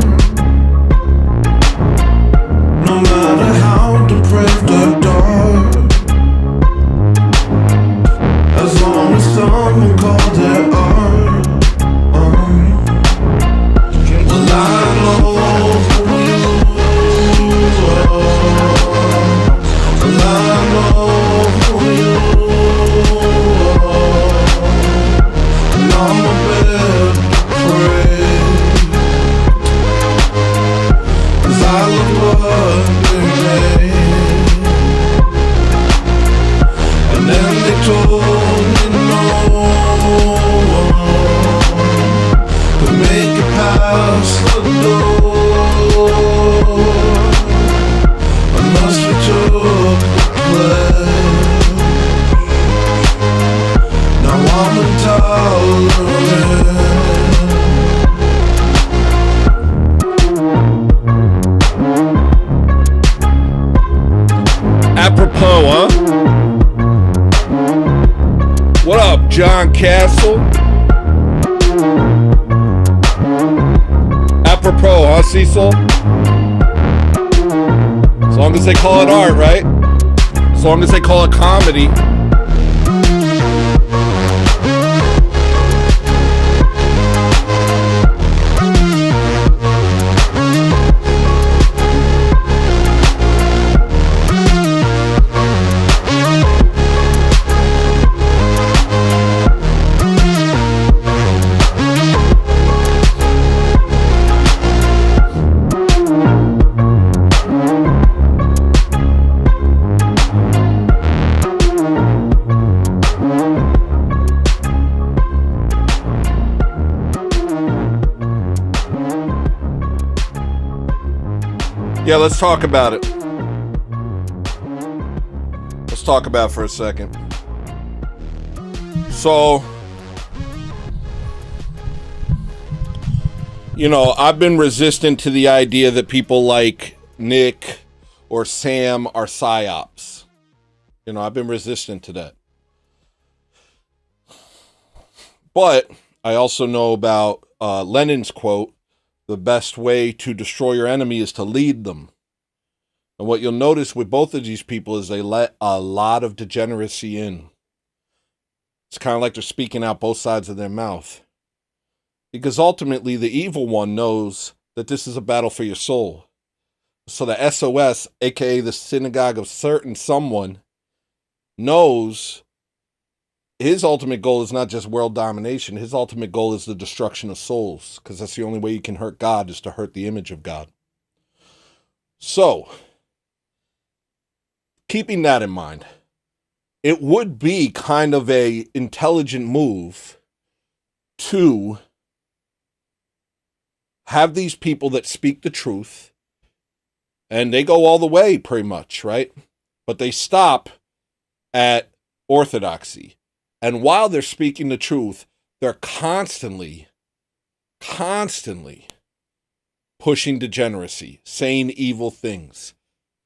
No matter how depraved or dark, as long as someone called it art. Well, I know who you are. Well, I know who you huh? What up, John Castle? Apropos, huh, Cecil? As long as they call it art, right? As long as they call it comedy. Yeah, let's talk about it. Let's talk about it for a second. So, you know, I've been resistant to the idea that people like Nick or Sam are psyops. You know, I've been resistant to that. But I also know about Lenin's quote, the best way to destroy your enemy is to lead them. And what you'll notice with both of these people is they let a lot of degeneracy in. It's kind of like they're speaking out both sides of their mouth. Because ultimately, the evil one knows that this is a battle for your soul. So the SOS, aka the synagogue of certain someone, knows his ultimate goal is not just world domination. His ultimate goal is the destruction of souls, because that's the only way you can hurt God, is to hurt the image of God. So, keeping that in mind, it would be kind of a intelligent move to have these people that speak the truth, and they go all the way pretty much, right? But they stop at orthodoxy. And while they're speaking the truth, they're constantly pushing degeneracy, saying evil things,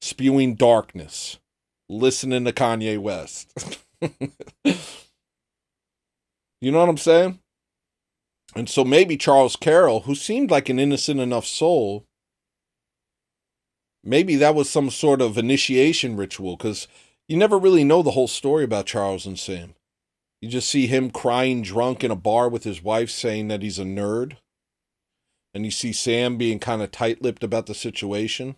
spewing darkness, listening to Kanye West. You know what I'm saying? And so maybe Charles Carroll, who seemed like an innocent enough soul, maybe that was some sort of initiation ritual, because you never really know the whole story about Charles and Sam. You just see him crying drunk in a bar with his wife saying that he's a nerd. And you see Sam being kind of tight-lipped about the situation.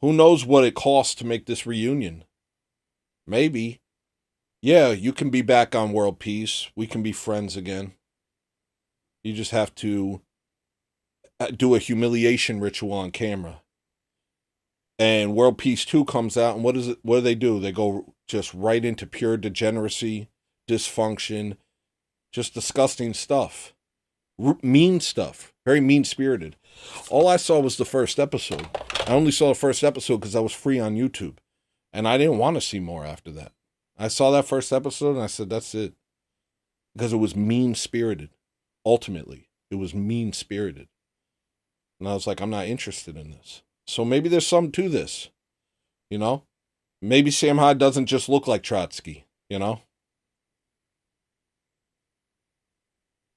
Who knows what it costs to make this reunion? Maybe. Yeah, you can be back on World Peace. We can be friends again. You just have to do a humiliation ritual on camera. And World Peace 2 comes out, and what do they do? They go just right into pure degeneracy, dysfunction, just disgusting stuff. Mean stuff. Very mean-spirited. All I saw was the first episode. I only saw the first episode because I was free on YouTube. And I didn't want to see more after that. I saw that first episode, and I said, that's it. Because it was mean-spirited. Ultimately, it was mean-spirited. And I was like, I'm not interested in this. So maybe there's something to this, you know? Maybe Sam Hyde doesn't just look like Trotsky, you know?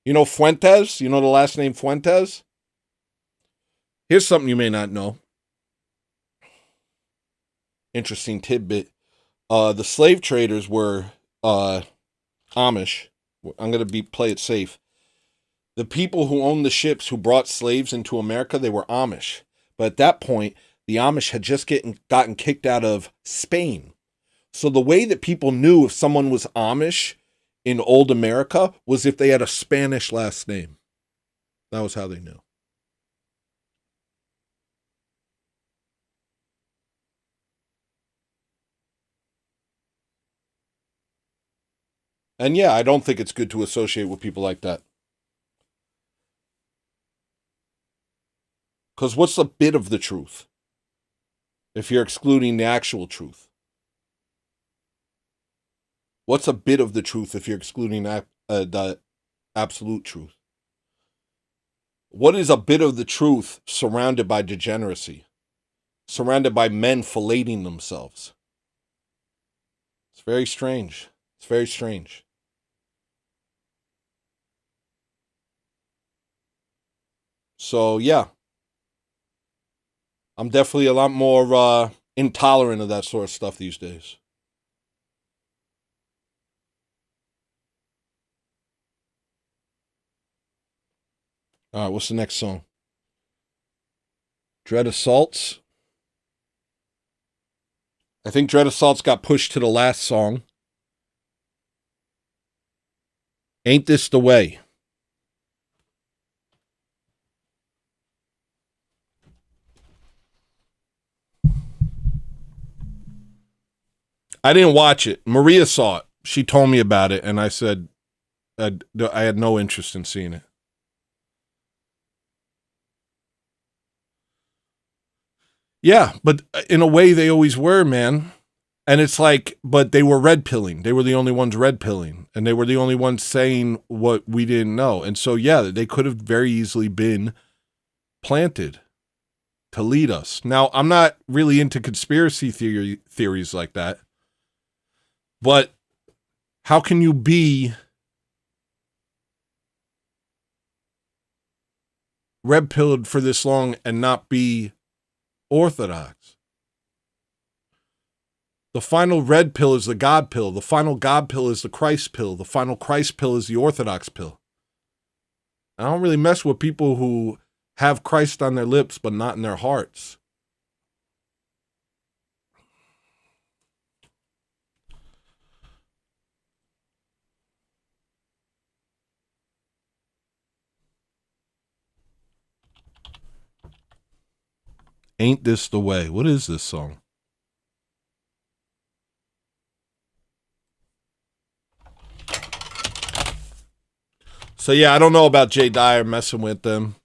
You know Fuentes? You know the last name Fuentes? Here's something you may not know. Interesting tidbit. The slave traders were Amish. I'm going to play it safe. The people who owned the ships who brought slaves into America, they were Amish. But at that point, the Amish had just gotten kicked out of Spain. So the way that people knew if someone was Amish in old America was if they had a Spanish last name. That was how they knew. And yeah, I don't think it's good to associate with people like that. Because what's a bit of the truth if you're excluding the actual truth? What's a bit of the truth if you're excluding the absolute truth? What is a bit of the truth surrounded by degeneracy? Surrounded by men filleting themselves? very strange. It's very strange. So, yeah. I'm definitely a lot more intolerant of that sort of stuff these days. All right, what's the next song? Dread Assaults. I think Dread Assaults got pushed to the last song. Ain't This the Way? I didn't watch it. Maria saw it. She told me about it, and I said I had no interest in seeing it. Yeah, but in a way they always were, man. And it's like, but they were red pilling. They were the only ones red pilling. And they were the only ones saying what we didn't know. And so, yeah, they could have very easily been planted to lead us. Now, I'm not really into conspiracy theories like that. But how can you be red pilled for this long and not be orthodox? The final red pill is the God pill. The final God pill is the Christ pill. The final Christ pill is the Orthodox pill. I don't really mess with people who have Christ on their lips but not in their hearts. Ain't This the Way? What is this song? So, yeah, I don't know about Jay Dyer messing with them.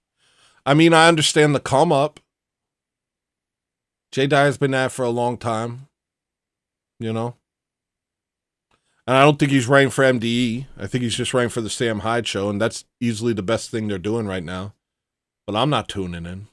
I mean, I understand the come up. Jay Dyer's been at it for a long time, you know? And I don't think he's running for MDE. I think he's just running for the Sam Hyde show, and that's easily the best thing they're doing right now. But I'm not tuning in.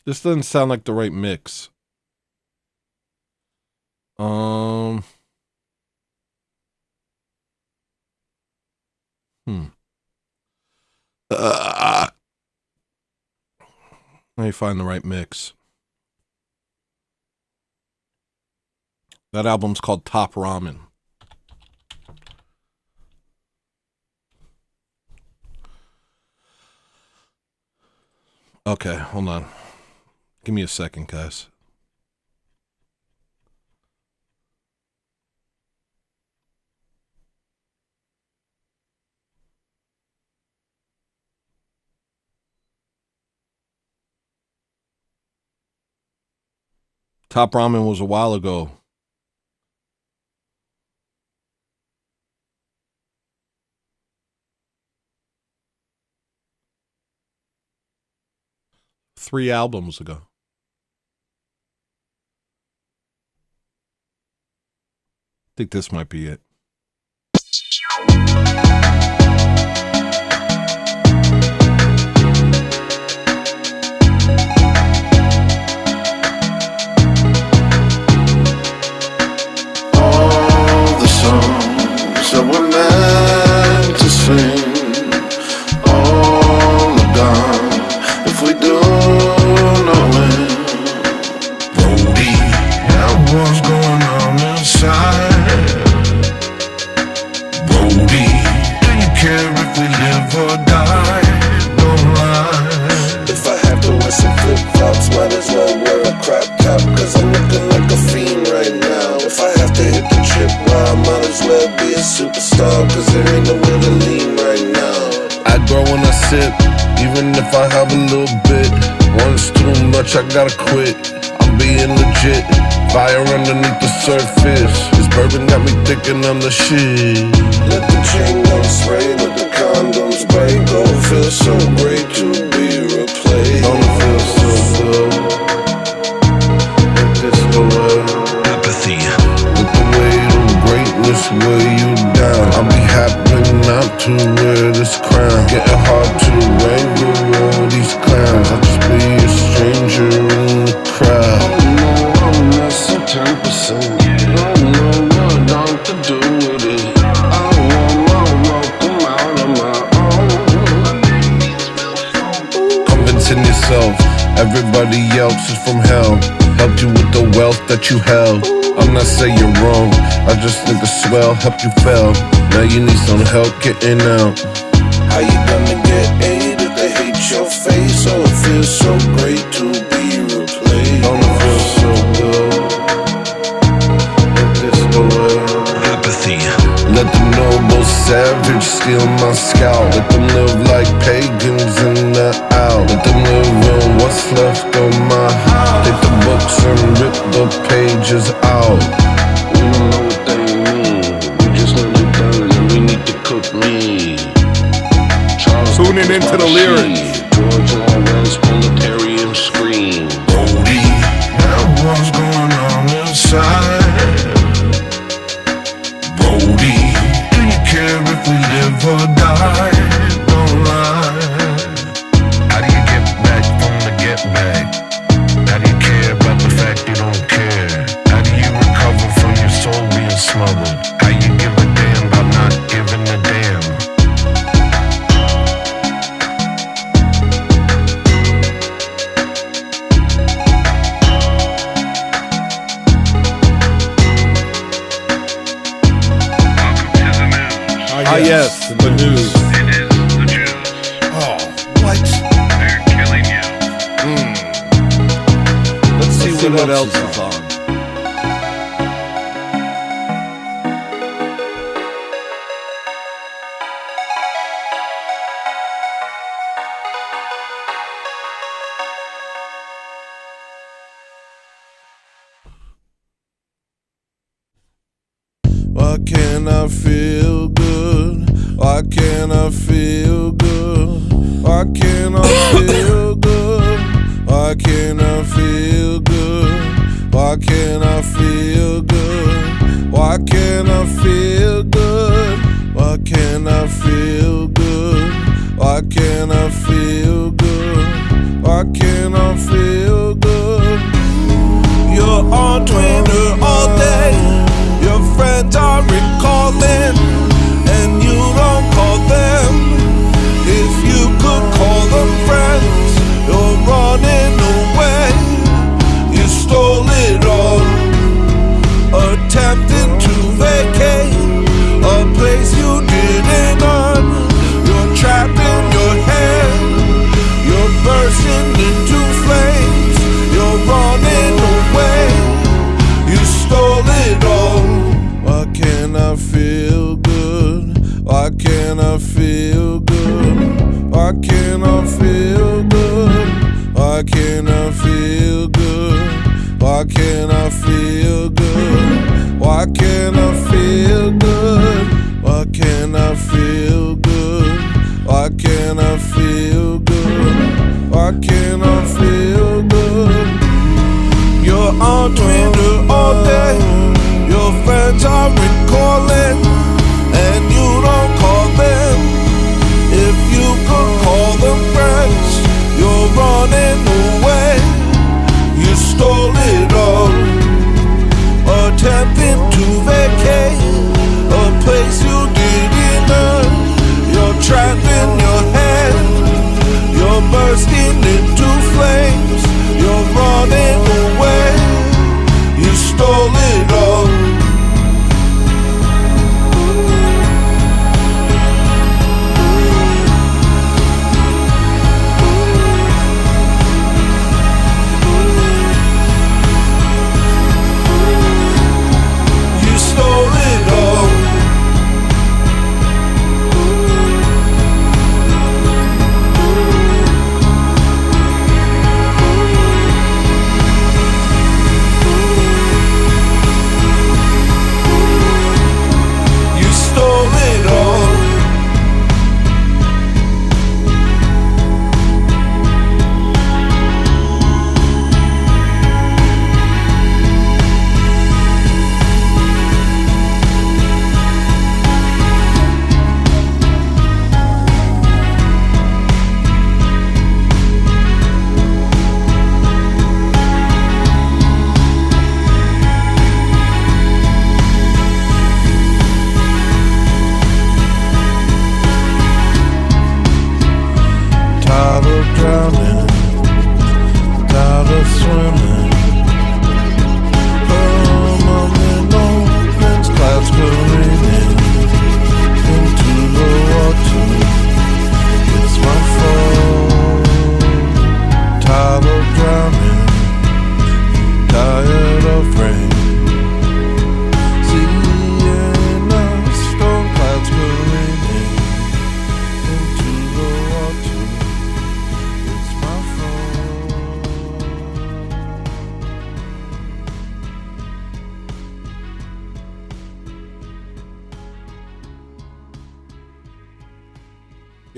This doesn't sound like the right mix. Let me find the right mix. That album's called Top Ramen. Okay, hold on. Give me a second, guys. Top Ramen was a while ago. Three albums ago. I think this might be it. I gotta quit. I'm being legit. Fire underneath the surface. This bourbon got me thinking I'm the shit. Let the chain gun spray, let the condoms break. Oh, feels so great to be in yourself. Everybody else is from hell. Helped you with the wealth that you held. I'm not saying you're wrong, I just think the swell helped you fail. Now you need some help getting out. How you gonna get aid if they hate your face? Oh, it feels so great to be replaced. Don't it feel so good? Ain't this the way? Apathy. Let the noble savage steal my scalp. Let them live like pagans in the owl. Let them live on what's left of my house. Take the books and rip the pages out. We don't know what they mean. We just know they're done and we need to cook meat. Tuning into the lyrics. George Orwell's proletarian scream. Bodie, now what's going on inside? Bodie, do you care if we live or die? Don't lie. How do you get back from the get back? How do you care about the fact you don't care? How do you recover from your soul being smothered? How you give a damn about not giving a damn? Ah, yes, the news. It is the Jews. Oh, what? They're killing you. Let's see what else is on. Why can't I feel good? Why can't I feel good? Why can't I feel good? Why can't I feel good? Why can't I feel good? Why can't I feel good? Why can't I feel good? Why can't I feel good? Why can't I feel good? You're on Twitter all day. Your friends are recalling, and you don't call them. If you could call them friends, you're running away. You stole it all, attempting to vacate a place you didn't earn. You're trapped in your head, you're bursting into flames. You're running away, you stole it all. Why can't I feel good? Why can't I feel good? Why can't I feel good? Why can't I feel good? Why can't I feel good? Why can't I feel good? Why can't I feel good? Why can't I feel good? Why can't I feel good? You're on Twitter all day. Your friends are recalling, and you don't call them. If you could call them friends, you're running away. You stole it all, attempting to vacate a place you didn't earn. You're trapped in your head,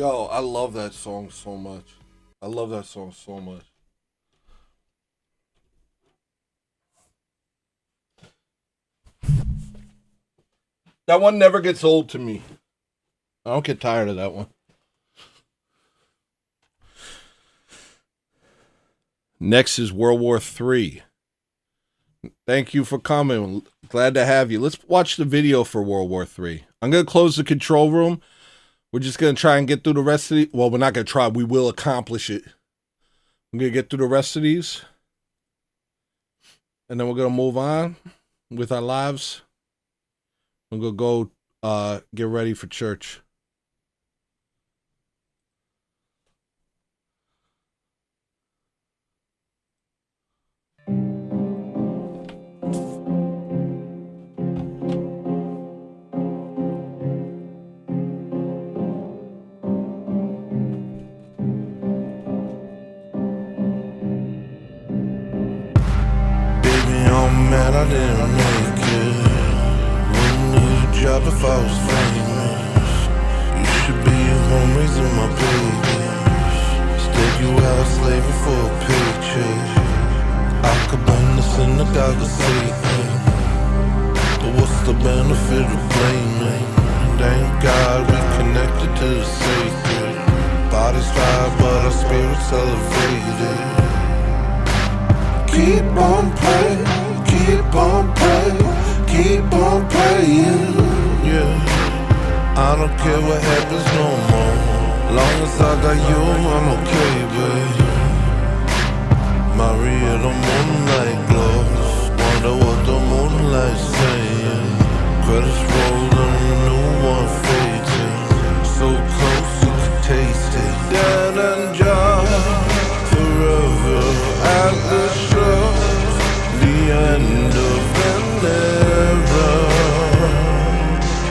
Yo, I love that song so much. I love that song so much. That one never gets old to me. I don't get tired of that one. Next is World War III. Thank you for coming. Glad to have you. Let's watch the video for World War III. I'm going to close the control room. We're just going to try and get through the rest of the... Well, we're not going to try. We will accomplish it. I'm going to get through the rest of these. And then we're going to move on with our lives. I'm going to go get ready for church. Man, I didn't make it. Wouldn't need a job if I was famous. You should be home raising my babies. Instead you out slaving for a paycheck. I could burn the synagogue of Satan. But what's the benefit of blaming? Thank God we connected to the sacred. Bodies fire but our spirits elevated. Keep on praying. Keep on praying, keep on praying, yeah. I don't care what happens no more. Long as I got you, I'm okay, babe. Maria, the moonlight glows. Wonder what the moonlight's saying. Credits rolling, new one fading. So close you could taste it. Dead and John, forever at the show. The end of an era.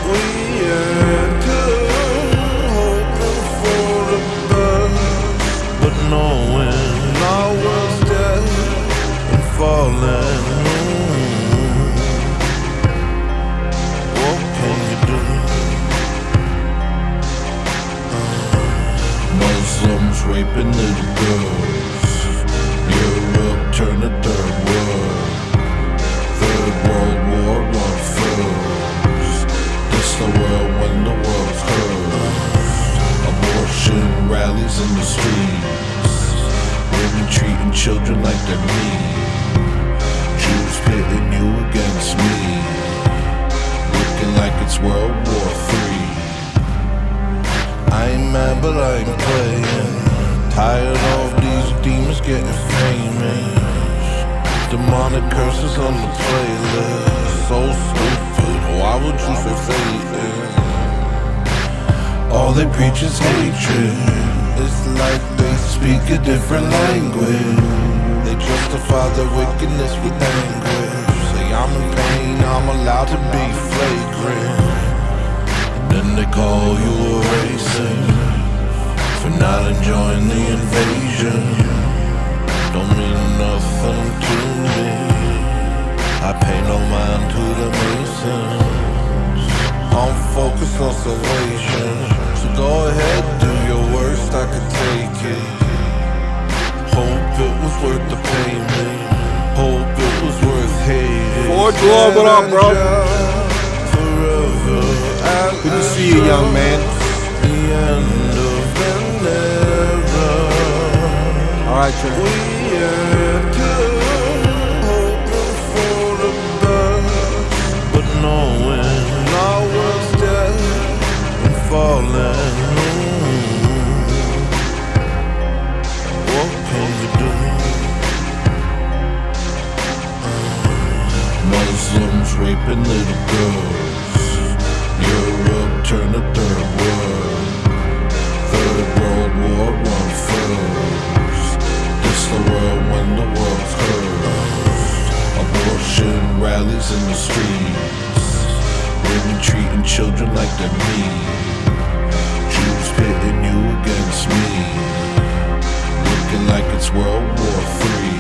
We enter, hoping for the best, but knowing our world's dead and falling. What can you do? Muslims raping little girls. Europe turn to third world. World War I first. This the world when the world's cursed. Abortion rallies in the streets. Women treating children like they're meat. Jews pitting you against me. Looking like it's World War III. I ain't mad but I ain't playing. Tired of these demons getting famous. Demonic curses on the playlist. So stupid, why would you say Satan? All they preach is hatred. It's like they speak a different language. They justify their wickedness with anguish. Say I'm in pain, I'm allowed to be flagrant. Then they call you a racist for not enjoying the invasion. Don't mean nothing to me. I pay no mind to the Masons. I'm focused on salvation. So go ahead, do your worst, I could take it. Hope it was worth the payment. Hope it was worth hating. Ford Lord, what up, bro? Forever. Good to see you, young man. The end of an era. Alright, Trent. But knowing our world's dead and falling. What can you do? Muslims raping little girls. Europe turn to third world. Third World War I first. This the world when the world's cursed. Abortion rallies in the streets. Women treating children like they're meat. Jews pitting you against me. Looking like it's World War III.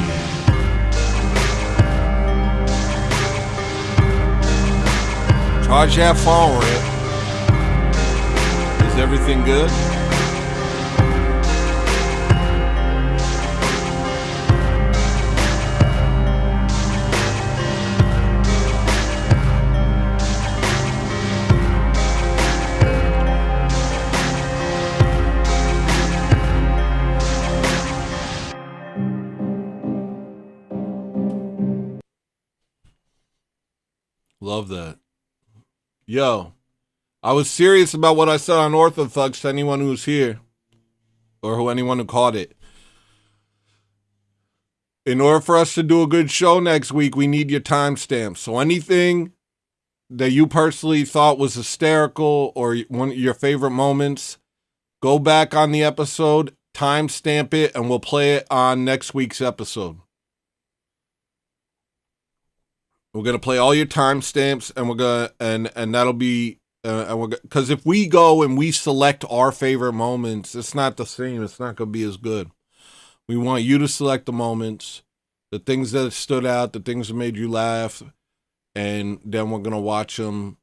Charge that phone, Rip. Is everything good? Love that. Yo, I was serious about what I said on Orthothugs to anyone who's here. Or anyone who caught it. In order for us to do a good show next week, we need your timestamps. So anything that you personally thought was hysterical or one of your favorite moments, go back on the episode, timestamp it, and we'll play it on next week's episode. We're gonna play all your timestamps, and we're gonna and that'll be because if we go and we select our favorite moments, it's not the same. It's not gonna be as good. We want you to select the moments, the things that stood out, the things that made you laugh, and then we're gonna watch them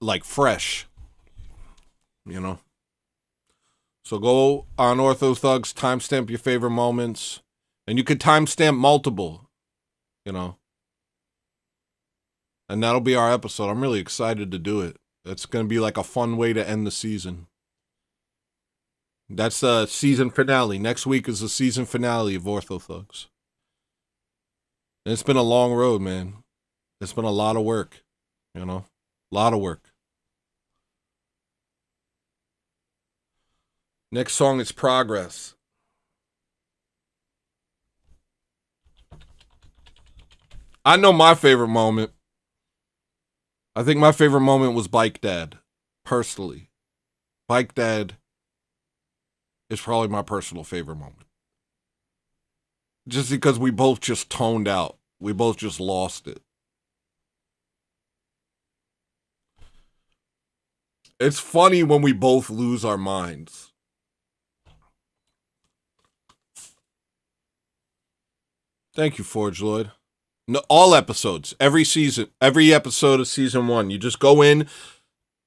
like fresh, you know. So go on Orthothugs, timestamp your favorite moments, and you could timestamp multiple, you know. And that'll be our episode. I'm really excited to do it. It's gonna be like a fun way to end the season. That's the season finale. Next week is the season finale of Orthothugs. And it's been a long road, man. It's been a lot of work, you know? A lot of work. Next song is Progress. I know my favorite moment. I think my favorite moment was Bike Dad, personally. Bike Dad is probably my personal favorite moment. Just because we both just toned out. We both just lost it. It's funny when we both lose our minds. Thank you, Forge Lloyd. No, all episodes, every season, every episode of season 1. You just go in,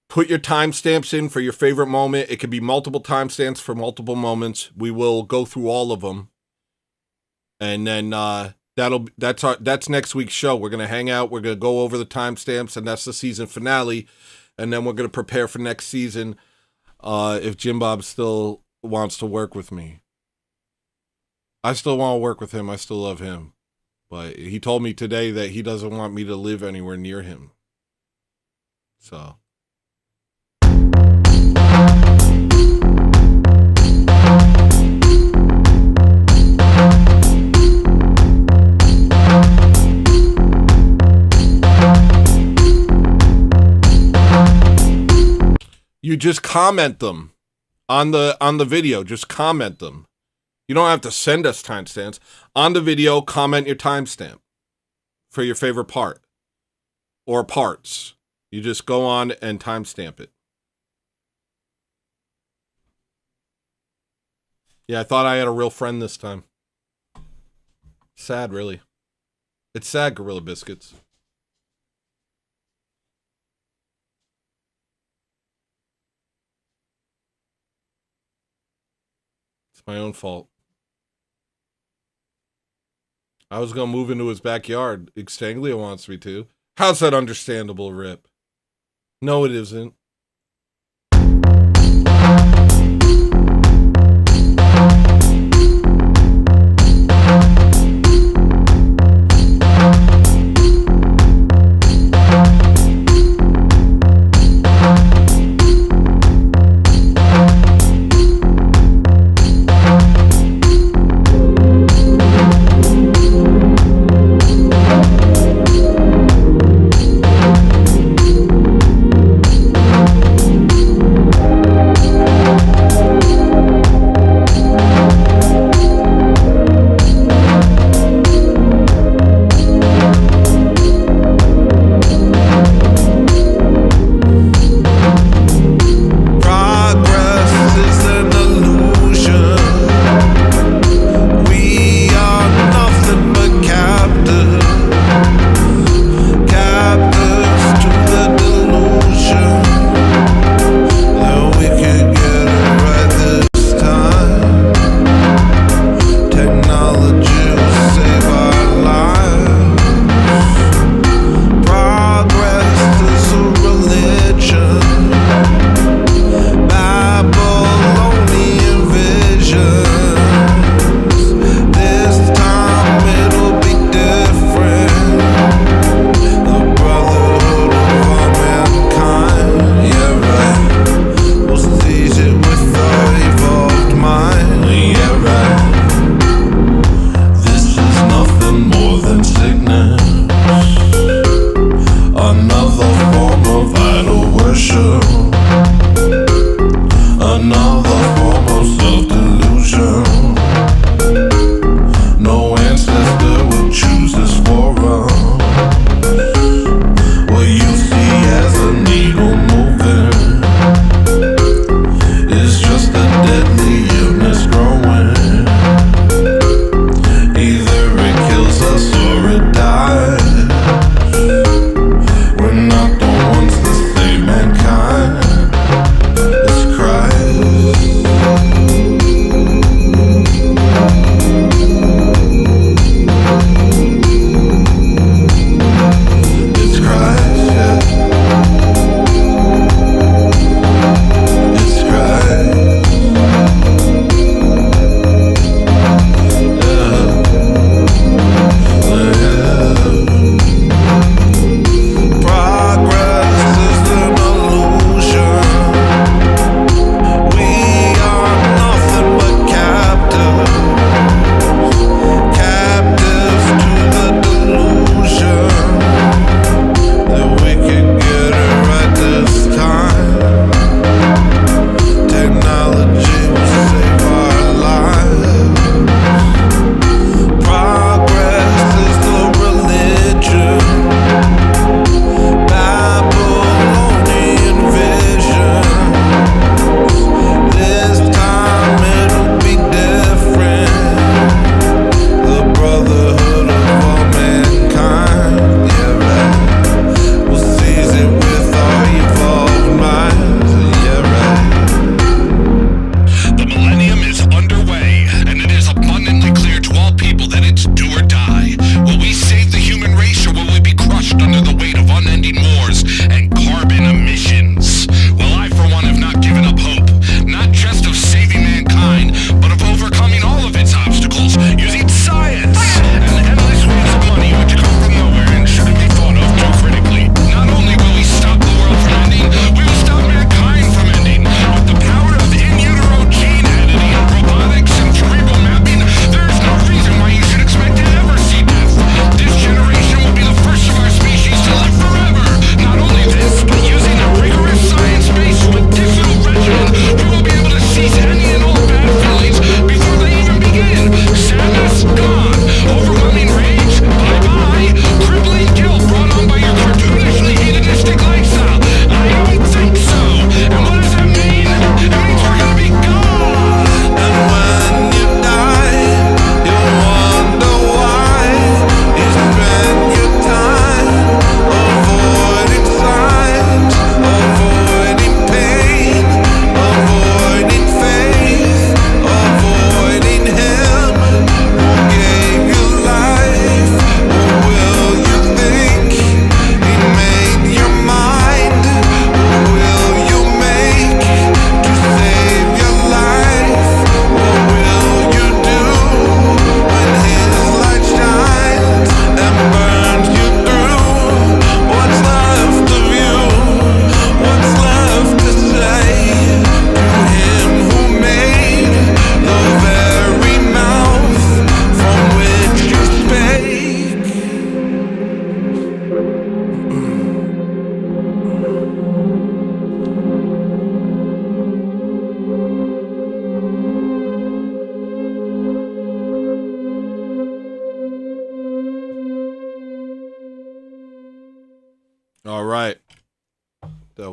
put your timestamps in for your favorite moment. It could be multiple timestamps for multiple moments. We will go through all of them, and then that's next week's show. We're gonna hang out. We're gonna go over the timestamps, and that's the season finale. And then we're gonna prepare for next season. If Jim Bob still wants to work with me, I still want to work with him. I still love him. But he told me today that he doesn't want me to live anywhere near him. So. You just comment them on the video. Just comment them. You don't have to send us timestamps. On the video, comment your timestamp for your favorite part or parts. You just go on and timestamp it. Yeah, I thought I had a real friend this time. Sad, really. It's sad, Gorilla Biscuits. It's my own fault. I was going to move into his backyard. Extanglia wants me to. How's that understandable, Rip? No, it isn't.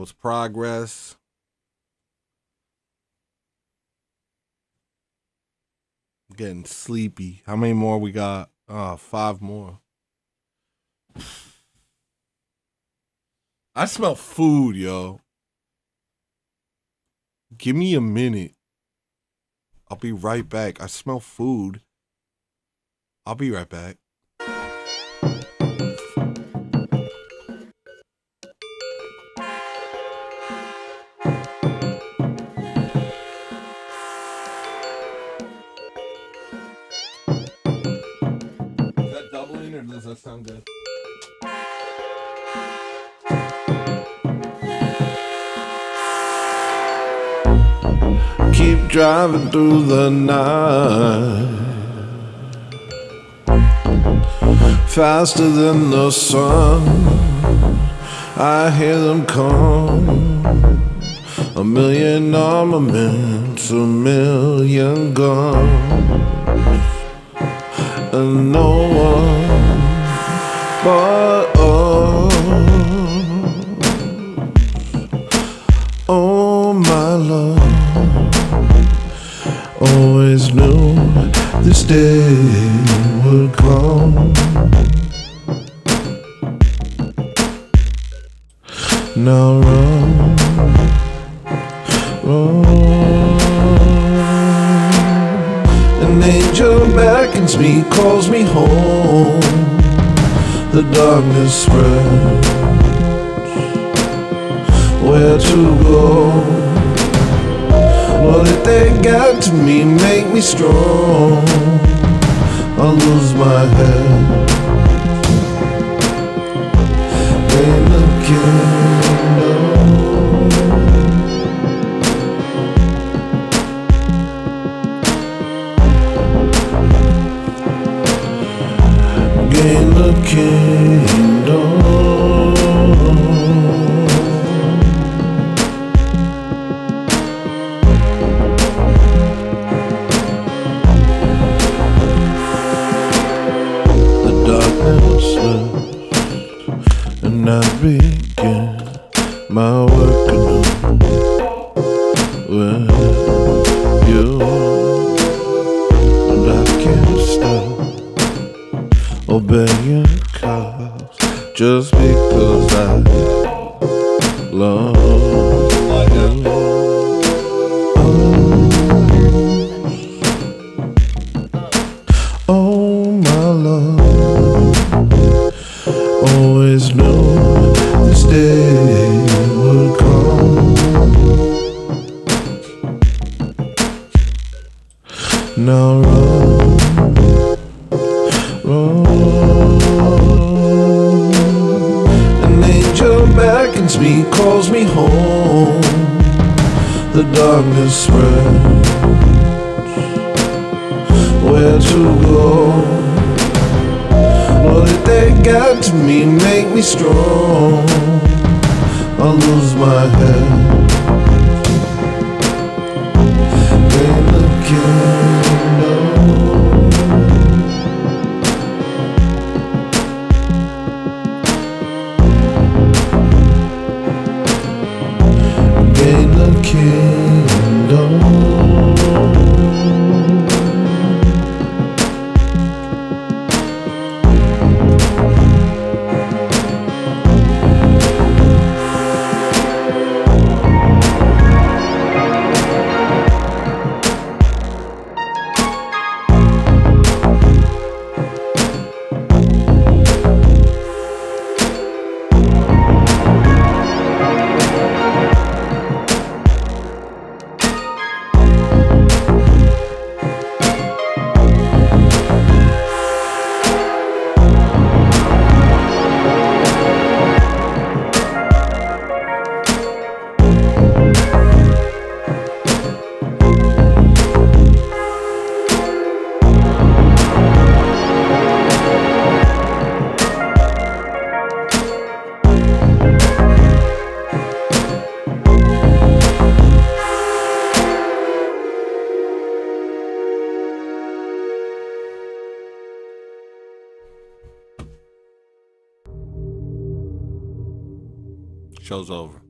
was progress. I'm getting sleepy. How many more we got? 5 more. I smell food, yo. Give me a minute. I'll be right back. I smell food. I'll be right back. Is that doubling or does that sound good? Keep driving through the night, faster than the sun. I hear them come, a million armaments, a million guns, and no one but us. Oh my love, always knew this day would come. Now run, run. An angel beckons me, calls me home. The darkness spreads. Where to go? What did they get to me, make me strong? I'll lose my head in the kingdom. Gain the kingdom. And I begin my work anew with you, and I can't stop obeying cause just because I love you. Oh my love, always knew this day would come. Now run, run. An angel beckons me, calls me home. The darkness spreads. Where to go? What did they get to me, make me strong? I'll lose my head in the kingdom. Gain the kingdom. Show's over.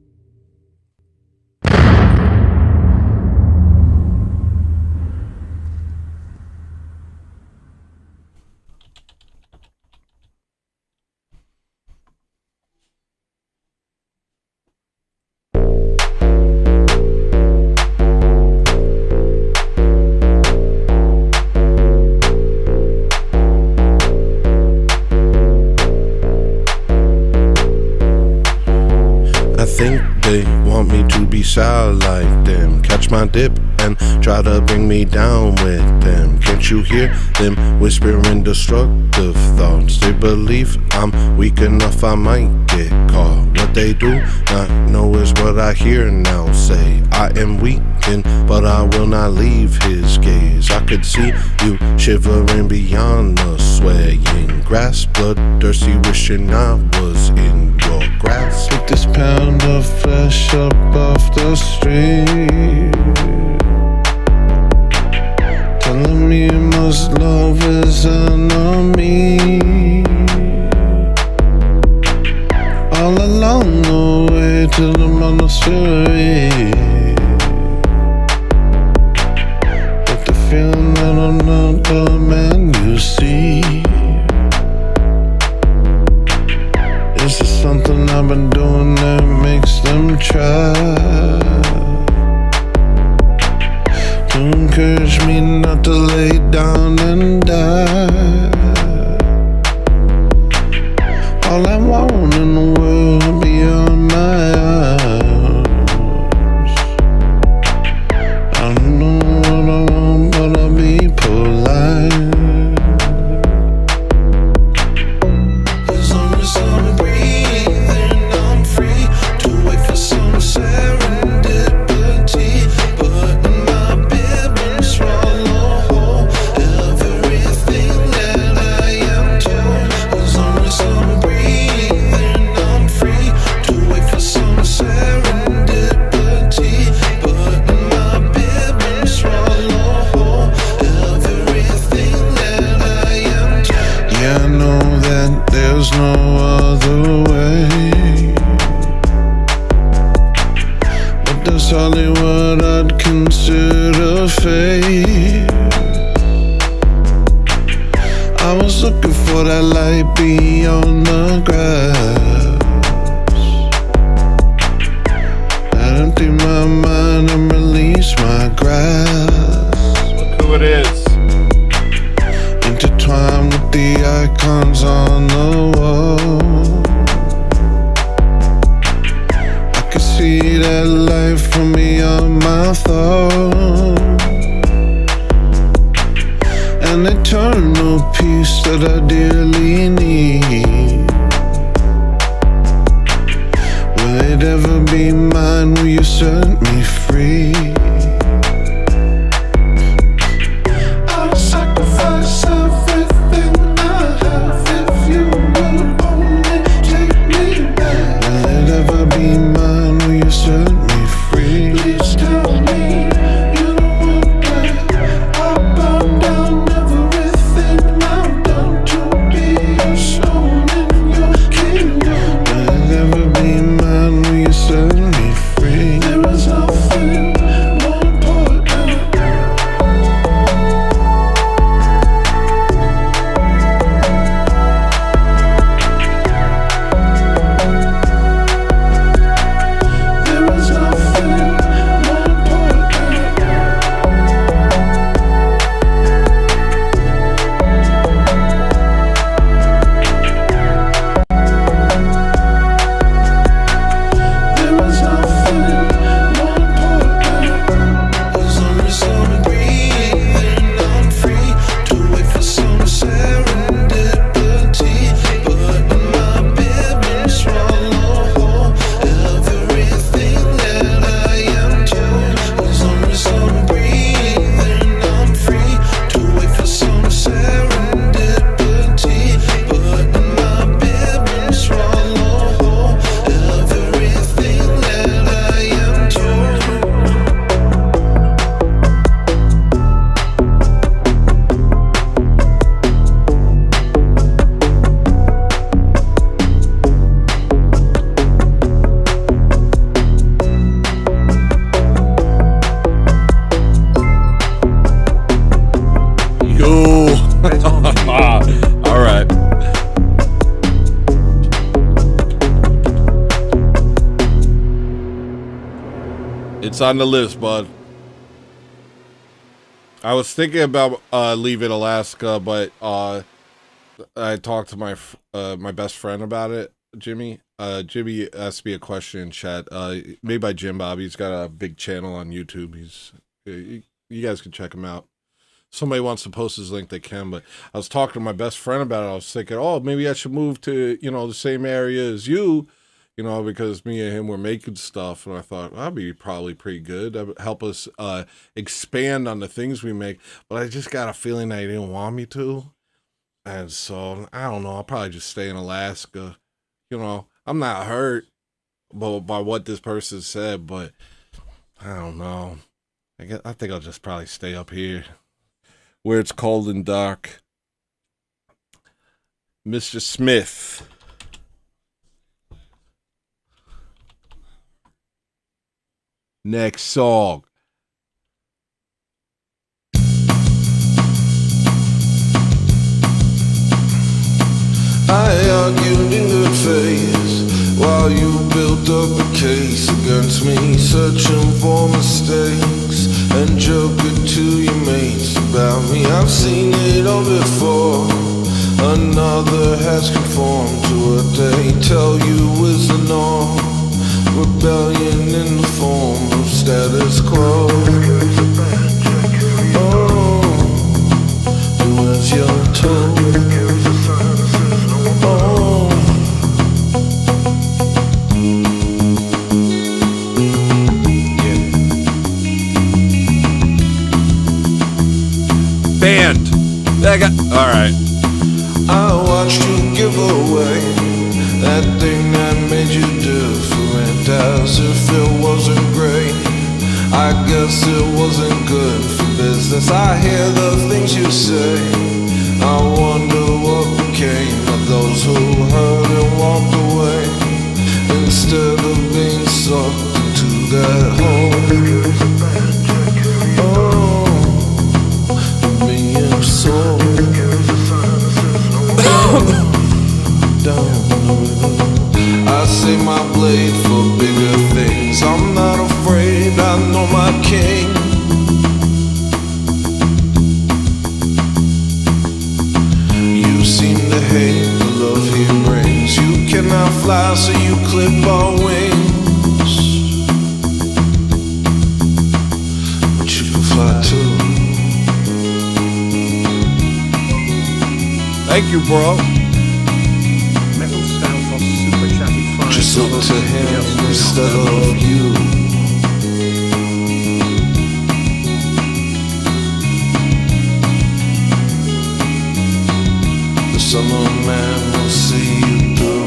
think they want me to be sad like them. Catch my dip and try to bring me down with them. Can't you hear them whispering destructive thoughts? They believe I'm weak enough I might get caught. What they do not know is what I hear now say. I am weakened, but I will not leave his gaze. I could see you shivering beyond the swaying grass, bloodthirsty, wishing I was in your grasp. Pick this pound of flesh up off the street, telling me you must love his enemy. All along the way to the monastery, but the feeling that I'm not the man you see. Is there something I've been doing that makes them try to encourage me not to lay down and die? All I want in the world beyond my eyes. I don't know what I want, but I'll be polite. As long as I'm breathing, I'm free to wait for some serendipity. But in my bib and swallow whole everything that I am told. As long as I'm breathing, I'm free to wait for some serendipity. But in my bib and swallow whole everything that I am told. Yeah, I know that there's no other way, but that's hardly what I'd consider fate. I was looking for that light beyond the grass. I'd empty my mind and release my grasp. Look who it is. Intertwined with the icons on the wall. I could see that light from beyond my thoughts. An eternal peace that I dearly need. Will it ever be mine? Will you set me free? I'll sacrifice everything I have if you would only take me back. Will it ever be mine? Will you set me free? Please tell me you don't want that. I burn down everything I've done to be a stone in your kingdom. Will it ever be mine? Will you set me free? There is nothing more important. There is nothing more important. There is nothing more important. As long as I'm breathing, I'm free to wait for some serendipity. But in my bib and swallow whole everything that I am told. As long as I'm breathing, I'm free to wait for some serendipity. But in my bib and swallow whole everything that I am told. Yo. All right. It's on the list, bud. I was thinking about leaving Alaska, but I talked to my best friend about it, Jimmy, Jimmy asked me a question in chat, made by Jim Bob. He's got a big channel on YouTube. You guys can check him out. Somebody wants to post his link, they can. But I was talking to my best friend about it. I was thinking, oh, maybe I should move to, the same area as you, because me and him were making stuff. And I thought, that'd be probably pretty good. That would help us expand on the things we make. But I just got a feeling that he didn't want me to. And so, I don't know. I'll probably just stay in Alaska. I'm not hurt by what this person said, but I don't know. I think I'll just probably stay up here where it's cold and dark. Mr. Smith. Next song. I argued in good faith while you built up a case against me, searching for mistakes and joking to your mates about me. I've seen it all before. Another has conformed to what they tell you is the norm. Rebellion in the form of status quo. Oh, do as you're told. Band. All right. I watched you give away that thing that made you different, as if it wasn't great. I guess it wasn't good for business. I hear the things you say. I wonder what became of those who heard and walked away, instead of being sucked into that hole. I save my blade for bigger things. I'm not afraid, I know my king. You seem to hate the love he brings. You cannot fly, so you clip our wings. But you can fly too. Thank you, bro. Just look to him instead of you. The summer man will see you through.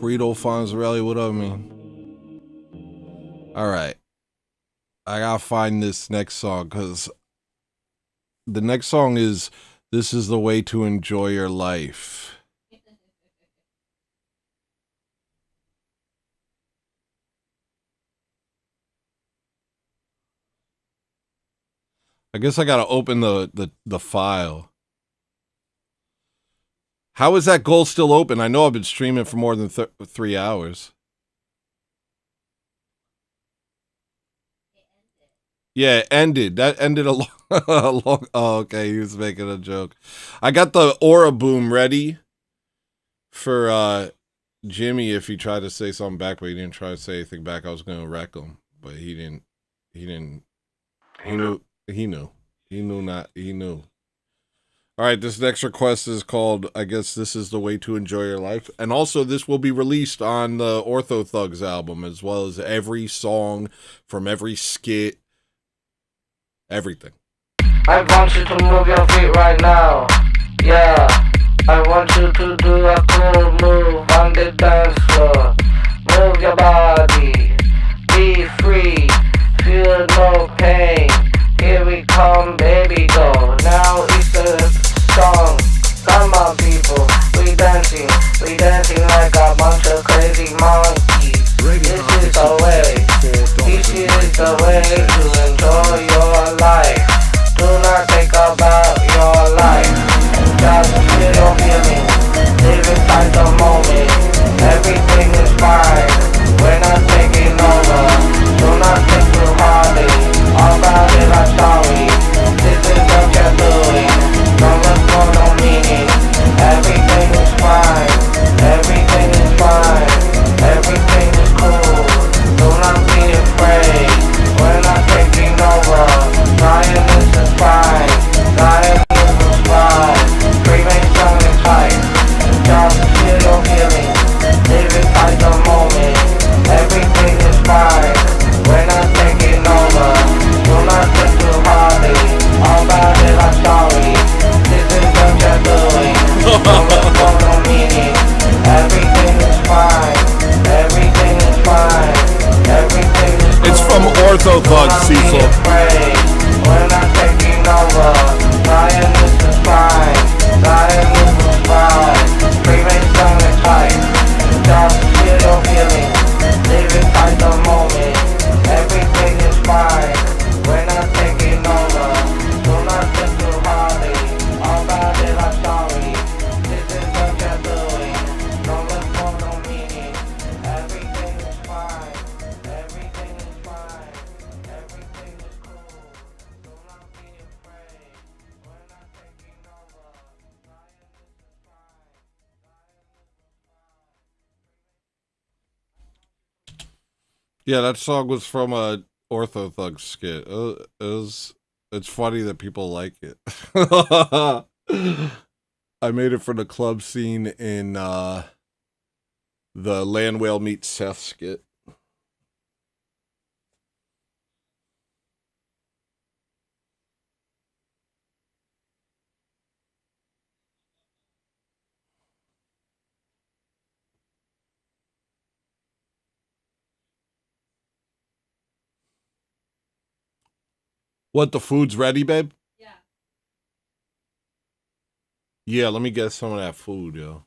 Frito Fonzarelli, what up, man? All right. I gotta find this next song, because the next song is This Is the Way to Enjoy Your Life. I guess I gotta open the file. How is that goal still open? I know I've been streaming for more than 3 hours. Yeah, it ended. That ended a long, oh, okay, he was making a joke. I got the Aura Boom ready for Jimmy if he tried to say something back, but he didn't try to say anything back. I was going to wreck him, but he didn't. He knew. All right, this next request is called, I guess This Is the Way to Enjoy Your Life. And also, this will be released on the Ortho Thugs album, as well as every song from every skit, everything. I want you to move your feet right now. Yeah, I want you to do a cool move on the dance floor. Move your body, be free, feel no pain. Here we come, baby, go. Now it's a song. Come on, people, we dancing like a bunch of crazy monkeys. This is the way Yeah, that song was from a Ortho Thug skit. It's funny that people like it. I made it for the club scene in the Land Whale Meets Seth skit. What, the food's ready, babe? Yeah. Yeah, let me get some of that food, yo.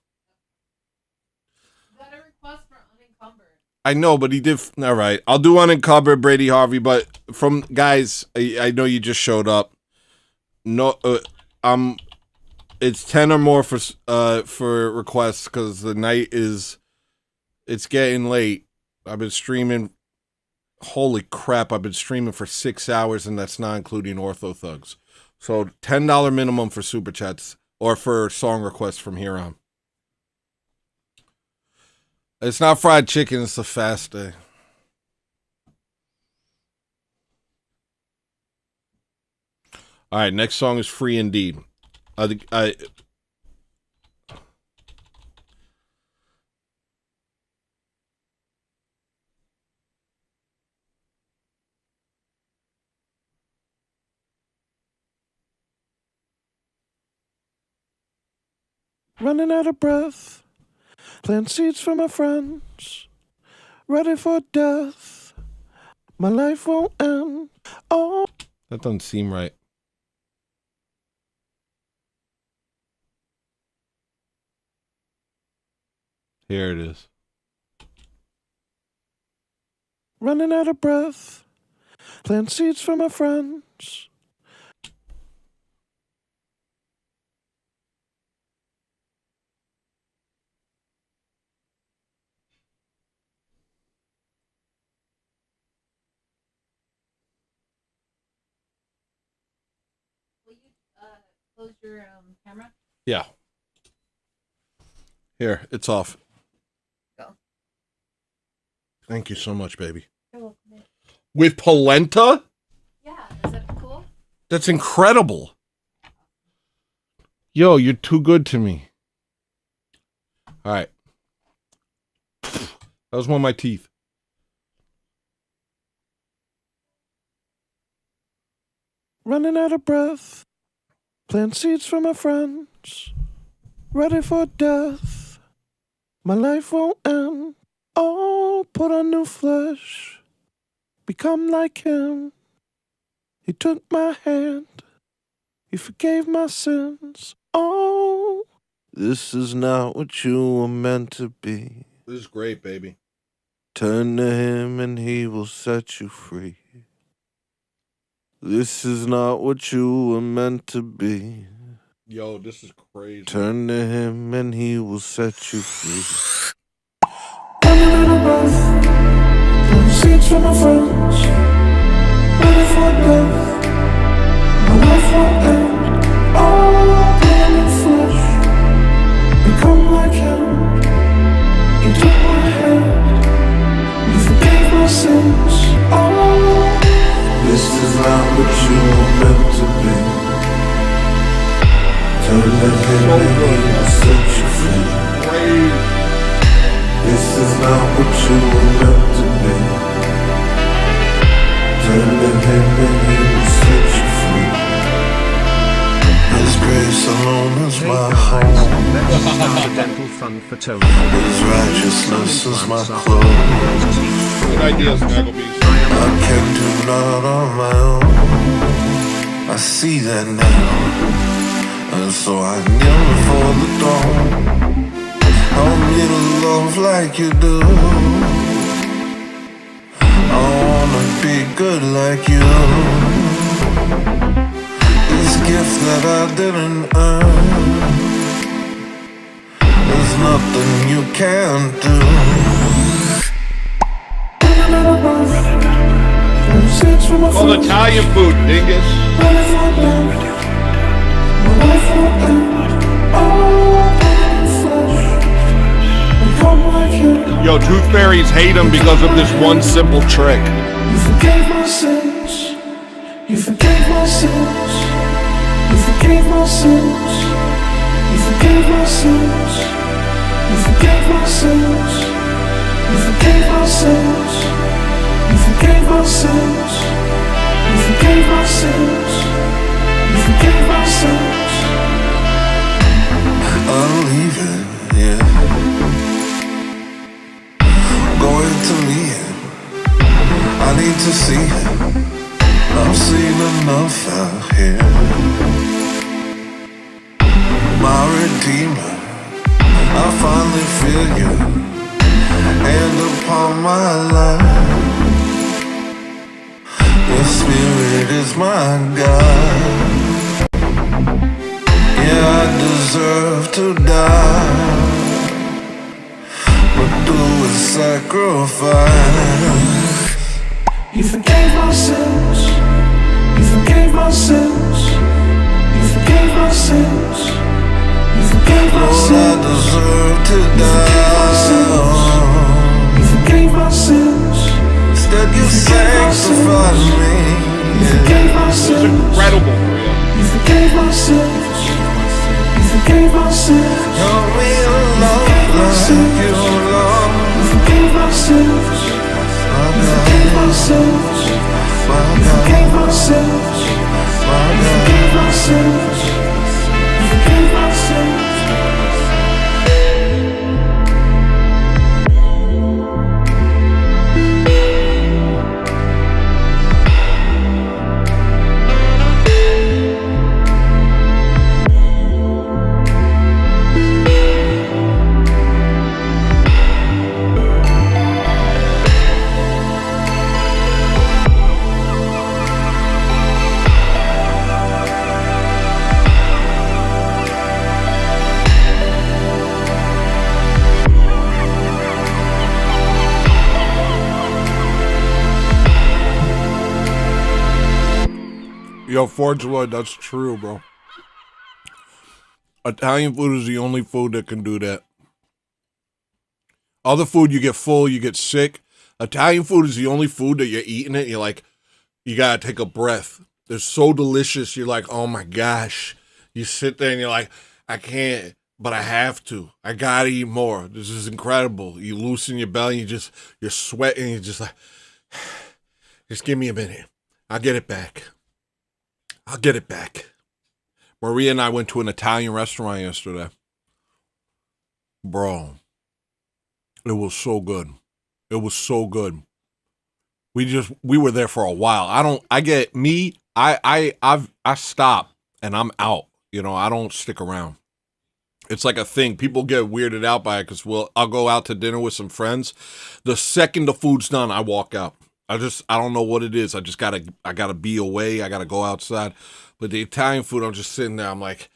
You got a request for unencumbered. I know, but he did. All right, I'll do unencumbered, Brady Harvey. But from guys, I know you just showed up. No, it's 10 or more for requests because the night it's getting late. I've been streaming. Holy crap! I've been streaming for 6 hours, and that's not including Ortho Thugs. So $10 minimum for super chats or for song requests from here on. It's not fried chicken. It's a fast day. All right, next song is Free Indeed. Running out of breath, plant seeds for my friends, ready for death. My life won't end. Oh, that doesn't seem right. Here it is. Running out of breath, plant seeds for my friends. Will you close your camera? Yeah. Here, it's off. Go. Thank you so much, baby. You're welcome. With polenta? Yeah, is that cool? That's incredible. Yo, you're too good to me. All right. That was one of my teeth. Running out of breath. Plant seeds for my friends. Ready for death. My life won't end. Oh, put on new flesh. Become like him. He took my hand. He forgave my sins. Oh, This is not what you were meant to be. this is great, baby. Turn to him and he will set you free. This is not what you were meant to be. Yo, this is crazy. Turn to him and he will set you free. Seeds for my friends, ready for death. My life won't end. Oh, blood and flesh, become like him. You took my hand, you forgave my sins. Oh, this is not what you were meant to be. Turn to him and he will set you free. This is not what you were meant to be. Turn to him and he will set you free. His grace alone is my home. Let's start a dental fund for Tony. His righteousness is my clothes. Good idea, Snagglebees. I can do none on my own. I see that now, and so I kneel before the dawn. Help me to love like you do. I wanna be good like you. This gift that I didn't earn, there's nothing you can't do. Called Italian food, dingus. Yo, know, tooth fairies hate him because of this one simple trick. You forgave my sins. You forgave my sins. You forgave my sins. You forgave my sins. You forgave my sins. You forgave my sins. You forgave my sins. You forgave my sins. You forgave my sins. I'll leave it, yeah. Going to meet him. I need to see him. I've seen enough out here. My redeemer, I finally feel you. Hand upon my life. Your spirit is my God. Yeah, I deserve to die, but do a sacrifice. You forgave my sins. You forgave my sins. You forgave my sins. You forgave my Lord, sins. I deserve to die. You forgave my sins. Instead you sanctified me. You forgave my sins. Incredible. You forgave my sins. You forgave my sins. Help me alone like you love. You forgave my sins. You forgave my sins. You forgave my sins. You forgave my sins. You forgave my sins. Yo, Forge Lloyd, that's true, bro. Italian food is the only food that can do that. Other food, you get full, you get sick. Italian food is the only food that you're eating it, you're like, you gotta take a breath. They're so delicious, you're like, oh my gosh. You sit there and you're like, I can't, but I have to. I gotta eat more. This is incredible. You loosen your belly, you're sweating, you're just like, just give me a minute. I'll get it back. I'll get it back. Maria and I went to an Italian restaurant yesterday. Bro, it was so good. It was so good. We were there for a while. I stop and I'm out. You know, I don't stick around. It's like a thing. People get weirded out by it because I'll go out to dinner with some friends. The second the food's done, I walk out. I don't know what it is. I gotta be away. I gotta go outside. But the Italian food, I'm just sitting there. I'm like,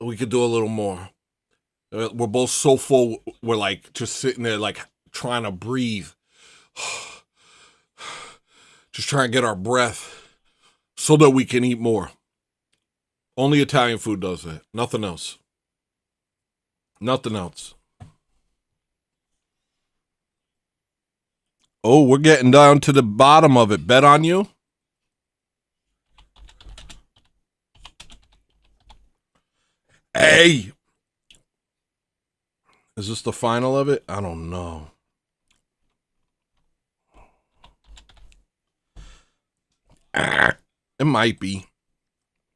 we could do a little more. We're both so full. We're like just sitting there, like trying to breathe. Just trying to get our breath so that we can eat more. Only Italian food does that. Nothing else. Nothing else. Oh, we're getting down to the bottom of it. Bet on you? Hey! Is this the final of it? I don't know. It might be.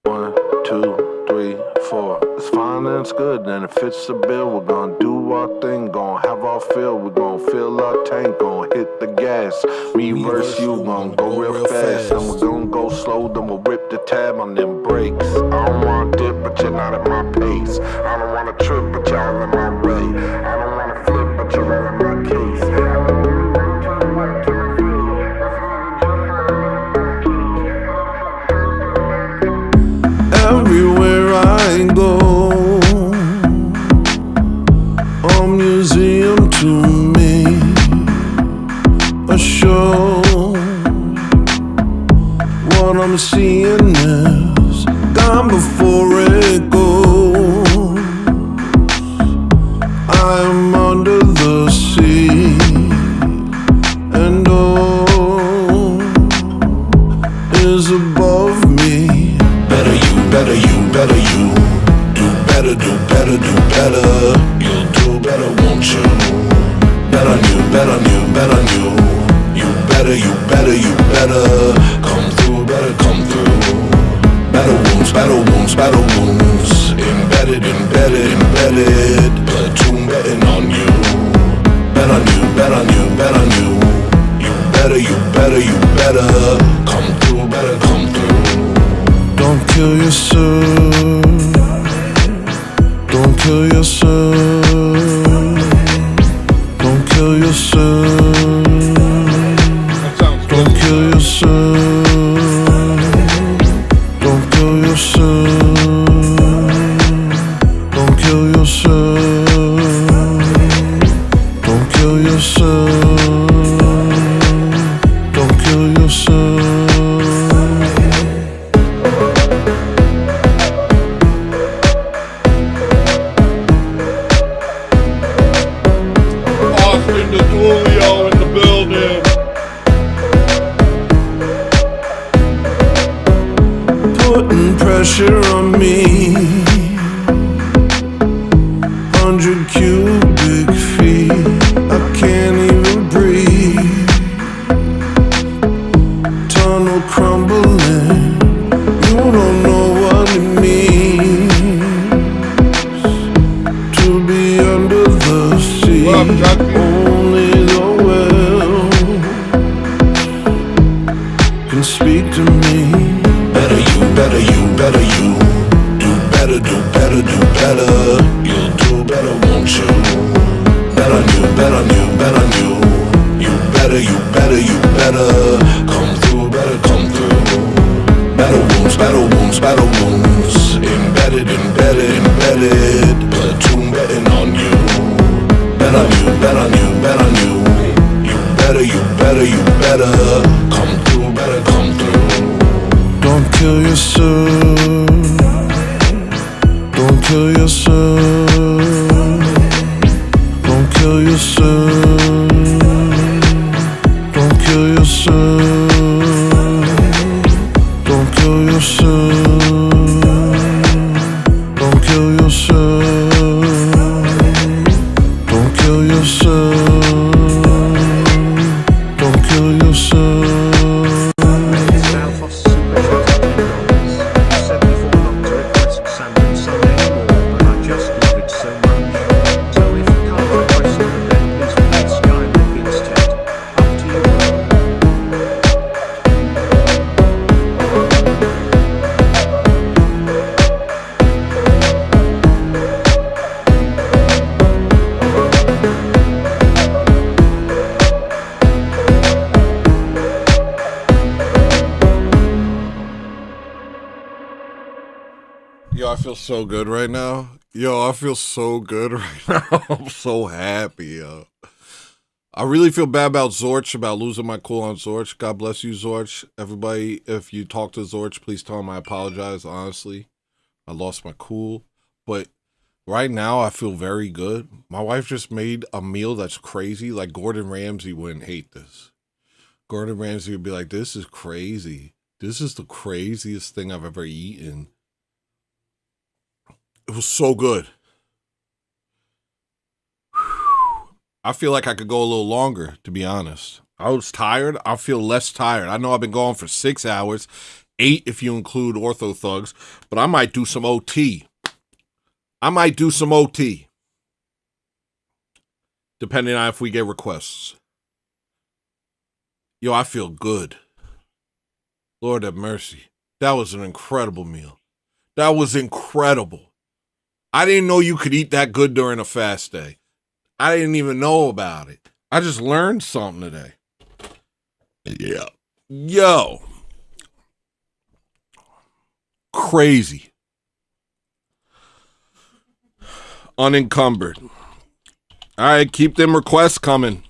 1, 2, 3, 4. It's fine and it's good, and it fits the bill. We're gonna do our thing, gonna have our fill. We're gonna fill our tank, gonna hit the gas. Me versus you, gonna go real fast. And we're gonna go slow, then we'll rip the tab on them brakes. I don't wanna dip, but you're not at my pace. I don't wanna trip, but y'all in my way. I don't wanna flip, but you're all in my case. Everywhere I go, a museum to me, a show. What I'm seeing is gone before it goes. I'm under the sea. better. You'll do better, won't you? Bet on you, bet on you, bet on you. You better, you better, you better. Come through, better come through. Battle wounds, battle wounds, battle wounds. Embedded, embedded, embedded. Platoon betting on you. Bet on you, bet on you, bet on you. You better, you better, you better. Come through, better come through. Don't kill yourself. Don't kill yourself. Don't kill yourself. Don't kill yourself. Don't kill yourself. Don't kill yourself. Don't kill yourself. Don't kill yourself. Austin DeTulio in the building. Putting pressure on me. 100 cubic feet. I can't even breathe. Tunnel crumbling. You don't know what it means to be under the sea. Only the well can speak to me. Better you, better you, better you. Do better, do better, do better. You'll do better, won't you? Bet on you, bet on you, bet on you. You better, you better, you better. Come through, better come through. Battle wounds, battle wounds, battle wounds. Embedded, embedded, embedded. Platoon betting on you. Bet on you, bet on you, bet on you. You better, you better, you better. Come through, better come through. Don't kill yourself. Don't kill yourself. Don't kill yourself. Don't kill yourself. Don't kill yourself. Don't kill yourself. Don't kill yourself. Don't kill yourself. Southos Specialty said before not to request salmon Sunday anymore, but I just love it so much. So if you can't request it, then please request Sky Milk instead. Up to you, bro. Yo, I feel so good right now. Yo, I feel so good right now. I'm so happy, yo. I really feel bad about Zorch, about losing my cool on Zorch. God bless you, Zorch. Everybody, if you talk to Zorch, please tell him I apologize, honestly. I lost my cool. But right now, I feel very good. My wife just made a meal that's crazy. Like, Gordon Ramsay wouldn't hate this. Gordon Ramsay would be like, this is crazy. This is the craziest thing I've ever eaten. It was so good. I feel like I could go a little longer, to be honest. I was tired. I feel less tired. I know I've been going for 6 hours, 8 if you include Ortho Thugs, but I might do some OT. I might do some OT, depending on if we get requests. Yo, I feel good. Lord have mercy. That was an incredible meal. That was incredible. I didn't know you could eat that good during a fast day. I didn't even know about it. I just learned something today. Yeah. Yo. Crazy. Unencumbered. All right, keep them requests coming.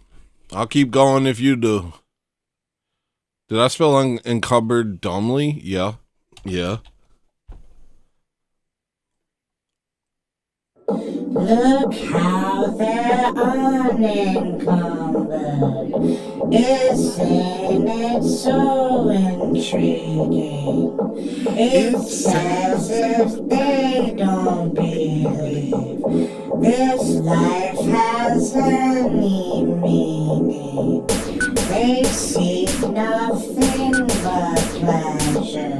I'll keep going if you do. Did I spell unencumbered dumbly? Yeah. Yeah. Look how they're unencumbered. Isn't it so intriguing? It's as if they don't believe this life has any meaning. They seek nothing but pleasure.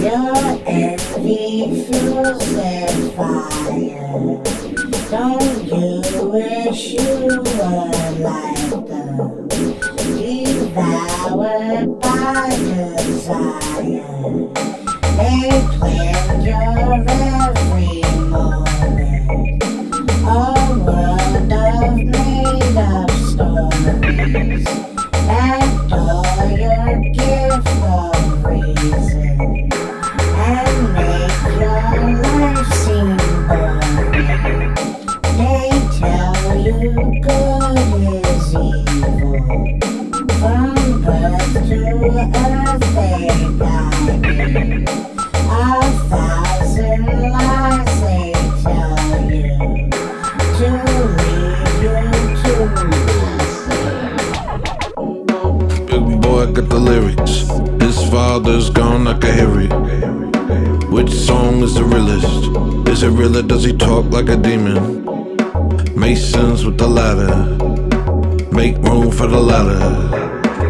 Your envy fuels their fire. Don't you wish you were like them? Devoured by desire. They plan your every moment. A world of made-up stories. Backdoor your gift of reason and make your life seem boring. They tell you good is evil. From birth to earth they guide you. 1,000 lies they tell you to lead you to Big boy got the lyrics. His father's gone like a Harry. Which song is the realest? Is it real or does he talk like a demon? Masons with the ladder. Make room for the ladder.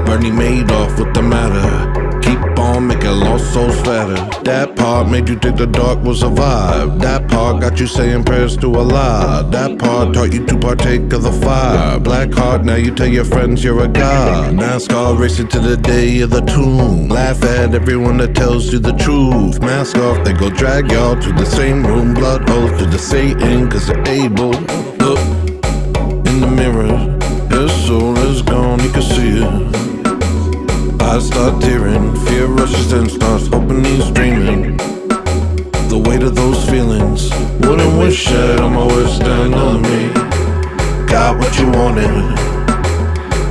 Bernie Madoff with the matter. Keep on making lost souls fatter. That part made you think the dark was a vibe. That part got you saying prayers to Allah. That part taught you to partake of the fire. Black heart, now you tell your friends you're a god. NASCAR racing to the day of the tomb. Laugh at everyone that tells you the truth. Mask off, they go drag y'all to the same room. Blood oath to the Satan, cause they're able. Look in the mirror. His soul is gone, you can see it. I start tearing, fear rushes and starts hoping he's dreaming. The weight of those feelings, wouldn't wish that on my worst enemy. Got what you wanted,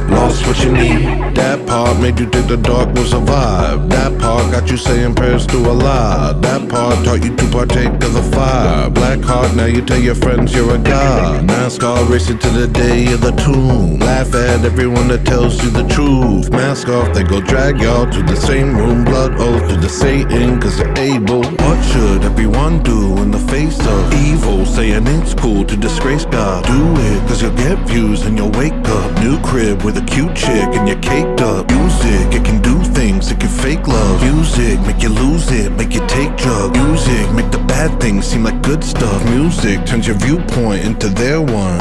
lost what you need. That part made you think the dark was a vibe. That part got you saying prayers to Allah. That part taught you to partake of the fire. Black heart, now you tell your friends you're a god. NASCAR racing to the day of the tomb. Laugh at everyone that tells you the truth. Mask off, they go drag y'all to the same room. Blood oath to the Satan, cause they're able. What should everyone do in the face of evil? Saying it's cool to disgrace God. Do it, cause you'll get views and you'll wake up. New crib with a cute chick and you're caked up. Music, it can do things, it can fake love. Music, make you lose it, make you take drugs. Music, make the bad things seem like good stuff. Music turns your viewpoint into their one.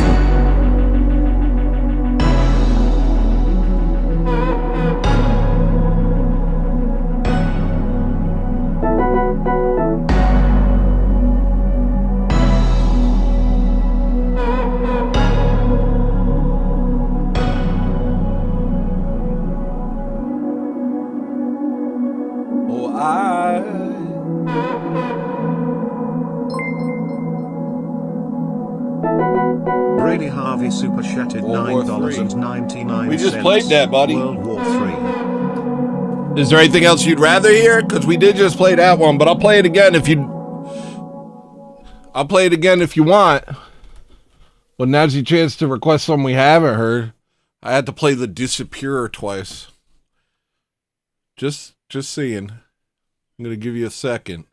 Brady Harvey super chatted $9.99. We just played that, buddy. World War III. Is there anything else you'd rather hear? Because we did just play that one, but I'll play it again if you... I'll play it again if you want. But now's your chance to request something we haven't heard. I had to play The Disappearer twice. Just seeing. I'm going to give you a second.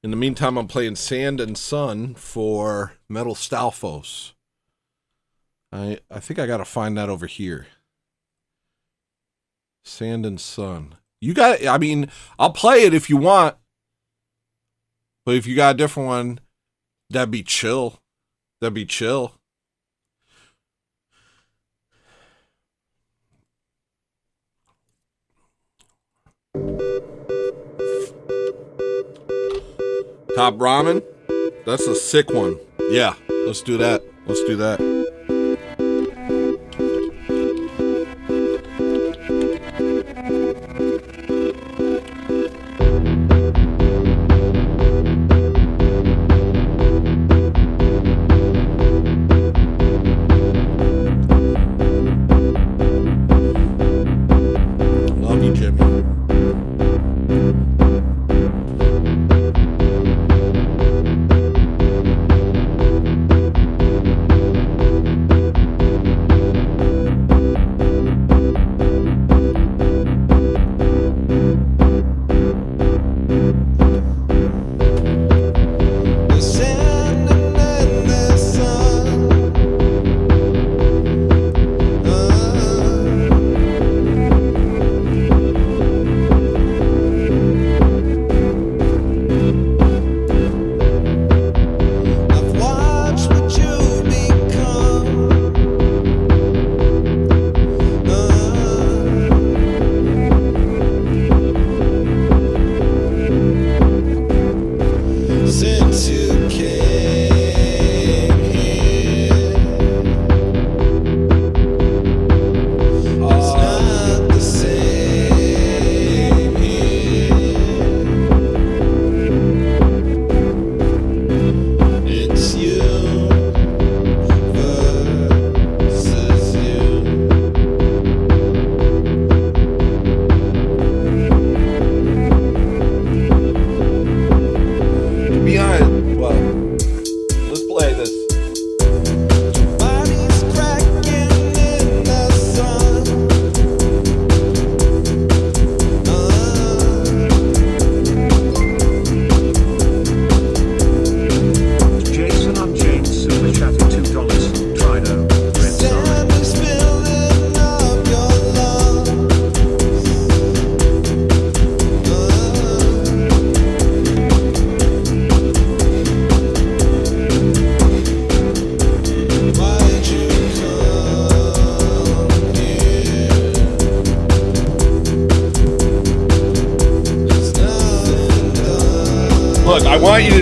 In the meantime, I'm playing Sand and Sun for Metal Stalfos. I think I got to find that over here. Sand and Sun. You got, I mean, I'll play it if you want. But if you got a different one, that'd be chill. That'd be chill. Top Ramen? That's a sick one. Yeah, let's do that. Let's do that. Love you, Jimmy.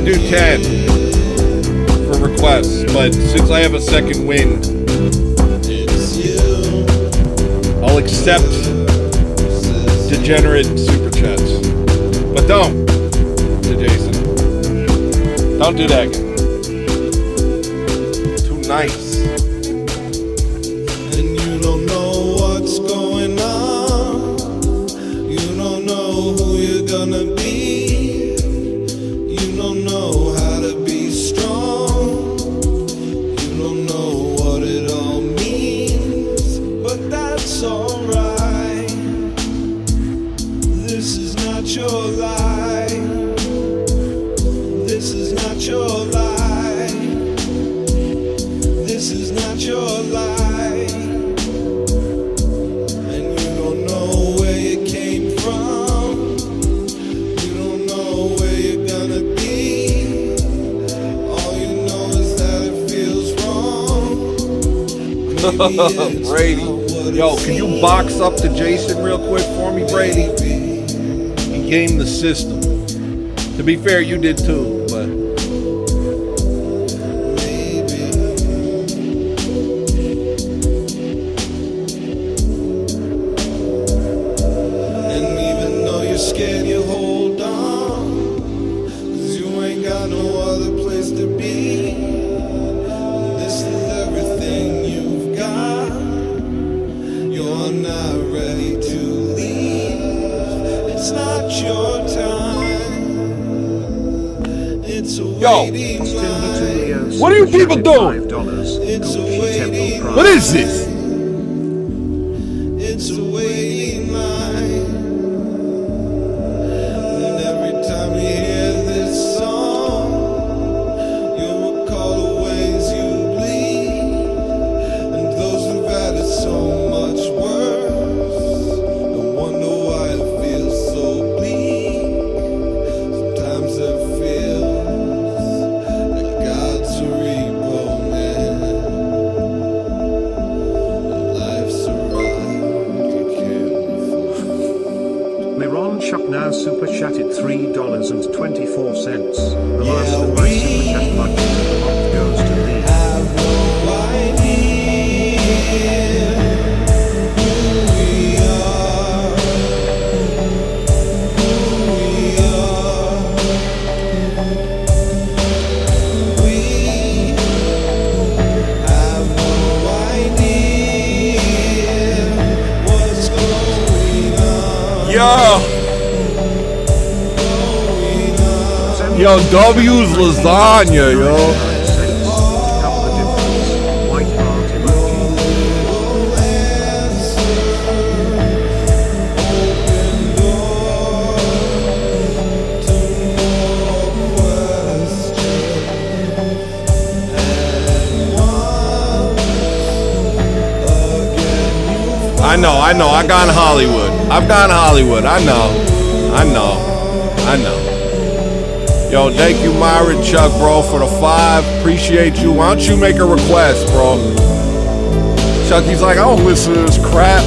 do 10 for requests, but since I have a second wind, I'll accept degenerate super chats. But don't, to Jason. Don't do that again. Too nice. And you don't know what's going on. You don't know who you're gonna be. You don't know how to be strong. You don't know what it all means. But that's alright. This is not your life. This is not your life. This is not your life. And you don't know where you came from. You don't know where you're gonna be. All you know is that it feels wrong. Brady. Yo, can you box up to Jason real quick for me, Brady? He gamed the system. To be fair, you did too, but... And even though you're scared, you hold on. 'Cause you ain't got no other place to be. This is everything you've got. You're not ready to leave. It's not your time. It's a waiting line. What are you people doing? It's a waiting What is this? It's a waiting line. And every time you hear this song, you'll recall the ways you bleed. And those who've had it so much worse, and wonder why it feels so bleak. Sometimes it feels like God's a repo man. Life's a ride you can't afford. Miron Chuck now super chatted $3.24. The last of my super chat budget goes to me. Yo, W's lasagna, yo. I know. I gone Hollywood. I've gone Hollywood. I know. Yo, thank you, Myron Chuck, bro, for the 5. Appreciate you. Why don't you make a request, bro? Chucky's like, I don't listen to this crap.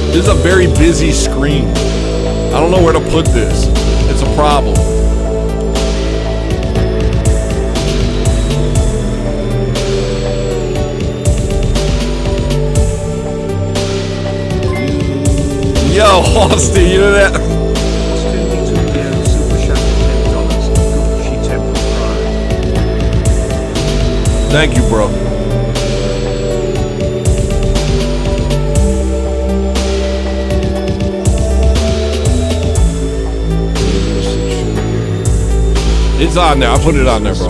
This is a very busy screen. I don't know where to put this. It's a problem. Yo, Austin, you know that? Thank you, bro. It's on there. I'll put it on there, bro.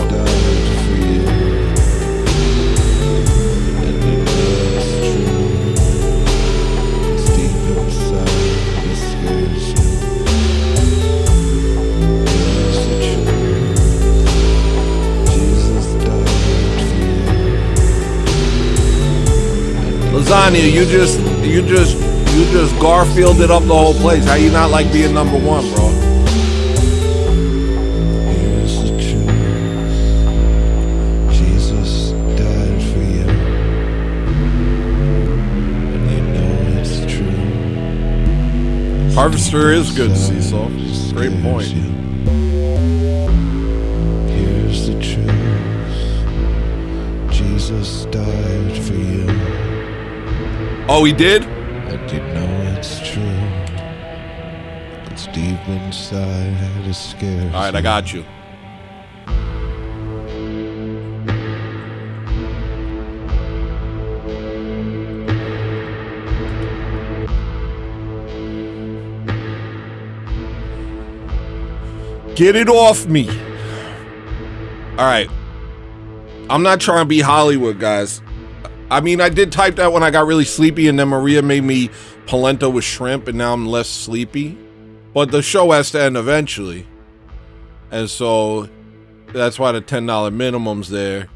Lasagna, you just Garfielded up the whole place. How you not like being number one, bro? Here's the truth. Jesus died for you. And you know it's true. Harvester is good, Cecil. Great point. Here's the truth. Jesus died for you. Oh, he did? And you know it's true. It's deep inside, it scares. All right, I got you. Get it off me. All right. I'm not trying to be Hollywood, guys. I mean, I did type that when I got really sleepy, and then Maria made me polenta with shrimp, and now I'm less sleepy. But the show has to end eventually. And so that's why the $10 minimum's there.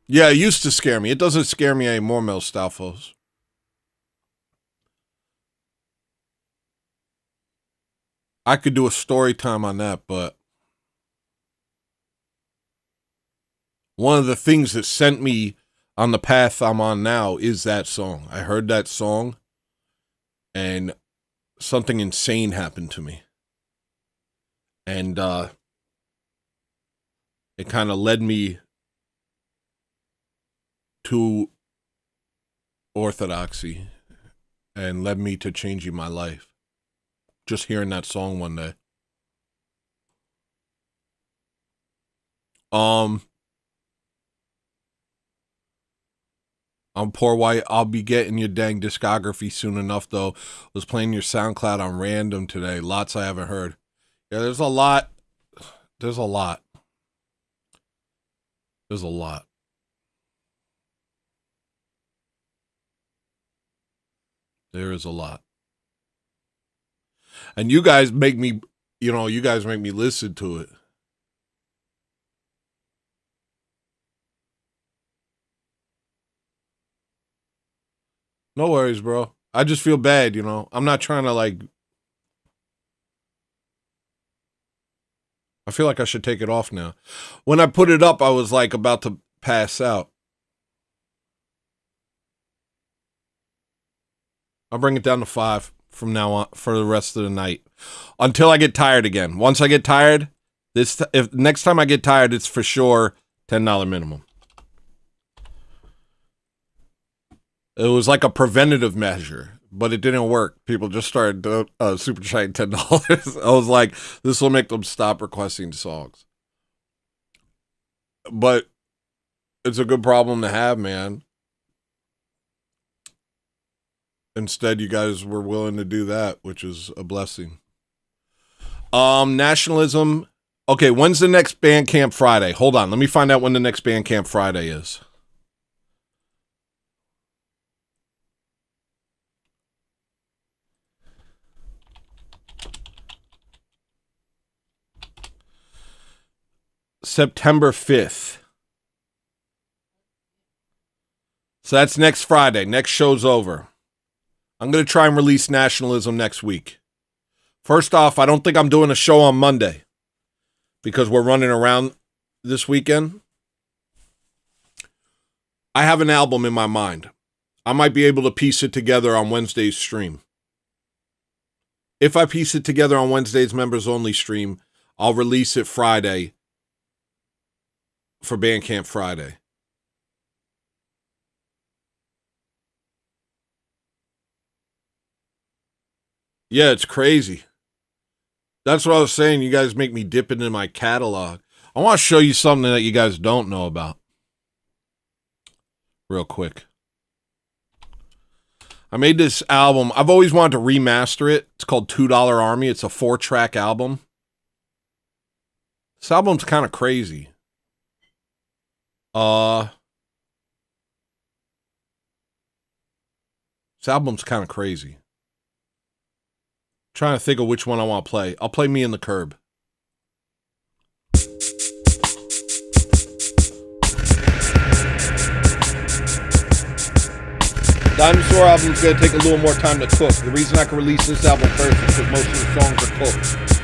Yeah, it used to scare me. It doesn't scare me anymore, Mel Stalfos. I could do a story time on that, but one of the things that sent me on the path I'm on now is that song. I heard that song, and something insane happened to me. And it kind of led me to orthodoxy and led me to changing my life. Just hearing that song one day. I'm poor white. I'll be getting your dang discography soon enough, though. Was playing your SoundCloud on random today. Lots I haven't heard. Yeah, there's a lot. There's a lot. There's a lot. There is a lot. And you guys make me, you guys make me listen to it. No worries, bro. I just feel bad, I'm not trying to, I feel like I should take it off now. When I put it up, I was, about to pass out. I'll bring it down to 5 from now on for the rest of the night. Until I get tired again. Once I get tired, if next time I get tired, it's for sure $10 minimum. It was like a preventative measure, but it didn't work. People just started super chatting $10. I was like, this will make them stop requesting songs. But it's a good problem to have, man. Instead, you guys were willing to do that, which is a blessing. Nationalism. Okay, when's the next Bandcamp Friday? Hold on, let me find out when the next Bandcamp Friday is. September 5th. So that's next Friday. Next show's over. I'm going to try and release Nationalism next week. First off, I don't think I'm doing a show on Monday because we're running around this weekend. I have an album in my mind. I might be able to piece it together on Wednesday's stream. If I piece it together on Wednesday's members only stream, I'll release it Friday for Bandcamp Friday. Yeah, it's crazy. That's what I was saying. You guys make me dip into my catalog. I want to show you something that you guys don't know about. Real quick. I made this album. I've always wanted to remaster it. It's called $2 Army. It's a 4-track album. This album's kind of crazy. This album's kind of crazy. Trying to think of which one I want to play. I'll play Me and the Curb. Dinosaur album's gonna take a little more time to cook. The reason I can release this album first is because most of the songs are cooked.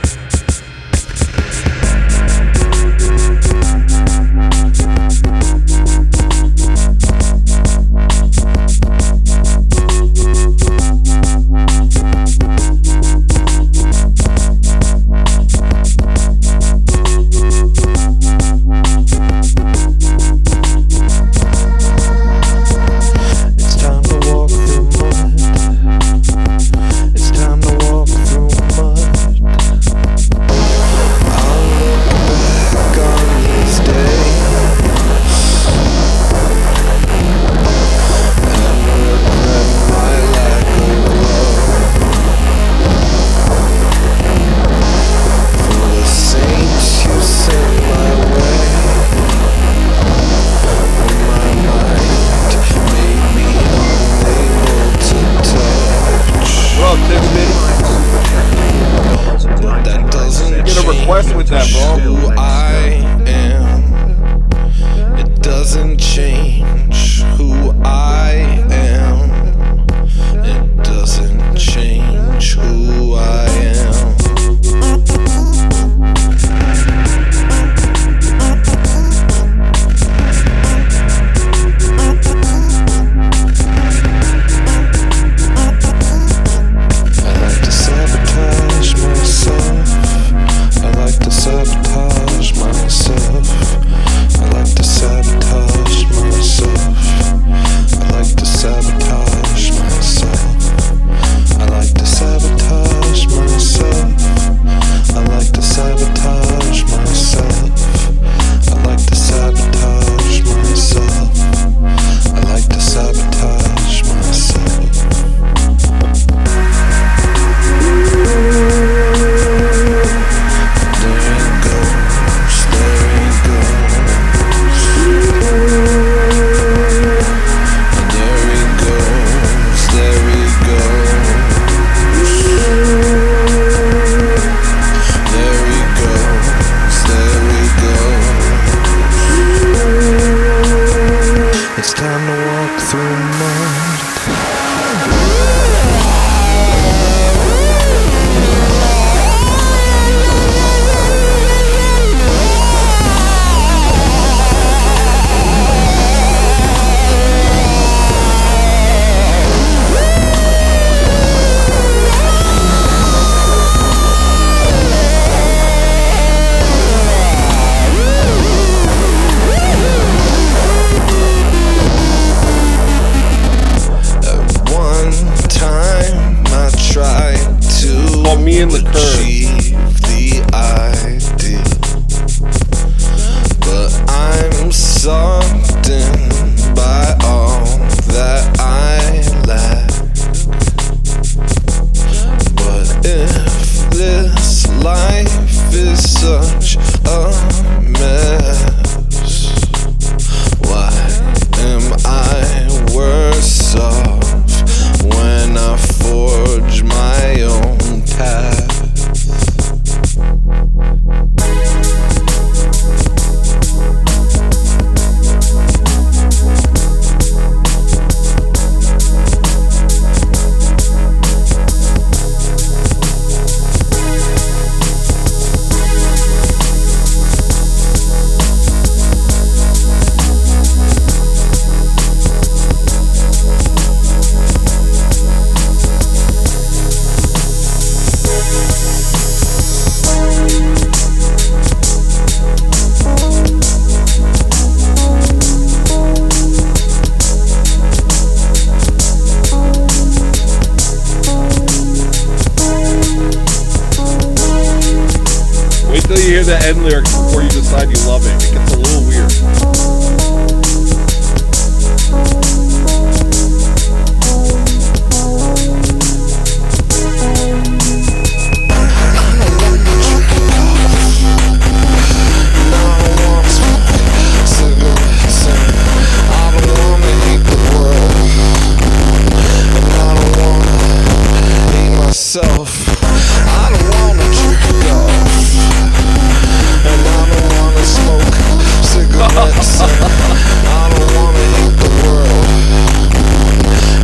You hear the end lyrics before you decide you love it. It gets a little weird. Myself I don't wanna jerk off, and I don't wanna smoke cigarettes, and I don't wanna hate the world,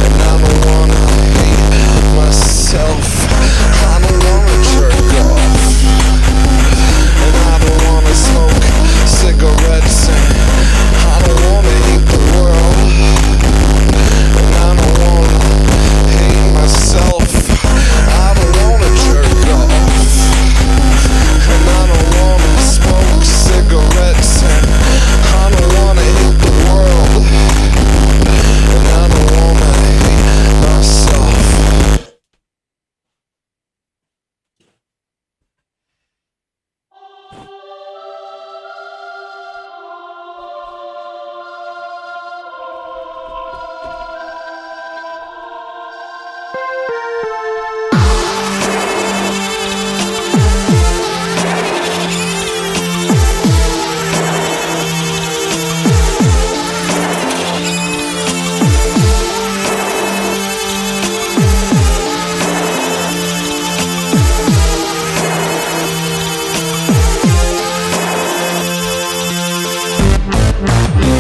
and I don't wanna hate myself. I don't wanna jerk off, and I don't wanna smoke cigarettes, and I don't wanna hate the world, and I don't wanna hate myself. I don't wanna jerk off, and I don't wanna smoke cigarettes, and I don't wanna hate the world, and I don't wanna hate myself.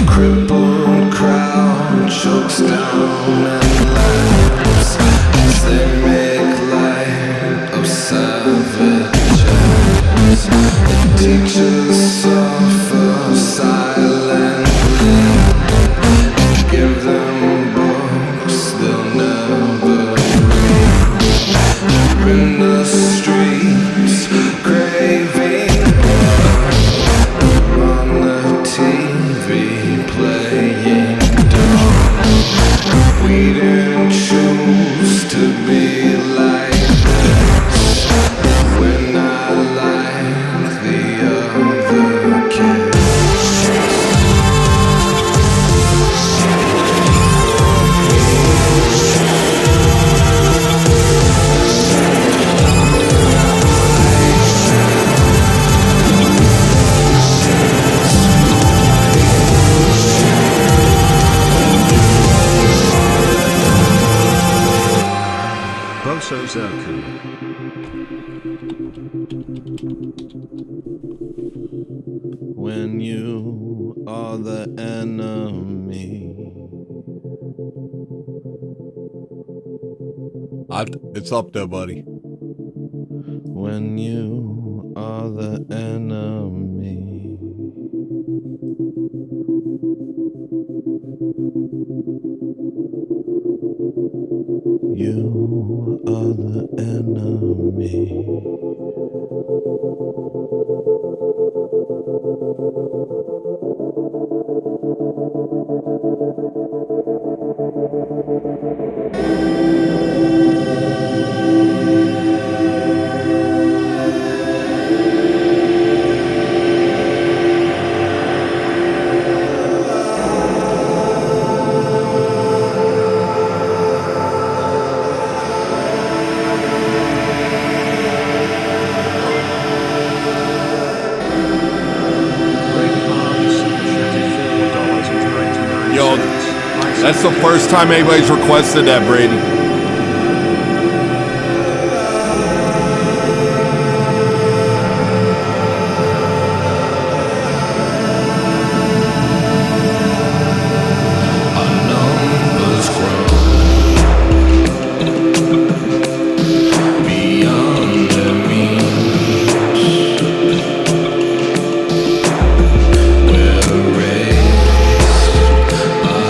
Crippled crowd chokes down and laughs as they make light of savages. The teachers suffer silently and give them books they'll never read. They're in the streets craving blood on the TV playing dumb. We didn't choose to be like this. We're not like the other kids. Boso Zerku. When you are the enemy. It's up there, buddy. When you are the enemy. You are the enemy. Yo, that's the first time anybody's requested that, Brady. We're raised by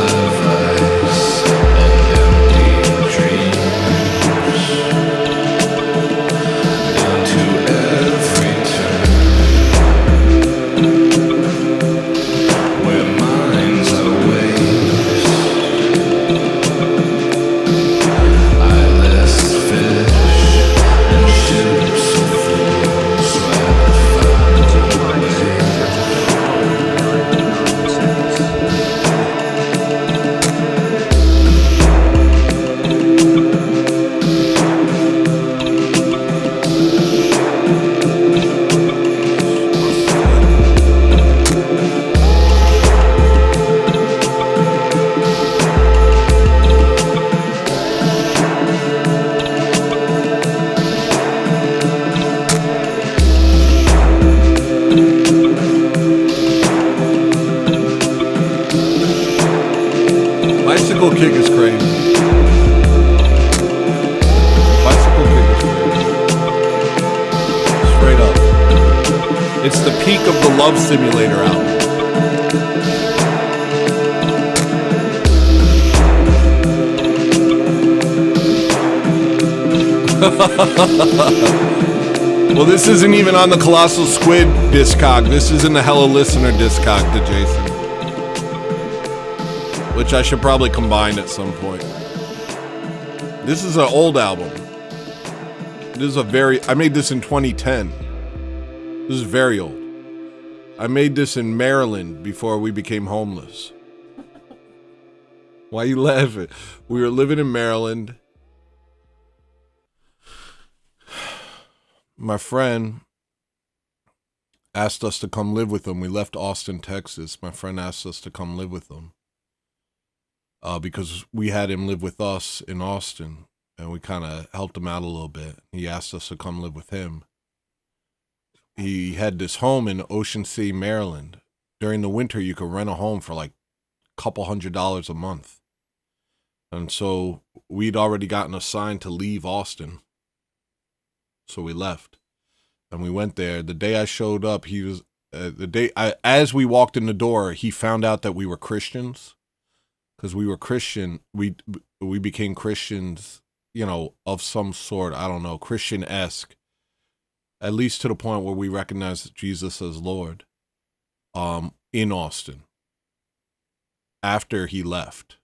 vice and empty bicycle kick is crazy. Bicycle kick is crazy. Straight up. It's the peak of the Love Simulator album. Well, this isn't even on the Colossal Squid discog. This is in the Hello Listener discog to Jason. Which I should probably combine at some point. This is an old album. This is I made this in 2010. This is very old. I made this in Maryland before we became homeless. Why you laughing? We were living in Maryland. My friend asked us to come live with him. We left Austin, Texas. My friend asked us to come live with him because we had him live with us in Austin, and we kind of helped him out a little bit. He asked us to come live with him. He had this home in Ocean City, Maryland. During the winter, you could rent a home for like a couple $100s a month. And so we'd already gotten assigned to leave Austin. So we left, and we went there. The day I showed up, he was as we walked in the door, he found out that we were Christians, because we were Christian. We became Christians, of some sort. I don't know, Christian-esque, at least to the point where we recognized Jesus as Lord. In Austin, after he left.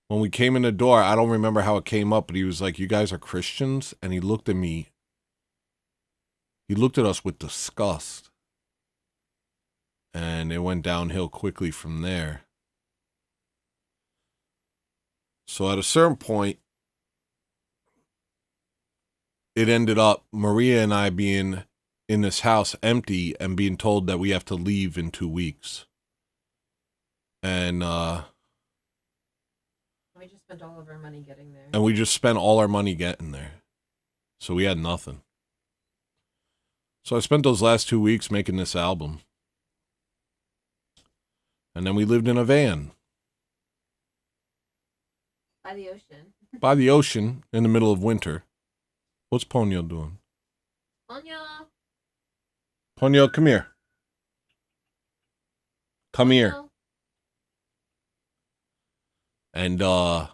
When we came in the door, I don't remember how it came up, but he was like, "You guys are Christians?" And he looked at me. He looked at us with disgust. And it went downhill quickly from there. So at a certain point, it ended up Maria and I being in this house empty and being told that we have to leave in 2 weeks. And we just spent all of our money getting there. And we just spent all our money getting there. So we had nothing. So I spent those last 2 weeks making this album. And then we lived in a van. By the ocean. By the ocean in the middle of winter. What's Ponyo doing? Ponyo, come here. Come here. And, yeah,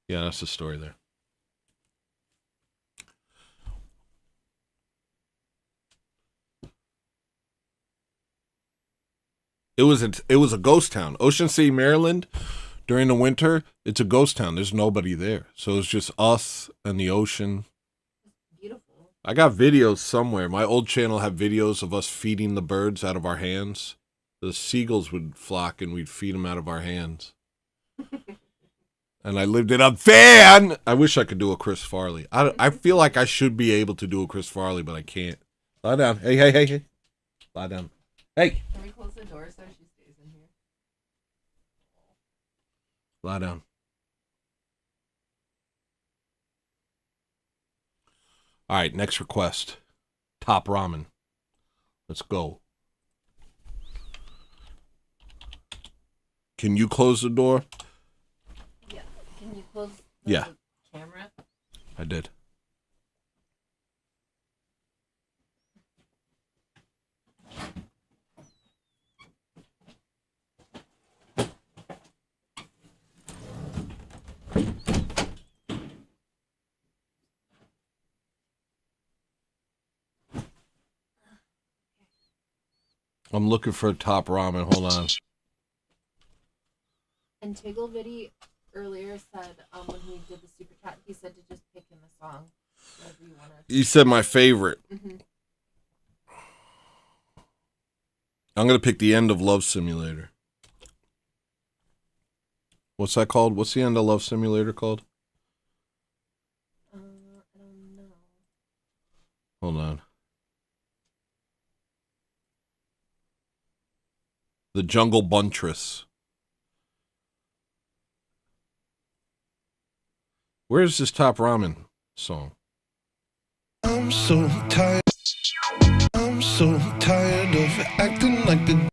that's the story there. It was a ghost town. Ocean City, Maryland, during the winter, it's a ghost town. There's nobody there. So it's just us and the ocean. Beautiful. I got videos somewhere. My old channel had videos of us feeding the birds out of our hands. The seagulls would flock and we'd feed them out of our hands. And I lived in a van. I wish I could do a Chris Farley. I feel like I should be able to do a Chris Farley, but I can't. Lie down. Hey, hey, hey, hey. Lie down. Hey. Can we close the door so she stays in here? Lie down. All right, next request. Top ramen. Let's go. Can you close the door? Yeah. Can you close the camera? I did. I'm looking for a top ramen. Hold on. And Tiggle Viddy earlier said when he did the super chat, he said to just pick in the song. Whatever you want to. You said my favorite. Mm-hmm. I'm going to pick the end of Love Simulator. What's that called? What's the end of Love Simulator called? I don't know. Hold on. The Jungle Buntress. Where's this top ramen song? I'm so tired. I'm so tired of acting like the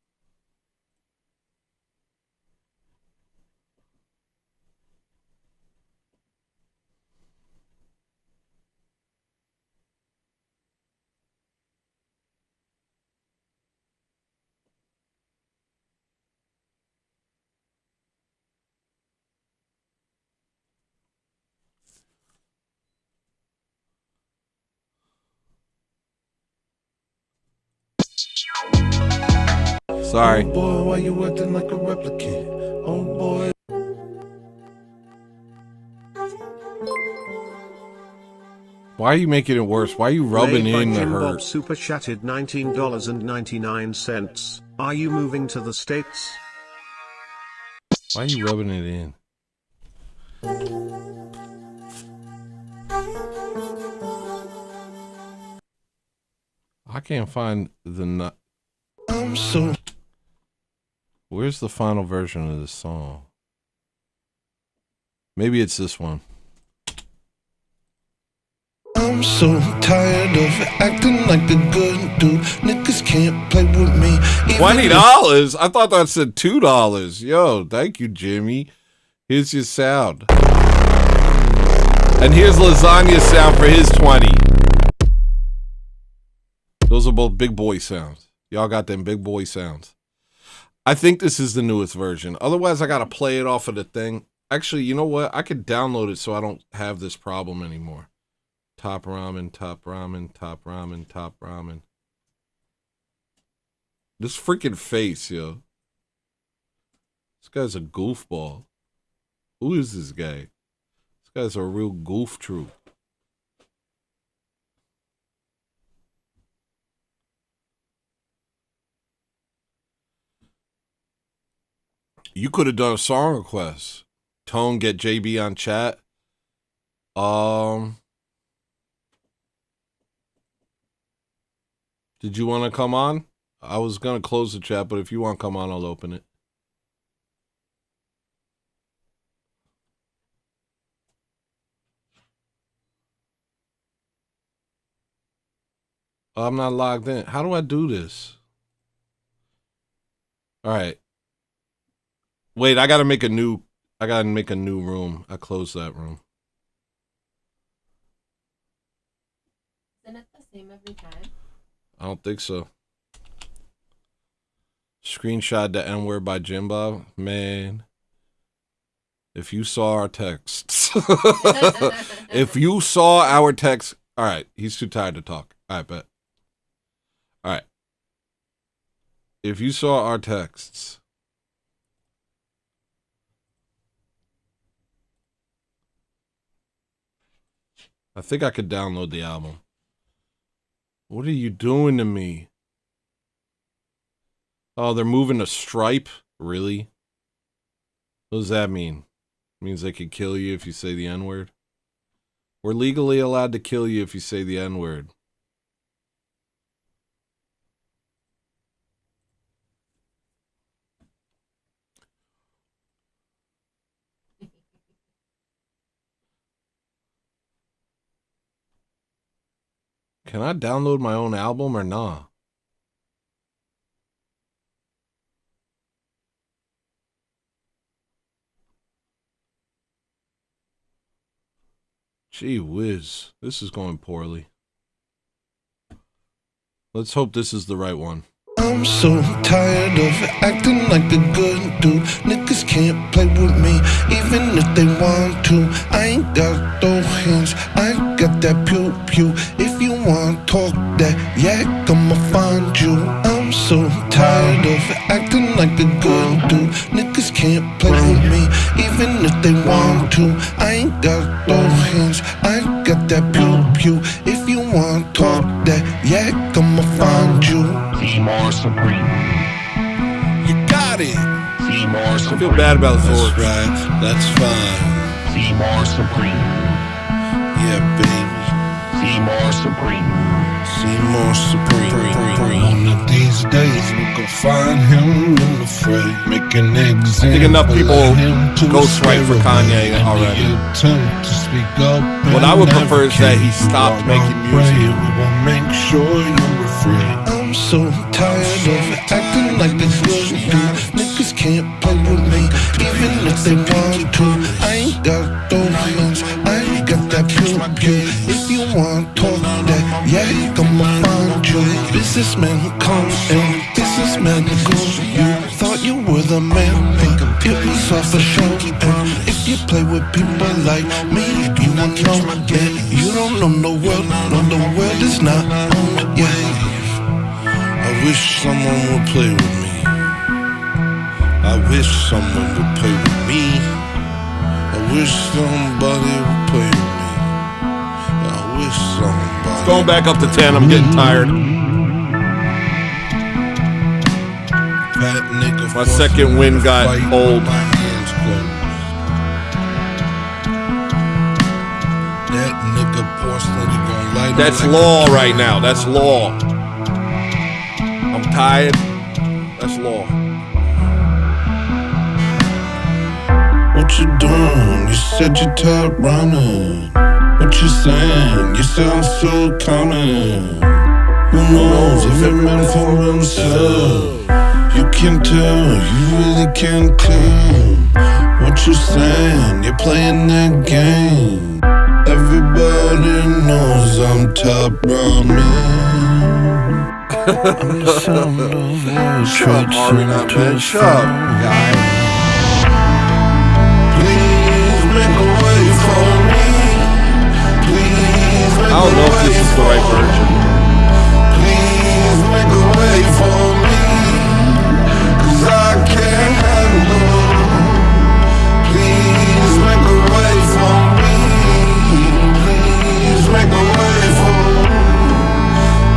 Sorry. Oh boy, why you acting like a replicant? Oh boy. Why are you making it worse? Why are you rubbing Made by in the Jim Bob hurt? super chatted $19.99. Are you moving to the States? Why are you rubbing it in? I can't find the nut. I'm so. Where's the final version of this song? Maybe it's this one. I'm so tired of acting like the good dude. Niggas can't play with me. $20? I thought that said $2. Yo, thank you, Jimmy. Here's your sound. And here's Lasagna's sound for his 20. Those are both big boy sounds. Y'all got them big boy sounds. I think this is the newest version. Otherwise, I got to play it off of the thing. Actually, you know what? I could download it so I don't have this problem anymore. Top ramen, top ramen, top ramen, top ramen. This freaking face, yo. This guy's a goofball. Who is this guy? This guy's a real goof troop. You could have done a song request. Tone, get JB on chat. Did you want to come on? I was going to close the chat, but if you want to come on, I'll open it. I'm not logged in. How do I do this? All right. Wait, I got to make a new room. I closed that room. Isn't it the same every time? I don't think so. Screenshot the N-word by Jim Bob. Man. If you saw our texts. If you saw our text. All right. He's too tired to talk. All right, bet. All right. If you saw our texts. I think I could download the album. What are you doing to me? Oh, they're moving to Stripe? Really? What does that mean? It means they could kill you if you say the N-word? We're legally allowed to kill you if you say the N-word. Can I download my own album or nah? Gee whiz. This is going poorly. Let's hope this is the right one. I'm so tired of acting like the good dude. Niggas can't play with me, even if they want to. I ain't got those hands, I got that pew pew. If you want talk that yak, I'ma find you. I'm so tired of acting like the good dude. Niggas can't play with me, even if they want to. I ain't got those hands, I got that pew pew. If you want talk that yak, I'ma find you. More Supreme. You got it. More I feel bad about Zork. Right, that's fine. More Supreme. Yeah, baby. More Supreme. Seymour Supreme. One of these days we gon' find him in the fray, making examples. I think enough people ghost write for Kanye already. What I would prefer is that he stopped making music. We will make sure you're afraid. I'm so tired of acting like the good dude. Niggas can't play with me, even if they want to. I ain't got those hands, I ain't got that pew pew. If you want talk that, yeah, I'ma find you. Businessman who come and businessman who go. You thought you were the man, but it was off a show. And if you play with people like me, you won't know that. You don't know the world, no, the world is not on, yeah. I wish someone would play with me. I wish someone would play with me. I wish somebody would play with me. I wish somebody. It's going back up to 10. I'm getting tired. Fat nigga My second wind got old. My hands closed. That nigga porcelain, he gon' light That's like law right now. That's law. I'm tired. That's law. What you doing? You said you tired running. What you saying? You sound so common. Who knows if it meant for himself? You can tell, you really can't tell. What you saying? You're playing that game. Everybody knows I'm top ramen. I'm the sound of words. Shut up, Ariana, man. Shut up, guy. Please make a way for me. Please make I don't know if this is the right version. Please make a way for me. 'Cause I can't handle. Please make a way for me. Please make a way for me.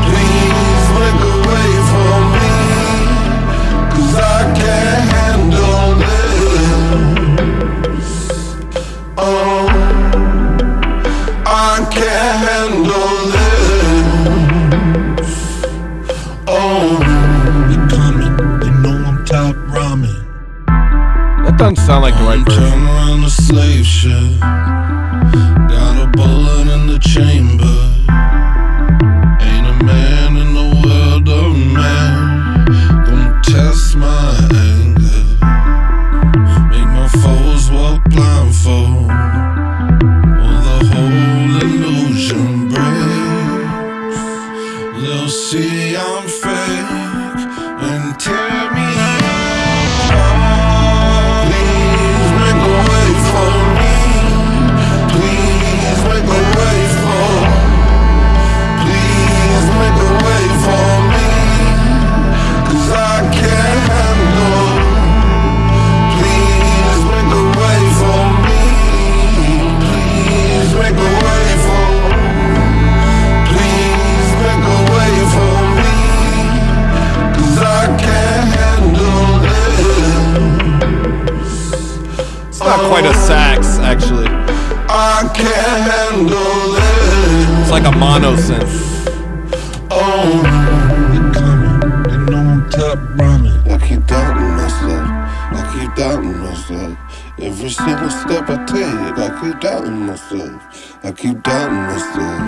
Please make a way for me. 'Cause I can't handle this. Oh, I can't handle this. Oh, you're coming. You know I'm top ramen. That doesn't sound like the right version. Turn around the slave ship. Got a bullet in the chamber. Ain't a man in the world of man. Don't test my anger. Make my foes walk blindfold. Well, the whole illusion breaks. They'll see I'm fake and tear me apart. Please make a way for me. Please make a way for. Please make a way for me. 'Cause I can't handle. Please make a way for me. Please make a way for. Please make a way for me. 'Cause I can't handle this. It's not quite a sax, actually. I can't handle this. It's like a mono synth. Oh, you're coming. You know I'm top ramen. I keep doubting myself. I keep doubting myself. Every single step I take, I keep doubting myself. I keep doubting myself.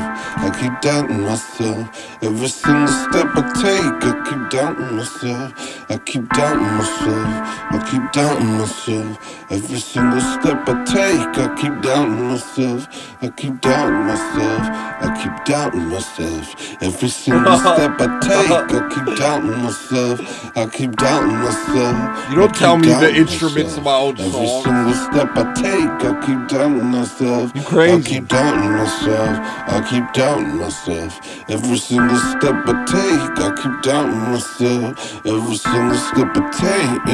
I keep doubting myself. Every single step I take, I keep doubting myself. I keep doubting myself. I keep doubting myself. Every single step I take, I keep doubting myself. I keep doubting myself. I keep doubting myself. Every single step I take, I keep doubting myself. I keep doubting myself. You don't I tell keep me the doubting instruments of myself. my own Every songs. single step I take, I keep doubting myself. You crazy. I keep doubting myself. I keep doubting myself. Every single step I take, I keep doubting myself. Every single step I take,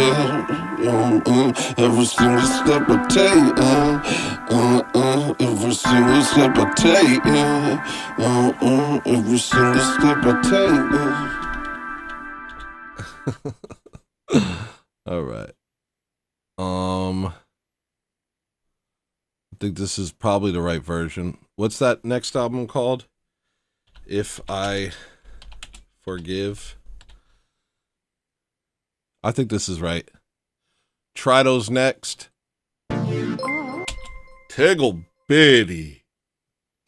every single step I take, every single step I take, every single step I take. All right. I think this is probably the right version. What's that next album called? If I Forgive. I think this is right. Trido's next. Tiggle Bitty.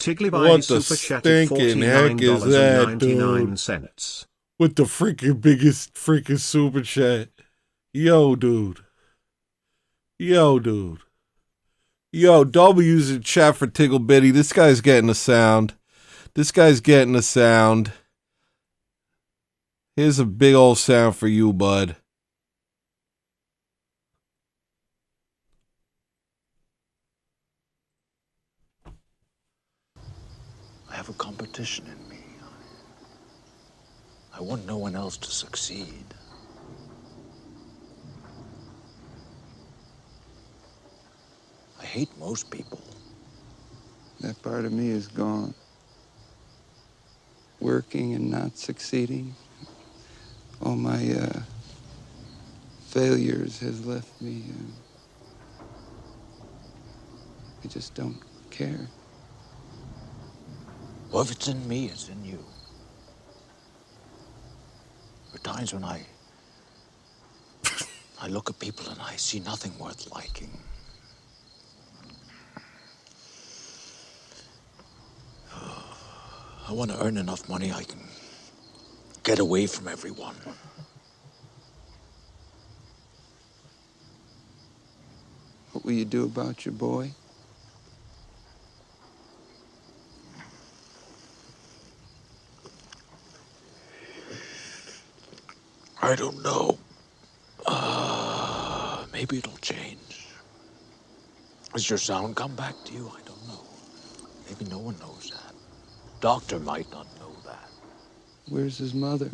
Tiggly What the super chatted stinking heck is that, dude? $49.99. With the freaking biggest freaking super chat. Yo, dude. Yo, dude. Yo, W's in chat for Tiggle Bitty. This guy's getting a sound. This guy's getting a sound. Here's a big old sound for you, bud. I have a competition in me. I want no one else to succeed. hate most people. That part of me is gone. Working and not succeeding. All my failures has left me. I just don't care. Well, if it's in me, it's in you. There are times when I look at people and I see nothing worth liking. I want to earn enough money I can get away from everyone. What will you do about your boy? I don't know. Maybe it'll change. Has your sound come back to you? I don't know. Maybe no one knows that. Doctor might not know that. Where's his mother?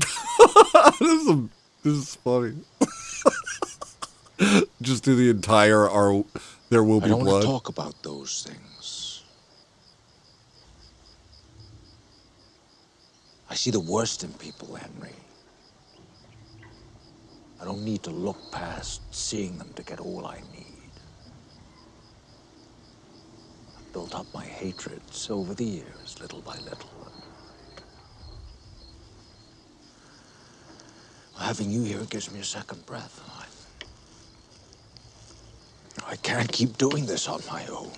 This is funny. Just do the entire There Will Be I don't Blood. want to talk about those things. I see the worst in people, Henry. I don't need to look past seeing them to get all I need. I've built up my hatreds over the years, little by little. Having you here gives me a second breath. I can't keep doing this on my own.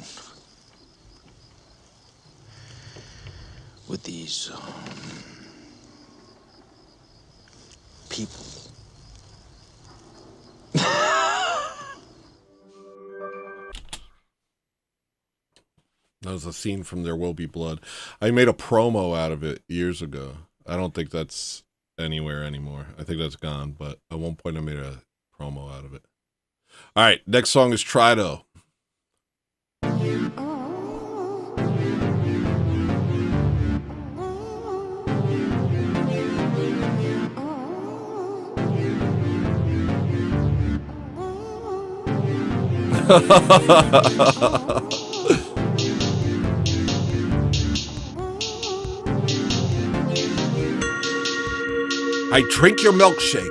With these people. That was a scene from There Will Be Blood. I made a promo out of it years ago. I don't think that's anywhere anymore. I think that's gone, but at one point I made a promo out of it. All right, next song is Trido. I drink your milkshake.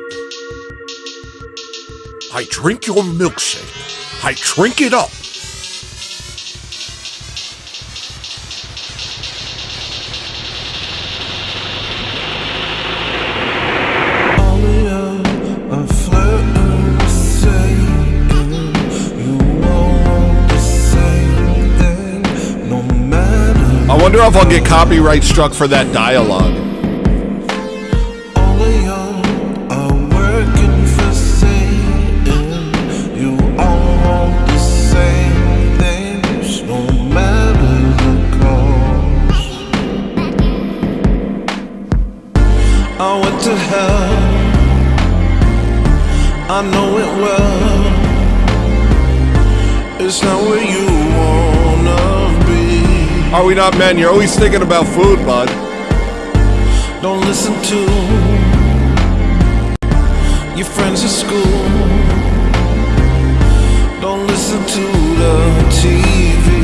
I drink your milkshake. I drink it up. I wonder if I'll get copyright struck for that dialogue. I went to hell, I know it well. It's not where you wanna be. Are we not men? You're always thinking about food, bud. Don't listen to your friends at school. Don't listen to the TV.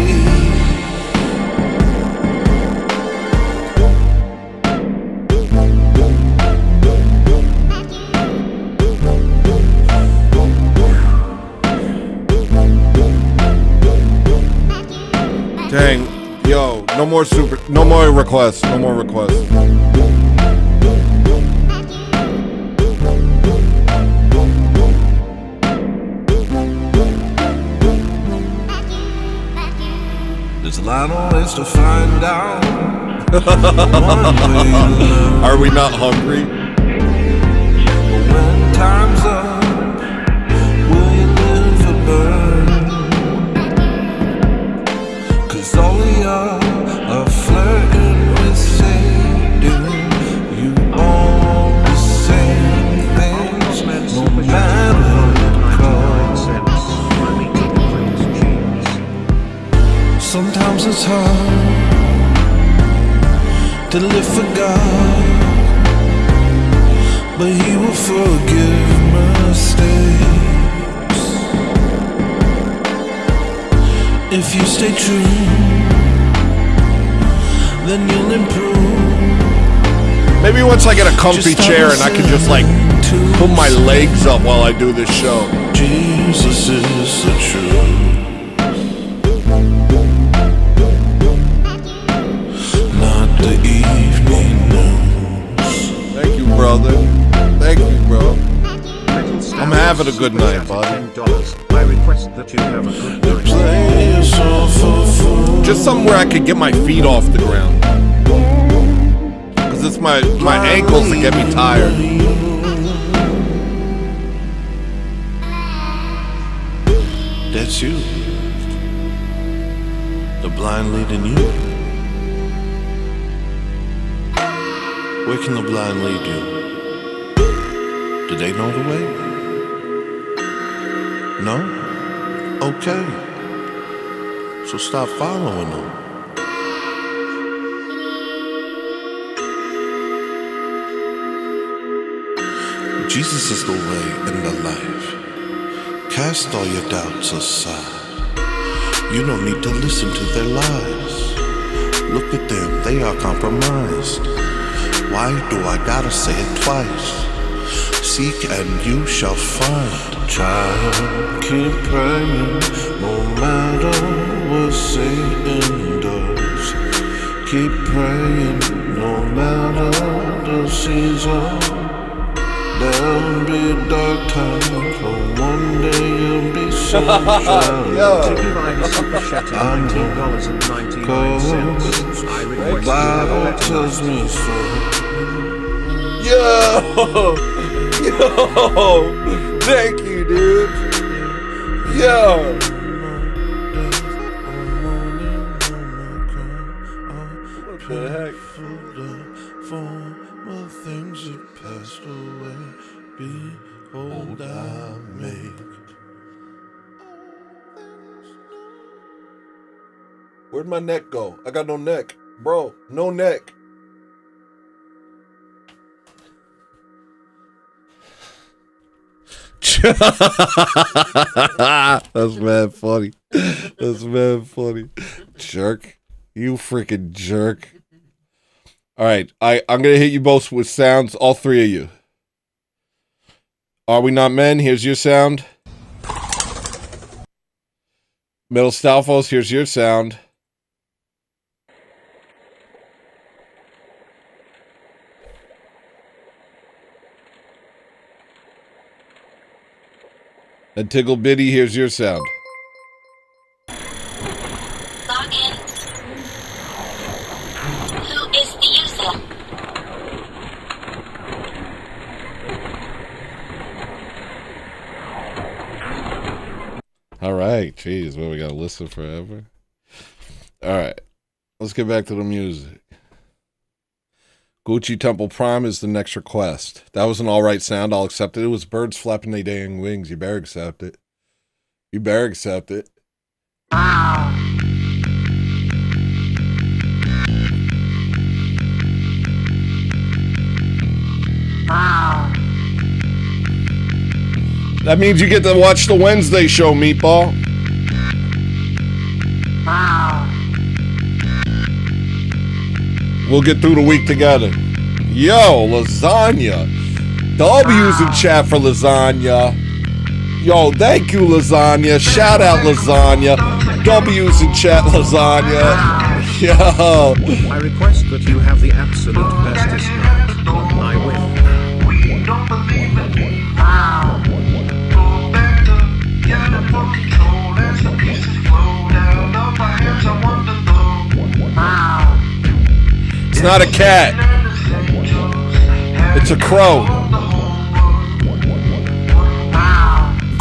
Dang, yo, no more requests, no more requests. There's a lot of ways to find out. Are we not hungry? But when time's up, will you live or burn? Cause all of y'all are flirting with Satan. You all want the same things, no matter the cost. Sometimes it's hard to live for God, but He will forgive mistakes If you stay true, then you'll improve. Maybe once I get a comfy chair and I can just like put my legs up while I do this show. Jesus is the truth. Not the evening news. Thank you, brother. Thank you, bro. I'm having a good night, buddy. I request that you have a good night. Play yourself a fool. Just somewhere I could get my feet off the ground. Cause it's my ankles that get me tired. That's you. The blind leading you. Where can the blind lead you? Do they know the way? No? Okay. So stop following them. Jesus is the way and the life. Cast all your doubts aside. You don't need to listen to their lies. Look at them, they are compromised. Why do I gotta say it twice? Seek and you shall find. Child, keep praying, no matter what Satan does. Keep praying, no matter the season. There'll be dark times, but one day you'll be sunshine. The Bible tells me so. Yo! Thank you, dude. Yo! What the heck? Former things that passed away, behold, I make. Where'd my neck go? I got no neck. Bro, no neck. That's mad funny. That's mad funny. Jerk. You freaking jerk. All right, I'm going to hit you both with sounds, all three of you. Are We Not Men? Here's your sound. Middle Stalfos, here's your sound. And Tiggle Bitty, here's your sound. Log in. Who is the user? All right, jeez, well, we got to listen forever. All right, let's get back to the music. Gucci Temple Prime is the next request. That was an all right sound. I'll accept it. It was birds flapping their dang wings. You better accept it. You better accept it. That means you get to watch the Wednesday show, Meatball. We'll get through the week together. Yo, lasagna. W's in chat for lasagna. Yo, thank you, lasagna. Shout out, lasagna. W's in chat, lasagna. Yo. I request that you have the absolute bestest night. I win. It's not a cat. It's a crow.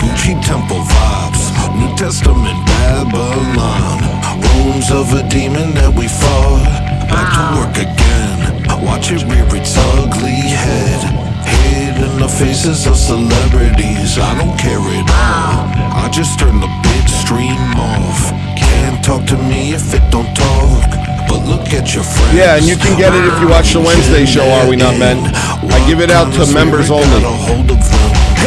Gucci Temple vibes, New Testament Babylon, rooms of a demon that we fought. Back to work again, watch it rear its ugly head. Hid in the faces of celebrities, I don't care at all. I just turn the big stream off. Can't talk to me if it don't talk. But look at your friends. Yeah, and you can get it if you watch the Wednesday show, Are We Not Men? I give it out to members only.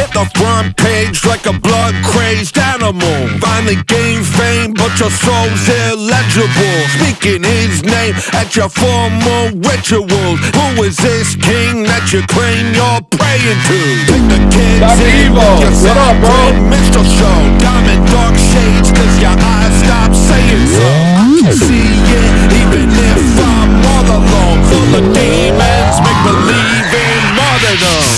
hit the front page like a blood-crazed animal. Finally gained fame, but your soul's illegible. Speaking his name at your formal rituals. Who is this king that you claim you're praying to? Take the kids in with your Saturday minstrel show. Diamond dark shades, cause your eyes stop saying so. I can see it, even if I'm all alone. Full of demons, make believe in martyrdom.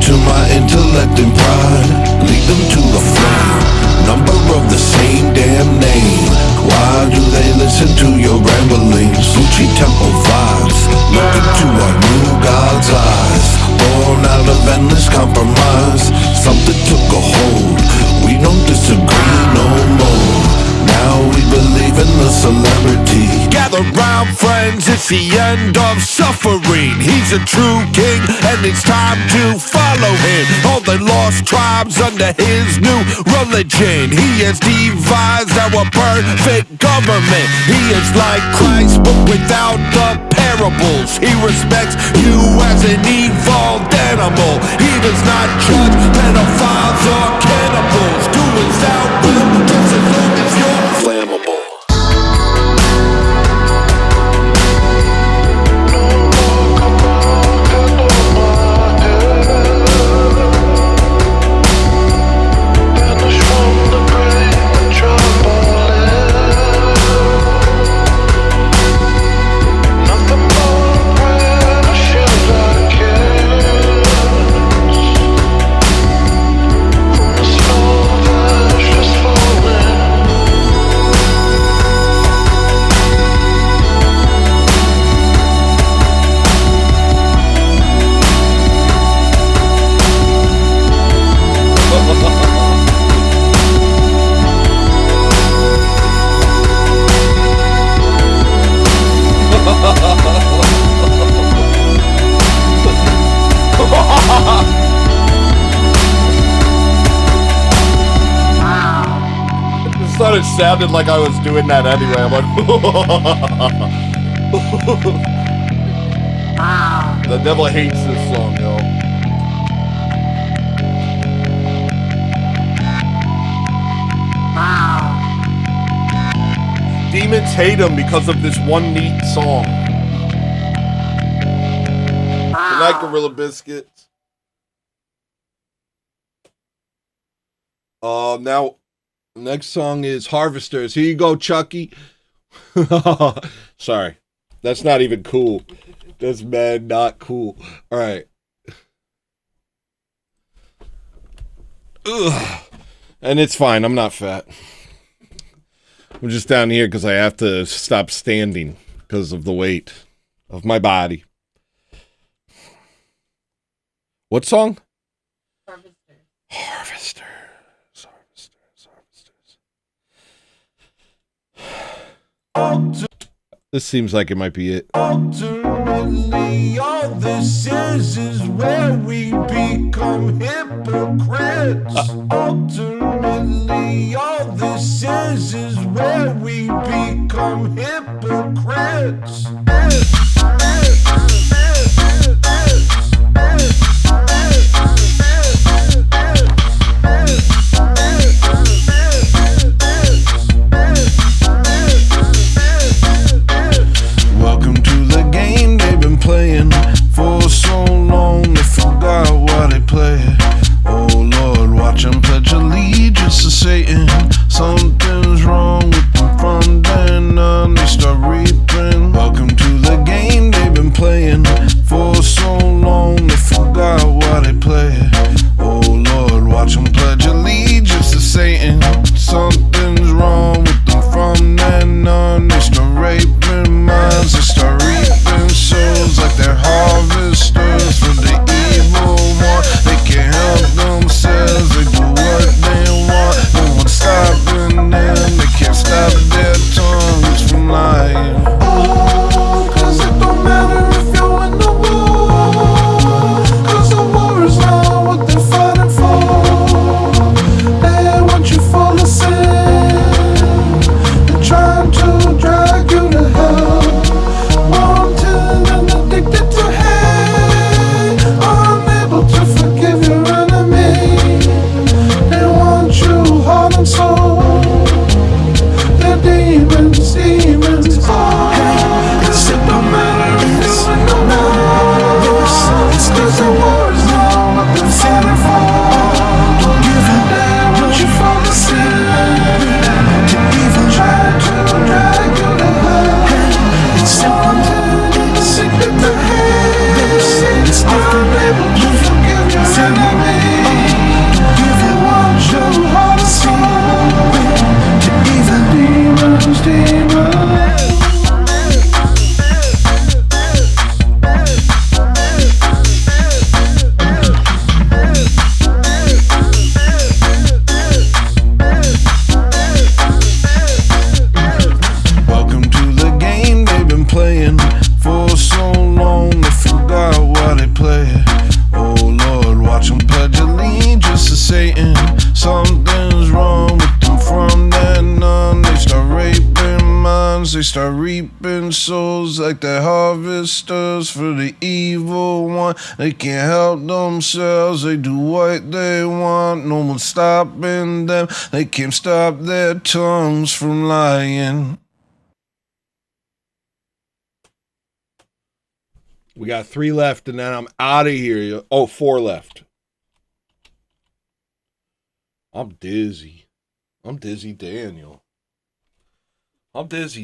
To my intellect and pride, lead them to the flame. Number of the same damn name. Why do they listen to your ramblings? Gucci temple vibes, look into our new God's eyes. Born out of endless compromise, something took a hold. We don't disagree no more. Now we believe in the celebrity. Gather round, friends, it's the end of suffering. He's a true king, and it's time to follow him. All the lost tribes under his new religion. He has devised our perfect government. He is like Christ, but without the parables. He respects you as an evolved animal. He does not judge pedophiles or cannibals. Do as thou will, just as long as you're flammable. It sounded like I was doing that anyway. I'm like, the devil hates this song, yo. Demons hate him because of this one neat song. Good night, Gorilla Biscuits. Now, next song is Harvesters. Here you go, Chucky. Sorry. That's not even cool. That's mad not cool. All right. Ugh. And it's fine. I'm not fat. I'm just down here because I have to stop standing because of the weight of my body. What song? Harvesters. This seems like it might be it. Ultimately, all this is where we become hypocrites. Ultimately, all this is where we become hypocrites. Welcome to the game they've been playing for so long they forgot why they play it. Oh Lord, watch them pledge allegiance to Satan. Something's wrong with them from then on, they start reaping. Welcome to souls, they start reaping souls like the harvesters for the evil one. They can't help themselves, they do what they want, no one's stopping them. They can't stop their tongues from lying. We got 3 left, and then I'm out of here. Oh, 4 left. I'm dizzy. I'm Dizzy Daniel. Thank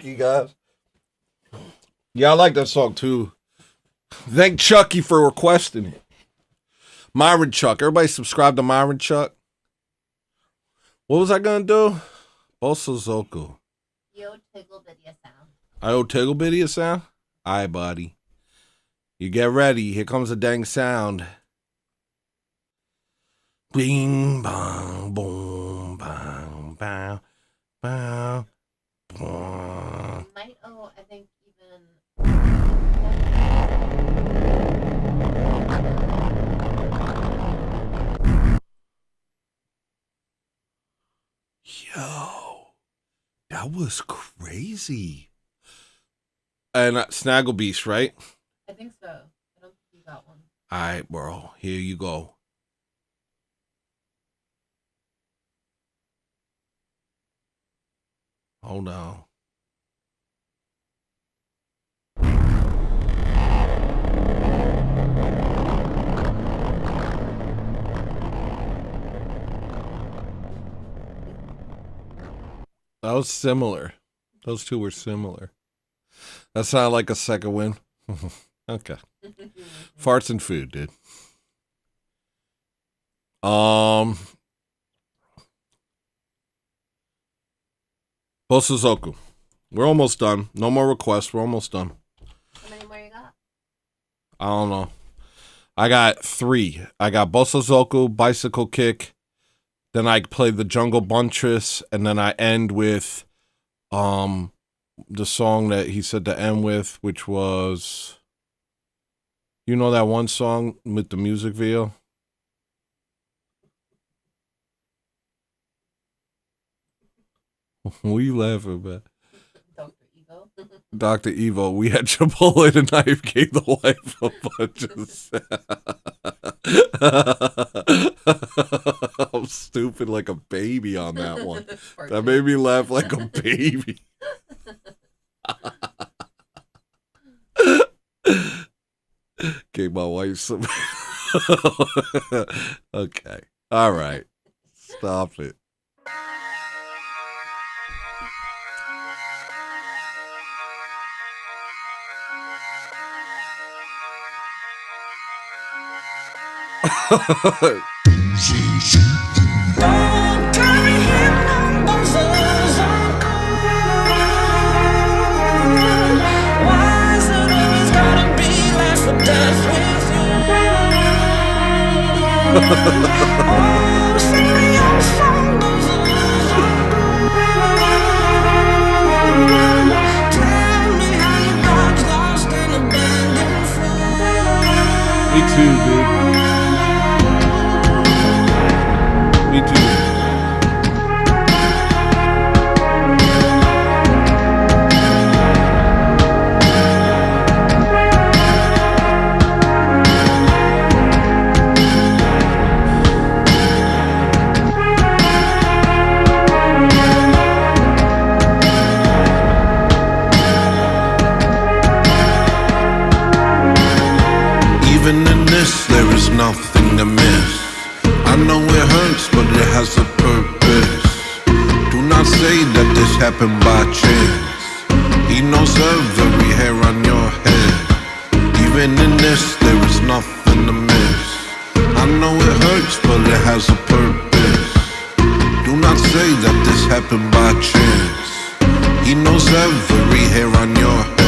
you, guys. Yeah, I like that song, too. Thank Chucky for requesting it. Myron Chuck. Everybody subscribe to Myron Chuck. What was I going to do? Bosa Zoku. Yo, Tiggle Video Sound. I owe Tiggle Bitty a sound? Aye, buddy. You get ready. Here comes a dang sound. Bing, bong, boom, bang, bang, bang, bang. Might owe, I think, even. Yo, that was crazy. And Snaggle Beast, right? I think so. I don't think you got one. All right, bro. Here you go. Hold on. That was similar. Those two were similar. That sounded like a second win. Okay. Farts and food, dude. Bosazoku. We're almost done. No more requests. We're almost done. How many more you got? I don't know. I got 3. I got Bosazoku, Bicycle Kick. Then I play the Jungle Buntress, and then I end with the song that he said to end with, which was, you know that one song with the music video? What are you laughing about? Dr. Evo. Dr. Evo, we had Chipotle and knife gave the wife a bunch of I'm stupid like a baby on that one. That made me laugh like a baby. Gave my wife some. Okay. All right. Stop it. Me too, dude. Me too. Even in this, there is nothing to miss. I know it hurts, but it has a purpose. Do not say that this happened by chance. He knows every hair on your head. Even in this, there is nothing to miss. I know it hurts, but it has a purpose. Do not say that this happened by chance. He knows every hair on your head.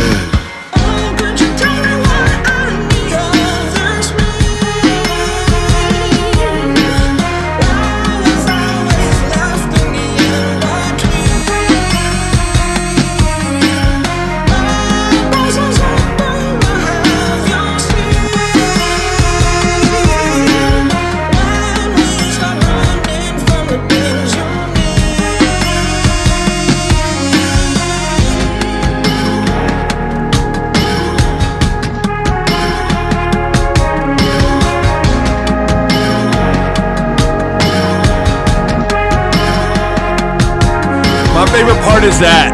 My favorite part is that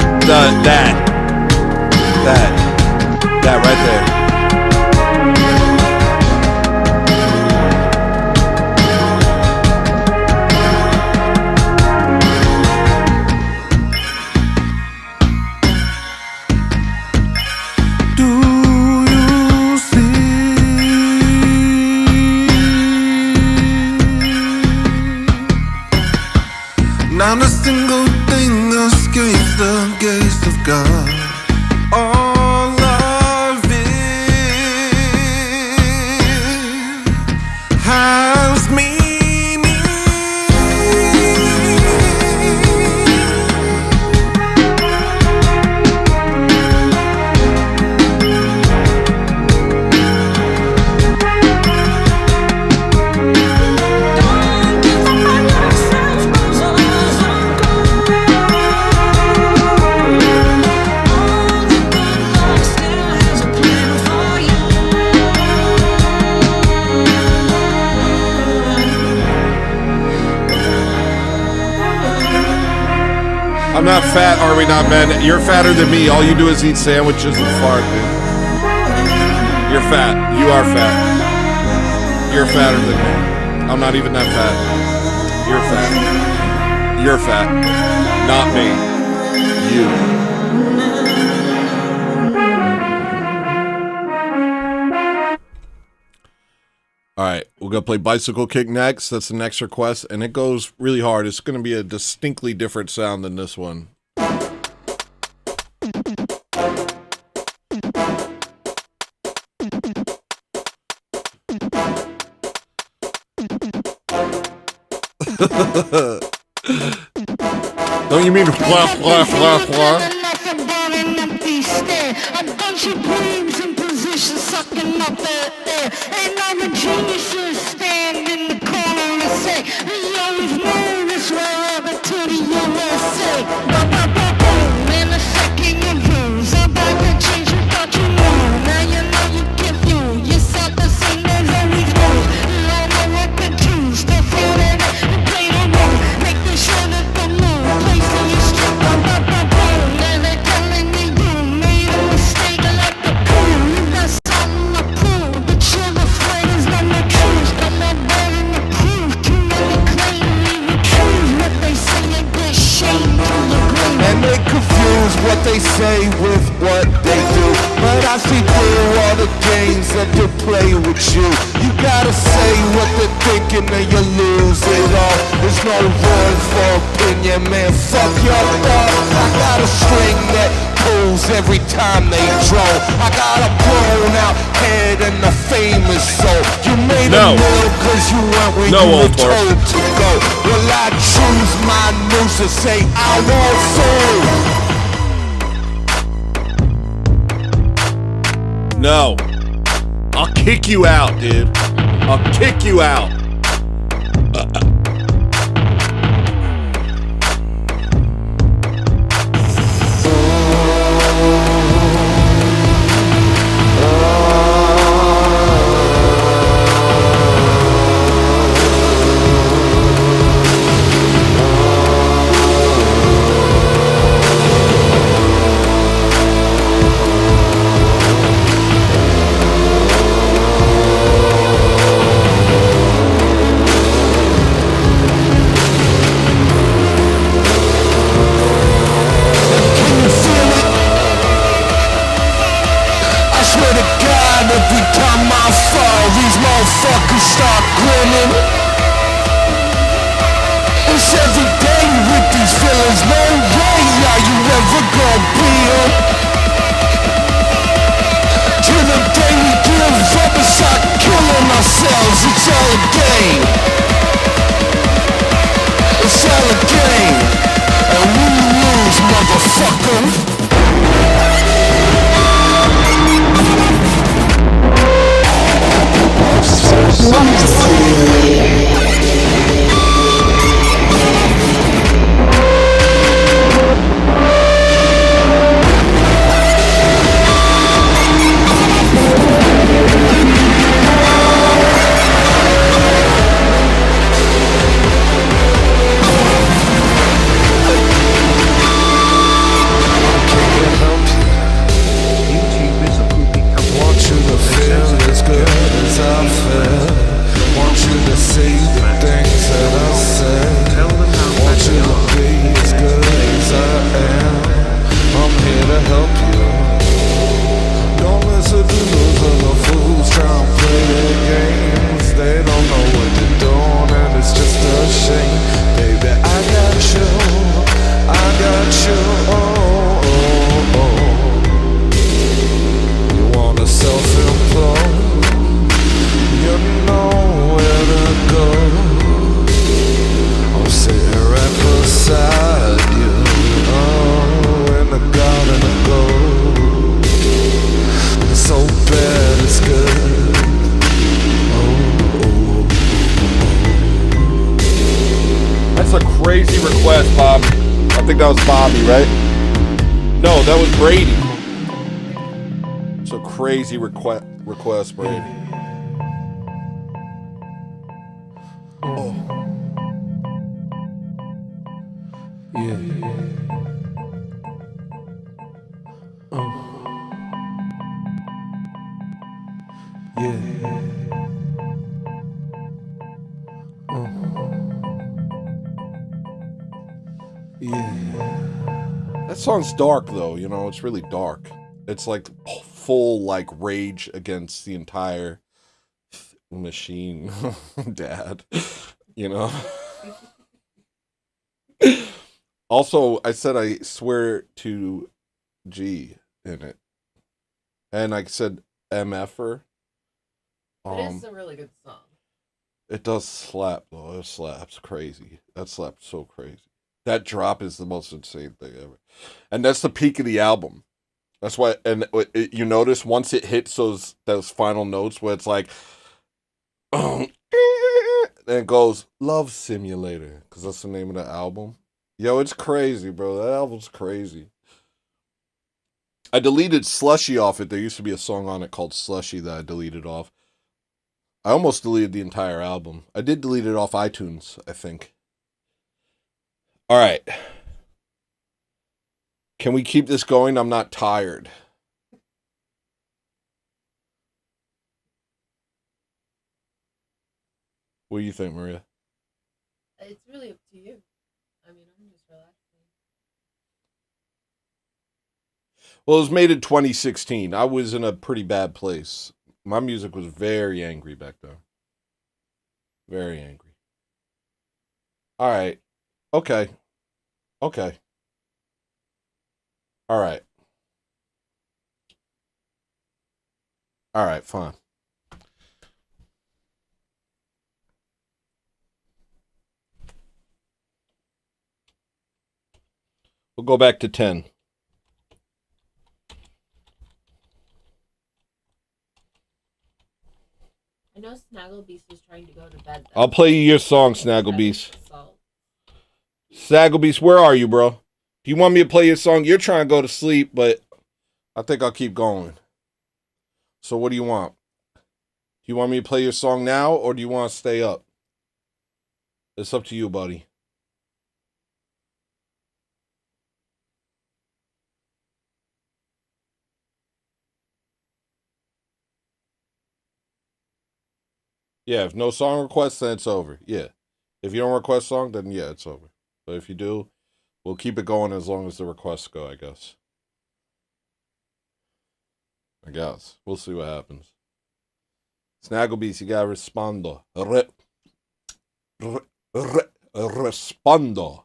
right there. Not a single thing escapes the gaze of God. All of it has meaning. I'm not fat, are we not, men? You're fatter than me. All you do is eat sandwiches and fart, dude. You're fat. You are fat. You're fatter than me. I'm not even that fat. You're fat. You're fat. Not me. You. All right, we're going to play Bicycle Kick next. That's the next request, and it goes really hard. It's going to be a distinctly different sound than this one. Don't you mean wah, wah, wah, wah? A bunch of brains in position sucking up the air. And all the geniuses stand in the corner and say, we always knew this wherever to the USA. Ba-ba-ba-boom, in a second you lose. About to change, you thought you knew. Now you know you get through. You saw the scene, there's always rules. You all know what to choose. The field and you play the role. Making sure that the move plays to your strength. Ba-ba-ba-boom, and they're telling me you made a mistake like the pool. You got something to prove, but you're afraid there's no more truth. Got no burden to prove. Too many claim me recuse what they say and get shame to the grave. And they confuse what they say with what they do. But I see through all the games that they play with you. You gotta say what they're thinking and you lose it all. There's no room for opinion, man, fuck your thoughts. I got a string that pulls every time they draw. I got a blown out head and a famous soul. You made a meal cause you went where you were told to go. Well, I choose my news to say I want soul. No. I'll kick you out, dude. I'll kick you out. Every time I fall, these motherfuckers start grinning. It's every day with these feelings. No way are you ever gonna be them. Till the day we give up and start killing ourselves. It's all a game. It's all a game. And we lose, motherfucker. Monster Simulator. think that was Bobby, right? No, that was Brady. It's a crazy request, Brady. Oh. Yeah. Yeah. Yeah. That song's dark though, you know, it's really dark. It's like full like rage against the entire machine dad, you know. Also, I said I swear to G in it. And I said MFer. It is a really good song. It does slap though. It slaps crazy. That slaps so crazy. That drop is the most insane thing ever. And that's the peak of the album. That's why, and you notice once it hits those final notes where it's like, then it goes Love Simulator, because that's the name of the album. Yo, it's crazy, bro. That album's crazy. I deleted Slushy off it. There used to be a song on it called Slushy that I deleted off. I almost deleted the entire album. I did delete it off iTunes, I think. All right. Can we keep this going? I'm not tired. What do you think, Maria? It's really up to you. I mean, I'm just relaxing. Well, it was made in 2016. I was in a pretty bad place. My music was very angry back then. Very angry. All right. Okay. Okay. All right. All right, fine. We'll go back to 10. I know Snagglebeast was trying to go to bed. I'll play you your song, Snagglebeast. Snagglebeast, where are you, bro? Do you want me to play your song? You're trying to go to sleep, but I think I'll keep going. So what do you want? Do you want me to play your song now, or do you want to stay up? It's up to you, buddy. Yeah, if no song requests, then it's over. Yeah. If you don't request a song, then yeah, it's over. But if you do, we'll keep it going as long as the requests go, I guess. I guess. We'll see what happens. Snagglebeast, you gotta respondo. Respondo.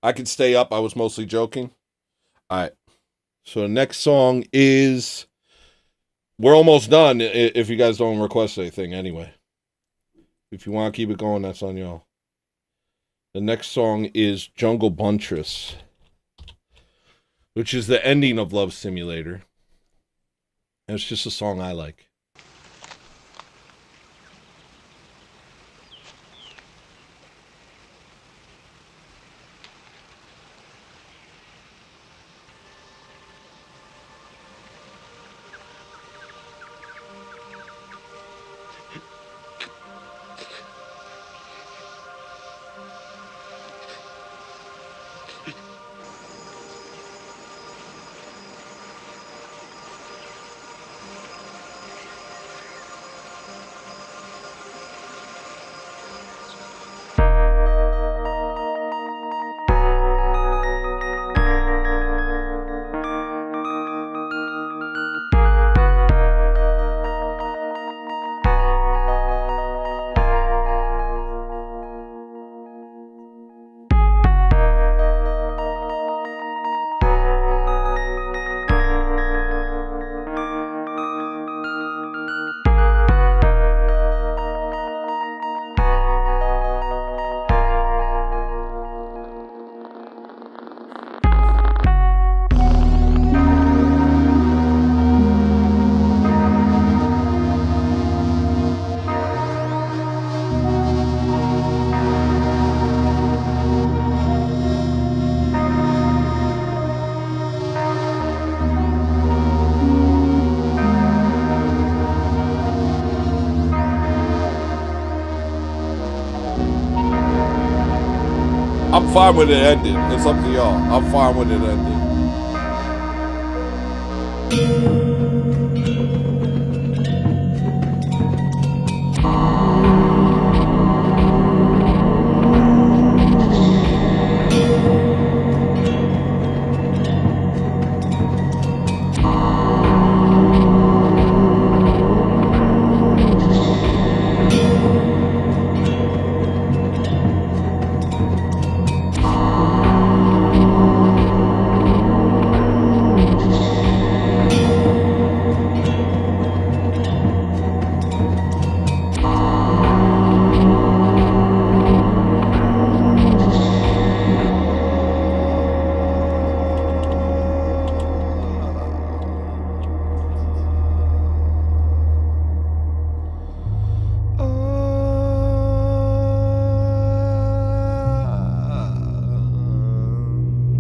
I can stay up. I was mostly joking. All right. So the next song is... We're almost done if you guys don't request anything anyway. If you want to keep it going, that's on y'all. The next song is Jungle Buntress, which is the ending of Love Simulator. And it's just a song I like. I'm fine with it ending. It's up to y'all. I'm fine with it ending.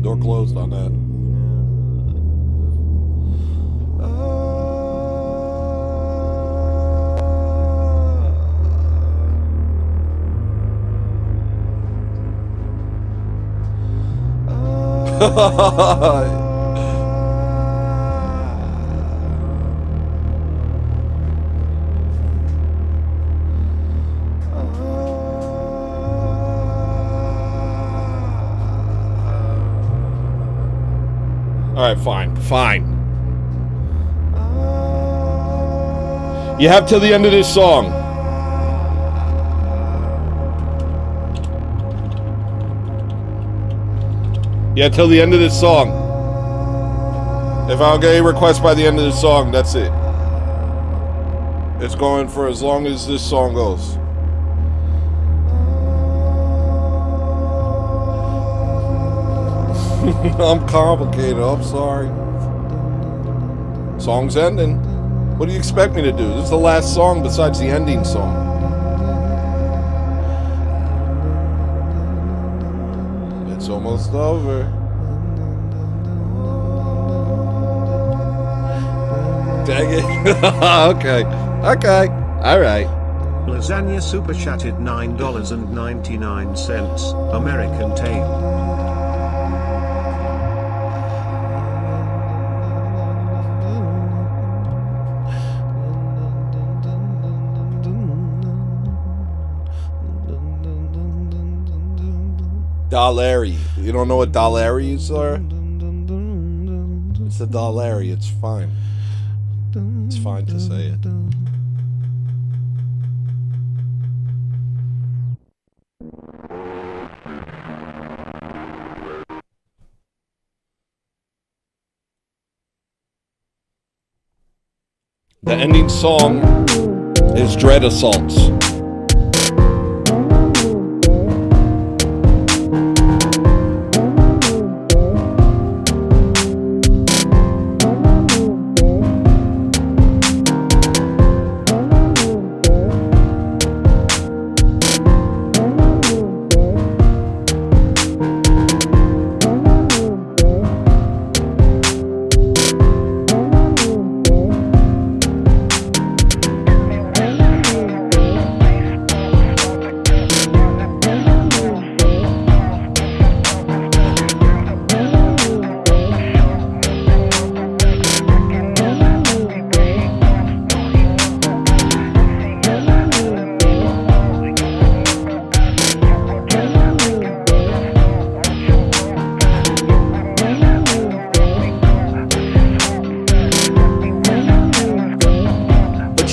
Door closed on that. Alright, fine. You have till the end of this song. Yeah, till the end of this song. If I don't get any requests by the end of this song, that's it. It's going for as long as this song goes. I'm complicated, I'm sorry. Song's ending. What do you expect me to do? This is the last song besides the ending song. It's almost over. Dang it. Okay. Alright. Lasagna super chatted $9.99. American Tale. Dollary. You don't know what dollaries are? It's a dollary. It's fine. It's fine to say it. The ending song is Dread Assaults.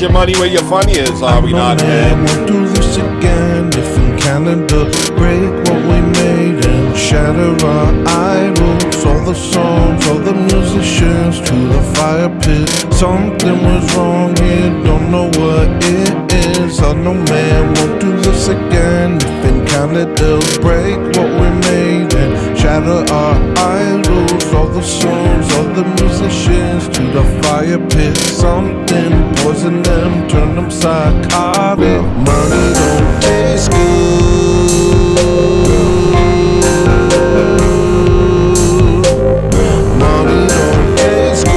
Your money where your funny is, are we not? We'll do this again if in Canada break what we made and shatter our idols. All the songs, all the musicians to the fire pit. Something was wrong here, don't know what it is. I know man won't do this again if in Canada break what we made and shatter our idols. All the songs, all the musicians to the fire pit. Something poison them, turn them psychotic. Money don't taste good. Money don't taste good.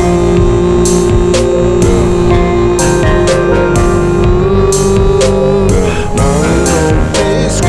Money don't taste good.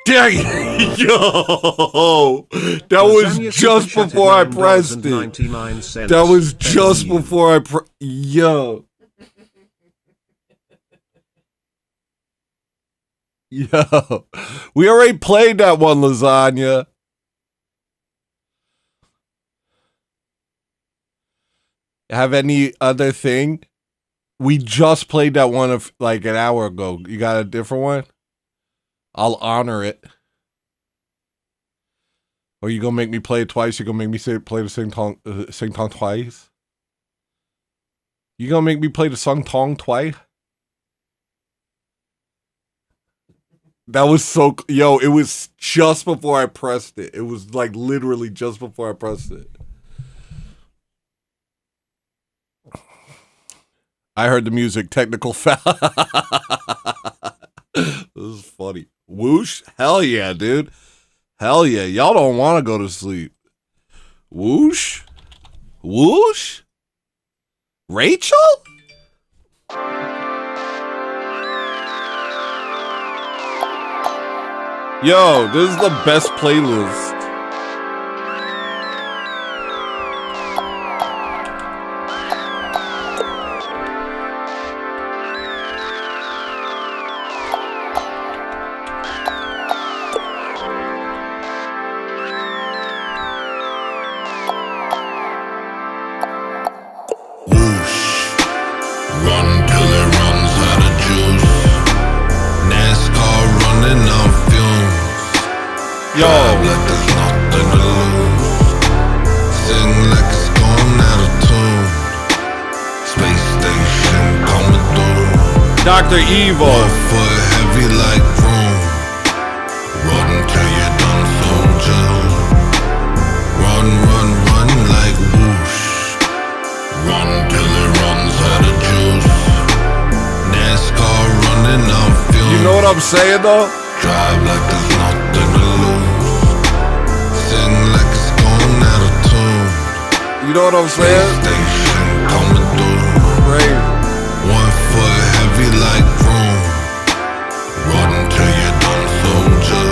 Dang, yo, that was just before I pressed it. That was just before I yo. Yo, we already played that one, Lasagna. Have any other thing? We just played that one of like an hour ago. You got a different one? I'll honor it. Or you gonna make me play it twice? You gonna make me play the sing tong twice? You gonna make me play the sung tong twice? That was so, yo, it was just before I pressed it. It was like literally just before I pressed it. I heard the music, technical foul. This is funny. Whoosh? Hell yeah, dude. Hell yeah. Y'all don't want to go to sleep. Whoosh? Whoosh? Rachel? Yo, this is the best playlist. Run till it runs out of juice. NASCAR running on fumes. Yo. Drive like there's nothing to lose. Sing like it's gone out of tune. Space station coming through. Dr. Evil. 1 foot heavy like room. Run till you're done, soldier. Run, run, run like whoosh. Run till it runs out of juice. NASCAR running on fumes. You know what I'm saying though? Drive like there's nothing to lose. Sing like it's gone out of tune. You know what I'm saying? Station coming through. Crazy. 1 foot heavy like room. Run till you're done, soldier.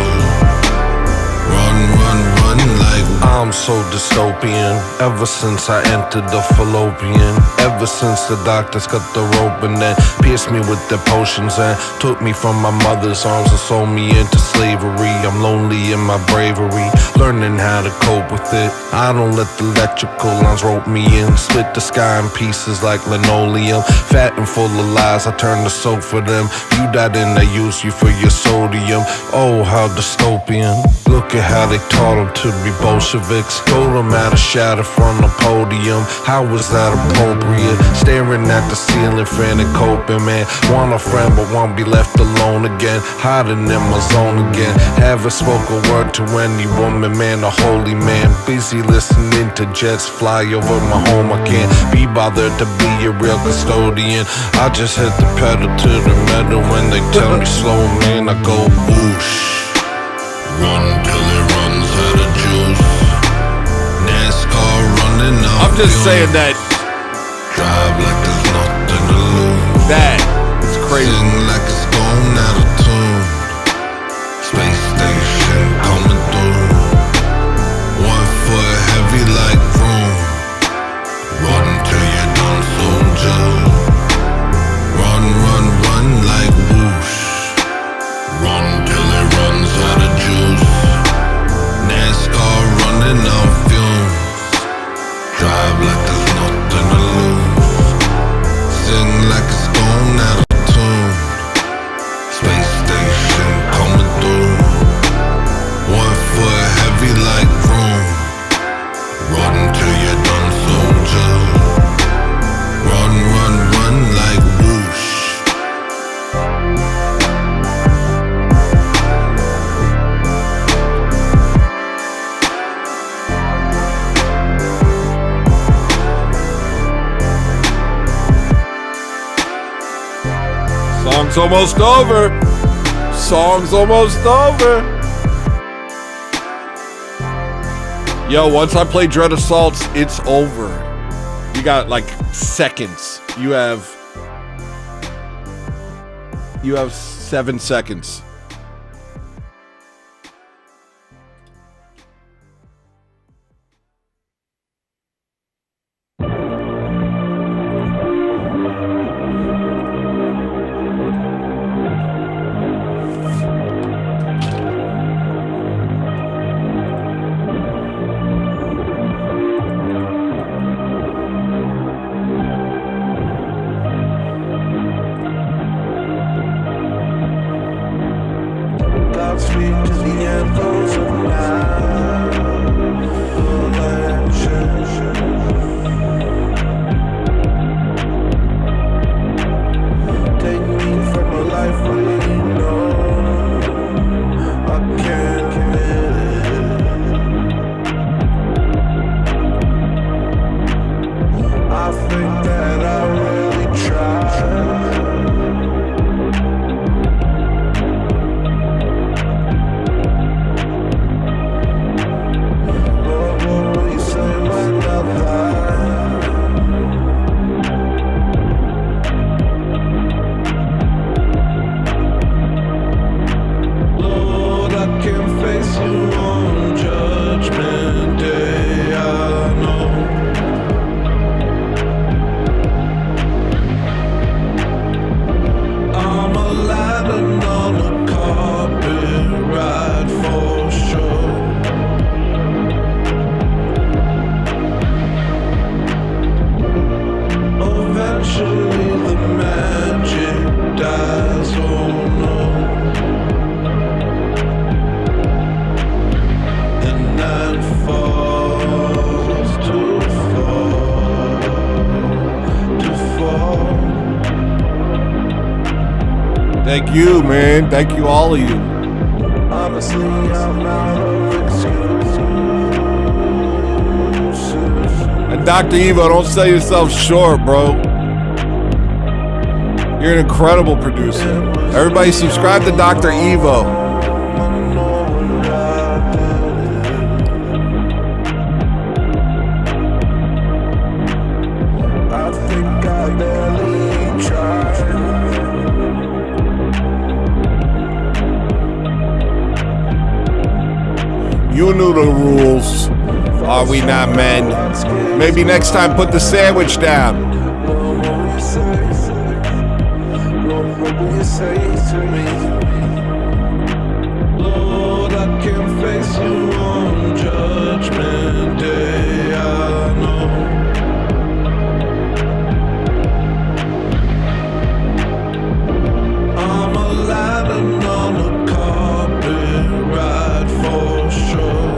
Run, run, run like. I'm so dystopian. Ever since I entered the fallopian. Ever since the doctors cut the rope and then pierced me with their potions and took me from my mother's arms and sold me into slavery. I'm lonely in my bravery, learning how to cope with it. I don't let the electrical lines rope me in. Split the sky in pieces like linoleum. Fat and full of lies, I turn to soap for them. You died and they use you for your sodium. Oh, how dystopian. Look at how they taught them to be Bolsheviks. Told them how to shatter from the podium. How was that appropriate? Staring at the ceiling, frantic coping, man. Want a friend but won't be left alone again. Hiding in my zone again. Haven't spoke a word to any woman, man. A holy man. Busy listening to jets fly over my home. I can't be bothered to be a real custodian. I just hit the pedal to the metal. When they tell me slow, man, I go whoosh. Run till it runs out of juice. NASCAR running on I'm just saying that. Drive like there's nothing to lose. That is crazy. Sing like it's gone out of tune. Space station coming through. 1 foot heavy like room. Run till you're done, soldier. Run, run, run like whoosh. Run till it runs out of juice. NASCAR running on fumes. Drive like there's nothing to lose. Sing like it's gone out of tune. Space station coming through. 1 foot heavy like room. Run till you're done, soldier. Run, run, run like whoosh. Song's almost over. Song's almost over. Yo, once I play Dread Assaults, it's over. You got like seconds. You have 7 seconds. end goes of take me from a life we know I can't admit it. I think that I really tried. Lord, what will you say when I die? Lord, I can face you on Judgment Day, I know. I'm Aladdin on a carpet ride for sure. Eventually the magic dies, oh no. And night falls to fall. Thank you, man. Thank you, all of you. Honestly, I'm out of excuses. And Dr. Evo, don't sell yourself short, bro. You're an incredible producer. Everybody subscribe to Dr. Evo. I think I barely tried. You knew the rules. Are we not men? Maybe next time put the sandwich down. Lord, what will you say? Lord, what will you say to me? Lord, I can face you on Judgment Day, I know. I'm Aladdin on a carpet ride for sure.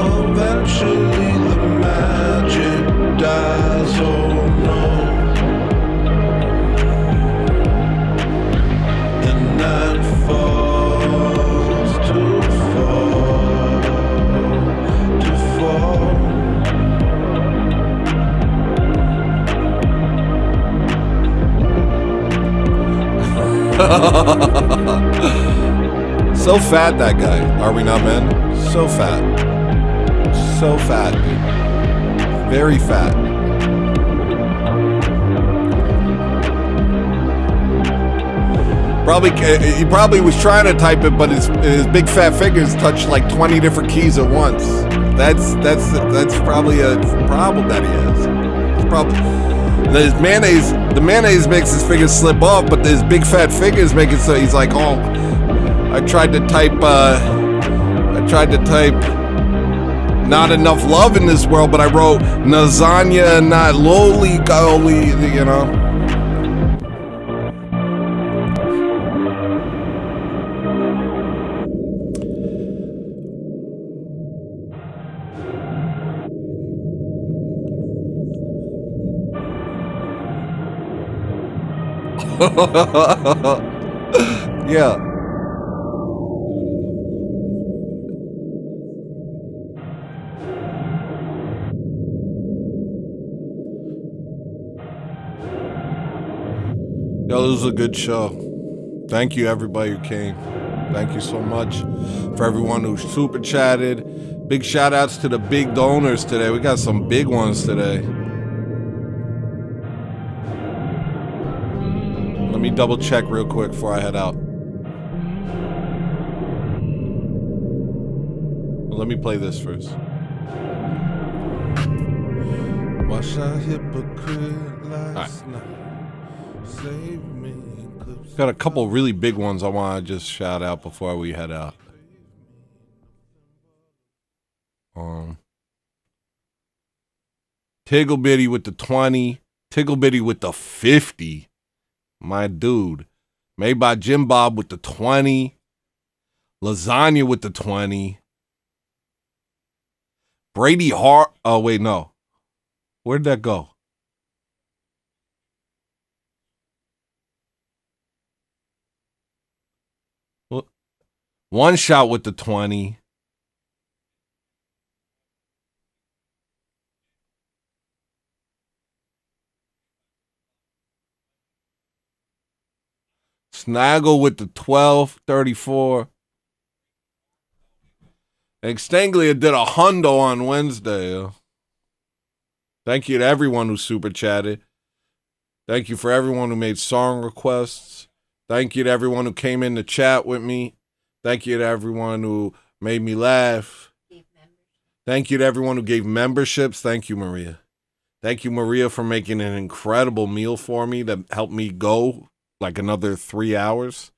Eventually the magic dies, oh no. And night falls to fall. So fat, that guy. Are we not men? So fat. So fat, dude. Very fat. He probably was trying to type it, but his big fat fingers touched like 20 different keys at once. That's probably a problem that he has. It's probably the mayonnaise makes his fingers slip off, but his big fat fingers make it so he's like, oh, I tried to type not enough love in this world, but I wrote lasagna, not lowly, golly, you know. Yeah. Yo, this was a good show. Thank you, everybody who came. Thank you so much for everyone who super chatted. Big shout outs to the big donors today. We got some big ones today. Let me double check real quick before I head out. Let me play this first. Wash a hypocrite last night. Save me. Got a couple really big ones I want to just shout out before we head out. Tiggle Bitty with the 20. Tiggle Bitty with the 50. My dude. Made by Jim Bob with the 20. Lasagna with the 20. Brady Hart. Oh, wait, no. Where'd that go? One Shot with the 20. Snaggle with the 12.34. And Stanglia did a hundo on Wednesday. Thank you to everyone who super chatted. Thank you for everyone who made song requests. Thank you to everyone who came in to chat with me. Thank you to everyone who made me laugh. Thank you to everyone who gave memberships. Thank you, Maria. Thank you, Maria, for making an incredible meal for me that helped me go like another 3 hours.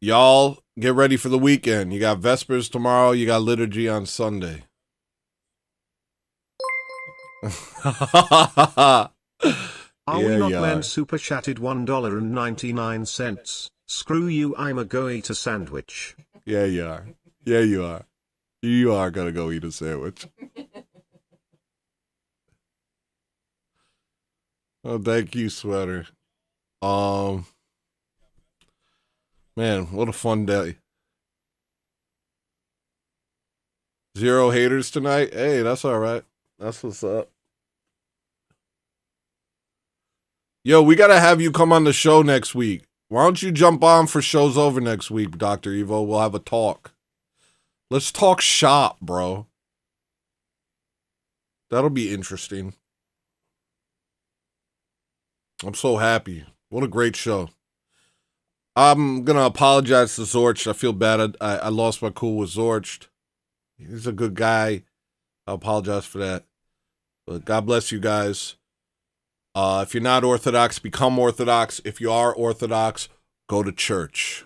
Y'all get ready for the weekend. You got Vespers tomorrow. You got Liturgy on Sunday. Are we not men super chatted $1.99? Screw you, I'm a go eat a sandwich. Yeah, you are. Yeah, you are. You are gonna go eat a sandwich. Oh, thank you, Sweater. Man, what a fun day. 0 haters tonight. Hey, that's all right. That's what's up. Yo, we got to have you come on the show next week. Why don't you jump on for Shows Over next week, Dr. Evo? We'll have a talk. Let's talk shop, bro. That'll be interesting. I'm so happy. What a great show. I'm going to apologize to Zorch. I feel bad. I lost my cool with Zorch. He's a good guy. I apologize for that. But God bless you guys. If you're not Orthodox, become Orthodox. If you are Orthodox, go to church.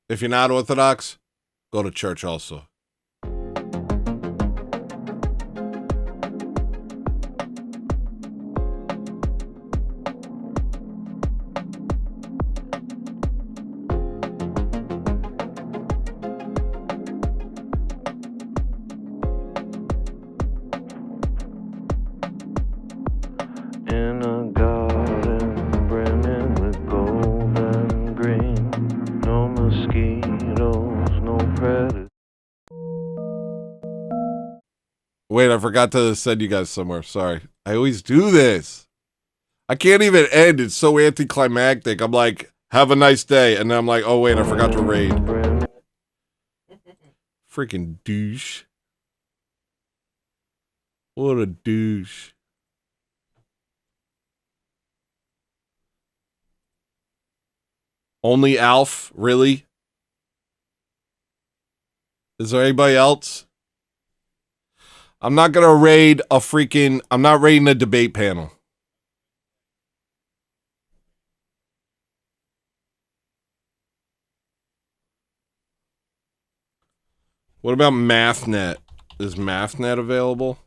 If you're not Orthodox, go to church also. In a garden brimming with gold and green, no mosquitoes, no predators. Wait, I forgot to send you guys somewhere. Sorry. I always do this. I can't even end. It's so anticlimactic. I'm like, have a nice day. And then I'm like, oh, wait, I forgot to raid. Freaking douche. What a douche. Only Alf? Really? Is there anybody else? I'm not going to raid a freaking... I'm not raiding a debate panel. What about MathNet? Is MathNet available?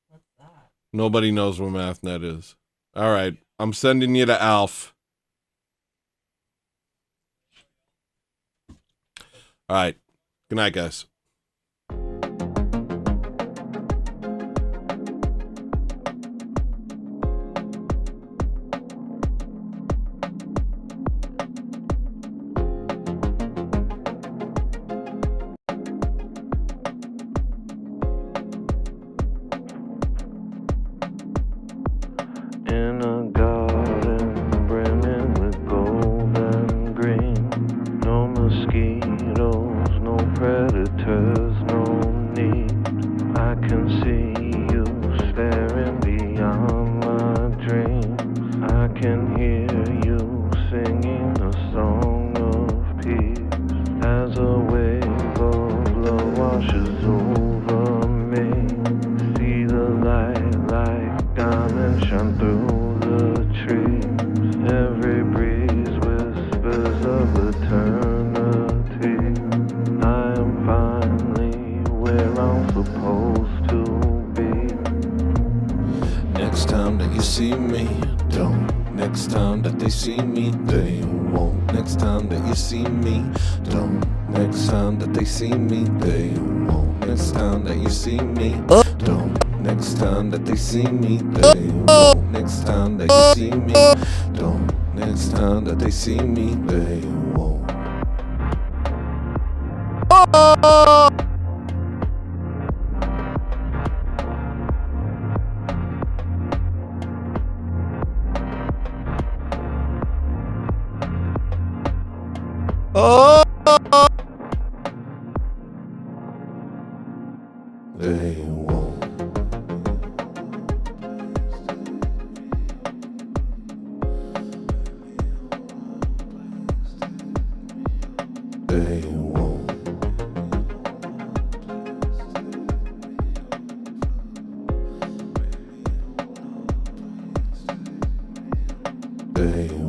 What's that? Nobody knows what MathNet is. All right. I'm sending you to Alf. All right. Good night, guys. In a garden brimming with gold and green, no mosquitoes, no predators, no need. I can see you staring beyond my dreams. I can hear you singing a song of peace as a wave of love washes over me. See the light like diamonds shine through the trees. Every breeze whispers of eternity. I am finally where I'm supposed to be. Next time they that you see me, don't. Next time that they see me, they won't. Next time that you see me, don't. Next time that they see me, they won't. Next time that you see me, don't. Next time that they see me, they won't. Next time that you see me, don't. Next time that they see me, they won't. They won't. They won't. They won't.